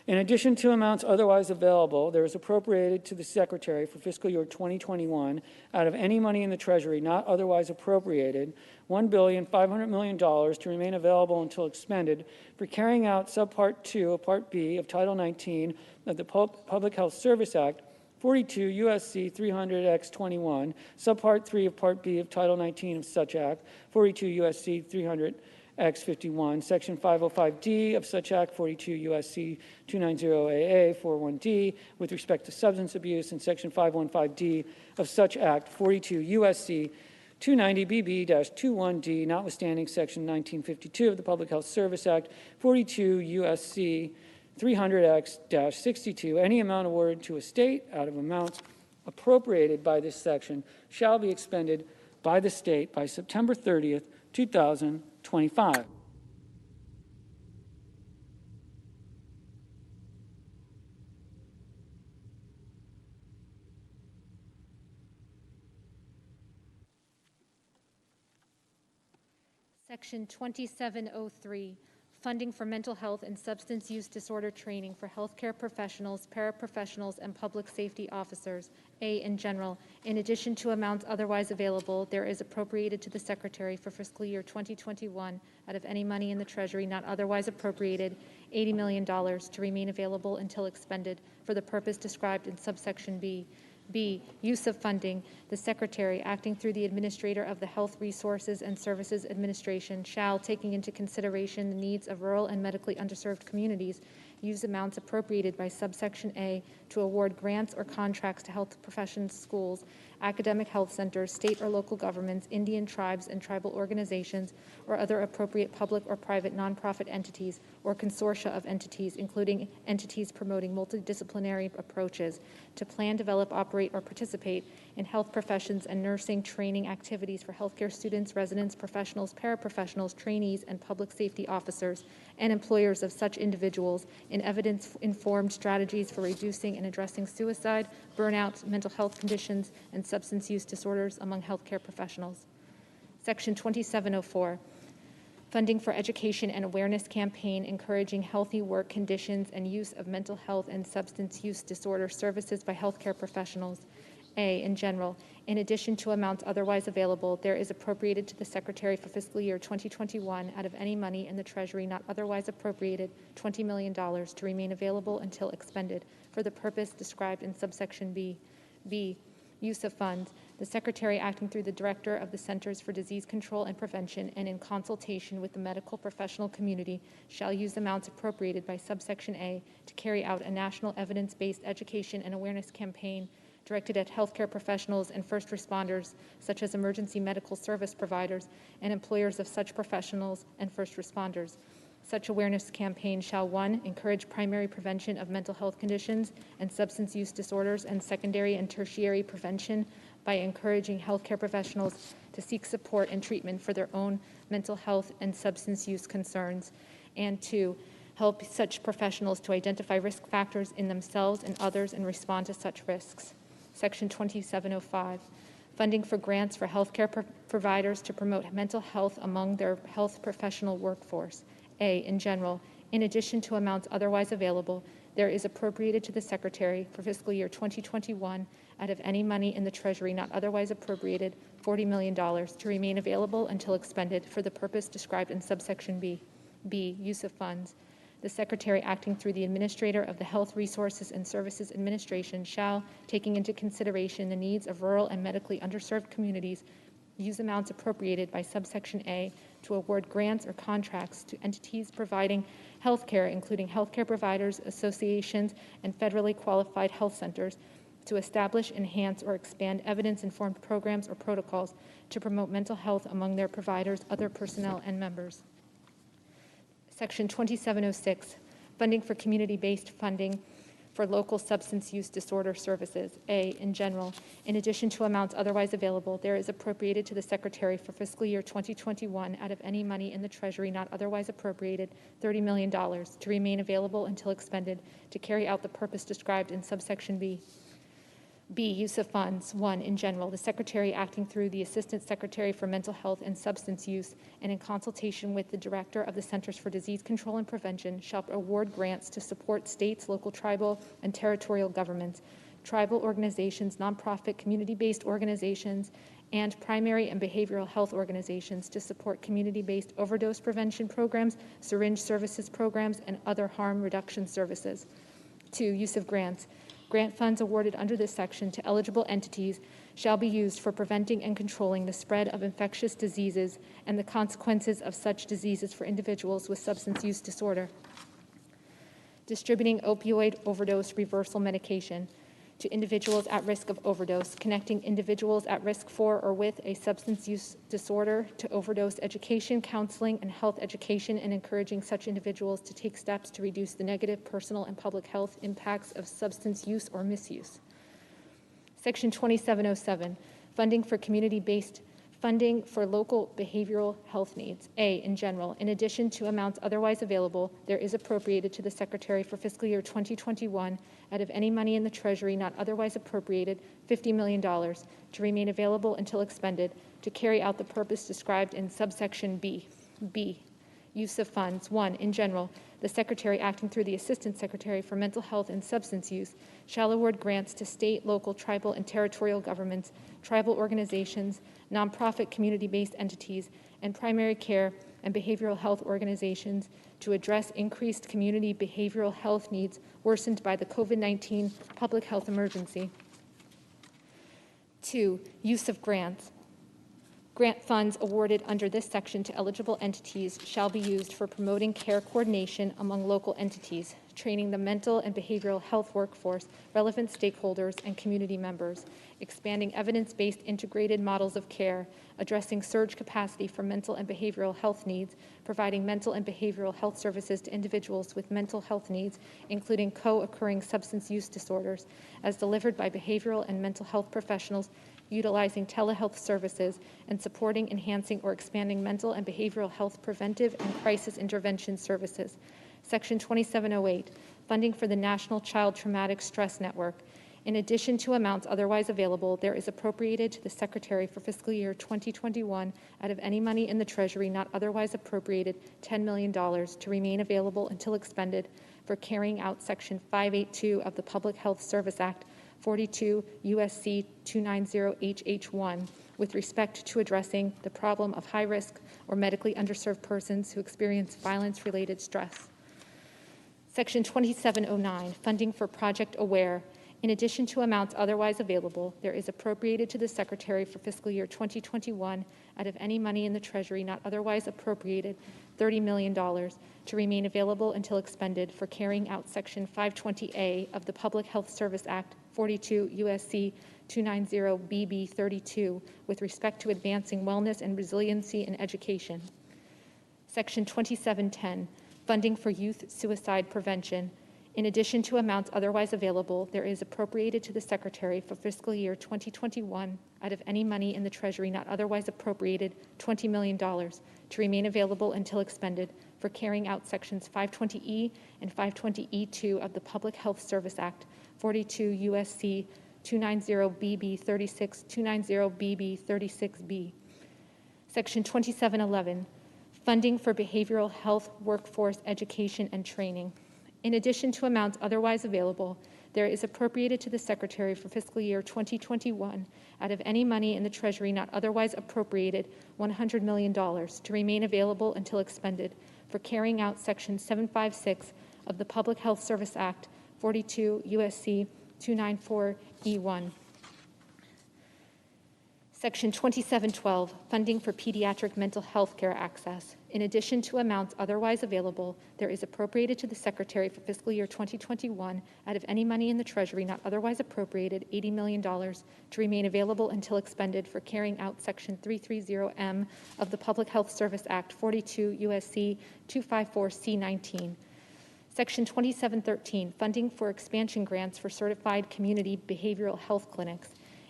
In addition to amounts otherwise available, there is appropriated to the Secretary for fiscal year 2021 out of any money in the Treasury not otherwise appropriated, $1,500,000,000 to remain available until expended for carrying out Subpart 2 of Part B of Title 19 of the Public Health Service Act, 42 U.S.C. 300X 21, Subpart 3 of Part B of Title 19 of such Act, 42 U.S.C. 300X 51, Section 505D of such Act, 42 U.S.C. 290AA 41D, with respect to substance abuse, and Section 515D of such Act, 42 U.S.C. 290BB-21D, notwithstanding Section 1952 of the Public Health Service Act, 42 U.S.C. 300X-62, any amount awarded to a state out of amounts appropriated by this section shall be expended by the state by September 30th, 2025. Section 2703, Funding for Mental Health and Substance Use Disorder Training for Healthcare Professionals, Paraprofessionals, and Public Safety Officers. A, in general, in addition to amounts otherwise available, there is appropriated to the Secretary for fiscal year 2021 out of any money in the Treasury not otherwise appropriated, $80 million to remain available until expended for the purpose described in subsection B. B, use of funding. The Secretary, acting through the Administrator of the Health Resources and Services Administration, shall, taking into consideration the needs of rural and medically underserved communities, use amounts appropriated by subsection A to award grants or contracts to health professions, schools, academic health centers, state or local governments, Indian tribes and tribal organizations, or other appropriate public or private nonprofit entities or consortia of entities, including entities promoting multidisciplinary approaches, to plan, develop, operate, or participate in health professions and nursing training activities for healthcare students, residents, professionals, paraprofessionals, trainees, and public safety officers and employers of such individuals in evidence-informed strategies for reducing and addressing suicide, burnout, mental health conditions, and substance use disorders among healthcare professionals. Section 2704, Funding for Education and Awareness Campaign encouraging healthy work conditions and use of mental health and substance use disorder services by healthcare professionals. A, in general, in addition to amounts otherwise available, there is appropriated to the Secretary for fiscal year 2021 out of any money in the Treasury not otherwise appropriated, $20 million to remain available until expended for the purpose described in subsection B. B, use of funds. The Secretary, acting through the Director of the Centers for Disease Control and Prevention and in consultation with the medical professional community, shall use amounts appropriated by subsection A to carry out a national evidence-based education and awareness campaign directed at healthcare professionals and first responders, such as emergency medical service providers and employers of such professionals and first responders. Such awareness campaign shall, 1, encourage primary prevention of mental health conditions and substance use disorders and secondary and tertiary prevention by encouraging healthcare professionals to seek support and treatment for their own mental health and substance use concerns, and 2, help such professionals to identify risk factors in themselves and others and respond to such risks. Section 2705, Funding for grants for healthcare providers to promote mental health among their health professional workforce. A, in general, in addition to amounts otherwise available, there is appropriated to the Secretary for fiscal year 2021 out of any money in the Treasury not otherwise appropriated $40 million to remain available until expended for the purpose described in subsection B. B, use of funds. The Secretary, acting through the Administrator of the Health Resources and Services Administration, shall, taking into consideration the needs of rural and medically underserved communities, use amounts appropriated by subsection A to award grants or contracts to entities providing health care, including healthcare providers, associations, and federally qualified health centers, to establish, enhance, or expand evidence-informed programs or protocols to promote mental health among their providers, other personnel, and members. Section 2706, funding for community-based funding for local substance use disorder services. A, in general, in addition to amounts otherwise available, there is appropriated to the Secretary for fiscal year 2021 out of any money in the Treasury not otherwise appropriated $30 million to remain available until expended to carry out the purpose described in subsection B. B, use of funds. 1, in general, the Secretary, acting through the Assistant Secretary for Mental Health and Substance Use and in consultation with the Director of the Centers for Disease Control and Prevention, shall award grants to support states, local, tribal, and territorial governments, tribal organizations, nonprofit, community-based organizations, and primary and behavioral health organizations to support community-based overdose prevention programs, syringe services programs, and other harm reduction services. 2, use of grants. Grant funds awarded under this section to eligible entities shall be used for preventing and controlling the spread of infectious diseases and the consequences of such diseases for individuals with substance use disorder. Distributing opioid overdose reversal medication to individuals at risk of overdose, connecting individuals at risk for or with a substance use disorder to overdose education, counseling, and health education, and encouraging such individuals to take steps to reduce the negative personal and public health impacts of substance use or misuse. Section 2707, funding for community-based funding for local behavioral health needs. A, in general, in addition to amounts otherwise available, there is appropriated to the Secretary for fiscal year 2021 out of any money in the Treasury not otherwise appropriated $50 million to remain available until expended to carry out the purpose described in subsection B. B, use of funds. 1, in general, the Secretary, acting through the Assistant Secretary for Mental Health and Substance Use, shall award grants to state, local, tribal, and territorial governments, tribal organizations, nonprofit community-based entities, and primary care and behavioral health organizations to address increased community behavioral health needs worsened by the COVID-19 public health emergency. 2, use of grants. Grant funds awarded under this section to eligible entities shall be used for promoting care coordination among local entities, training the mental and behavioral health workforce, relevant stakeholders, and community members, expanding evidence-based integrated models of care, addressing surge capacity for mental and behavioral health needs, providing mental and behavioral health services to individuals with mental health needs, including co-occurring substance use disorders, as delivered by behavioral and mental health professionals, utilizing telehealth services, and supporting, enhancing, or expanding mental and behavioral health preventive and crisis intervention services. Section 2708, funding for the National Child Traumatic Stress Network. In addition to amounts otherwise available, there is appropriated to the Secretary for fiscal year 2021 out of any money in the Treasury not otherwise appropriated $10 million to remain available until expended for carrying out Section 582 of the Public Health Service Act 42 U.S.C. 290HH1 with respect to addressing the problem of high-risk or medically underserved persons who experience violence-related stress. Section 2709, funding for Project AWARE. In addition to amounts otherwise available, there is appropriated to the Secretary for fiscal year 2021 out of any money in the Treasury not otherwise appropriated $30 million to remain available until expended for carrying out Section 520A of the Public Health Service Act 42 U.S.C. 290BB32 with respect to advancing wellness and resiliency in education. Section 2710, funding for youth suicide prevention. In addition to amounts otherwise available, there is appropriated to the Secretary for fiscal year 2021 out of any money in the Treasury not otherwise appropriated $20 million to remain available until expended for carrying out Sections 520E and 520E2 of the Public Health Service Act 42 U.S.C. 290BB36, 290BB36B. Section 2711, funding for behavioral health workforce education and training. In addition to amounts otherwise available, there is appropriated to the Secretary for fiscal year 2021 out of any money in the Treasury not otherwise appropriated $100 million to remain available until expended for carrying out Section 756 of the Public Health Service Act, 42 U.S.C. 294E1. Section 2712, Funding for Pediatric Mental Health Care Access. In addition to amounts otherwise available, there is appropriated to the Secretary for fiscal year 2021 out of any money in the Treasury not otherwise appropriated $80 million to remain available until expended for carrying out Section 330M of the Public Health Service Act, 42 U.S.C. 254C19. Section 2713, Funding for Expansion Grants for Certified Community Behavioral Health Clinics.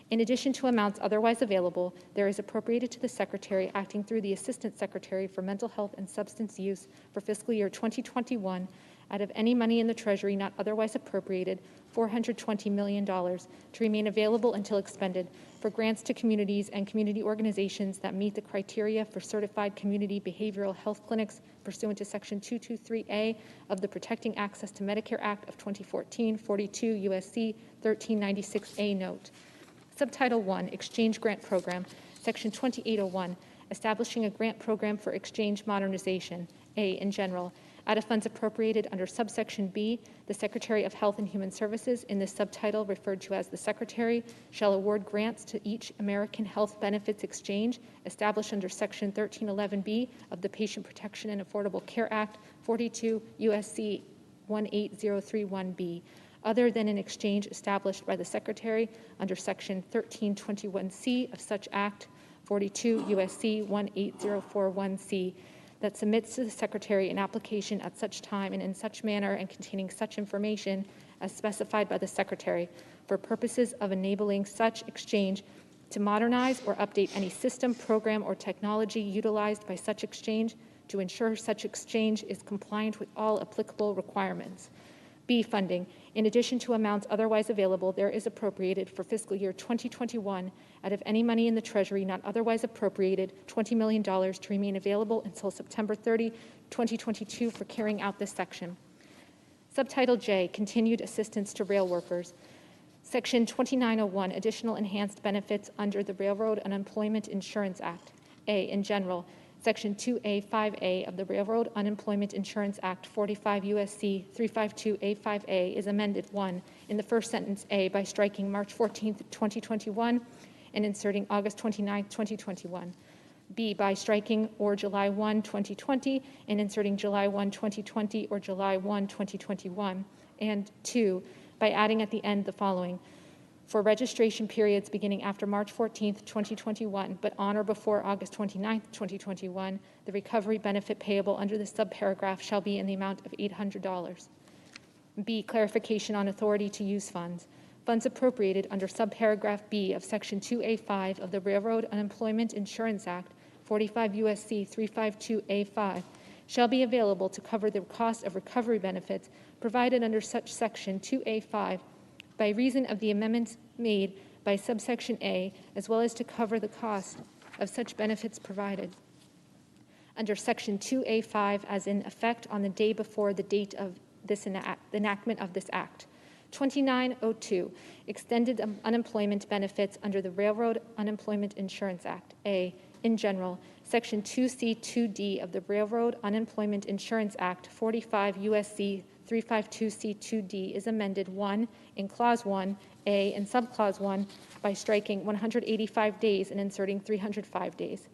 In addition to amounts otherwise available, there is appropriated to the Secretary acting through the Assistant Secretary for Mental Health and Substance Use for fiscal year 2021 out of any money in the Treasury not otherwise appropriated $420 million to remain available until expended for grants to communities and community organizations that meet the criteria for certified community behavioral health clinics pursuant to Section 223A of the Protecting Access to Medicare Act of 2014, 42 U.S.C. 1396A note. Subtitle 1, Exchange Grant Program, Section 2801, Establishing a Grant Program for Exchange Modernization, A, in general. Out of funds appropriated under subsection B, the Secretary of Health and Human Services, in this subtitle referred to as the Secretary, shall award grants to each American Health Benefits Exchange established under Section 1311B of the Patient Protection and Affordable Care Act, 42 U.S.C. 18031B. Other than an exchange established by the Secretary under Section 1321C of such Act, 42 U.S.C. 18041C, that submits to the Secretary an application at such time and in such manner and containing such information as specified by the Secretary for purposes of enabling such exchange to modernize or update any system, program, or technology utilized by such exchange to ensure such exchange is compliant with all applicable requirements. B, funding. In addition to amounts otherwise available, there is appropriated for fiscal year 2021 out of any money in the Treasury not otherwise appropriated $20 million to remain available until September 30, 2022 for carrying out this section. Subtitle J, Continued Assistance to Rail Workers. Section 2901, Additional Enhanced Benefits under the Railroad Unemployment Insurance Act. A, in general. Section 2A5A of the Railroad Unemployment Insurance Act, 45 U.S.C. 352A5A is amended 1 in the first sentence A by striking March 14, 2021 and inserting August 29, 2021. B by striking or July 1, 2020 and inserting July 1, 2020 or July 1, 2021. And 2 by adding at the end the following: for registration periods beginning after March 14, 2021, but on or before August 29, 2021, the recovery benefit payable under this subparagraph shall be in the amount of $800. B, clarification on authority to use funds. Funds appropriated under subparagraph B of Section 2A5 of the Railroad Unemployment Insurance Act, 45 U.S.C. 352A5, shall be available to cover the cost of recovery benefits provided under such Section 2A5 by reason of the amendments made by subsection A, as well as to cover the cost of such benefits provided under Section 2A5 as in effect on the day before the date of this enactment of this Act. 2902, Extended Unemployment Benefits under the Railroad Unemployment Insurance Act. A, in general. Section 2C2D of the Railroad Unemployment Insurance Act, 45 U.S.C. 352C2D is amended 1 in Clause 1, A, and Subclause 1 by striking 185 days and inserting 305 days.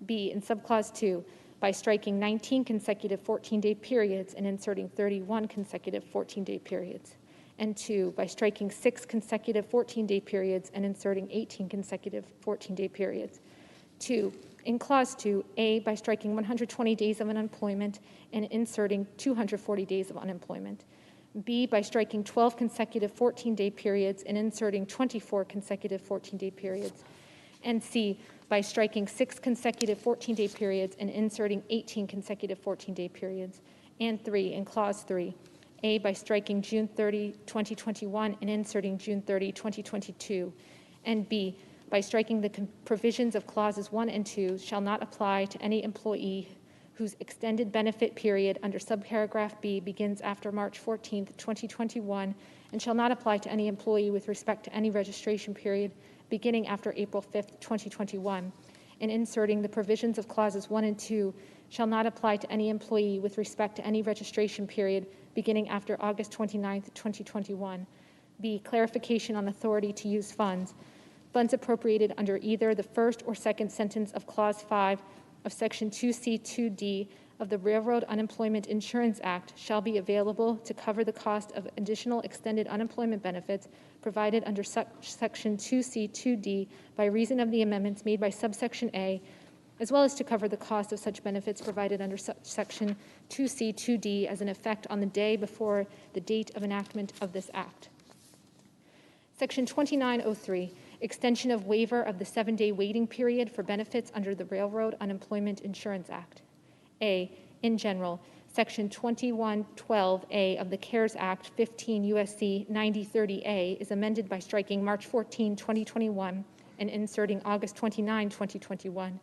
B, in Subclause 2 by striking 19 consecutive 14-day periods and inserting 31 consecutive 14-day periods. And 2, by striking 6 consecutive 14-day periods and inserting 18 consecutive 14-day periods. 2, in Clause 2, A, by striking 120 days of unemployment and inserting 240 days of unemployment. B, by striking 12 consecutive 14-day periods and inserting 24 consecutive 14-day periods. And C, by striking 6 consecutive 14-day periods and inserting 18 consecutive 14-day periods. And 3, in Clause 3, A, by striking June 30, 2021 and inserting June 30, 2022. And B, by striking the provisions of Clauses 1 and 2 shall not apply to any employee whose extended benefit period under subparagraph B begins after March 14, 2021, and shall not apply to any employee with respect to any registration period beginning after April 5, 2021, and inserting the provisions of clauses 1 and 2 shall not apply to any employee with respect to any registration period beginning after August 29, 2021. B, clarification on authority to use funds. Funds appropriated under either the first or second sentence of Clause 5 of Section 2C2D of the Railroad Unemployment Insurance Act shall be available to cover the cost of additional extended unemployment benefits provided under Section 2C2D by reason of the amendments made by subsection A, as well as to cover the cost of such benefits provided under Section 2C2D as an effect on the day before the date of enactment of this Act. Section 2903, extension of waiver of the 7-day waiting period for benefits under the Railroad Unemployment Insurance Act. A, in general, Section 2112A of the CARES Act 15 U.S.C. 9030A is amended by striking March 14, 2021 and inserting August 29, 2021.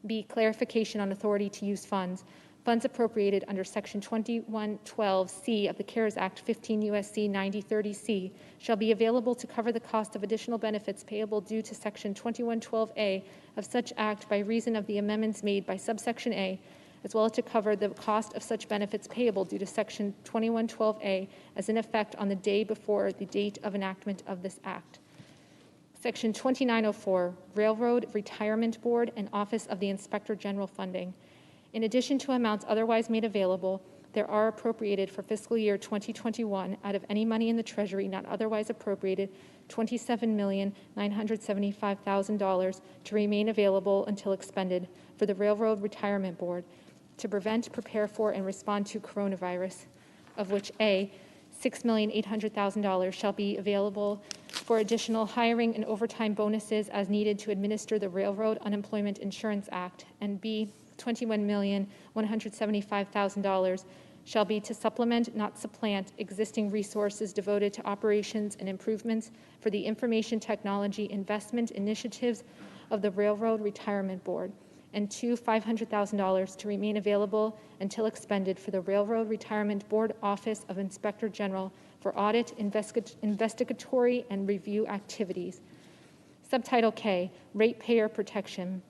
B, clarification on authority to use funds. Funds appropriated under Section 2112C of the CARES Act 15 U.S.C. 9030C shall be available to cover the cost of additional benefits payable due to Section 2112A of such act by reason of the amendments made by subsection A, as well as to cover the cost of such benefits payable due to Section 2112A as in effect on the day before the date of enactment of this Act. Section 2904, Railroad Retirement Board and Office of the Inspector General funding. In addition to amounts otherwise made available, there are appropriated for fiscal year 2021 out of any money in the Treasury not otherwise appropriated $27,975,000 to remain available until expended for the Railroad Retirement Board to prevent, prepare for, and respond to coronavirus, of which A, $6,800,000 shall be available for additional hiring and overtime bonuses as needed to administer the Railroad Unemployment Insurance Act, and B, $21,175,000 shall be to supplement, not supplant, existing resources devoted to operations and improvements for the information technology investment initiatives of the Railroad Retirement Board, and two, $500,000 to remain available until expended for the Railroad Retirement Board Office of Inspector General for audit, investigatory, and review activities. Subtitle K, Ratepayer Protection.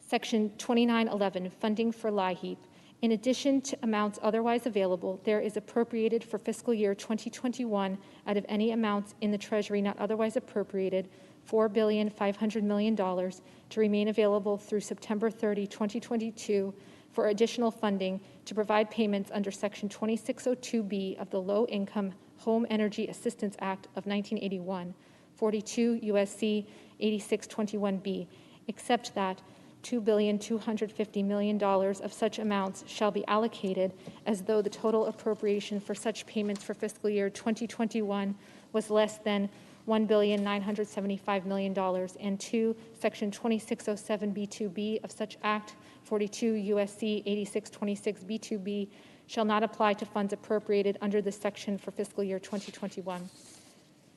Section 2911, Funding for LIHEAP. In addition to amounts otherwise available, there is appropriated for fiscal year 2021 out of any amounts in the Treasury not otherwise appropriated $4,500,000,000 to remain available through September 30, 2022 for additional funding to provide payments under Section 2602B of the Low Income Home Energy Assistance Act of 1981, 42 U.S.C. 8621B, except that $2,250,000,000 of such amounts shall be allocated as though the total appropriation for such payments for fiscal year 2021 was less than $1,975,000,000, and two, Section 2607B2B of such Act, 42 U.S.C. 8626B2B, shall not apply to funds appropriated under this section for fiscal year 2021.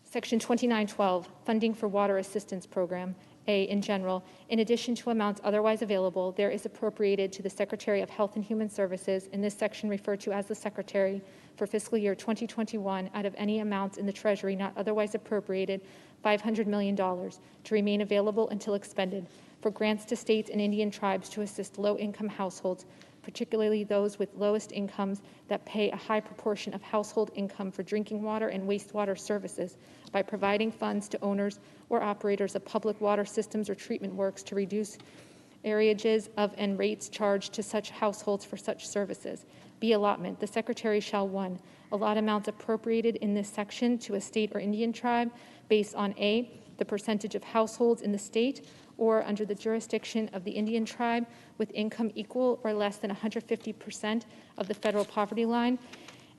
Section 2912, Funding for Water Assistance Program. A, in general, in addition to amounts otherwise available, there is appropriated to the Secretary of Health and Human Services, in this section referred to as the Secretary, for fiscal year 2021 out of any amounts in the Treasury not otherwise appropriated $500 million to remain available until expended for grants to states and Indian tribes to assist low-income households, particularly those with lowest incomes that pay a high proportion of household income for drinking water and wastewater services, by providing funds to owners or operators of public water systems or treatment works to reduce arrearages of and rates charged to such households for such services. B, allotment. The Secretary shall, 1, allot amounts appropriated in this section to a state or Indian tribe based on A, the percentage of households in the state or under the jurisdiction of the Indian tribe with income equal or less than 150% of the federal poverty line,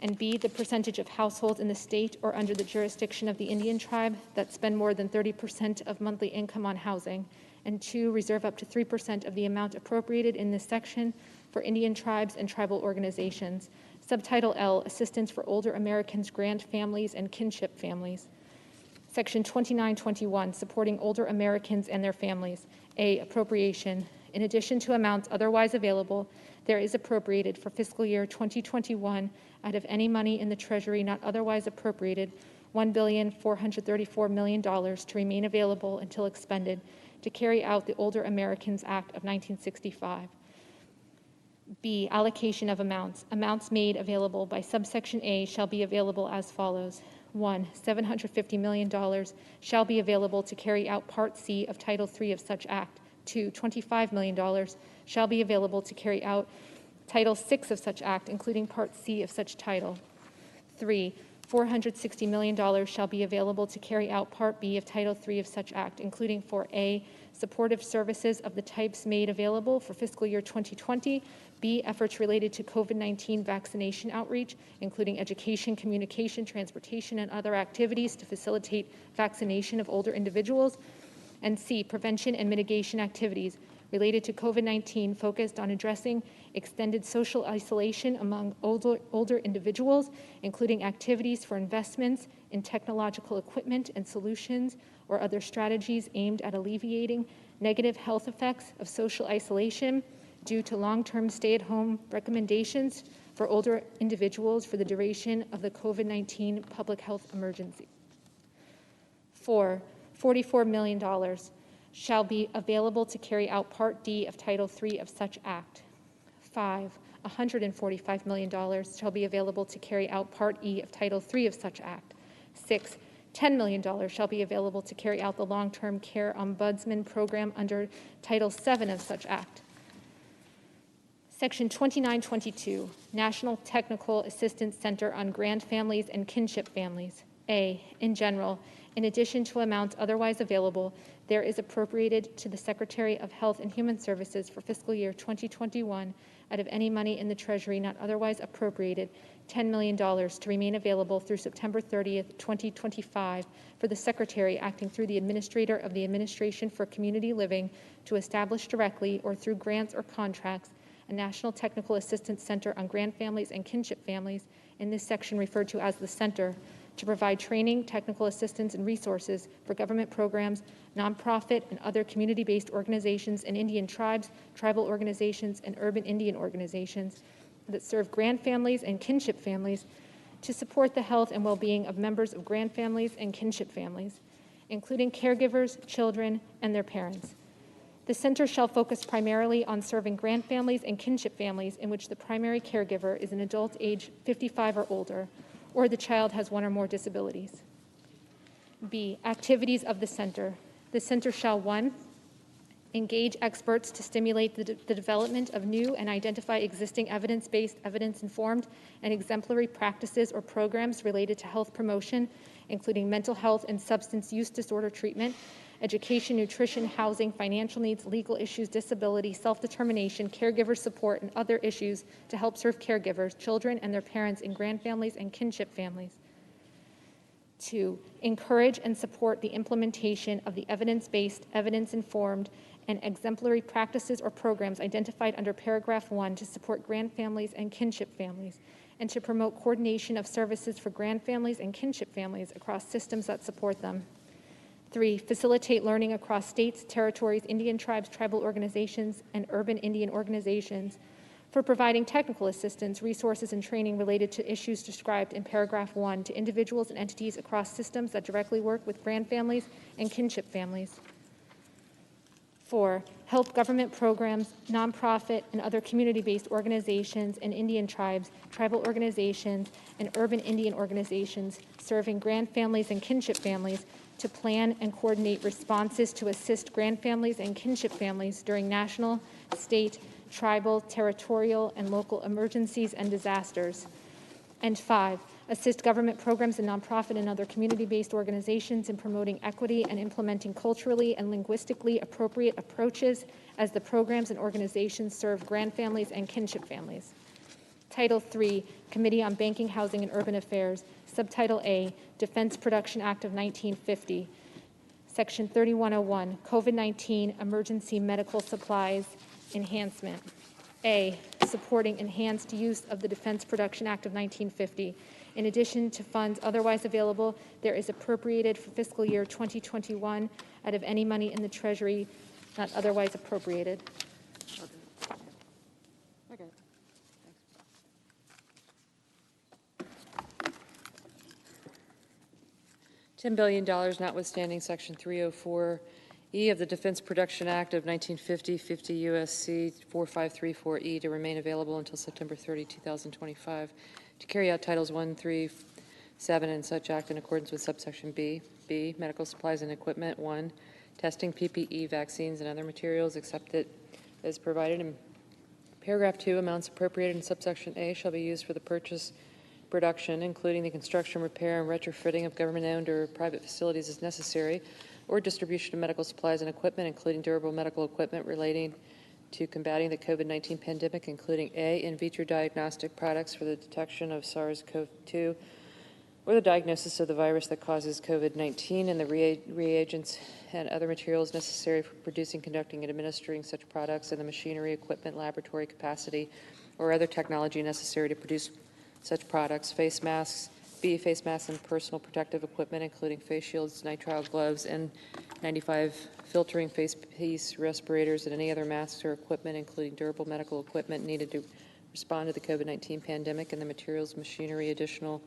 and B, the percentage of households in the state or under the jurisdiction of the Indian tribe that spend more than 30% of monthly income on housing, and 2, reserve up to 3% of the amount appropriated in this section for Indian tribes and tribal organizations. Subtitle L, Assistance for Older Americans, Grand Families, and Kinship Families. Section 2921, Supporting Older Americans and Their Families. A, appropriation. In addition to amounts otherwise available, there is appropriated for fiscal year 2021 out of any money in the Treasury not otherwise appropriated $1,434,000,000 to remain available until expended to carry out the Older Americans Act of 1965. B, allocation of amounts. Amounts made available by subsection A shall be available as follows. 1, $750 million shall be available to carry out Part C of Title III of such act. 2, $25 million shall be available to carry out Title VI of such act, including Part C of such title. 3, $460 million shall be available to carry out Part B of Title III of such act, including for A, supportive services of the types made available for fiscal year 2020, B, efforts related to COVID-19 vaccination outreach, including education, communication, transportation, and other activities to facilitate vaccination of older individuals, and C, prevention and mitigation activities related to COVID-19 focused on addressing extended social isolation among older individuals, including activities for investments in technological equipment and solutions or other strategies aimed at alleviating negative health effects of social isolation due to long-term stay-at-home recommendations for older individuals for the duration of the COVID-19 public health emergency. 4, $44 million shall be available to carry out Part D of Title III of such act. 5, $145 million shall be available to carry out Part E of Title III of such act. 6, $10 million shall be available to carry out the long-term care ombudsman program under Title VII of such act. Section 2922, National Technical Assistance Center on Grand Families and Kinship Families. A, in general, in addition to amounts otherwise available, there is appropriated to the Secretary of Health and Human Services for fiscal year 2021 out of any money in the Treasury not otherwise appropriated $10 million to remain available through September 30th, 2025 for the Secretary acting through the Administrator of the Administration for Community Living to establish directly or through grants or contracts a National Technical Assistance Center on Grand Families and Kinship Families, in this section referred to as the Center, to provide training, technical assistance, and resources for government programs, nonprofit, and other community-based organizations in Indian tribes, tribal organizations, and urban Indian organizations that serve grand families and kinship families to support the health and well-being of members of grand families and kinship families, including caregivers, children, and their parents. The center shall focus primarily on serving grand families and kinship families in which the primary caregiver is an adult age 55 or older, or the child has one or more disabilities. B, activities of the center. The center shall, 1, engage experts to stimulate the development of new and identify existing evidence-based, evidence-informed, and exemplary practices or programs related to health promotion, including mental health and substance use disorder treatment, education, nutrition, housing, financial needs, legal issues, disability, self-determination, caregiver support, and other issues to help serve caregivers, children, and their parents in grand families and kinship families. 2, encourage and support the implementation of the evidence-based, evidence-informed, and exemplary practices or programs identified under paragraph 1 to support grand families and kinship families, and to promote coordination of services for grand families and kinship families across systems that support them. 3, facilitate learning across states, territories, Indian tribes, tribal organizations, and urban Indian organizations for providing technical assistance, resources, and training related to issues described in paragraph 1 to individuals and entities across systems that directly work with grand families and kinship families. 4, help government programs, nonprofit, and other community-based organizations in Indian tribes, tribal organizations, and urban Indian organizations serving grand families and kinship families to plan and coordinate responses to assist grand families and kinship families during national, state, tribal, territorial, and local emergencies and disasters. And 5, assist government programs and nonprofit and other community-based organizations in promoting equity and implementing culturally and linguistically appropriate approaches as the programs and organizations serve grand families and kinship families. Title 3, Committee on Banking, Housing, and Urban Affairs. Subtitle A, Defense Production Act of 1950. Section 3101, COVID-19 Emergency Medical Supplies Enhancement. A, supporting enhanced use of the Defense Production Act of 1950. In addition to funds otherwise available, there is appropriated for fiscal year 2021 out of any money in the Treasury not otherwise appropriated. $10 billion notwithstanding Section 304E of the Defense Production Act of 1950, 50 U.S.C. 4534E to remain available until September 30, 2025, to carry out Titles 1, 3, 7 and such act in accordance with subsection B. B, medical supplies and equipment. 1, testing PPE, vaccines, and other materials except it is provided in paragraph 2. Amounts appropriated in subsection A shall be used for the purchase, production, including the construction, repair, and retrofitting of government-owned or private facilities as necessary, or distribution of medical supplies and equipment, including durable medical equipment relating to combating the COVID-19 pandemic, including A, in vitro diagnostic products for the detection of SARS-CoV-2 or the diagnosis of the virus that causes COVID-19, and the reagents and other materials necessary for producing, conducting, and administering such products, and the machinery, equipment, laboratory capacity, or other technology necessary to produce such products. Face masks, B, face masks and personal protective equipment, including face shields, nitrile gloves, N95 filtering face piece, respirators, and any other masks or equipment, including durable medical equipment needed to respond to the COVID-19 pandemic, and the materials, machinery, additional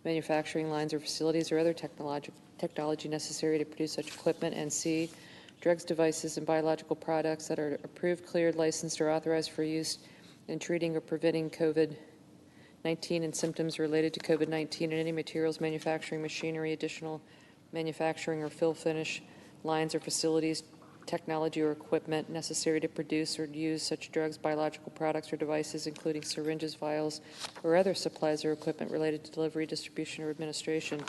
manufacturing lines or facilities, or other technology necessary to produce such equipment. And C, drugs, devices, and biological products that are approved, cleared, licensed, or authorized for use in treating or preventing COVID-19 and symptoms related to COVID-19, and any materials, manufacturing, machinery, additional manufacturing or fill finish lines or facilities, technology or equipment necessary to produce or use such drugs, biological products, or devices, including syringes, vials, or other supplies or equipment related to delivery, distribution, or administration.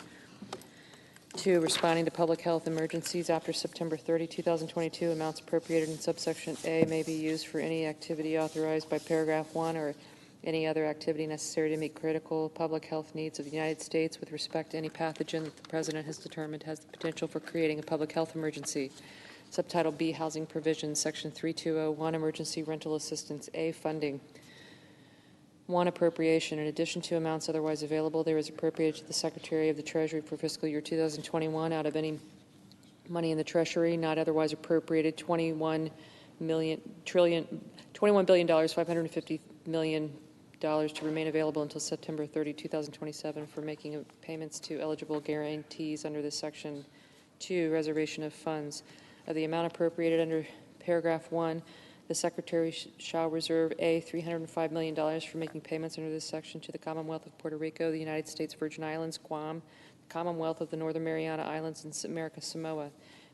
2, responding to public health emergencies after September 30, 2022, amounts appropriated in subsection A may be used for any activity authorized by paragraph 1 or any other activity necessary to meet critical public health needs of the United States with respect to any pathogen that the President has determined has the potential for creating a public health emergency. Subtitle B, Housing Provisions, Section 3201, Emergency Rental Assistance. A, funding. 1, appropriation. In addition to amounts otherwise available, there is appropriated to the Secretary of the Treasury for fiscal year 2021 out of any money in the Treasury not otherwise appropriated, $21 billion, $550 million to remain available until September 30, 2027 for making of payments to eligible guarantees under this Section 2, reservation of funds. Of the amount appropriated under paragraph 1, the Secretary shall reserve A, $305 million for making payments under this section to the Commonwealth of Puerto Rico, the United States Virgin Islands, Guam, the Commonwealth of the Northern Mariana Islands, and America Samoa.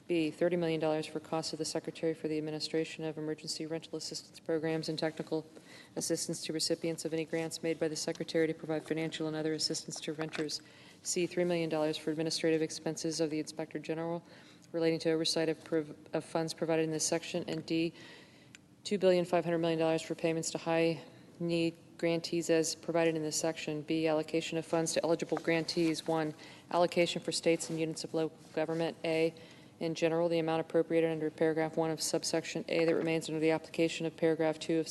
B, $30 million for costs of the Secretary for the administration of emergency rental assistance programs and technical assistance to recipients of any grants made by the Secretary to provide financial and other assistance to renters. C, $3 million for administrative expenses of the Inspector General relating to oversight of funds provided in this section. And D, $2.5 billion for payments to high-need grantees as provided in this section. B, allocation of funds to eligible grantees. 1, allocation for states and units of local government. A, in general, the amount appropriated under paragraph 1 of subsection A that remains under the application of paragraph 2 of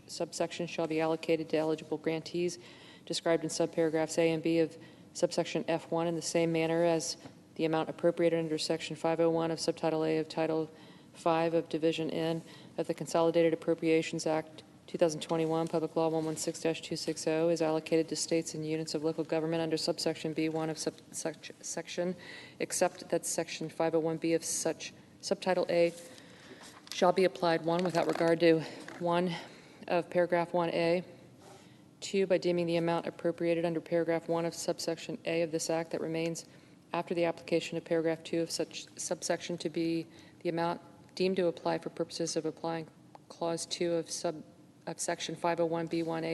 subsection shall be allocated to eligible grantees described in subparagraphs A and B of subsection F1 in the same manner as the amount appropriated under section 501 of subtitle A of title 5 of division N of the Consolidated Appropriations Act 2021, Public Law 116-260, is allocated to states and units of local government under subsection B1 of section, except that section 501B of such subtitle A shall be applied. 1, without regard to 1 of paragraph 1A. 2, by deeming the amount appropriated under paragraph 1 of subsection A of this act that remains after the application of paragraph 2 of such subsection to be the amount deemed to apply for purposes of applying clause 2 of section 501B1A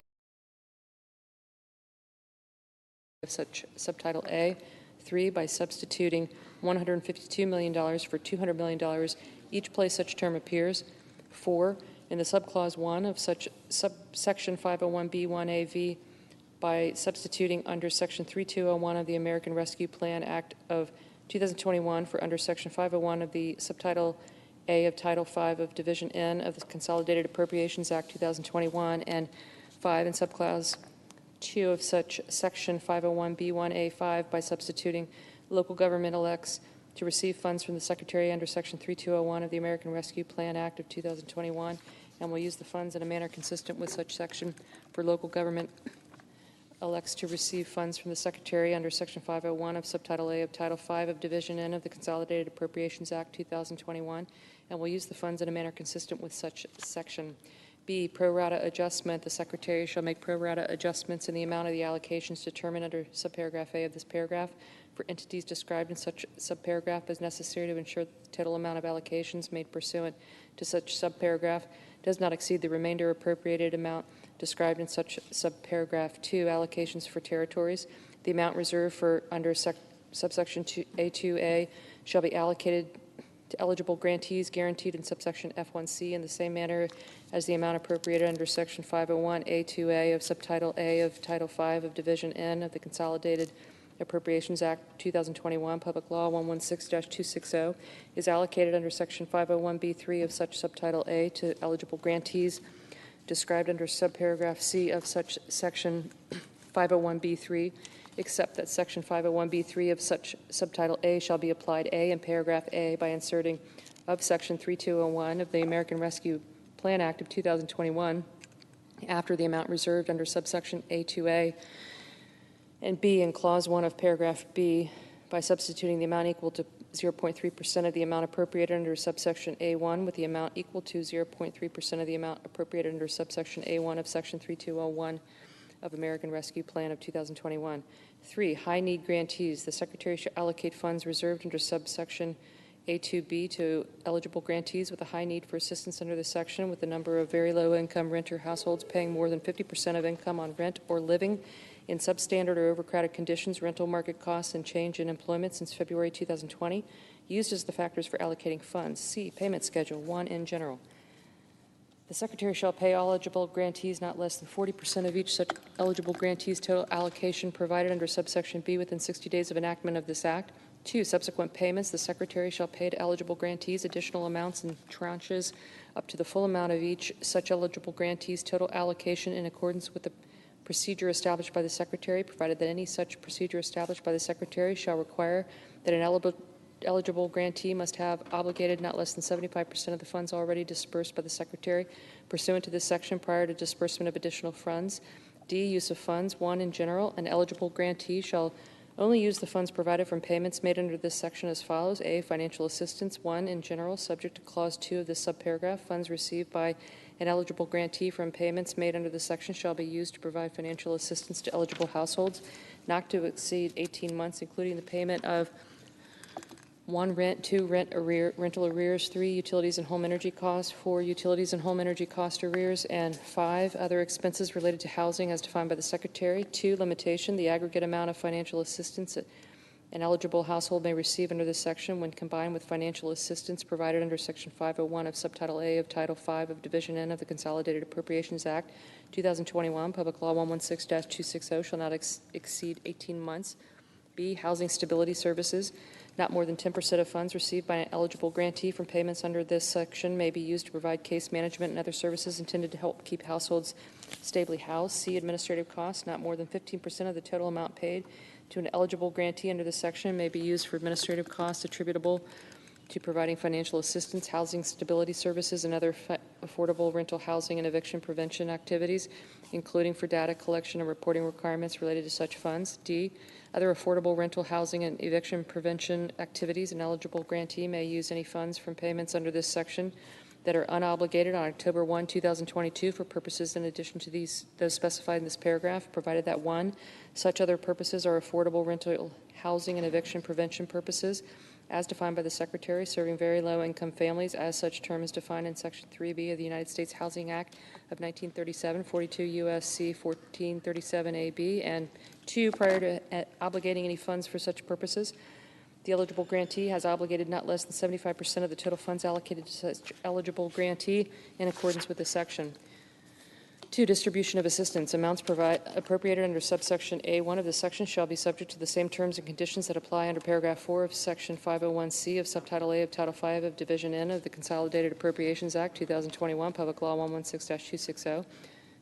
of such subtitle A. 3, by substituting $152 million for $200 million each place such term appears. 4, in the subclause 1 of such subsection 501B1AV, by substituting under section 3201 of the American Rescue Plan Act of 2021 for under section 501 of the subtitle A of Title 5 of Division N of the Consolidated Appropriations Act 2021, and 5, in subclause 2 of such section 501B1A5 by substituting local government elects to receive funds from the Secretary under section 3201 of the American Rescue Plan Act of 2021, and will use the funds in a manner consistent with such section for local government elects to receive funds from the Secretary under Section 501 of Subtitle A of Title V of Division N of the Consolidated Appropriations Act 2021, and will use the funds in a manner consistent with such section. B, pro rata adjustment. The Secretary shall make pro rata adjustments in the amount of the allocations determined under subparagraph A of this paragraph for entities described in such subparagraph as necessary to ensure that the total amount of allocations made pursuant to such subparagraph does not exceed the remainder appropriated amount described in such subparagraph. 2, allocations for territories. The amount reserved for under subsection A2A shall be allocated to eligible grantees guaranteed in subsection F1C in the same manner as the amount appropriated under section 501A2A of subtitle A of Title V of Division N of the Consolidated Appropriations Act 2021, Public Law 116-260, is allocated under section 501B3 of such subtitle A to eligible grantees described under subparagraph C of such section 501B3, except that section 501B3 of such subtitle A shall be applied A in paragraph A by inserting of section 3201 of the American Rescue Plan Act of 2021 after the amount reserved under subsection A2A, and B in clause 1 of paragraph B by substituting the amount equal to 0.3% of the amount appropriated under subsection A1 with the amount equal to 0.3% of the amount appropriated under subsection A1 of section 3201 of American Rescue Plan of 2021. 3, high-need grantees. The Secretary shall allocate funds reserved under subsection A2B to eligible grantees with a high need for assistance under this section, with the number of very low-income renter households paying more than 50% of income on rent or living in substandard or overcrowded conditions, rental market costs, and change in employment since February 2020, used as the factors for allocating funds. C, payment schedule. 1, in general. The Secretary shall pay all eligible grantees not less than 40% of each such eligible grantee's total allocation provided under subsection B within 60 days of enactment of this Act. 2, subsequent payments. The Secretary shall pay to eligible grantees additional amounts in tranches up to the full amount of each such eligible grantee's total allocation in accordance with the procedure established by the Secretary, provided that any such procedure established by the Secretary shall require that an eligible grantee must have obligated not less than 75% of the funds already dispersed by the Secretary pursuant to this section prior to disbursement of additional funds. D, use of funds. 1, in general, an eligible grantee shall only use the funds provided from payments made under this section as follows. A, financial assistance. 1, in general, subject to clause 2 of this subparagraph, funds received by an eligible grantee from payments made under this section shall be used to provide financial assistance to eligible households not to exceed 18 months, including the payment of 1, rent, 2, rental arrears, 3, utilities and home energy costs, 4, utilities and home energy cost arrears, and 5, other expenses related to housing as defined by the Secretary. 2, limitation, the aggregate amount of financial assistance an eligible household may receive under this section when combined with financial assistance provided under Section 501 of Subtitle A of Title V of Division N of the Consolidated Appropriations Act 2021, Public Law 116-260, shall not exceed 18 months. B, housing stability services. Not more than 10% of funds received by an eligible grantee from payments under this section may be used to provide case management and other services intended to help keep households stably housed. C, administrative costs. Not more than 15% of the total amount paid to an eligible grantee under this section may be used for administrative costs attributable to providing financial assistance, housing stability services, and other affordable rental housing and eviction prevention activities, including for data collection and reporting requirements related to such funds. D, other affordable rental housing and eviction prevention activities. An eligible grantee may use any funds from payments under this section that are unobligated on October 1, 2022 for purposes in addition to those specified in this paragraph, provided that 1, such other purposes are affordable rental housing and eviction prevention purposes as defined by the Secretary serving very low-income families as such term is defined in Section 3B of the United States Housing Act of 1937, 42 U.S.C. 1437A-B, and 2, prior to obligating any funds for such purposes, the eligible grantee has obligated not less than 75% of the total funds allocated to such eligible grantee in accordance with this section. 2, distribution of assistance. Amounts appropriated under subsection A1 of this section shall be subject to the same terms and conditions that apply under paragraph 4 of section 501C of subtitle A of Title V of Division N of the Consolidated Appropriations Act 2021, Public Law 116-260.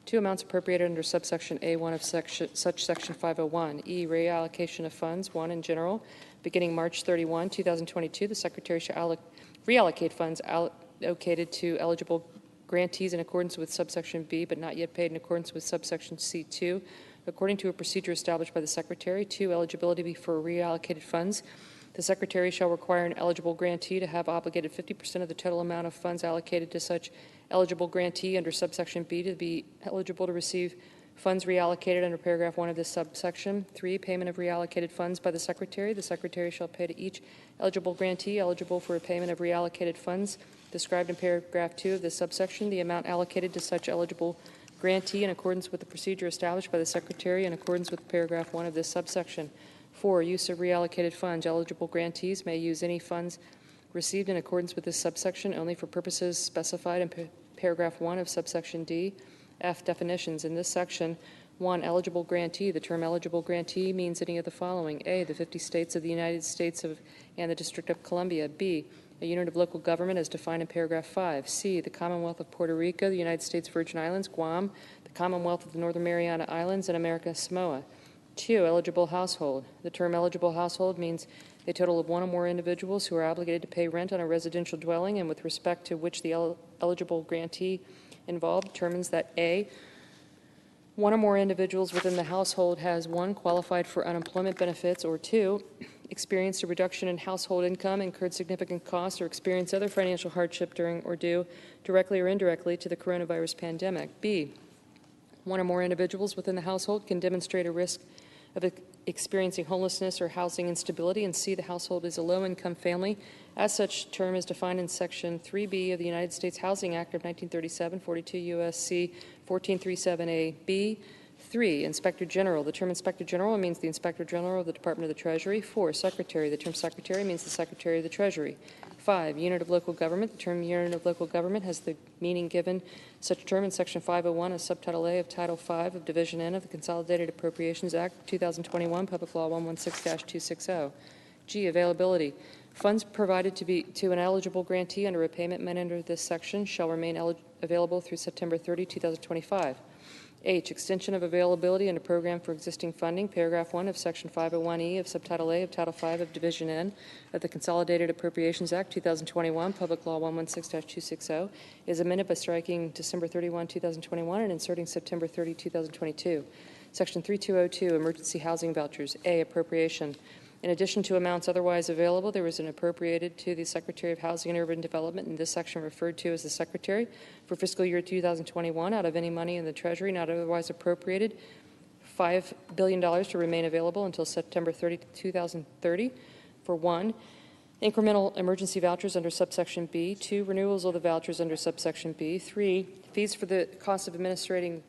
2, amounts appropriated under subsection A1 of such section 501. E, reallocation of funds. 1, in general. Beginning March 31, 2022, the Secretary shall reallocate funds allocated to eligible grantees in accordance with subsection B, but not yet paid in accordance with subsection C2 according to a procedure established by the Secretary. 2, eligibility for reallocated funds. The Secretary shall require an eligible grantee to have obligated 50% of the total amount of funds allocated to such eligible grantee under subsection B to be eligible to receive funds reallocated under paragraph 1 of this subsection. 3, payment of reallocated funds by the Secretary. The Secretary shall pay to each eligible grantee eligible for a payment of reallocated funds described in paragraph 2 of this subsection the amount allocated to such eligible grantee in accordance with the procedure established by the Secretary in accordance with paragraph 1 of this subsection. 4, use of reallocated funds. Eligible grantees may use any funds received in accordance with this subsection only for purposes specified in paragraph 1 of subsection D. F, definitions. In this section, 1, eligible grantee. The term eligible grantee means any of the following. A, the 50 states of the United States and the District of Columbia. B, a unit of local government as defined in paragraph 5. C, the Commonwealth of Puerto Rico, the United States Virgin Islands, Guam, the Commonwealth of the Northern Mariana Islands, and American Samoa. 2, eligible household. The term eligible household means a total of 1 or more individuals who are obligated to pay rent on a residential dwelling and with respect to which the eligible grantee involved determines that A, 1 or more individuals within the household has 1, qualified for unemployment benefits, or 2, experienced a reduction in household income, incurred significant costs, or experienced other financial hardship during or due directly or indirectly to the coronavirus pandemic. B, 1 or more individuals within the household can demonstrate a risk of experiencing homelessness or housing instability, and C, the household is a low-income family. As such, term is defined in Section 3B of the United States Housing Act of 1937, 42 U.S.C. 1437A. B. 3, Inspector General. The term Inspector General means the Inspector General of the Department of the Treasury. 4, Secretary. The term Secretary means the Secretary of the Treasury. 5, Unit of Local Government. The term Unit of Local Government has the meaning given such term in Section 501 of Subtitle A of Title 5 of Division N of the Consolidated Appropriations Act 2021, Public Law 116-260. G, Availability. Funds provided to an eligible grantee under a payment made under this section shall remain available through September 30, 2025. H, extension of availability and a program for existing funding. Paragraph 1 of Section 501E of Subtitle A of Title 5 of Division N of the Consolidated Appropriations Act 2021, Public Law 116-260, is amended by striking December 31, 2021 and inserting September 30, 2022. Section 3202, Emergency Housing Vouchers. A, appropriation. In addition to amounts otherwise available, there was an appropriated to the Secretary of Housing and Urban Development, in this section referred to as the Secretary, for fiscal year 2021 out of any money in the Treasury not otherwise appropriated, $5 billion to remain available until September 30, 2030 for 1, incremental emergency vouchers under subsection B, 2, renewals of the vouchers under subsection B, 3, fees for the cost of administrating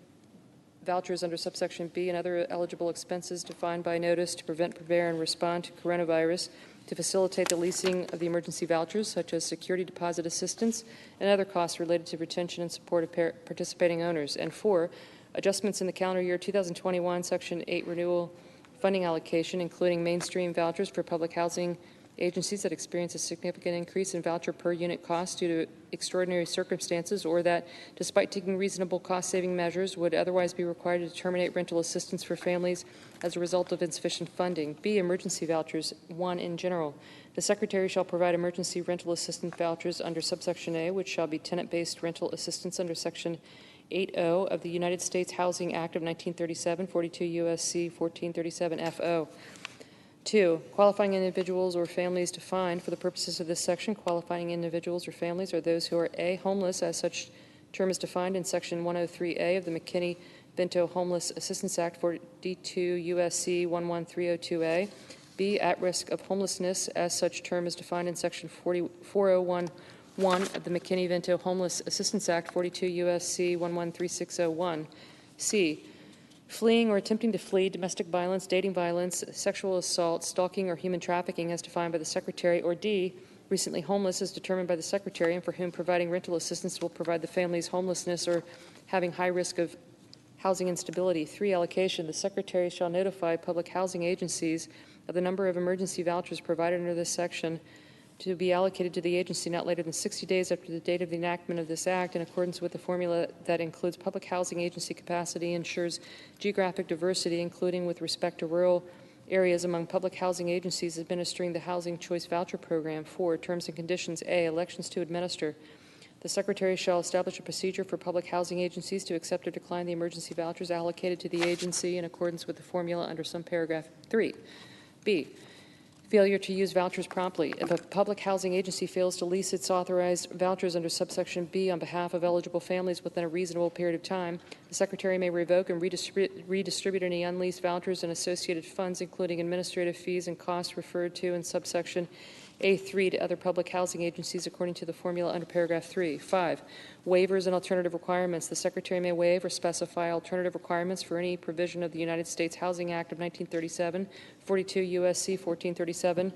vouchers under subsection B and other eligible expenses defined by notice to prevent, prepare, and respond to coronavirus, to facilitate the leasing of the emergency vouchers, such as security deposit assistance and other costs related to retention and support of participating owners. And 4, adjustments in the calendar year 2021, Section 8 renewal funding allocation, including mainstream vouchers for public housing agencies that experience a significant increase in voucher per unit cost due to extraordinary circumstances, or that, despite taking reasonable cost-saving measures, would otherwise be required to terminate rental assistance for families as a result of insufficient funding. B, emergency vouchers. 1, in general, the Secretary shall provide emergency rental assistance vouchers under subsection A, which shall be tenant-based rental assistance under Section 8.0 of the United States Housing Act of 1937, 42 U.S.C. 1437 F.O. 2, qualifying individuals or families defined for the purposes of this section. Qualifying individuals or families are those who are A, homeless, as such term is defined in Section 103A of the McKinney-Vento Homeless Assistance Act 42 U.S.C. 11302A. B, at risk of homelessness, as such term is defined in Section 4011 of the McKinney-Vento Homeless Assistance Act 42 U.S.C. 113601. C, fleeing or attempting to flee domestic violence, dating violence, sexual assault, stalking, or human trafficking as defined by the Secretary. Or D, recently homeless as determined by the Secretary and for whom providing rental assistance will provide the family's homelessness or having high risk of housing instability. 3, allocation. The Secretary shall notify public housing agencies of the number of emergency vouchers provided under this section to be allocated to the agency not later than 60 days after the date of the enactment of this act, in accordance with the formula that includes public housing agency capacity, ensures geographic diversity, including with respect to rural areas among public housing agencies administering the Housing Choice Voucher Program. 4, terms and conditions. A, elections to administer. The Secretary shall establish a procedure for public housing agencies to accept or decline the emergency vouchers allocated to the agency in accordance with the formula under some paragraph 3. B, failure to use vouchers promptly. If a public housing agency fails to lease its authorized vouchers under subsection B on behalf of eligible families within a reasonable period of time, the Secretary may revoke and redistribute any unleased vouchers and associated funds, including administrative fees and costs referred to in subsection A3 to other public housing agencies according to the formula under paragraph 3. 5, waivers and alternative requirements. The Secretary may waive or specify alternative requirements for any provision of the United States Housing Act of 1937, 42 U.S.C. 1437,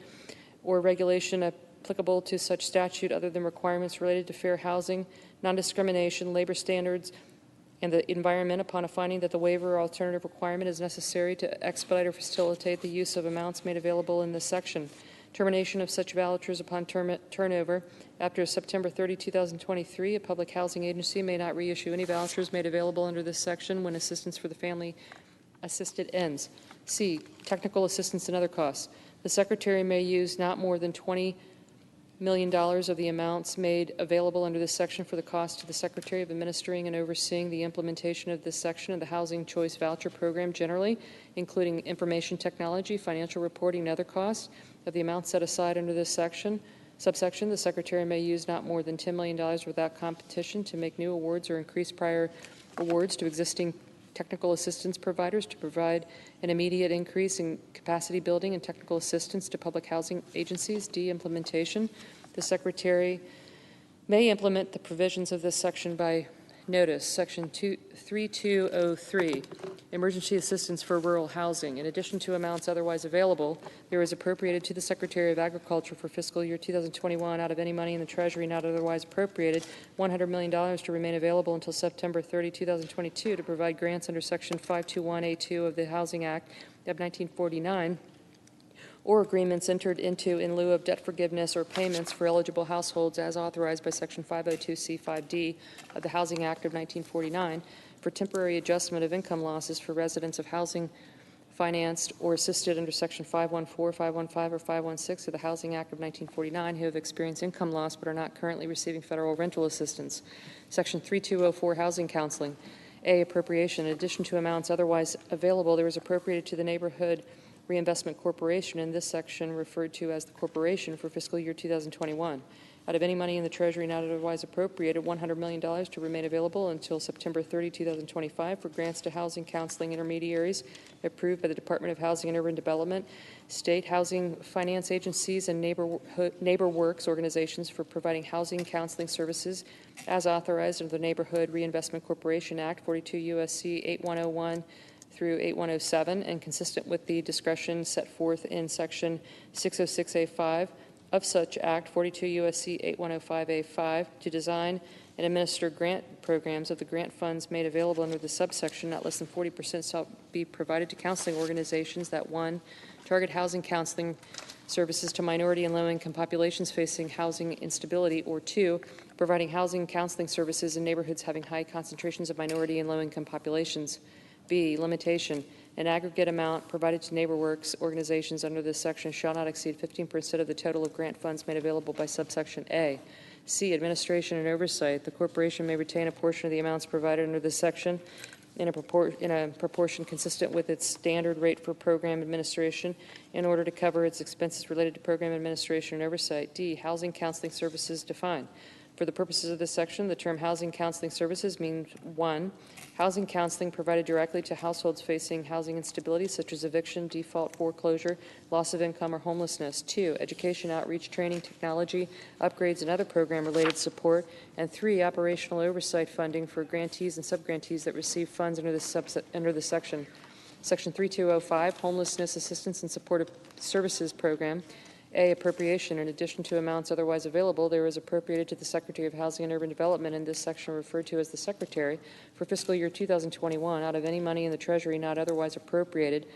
or regulation applicable to such statute other than requirements related to fair housing, non-discrimination, labor standards, and the environment upon a finding that the waiver or alternative requirement is necessary to expedite or facilitate the use of amounts made available in this section. Termination of such vouchers upon turnover. After September 30, 2023, a public housing agency may not reissue any vouchers made available under this section when assistance for the family assisted ends. C, technical assistance and other costs. The Secretary may use not more than $20 million of the amounts made available under this section for the cost to the Secretary of administering and overseeing the implementation of this section of the Housing Choice Voucher Program generally, including information technology, financial reporting, and other costs. Of the amount set aside under this subsection, the Secretary may use not more than $10 million without competition to make new awards or increase prior awards to existing technical assistance providers to provide an immediate increase in capacity building and technical assistance to public housing agencies. D, implementation. The Secretary may implement the provisions of this section by notice. Section 3203, emergency assistance for rural housing. In addition to amounts otherwise available, there is appropriated to the Secretary of Agriculture for fiscal year 2021 out of any money in the Treasury not otherwise appropriated, $100 million to remain available until September 30, 2022 to provide grants under Section 521A2 of the Housing Act of 1949 or agreements entered into in lieu of debt forgiveness or payments for eligible households as authorized by Section 502C5D of the Housing Act of 1949 for temporary adjustment of income losses for residents of housing financed or assisted under Section 514, 515, or 516 of the Housing Act of 1949 who have experienced income loss but are not currently receiving federal rental assistance. Section 3204, housing counseling. A, appropriation. In addition to amounts otherwise available, there is appropriated to the Neighborhood Reinvestment Corporation, in this section referred to as the Corporation, for fiscal year 2021. Out of any money in the Treasury not otherwise appropriated, $100 million to remain available until September 30, 2025 for grants to housing counseling intermediaries approved by the Department of Housing and Urban Development, state housing finance agencies, and neighbor works organizations for providing housing counseling services as authorized under the Neighborhood Reinvestment Corporation Act, 42 U.S.C. 8101 through 8107, and consistent with the discretion set forth in Section 606A5 of such Act, 42 U.S.C. 8105A5, to design and administer grant programs of the grant funds made available under the subsection. Not less than 40% shall be provided to counseling organizations that, 1, target housing counseling services to minority and low-income populations facing housing instability, or 2, providing housing counseling services in neighborhoods having high concentrations of minority and low-income populations. B, limitation. An aggregate amount provided to NeighborWorks organizations under this section shall not exceed 15% of the total of grant funds made available by subsection A. C, administration and oversight. The corporation may retain a portion of the amounts provided under this section in a proportion consistent with its standard rate for program administration in order to cover its expenses related to program administration and oversight. D, housing counseling services defined. For the purposes of this section, the term housing counseling services means 1, housing counseling provided directly to households facing housing instability such as eviction, default, foreclosure, loss of income, or homelessness. 2, education, outreach, training, technology, upgrades, and other program-related support. And 3, operational oversight funding for grantees and subgrantees that receive funds under this section. Section 3205, homelessness assistance and supportive services program. A, appropriation. In addition to amounts otherwise available, there is appropriated to the Secretary of Housing and Urban Development, in this section referred to as the Secretary, for fiscal year 2021 out of any money in the Treasury not otherwise appropriated,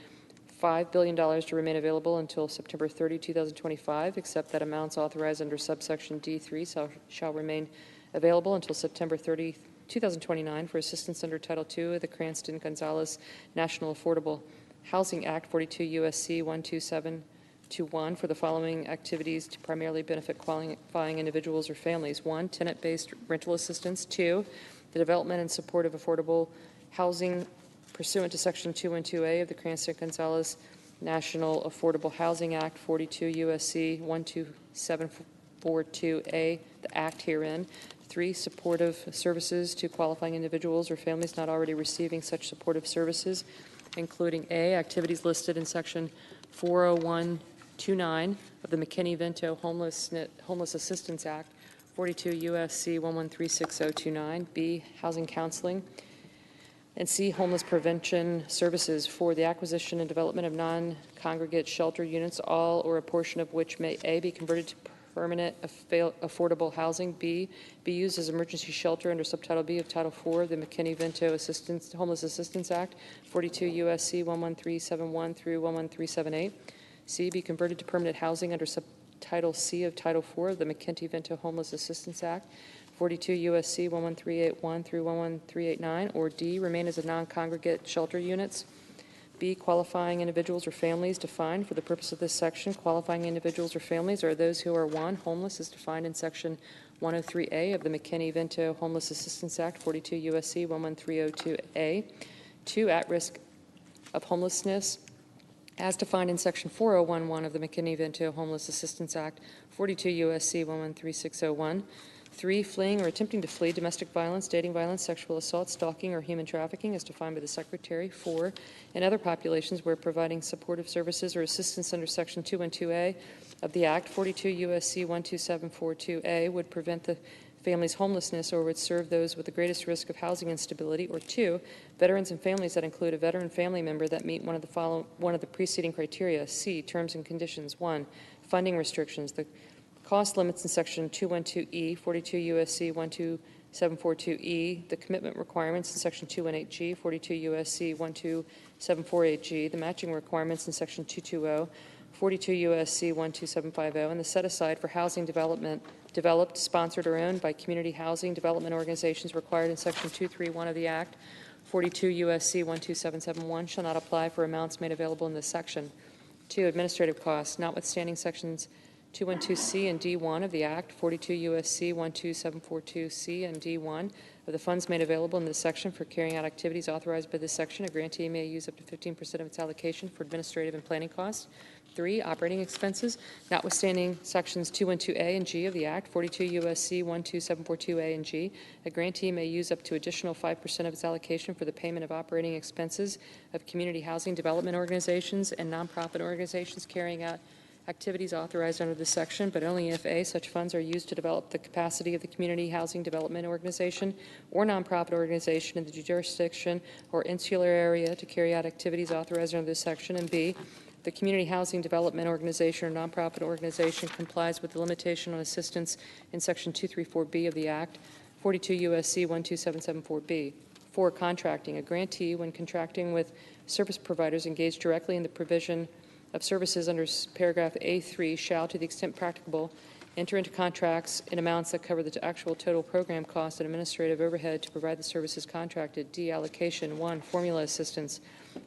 $5 billion to remain available until September 30, 2025, except that amounts authorized under subsection D3 shall remain available until September 30, 2029 for assistance under Title II of the Cranston-Gonzalez National Affordable Housing Act, 42 U.S.C. 127 to one for the following activities to primarily benefit qualifying individuals or families. One, tenant-based rental assistance. Two, the development and support of affordable housing pursuant to Section 212A of the Cranston-Gonzalez National Affordable Housing Act, 42 U.S.C. 12742A, the act herein. Three, supportive services to qualifying individuals or families not already receiving such supportive services, including A, activities listed in Section 40129 of the McKinney-Vento Homeless Assistance Act, 42 U.S.C. 1136029. B, housing counseling. And C, homeless prevention services for the acquisition and development of non-congregate shelter units, all or a portion of which may A, be converted to permanent affordable housing, B, be used as emergency shelter under Subtitle B of Title IV of the McKinney-Vento Homeless Assistance Act, 42 U.S.C. 11371 through 11378, C, be converted to permanent housing under Subtitle C of Title IV of the McKinney-Vento Homeless Assistance Act, 42 U.S.C. 11381 through 11389, or D, remain as a non-congregate shelter units. B, qualifying individuals or families defined for the purpose of this section. Qualifying individuals or families are those who are, one, homeless as defined in Section 103A of the McKinney-Vento Homeless Assistance Act, 42 U.S.C. 11302A. Two, at risk of homelessness as defined in Section 4011 of the McKinney-Vento Homeless Assistance Act, 42 U.S.C. 113601. Three, fleeing or attempting to flee domestic violence, dating violence, sexual assault, stalking, or human trafficking as defined by the Secretary. Four, in other populations where providing supportive services or assistance under Section 212A of the Act, 42 U.S.C. 12742A, would prevent the family's homelessness or would serve those with the greatest risk of housing instability. Or two, veterans and families that include a veteran family member that meet one of the preceding criteria. C, terms and conditions. One, funding restrictions. The cost limits in Section 212E, 42 U.S.C. 12742E, the commitment requirements in Section 218G, 42 U.S.C. 12748G, the matching requirements in Section 220, 42 U.S.C. 12750, and the set-aside for housing developed, sponsored, or owned by community housing development organizations required in Section 231 of the Act, 42 U.S.C. 12771, shall not apply for amounts made available in this section. Two, administrative costs, notwithstanding Sections 212C and D1 of the Act, 42 U.S.C. 12742C and D1 of the funds made available in this section for carrying out activities authorized by this section. A grantee may use up to 15% of its allocation for administrative and planning costs. Three, operating expenses, notwithstanding Sections 212A and G of the Act, 42 U.S.C. 12742A and G, a grantee may use up to additional 5% of its allocation for the payment of operating expenses of community housing development organizations and nonprofit organizations carrying out activities authorized under this section, but only if A, such funds are used to develop the capacity of the community housing development organization or nonprofit organization in the jurisdiction or insular area to carry out activities authorized under this section, and B, the community housing development organization or nonprofit organization complies with the limitation on assistance in Section 234B of the Act, 42 U.S.C. 12774B. 4, contracting. A grantee, when contracting with service providers engaged directly in the provision of services under paragraph A3, shall, to the extent practicable, enter into contracts in amounts that cover the actual total program cost and administrative overhead to provide the services contracted. D, allocation. 1, formula assistance.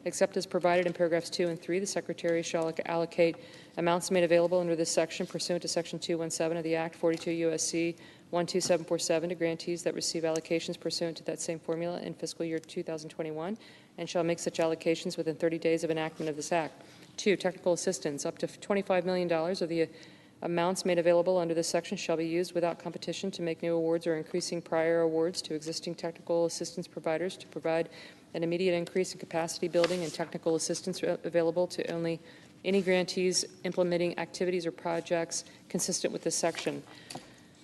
Except as provided in paragraphs 2 and 3, the Secretary shall allocate amounts made available under this section pursuant to Section 217 of the Act, 42 U.S.C. 12747, to grantees that receive allocations pursuant to that same formula in fiscal year 2021, and shall make such allocations within 30 days of enactment of this Act. 2, technical assistance. Up to $25 million of the amounts made available under this section shall be used without competition to make new awards or increasing prior awards to existing technical assistance providers to provide an immediate increase in capacity building and technical assistance available to only any grantees implementing activities or projects consistent with this section.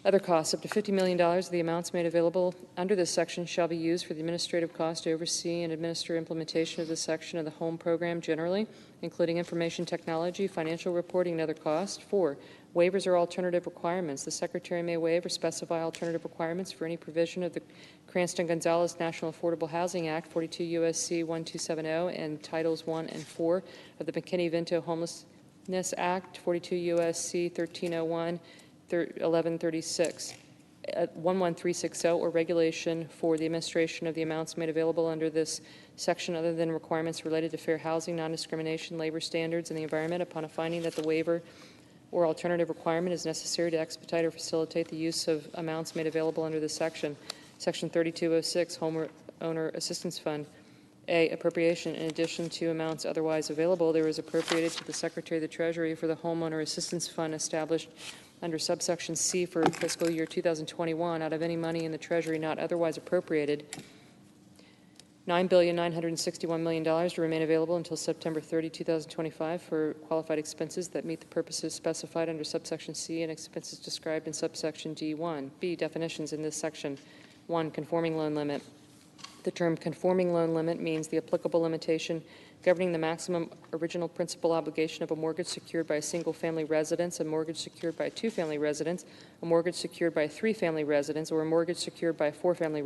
Other costs, up to $50 million of the amounts made available under this section shall be used for the administrative cost to oversee and administer implementation of this section of the home program generally, including information technology, financial reporting, and other costs. 4, waivers or alternative requirements. The Secretary may waive or specify alternative requirements for any provision of the Cranston-Gonzalez National Affordable Housing Act, 42 U.S.C. 1270, and Titles 1 and 4 of the McKinney-Vento Homelessness Act, 42 U.S.C. 1301, 1136. at 11360 or regulation for the administration of the amounts made available under this section other than requirements related to fair housing, non-discrimination, labor standards, and the environment upon a finding that the waiver or alternative requirement is necessary to expedite or facilitate the use of amounts made available under this section. Section 3206, Homeowner Assistance Fund. A, appropriation. In addition to amounts otherwise available, there is appropriated to the Secretary of the Treasury for the Homeowner Assistance Fund established under subsection C for fiscal year 2021 out of any money in the Treasury not otherwise appropriated, $9,961,000,000 to remain available until September 30, 2025 for qualified expenses that meet the purposes specified under subsection C and expenses described in subsection D1. B, definitions in this section. 1, conforming loan limit. The term conforming loan limit means the applicable limitation governing the maximum original principal obligation of a mortgage secured by a single-family residence, a mortgage secured by a two-family residence, a mortgage secured by a three-family residence, or a mortgage secured by a four-family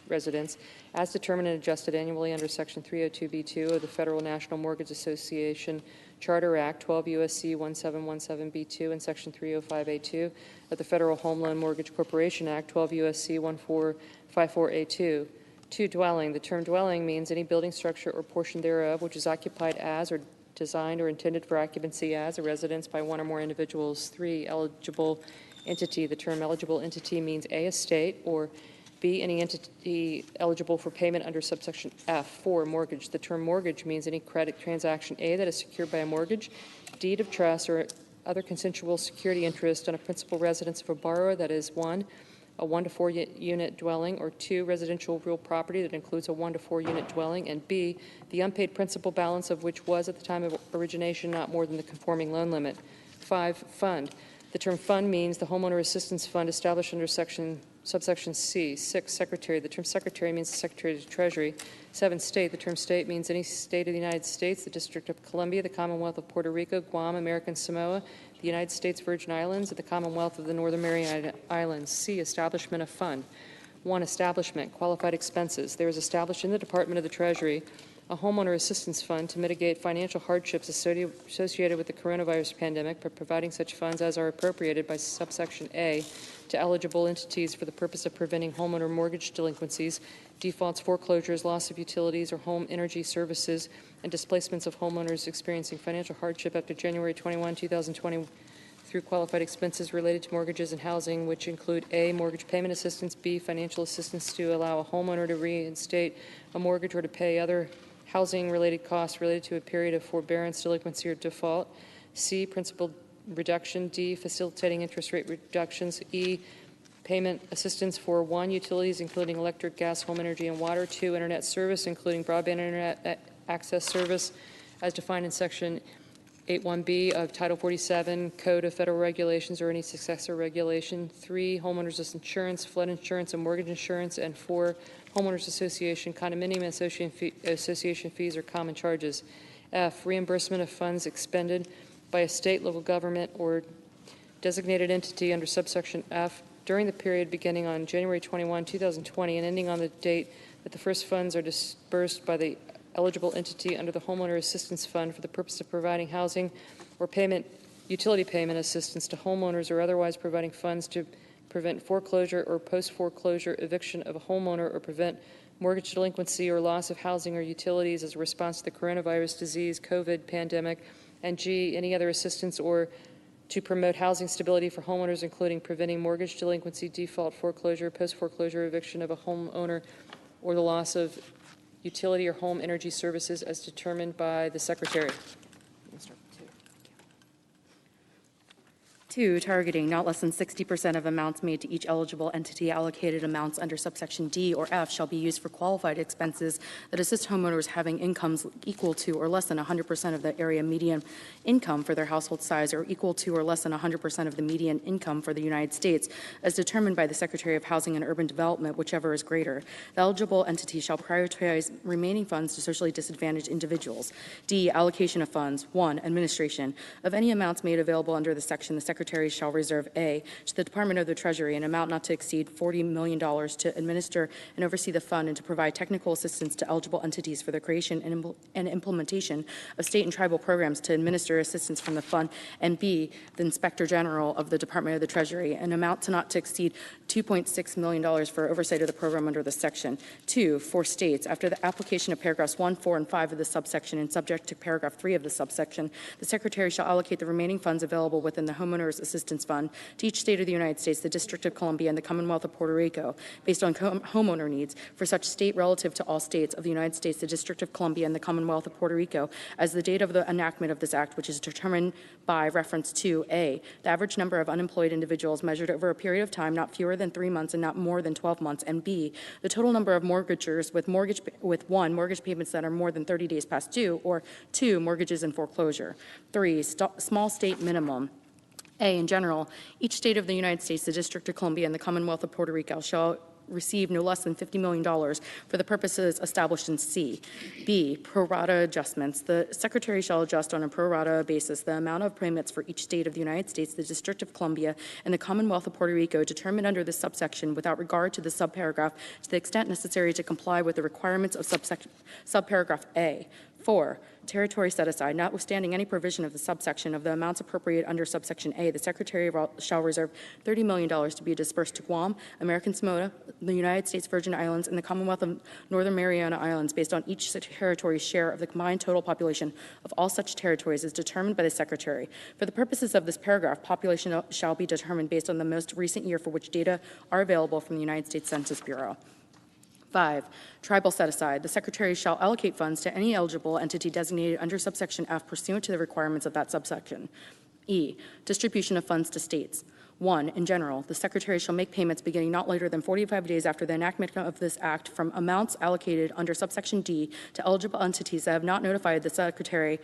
residence, as determined and adjusted annually under Section 302b2 of the Federal National Mortgage Association Charter Act, 12 U.S.C. 1717b2, and Section 305a2 of the Federal Home Loan Mortgage Corporation Act, 12 U.S.C. 1454a2. 2, dwelling. The term dwelling means any building structure or portion thereof which is occupied as or designed or intended for occupancy as a residence by one or more individuals. 3, eligible entity. The term eligible entity means A, a state, or B, any entity eligible for payment under subsection F. 4, mortgage. The term mortgage means any credit transaction A that is secured by a mortgage, deed of trust, or other consensual security interest on a principal residence of a borrower that is 1, a 1 to 4 unit dwelling, or 2, residential real property that includes a 1 to 4 unit dwelling, and B, the unpaid principal balance of which was at the time of origination not more than the conforming loan limit. 5, fund. The term fund means the Homeowner Assistance Fund established under subsection C. 6, secretary. The term secretary means the Secretary of the Treasury. 7, state. The term state means any state of the United States, the District of Columbia, the Commonwealth of Puerto Rico, Guam, American Samoa, the United States Virgin Islands, and the Commonwealth of the Northern Mariana Islands. C, establishment of fund. 1, establishment, qualified expenses. There is established in the Department of the Treasury a homeowner assistance fund to mitigate financial hardships associated with the coronavirus pandemic by providing such funds as are appropriated by subsection A to eligible entities for the purpose of preventing homeowner mortgage delinquencies, defaults, foreclosures, loss of utilities or home energy services, and displacements of homeowners experiencing financial hardship after January 21, 2020 through qualified expenses related to mortgages and housing, which include A, mortgage payment assistance, B, financial assistance to allow a homeowner to reinstate a mortgage or to pay other housing-related costs related to a period of forbearance, delinquency, or default, C, principal reduction, D, facilitating interest rate reductions, E, payment assistance for 1, utilities including electric, gas, home energy, and water, 2, internet service including broadband internet access service as defined in Section 81B of Title 47 Code of Federal Regulations or any successor regulation, 3, homeowners insurance, flood insurance, and mortgage insurance, and 4, homeowners association, condominium association fees or common charges. F, reimbursement of funds expended by a state, local government, or designated entity under subsection F during the period beginning on January 21, 2020 and ending on the date that the first funds are disbursed by the eligible entity under the Homeowner Assistance Fund for the purpose of providing housing or utility payment assistance to homeowners or otherwise providing funds to prevent foreclosure or post-foreclosure eviction of a homeowner or prevent mortgage delinquency or loss of housing or utilities as a response to the coronavirus disease, COVID pandemic, and G, any other assistance or to promote housing stability for homeowners, including preventing mortgage delinquency, default, foreclosure, post-foreclosure eviction of a homeowner or the loss of utility or home energy services as determined by the Secretary. 2, targeting. Not less than 60% of amounts made to each eligible entity allocated amounts under subsection D or F shall be used for qualified expenses that assist homeowners having incomes equal to or less than 100% of the area median income for their household size or equal to or less than 100% of the median income for the United States as determined by the Secretary of Housing and Urban Development, whichever is greater. The eligible entity shall prioritize remaining funds to socially disadvantaged individuals. D, allocation of funds. 1, administration. Of any amounts made available under the section, the Secretary Secretary shall reserve A, to the Department of the Treasury an amount not to exceed $40 million to administer and oversee the fund and to provide technical assistance to eligible entities for the creation and implementation of state and tribal programs to administer assistance from the fund, and B, the Inspector General of the Department of the Treasury an amount to not to exceed $2.6 million for oversight of the program under this section. 2, for states, after the application of paragraphs 1, 4, and 5 of the subsection and subject to paragraph 3 of the subsection, the Secretary shall allocate the remaining funds available within the Homeowners Assistance Fund to each state of the United States, the District of Columbia, and the Commonwealth of Puerto Rico, based on homeowner needs for such state relative to all states of the United States, the District of Columbia, and the Commonwealth of Puerto Rico, as the date of the enactment of this act, which is determined by reference to A, the average number of unemployed individuals measured over a period of time not fewer than 3 months and not more than 12 months, and B, the total number of mortgagors with 1, mortgage payments that are more than 30 days past due, or 2, mortgages in foreclosure. 3, small state minimum. A, in general, each state of the United States, the District of Columbia, and the Commonwealth of Puerto Rico shall receive no less than $50 million for the purposes established in C. B, pro rata adjustments. The Secretary shall adjust on a pro rata basis the amount of payments for each state of the United States, the District of Columbia, and the Commonwealth of Puerto Rico determined under this subsection without regard to the subparagraph to the extent necessary to comply with the requirements of subparagraph A. 4, territory set aside. Notwithstanding any provision of the subsection of the amounts appropriated under subsection A, the Secretary shall reserve $30 million to be dispersed to Guam, American Samoa, the United States Virgin Islands, and the Commonwealth of Northern Mariana Islands based on each territory's share of the combined total population of all such territories as determined by the Secretary. For the purposes of this paragraph, population shall be determined based on the most recent year for which data are available from the United States Census Bureau. 5, tribal set-aside. The Secretary shall allocate funds to any eligible entity designated under subsection F pursuant to the requirements of that subsection. E, distribution of funds to states. 1, in general, the Secretary shall make payments beginning not later than 45 days after the enactment of this act from amounts allocated under subsection D to eligible entities that have notified the Secretary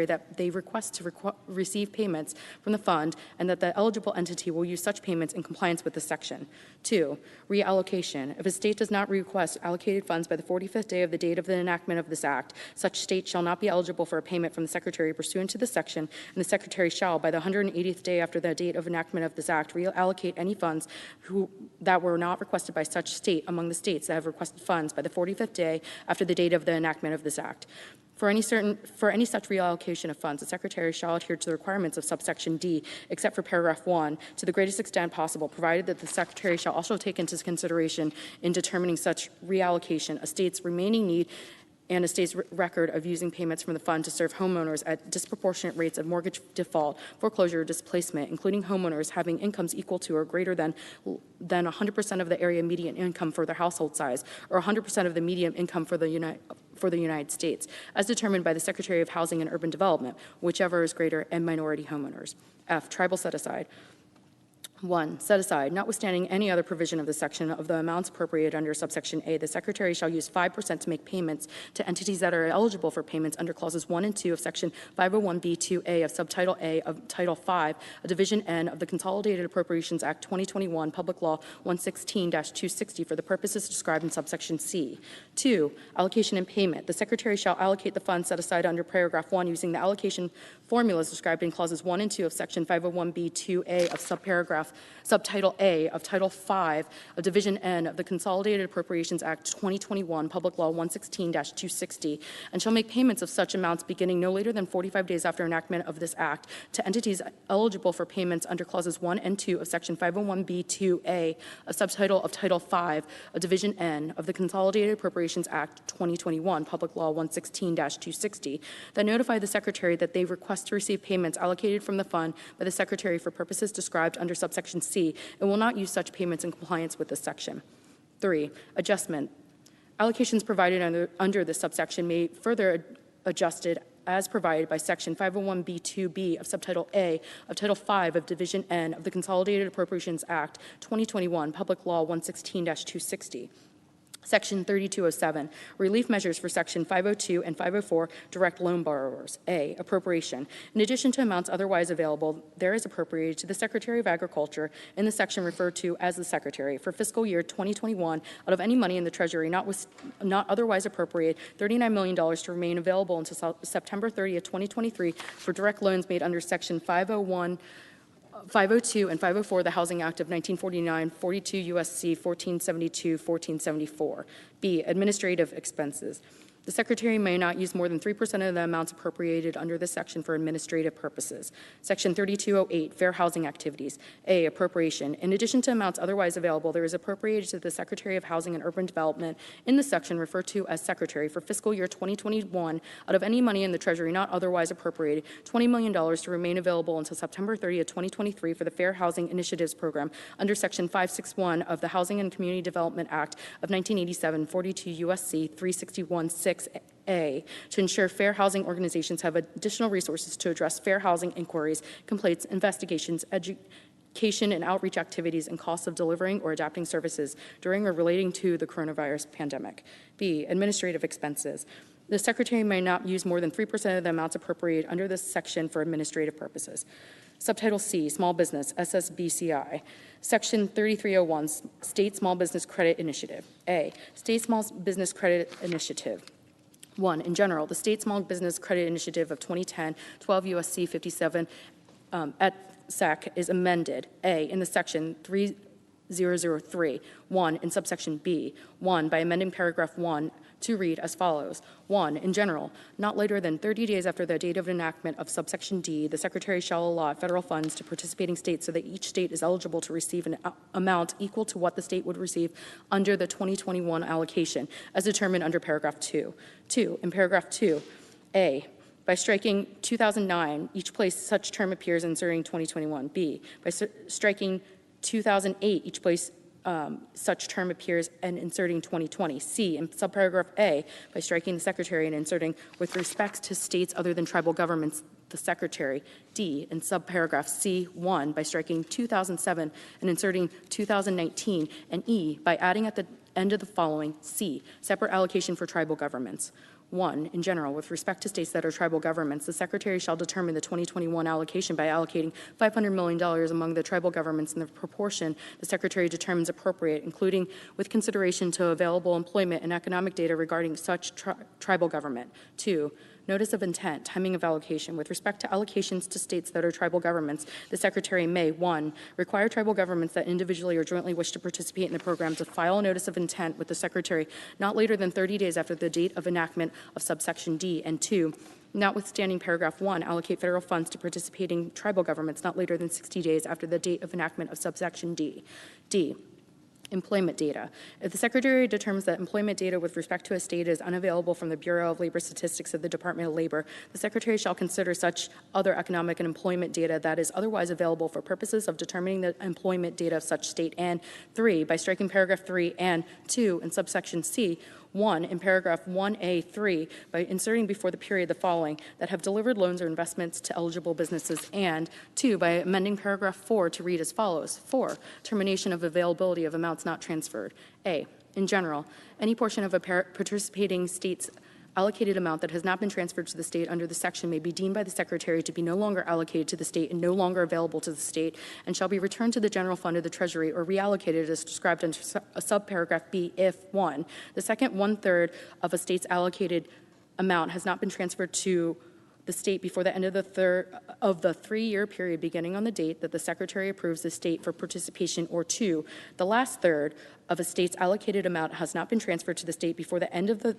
that they request to receive payments from the fund and that the eligible entity will use such payments in compliance with this section. 2, reallocation. If a state does not request allocated funds by the 45th day of the date of the enactment of this act, such state shall not be eligible for a payment from the Secretary pursuant to this section, and the Secretary shall, by the 180th day after the date of enactment of this act, reallocate any funds that were not requested by such state among the states that have requested funds by the 45th day after the date of the enactment of this act. For any such reallocation of funds, the Secretary shall adhere to the requirements of subsection D, except for paragraph 1, to the greatest extent possible, provided that the Secretary shall also take into consideration in determining such reallocation a state's remaining need and a state's record of using payments from the fund to serve homeowners at disproportionate rates of mortgage default, foreclosure, or displacement, including homeowners having incomes equal to or greater than 100% of the area median income for their household size, or 100% of the median income for the United States, as determined by the Secretary of Housing and Urban Development, whichever is greater, and minority homeowners. F, tribal set-aside. 1, set aside, notwithstanding any other provision of the section of the amounts appropriated under subsection A, the Secretary shall use 5% to make payments to entities that are eligible for payments under clauses 1 and 2 of section 501B2A of subtitle A of Title 5, a division N of the Consolidated Appropriations Act 2021, Public Law 116-260 for the purposes described in subsection C. 2, allocation and payment. The Secretary shall allocate the funds set aside under paragraph 1 using the allocation formulas described in clauses 1 and 2 of section 501B2A of subtitle A of Title 5 of Division N of the Consolidated Appropriations Act 2021, Public Law 116-260, and shall make payments of such amounts beginning no later than 45 days after enactment of this act to entities eligible for payments under clauses 1 and 2 of section 501B2A of subtitle of Title 5 of Division N of the Consolidated Appropriations Act 2021, Public Law 116-260, that notify the Secretary that they request to receive payments allocated from the fund by the Secretary for purposes described under subsection C and will not use such payments in compliance with this section. 3, adjustment. Allocations provided under this subsection may further adjusted as provided by section 501B2B of subtitle A of Title 5 of Division N of the Consolidated Appropriations Act 2021, Public Law 116-260. Section 3207, relief measures for Section 502 and 504, direct loan borrowers. A, appropriation. In addition to amounts otherwise available, there is appropriated to the Secretary of Agriculture in the section referred to as the Secretary for fiscal year 2021 out of any money in the Treasury not otherwise appropriated $39 million to remain available until September 30th, 2023 for direct loans made under Section 501, 502 and 504, the Housing Act of 1949, 42 U.S.C. 1472, 1474. B, administrative expenses. The Secretary may not use more than 3% of the amounts appropriated under this section for administrative purposes. Section 3208, fair housing activities. A, appropriation. In addition to amounts otherwise available, there is appropriated to the Secretary of Housing and Urban Development in the section referred to as Secretary for fiscal year 2021 out of any money in the Treasury not otherwise appropriated, $20 million to remain available until September 30th, 2023 for the Fair Housing Initiatives Program under Section 561 of the Housing and Community Development Act of 1987, 42 U.S.C. 361-6 A, to ensure fair housing organizations have additional resources to address fair housing inquiries, complaints, investigations, education and outreach activities, and costs of delivering or adapting services during or relating to the coronavirus pandemic. B, administrative expenses. The Secretary may not use more than 3% of the amounts appropriated under this section for administrative purposes. Subtitle C, Small Business, SSBCI. Section 3301, State Small Business Credit Initiative. A, State Small Business Credit Initiative. 1. In general, the State Small Business Credit Initiative of 2010, 12 U.S.C. 57 at SAC is amended. A, in the section 3003, 1, in subsection B, 1, by amending paragraph 1 to read as follows. 1, in general, not later than 30 days after the date of enactment of subsection D, the Secretary shall allot federal funds to participating states so that each state is eligible to receive an amount equal to what the state would receive under the 2021 allocation, as determined under paragraph 2. 2, in paragraph 2, A, by striking 2009, each place such term appears inserting 2021. B, by striking 2008, each place such term appears and inserting 2020. C, in subparagraph A, by striking the Secretary and inserting with respect to states other than tribal governments, the Secretary. D, in subparagraph C1, by striking 2007 and inserting 2019. And E, by adding at the end of the following. C, separate allocation for tribal governments. 1, in general, with respect to states that are tribal governments, the Secretary shall determine the 2021 allocation by allocating $500 million among the tribal governments in the proportion the Secretary determines appropriate, including with consideration to available employment and economic data regarding such tribal government. 2, notice of intent, timing of allocation. With respect to allocations to states that are tribal governments, the Secretary may, 1, require tribal governments that individually or jointly wish to participate in the program to file a notice of intent with the Secretary not later than 30 days after the date of enactment of subsection D, and 2, notwithstanding paragraph 1, allocate federal funds to participating tribal governments not later than 60 days after the date of enactment of subsection D. D, employment data. If the Secretary determines that employment data with respect to a state is unavailable from the Bureau of Labor Statistics of the Department of Labor, the Secretary shall consider such other economic and employment data that is otherwise available for purposes of determining the employment data of such state. And 3, by striking paragraph 3 and 2 in subsection C, 1, in paragraph 1A3, by inserting before the period the following, that have delivered loans or investments to eligible businesses, and 2, by amending paragraph 4 to read as follows. 4, termination of availability of amounts not transferred. A, in general, any portion of a participating state's allocated amount that has not been transferred to the state under the section may be deemed by the Secretary to be no longer allocated to the state and no longer available to the state, and shall be returned to the general fund of the Treasury or reallocated as described under subparagraph B if 1, the second 1/3 of a state's allocated amount has not been transferred to the state before the end of the 3-year period beginning on the date that the Secretary approves the state for participation, or 2, the last third of a state's allocated amount has not been transferred to the state before the end of the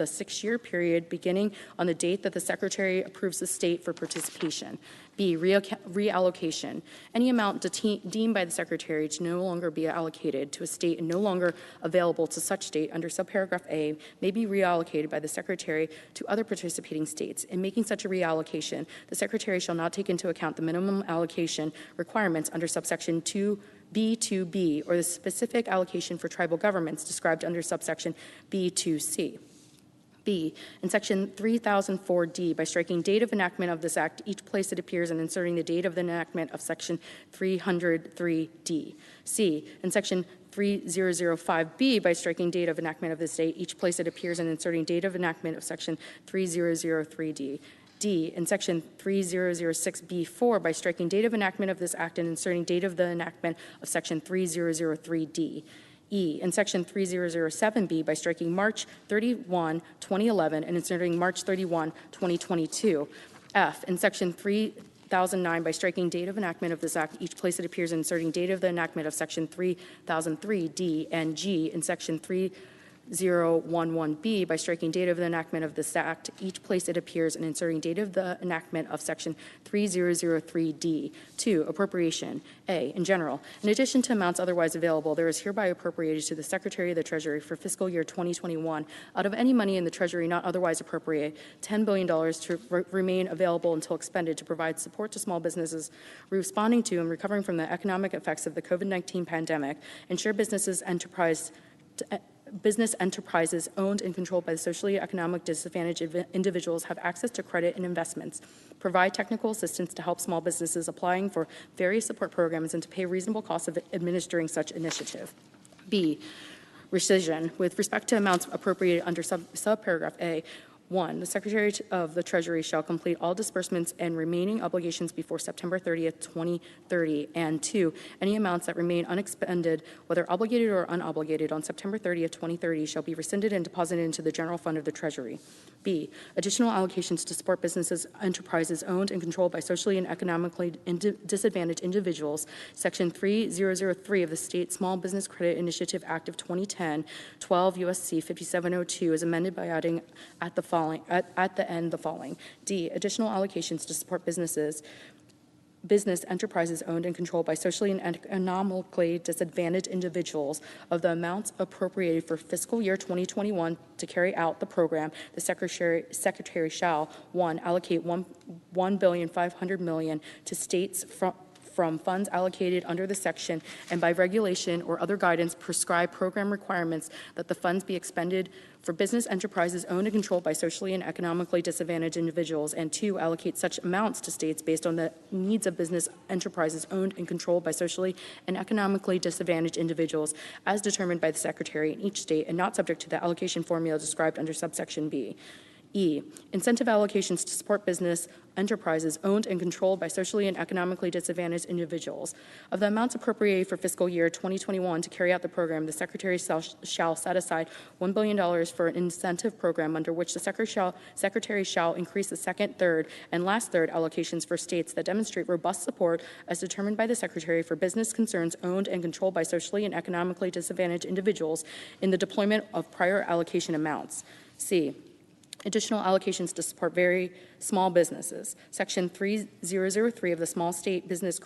6-year period beginning on the date that the Secretary approves the state for participation. B, reallocation. Any amount deemed by the Secretary to no longer be allocated to a state and no longer available to such state under subparagraph A may be reallocated by the Secretary to other participating states. In making such a reallocation, the Secretary shall not take into account the minimum allocation requirements under subsection 2B2B or the specific allocation for tribal governments described under subsection B2C. B, in section 3004D, by striking date of enactment of this act each place it appears and inserting the date of the enactment of section 303D. C, in section 3005B by striking date of enactment of this date, each place it appears, and inserting date of enactment of Section 3003D. D, in Section 3006B4 by striking date of enactment of this act and inserting date of the enactment of Section 3003D. E, in Section 3007B by striking March 31, 2011 and inserting March 31, 2022. F, in Section 3009 by striking date of enactment of this act, each place it appears, and inserting date of the enactment of Section 3003. D, and G, in Section 3011B by striking date of the enactment of this act, each place it appears, and inserting date of the enactment of Section 3003D. 2, appropriation. A, in general, in addition to amounts otherwise available, there is hereby appropriated to the Secretary of the Treasury for fiscal year 2021, out of any money in the Treasury not otherwise appropriate, $10 billion to remain available until expended to provide support to small businesses responding to and recovering from the economic effects of the COVID-19 pandemic, ensure business enterprises owned and controlled by the socially economic disadvantaged individuals have access to credit and investments, provide technical assistance to help small businesses applying for various support programs, and to pay reasonable costs of administering such initiative. B, rescission. With respect to amounts appropriated under subparagraph A, 1, the Secretary of the Treasury shall complete all disbursements and remaining obligations before September 30th, 2030, and 2, any amounts that remain unexpended, whether obligated or unobligated, on September 30th, 2030, shall be rescinded and deposited into the general fund of the Treasury. B, additional allocations to support businesses, enterprises owned and controlled by socially and economically disadvantaged individuals, Section 3003 of the State Small Business Credit Initiative Act of 2010, 12 U.S.C. 5702, is amended by adding at the end the following. D, additional allocations to support business enterprises owned and controlled by socially and economically disadvantaged individuals of the amounts appropriated for fiscal year 2021 to carry out the program. The Secretary shall, 1, allocate $1,500,000,000 to states from funds allocated under the section, and by regulation or other guidance prescribe program requirements that the funds be expended for business enterprises owned and controlled by socially and economically disadvantaged individuals, and 2, allocate such amounts to states based on the needs of business enterprises owned and controlled by socially and economically disadvantaged individuals as determined by the Secretary in each state and not subject to the allocation formula described under subsection B. E, incentive allocations to support business enterprises owned and controlled by socially and economically disadvantaged individuals. Of the amounts appropriated for fiscal year 2021 to carry out the program, the Secretary shall set aside $1 billion for an incentive program under which the Secretary shall increase the second, third, and last third allocations for states that demonstrate robust support as determined by the Secretary for business concerns owned and controlled by socially and economically disadvantaged individuals in the deployment of prior allocation amounts. C, additional allocations to support very small businesses. Section 3003 of the Small State Business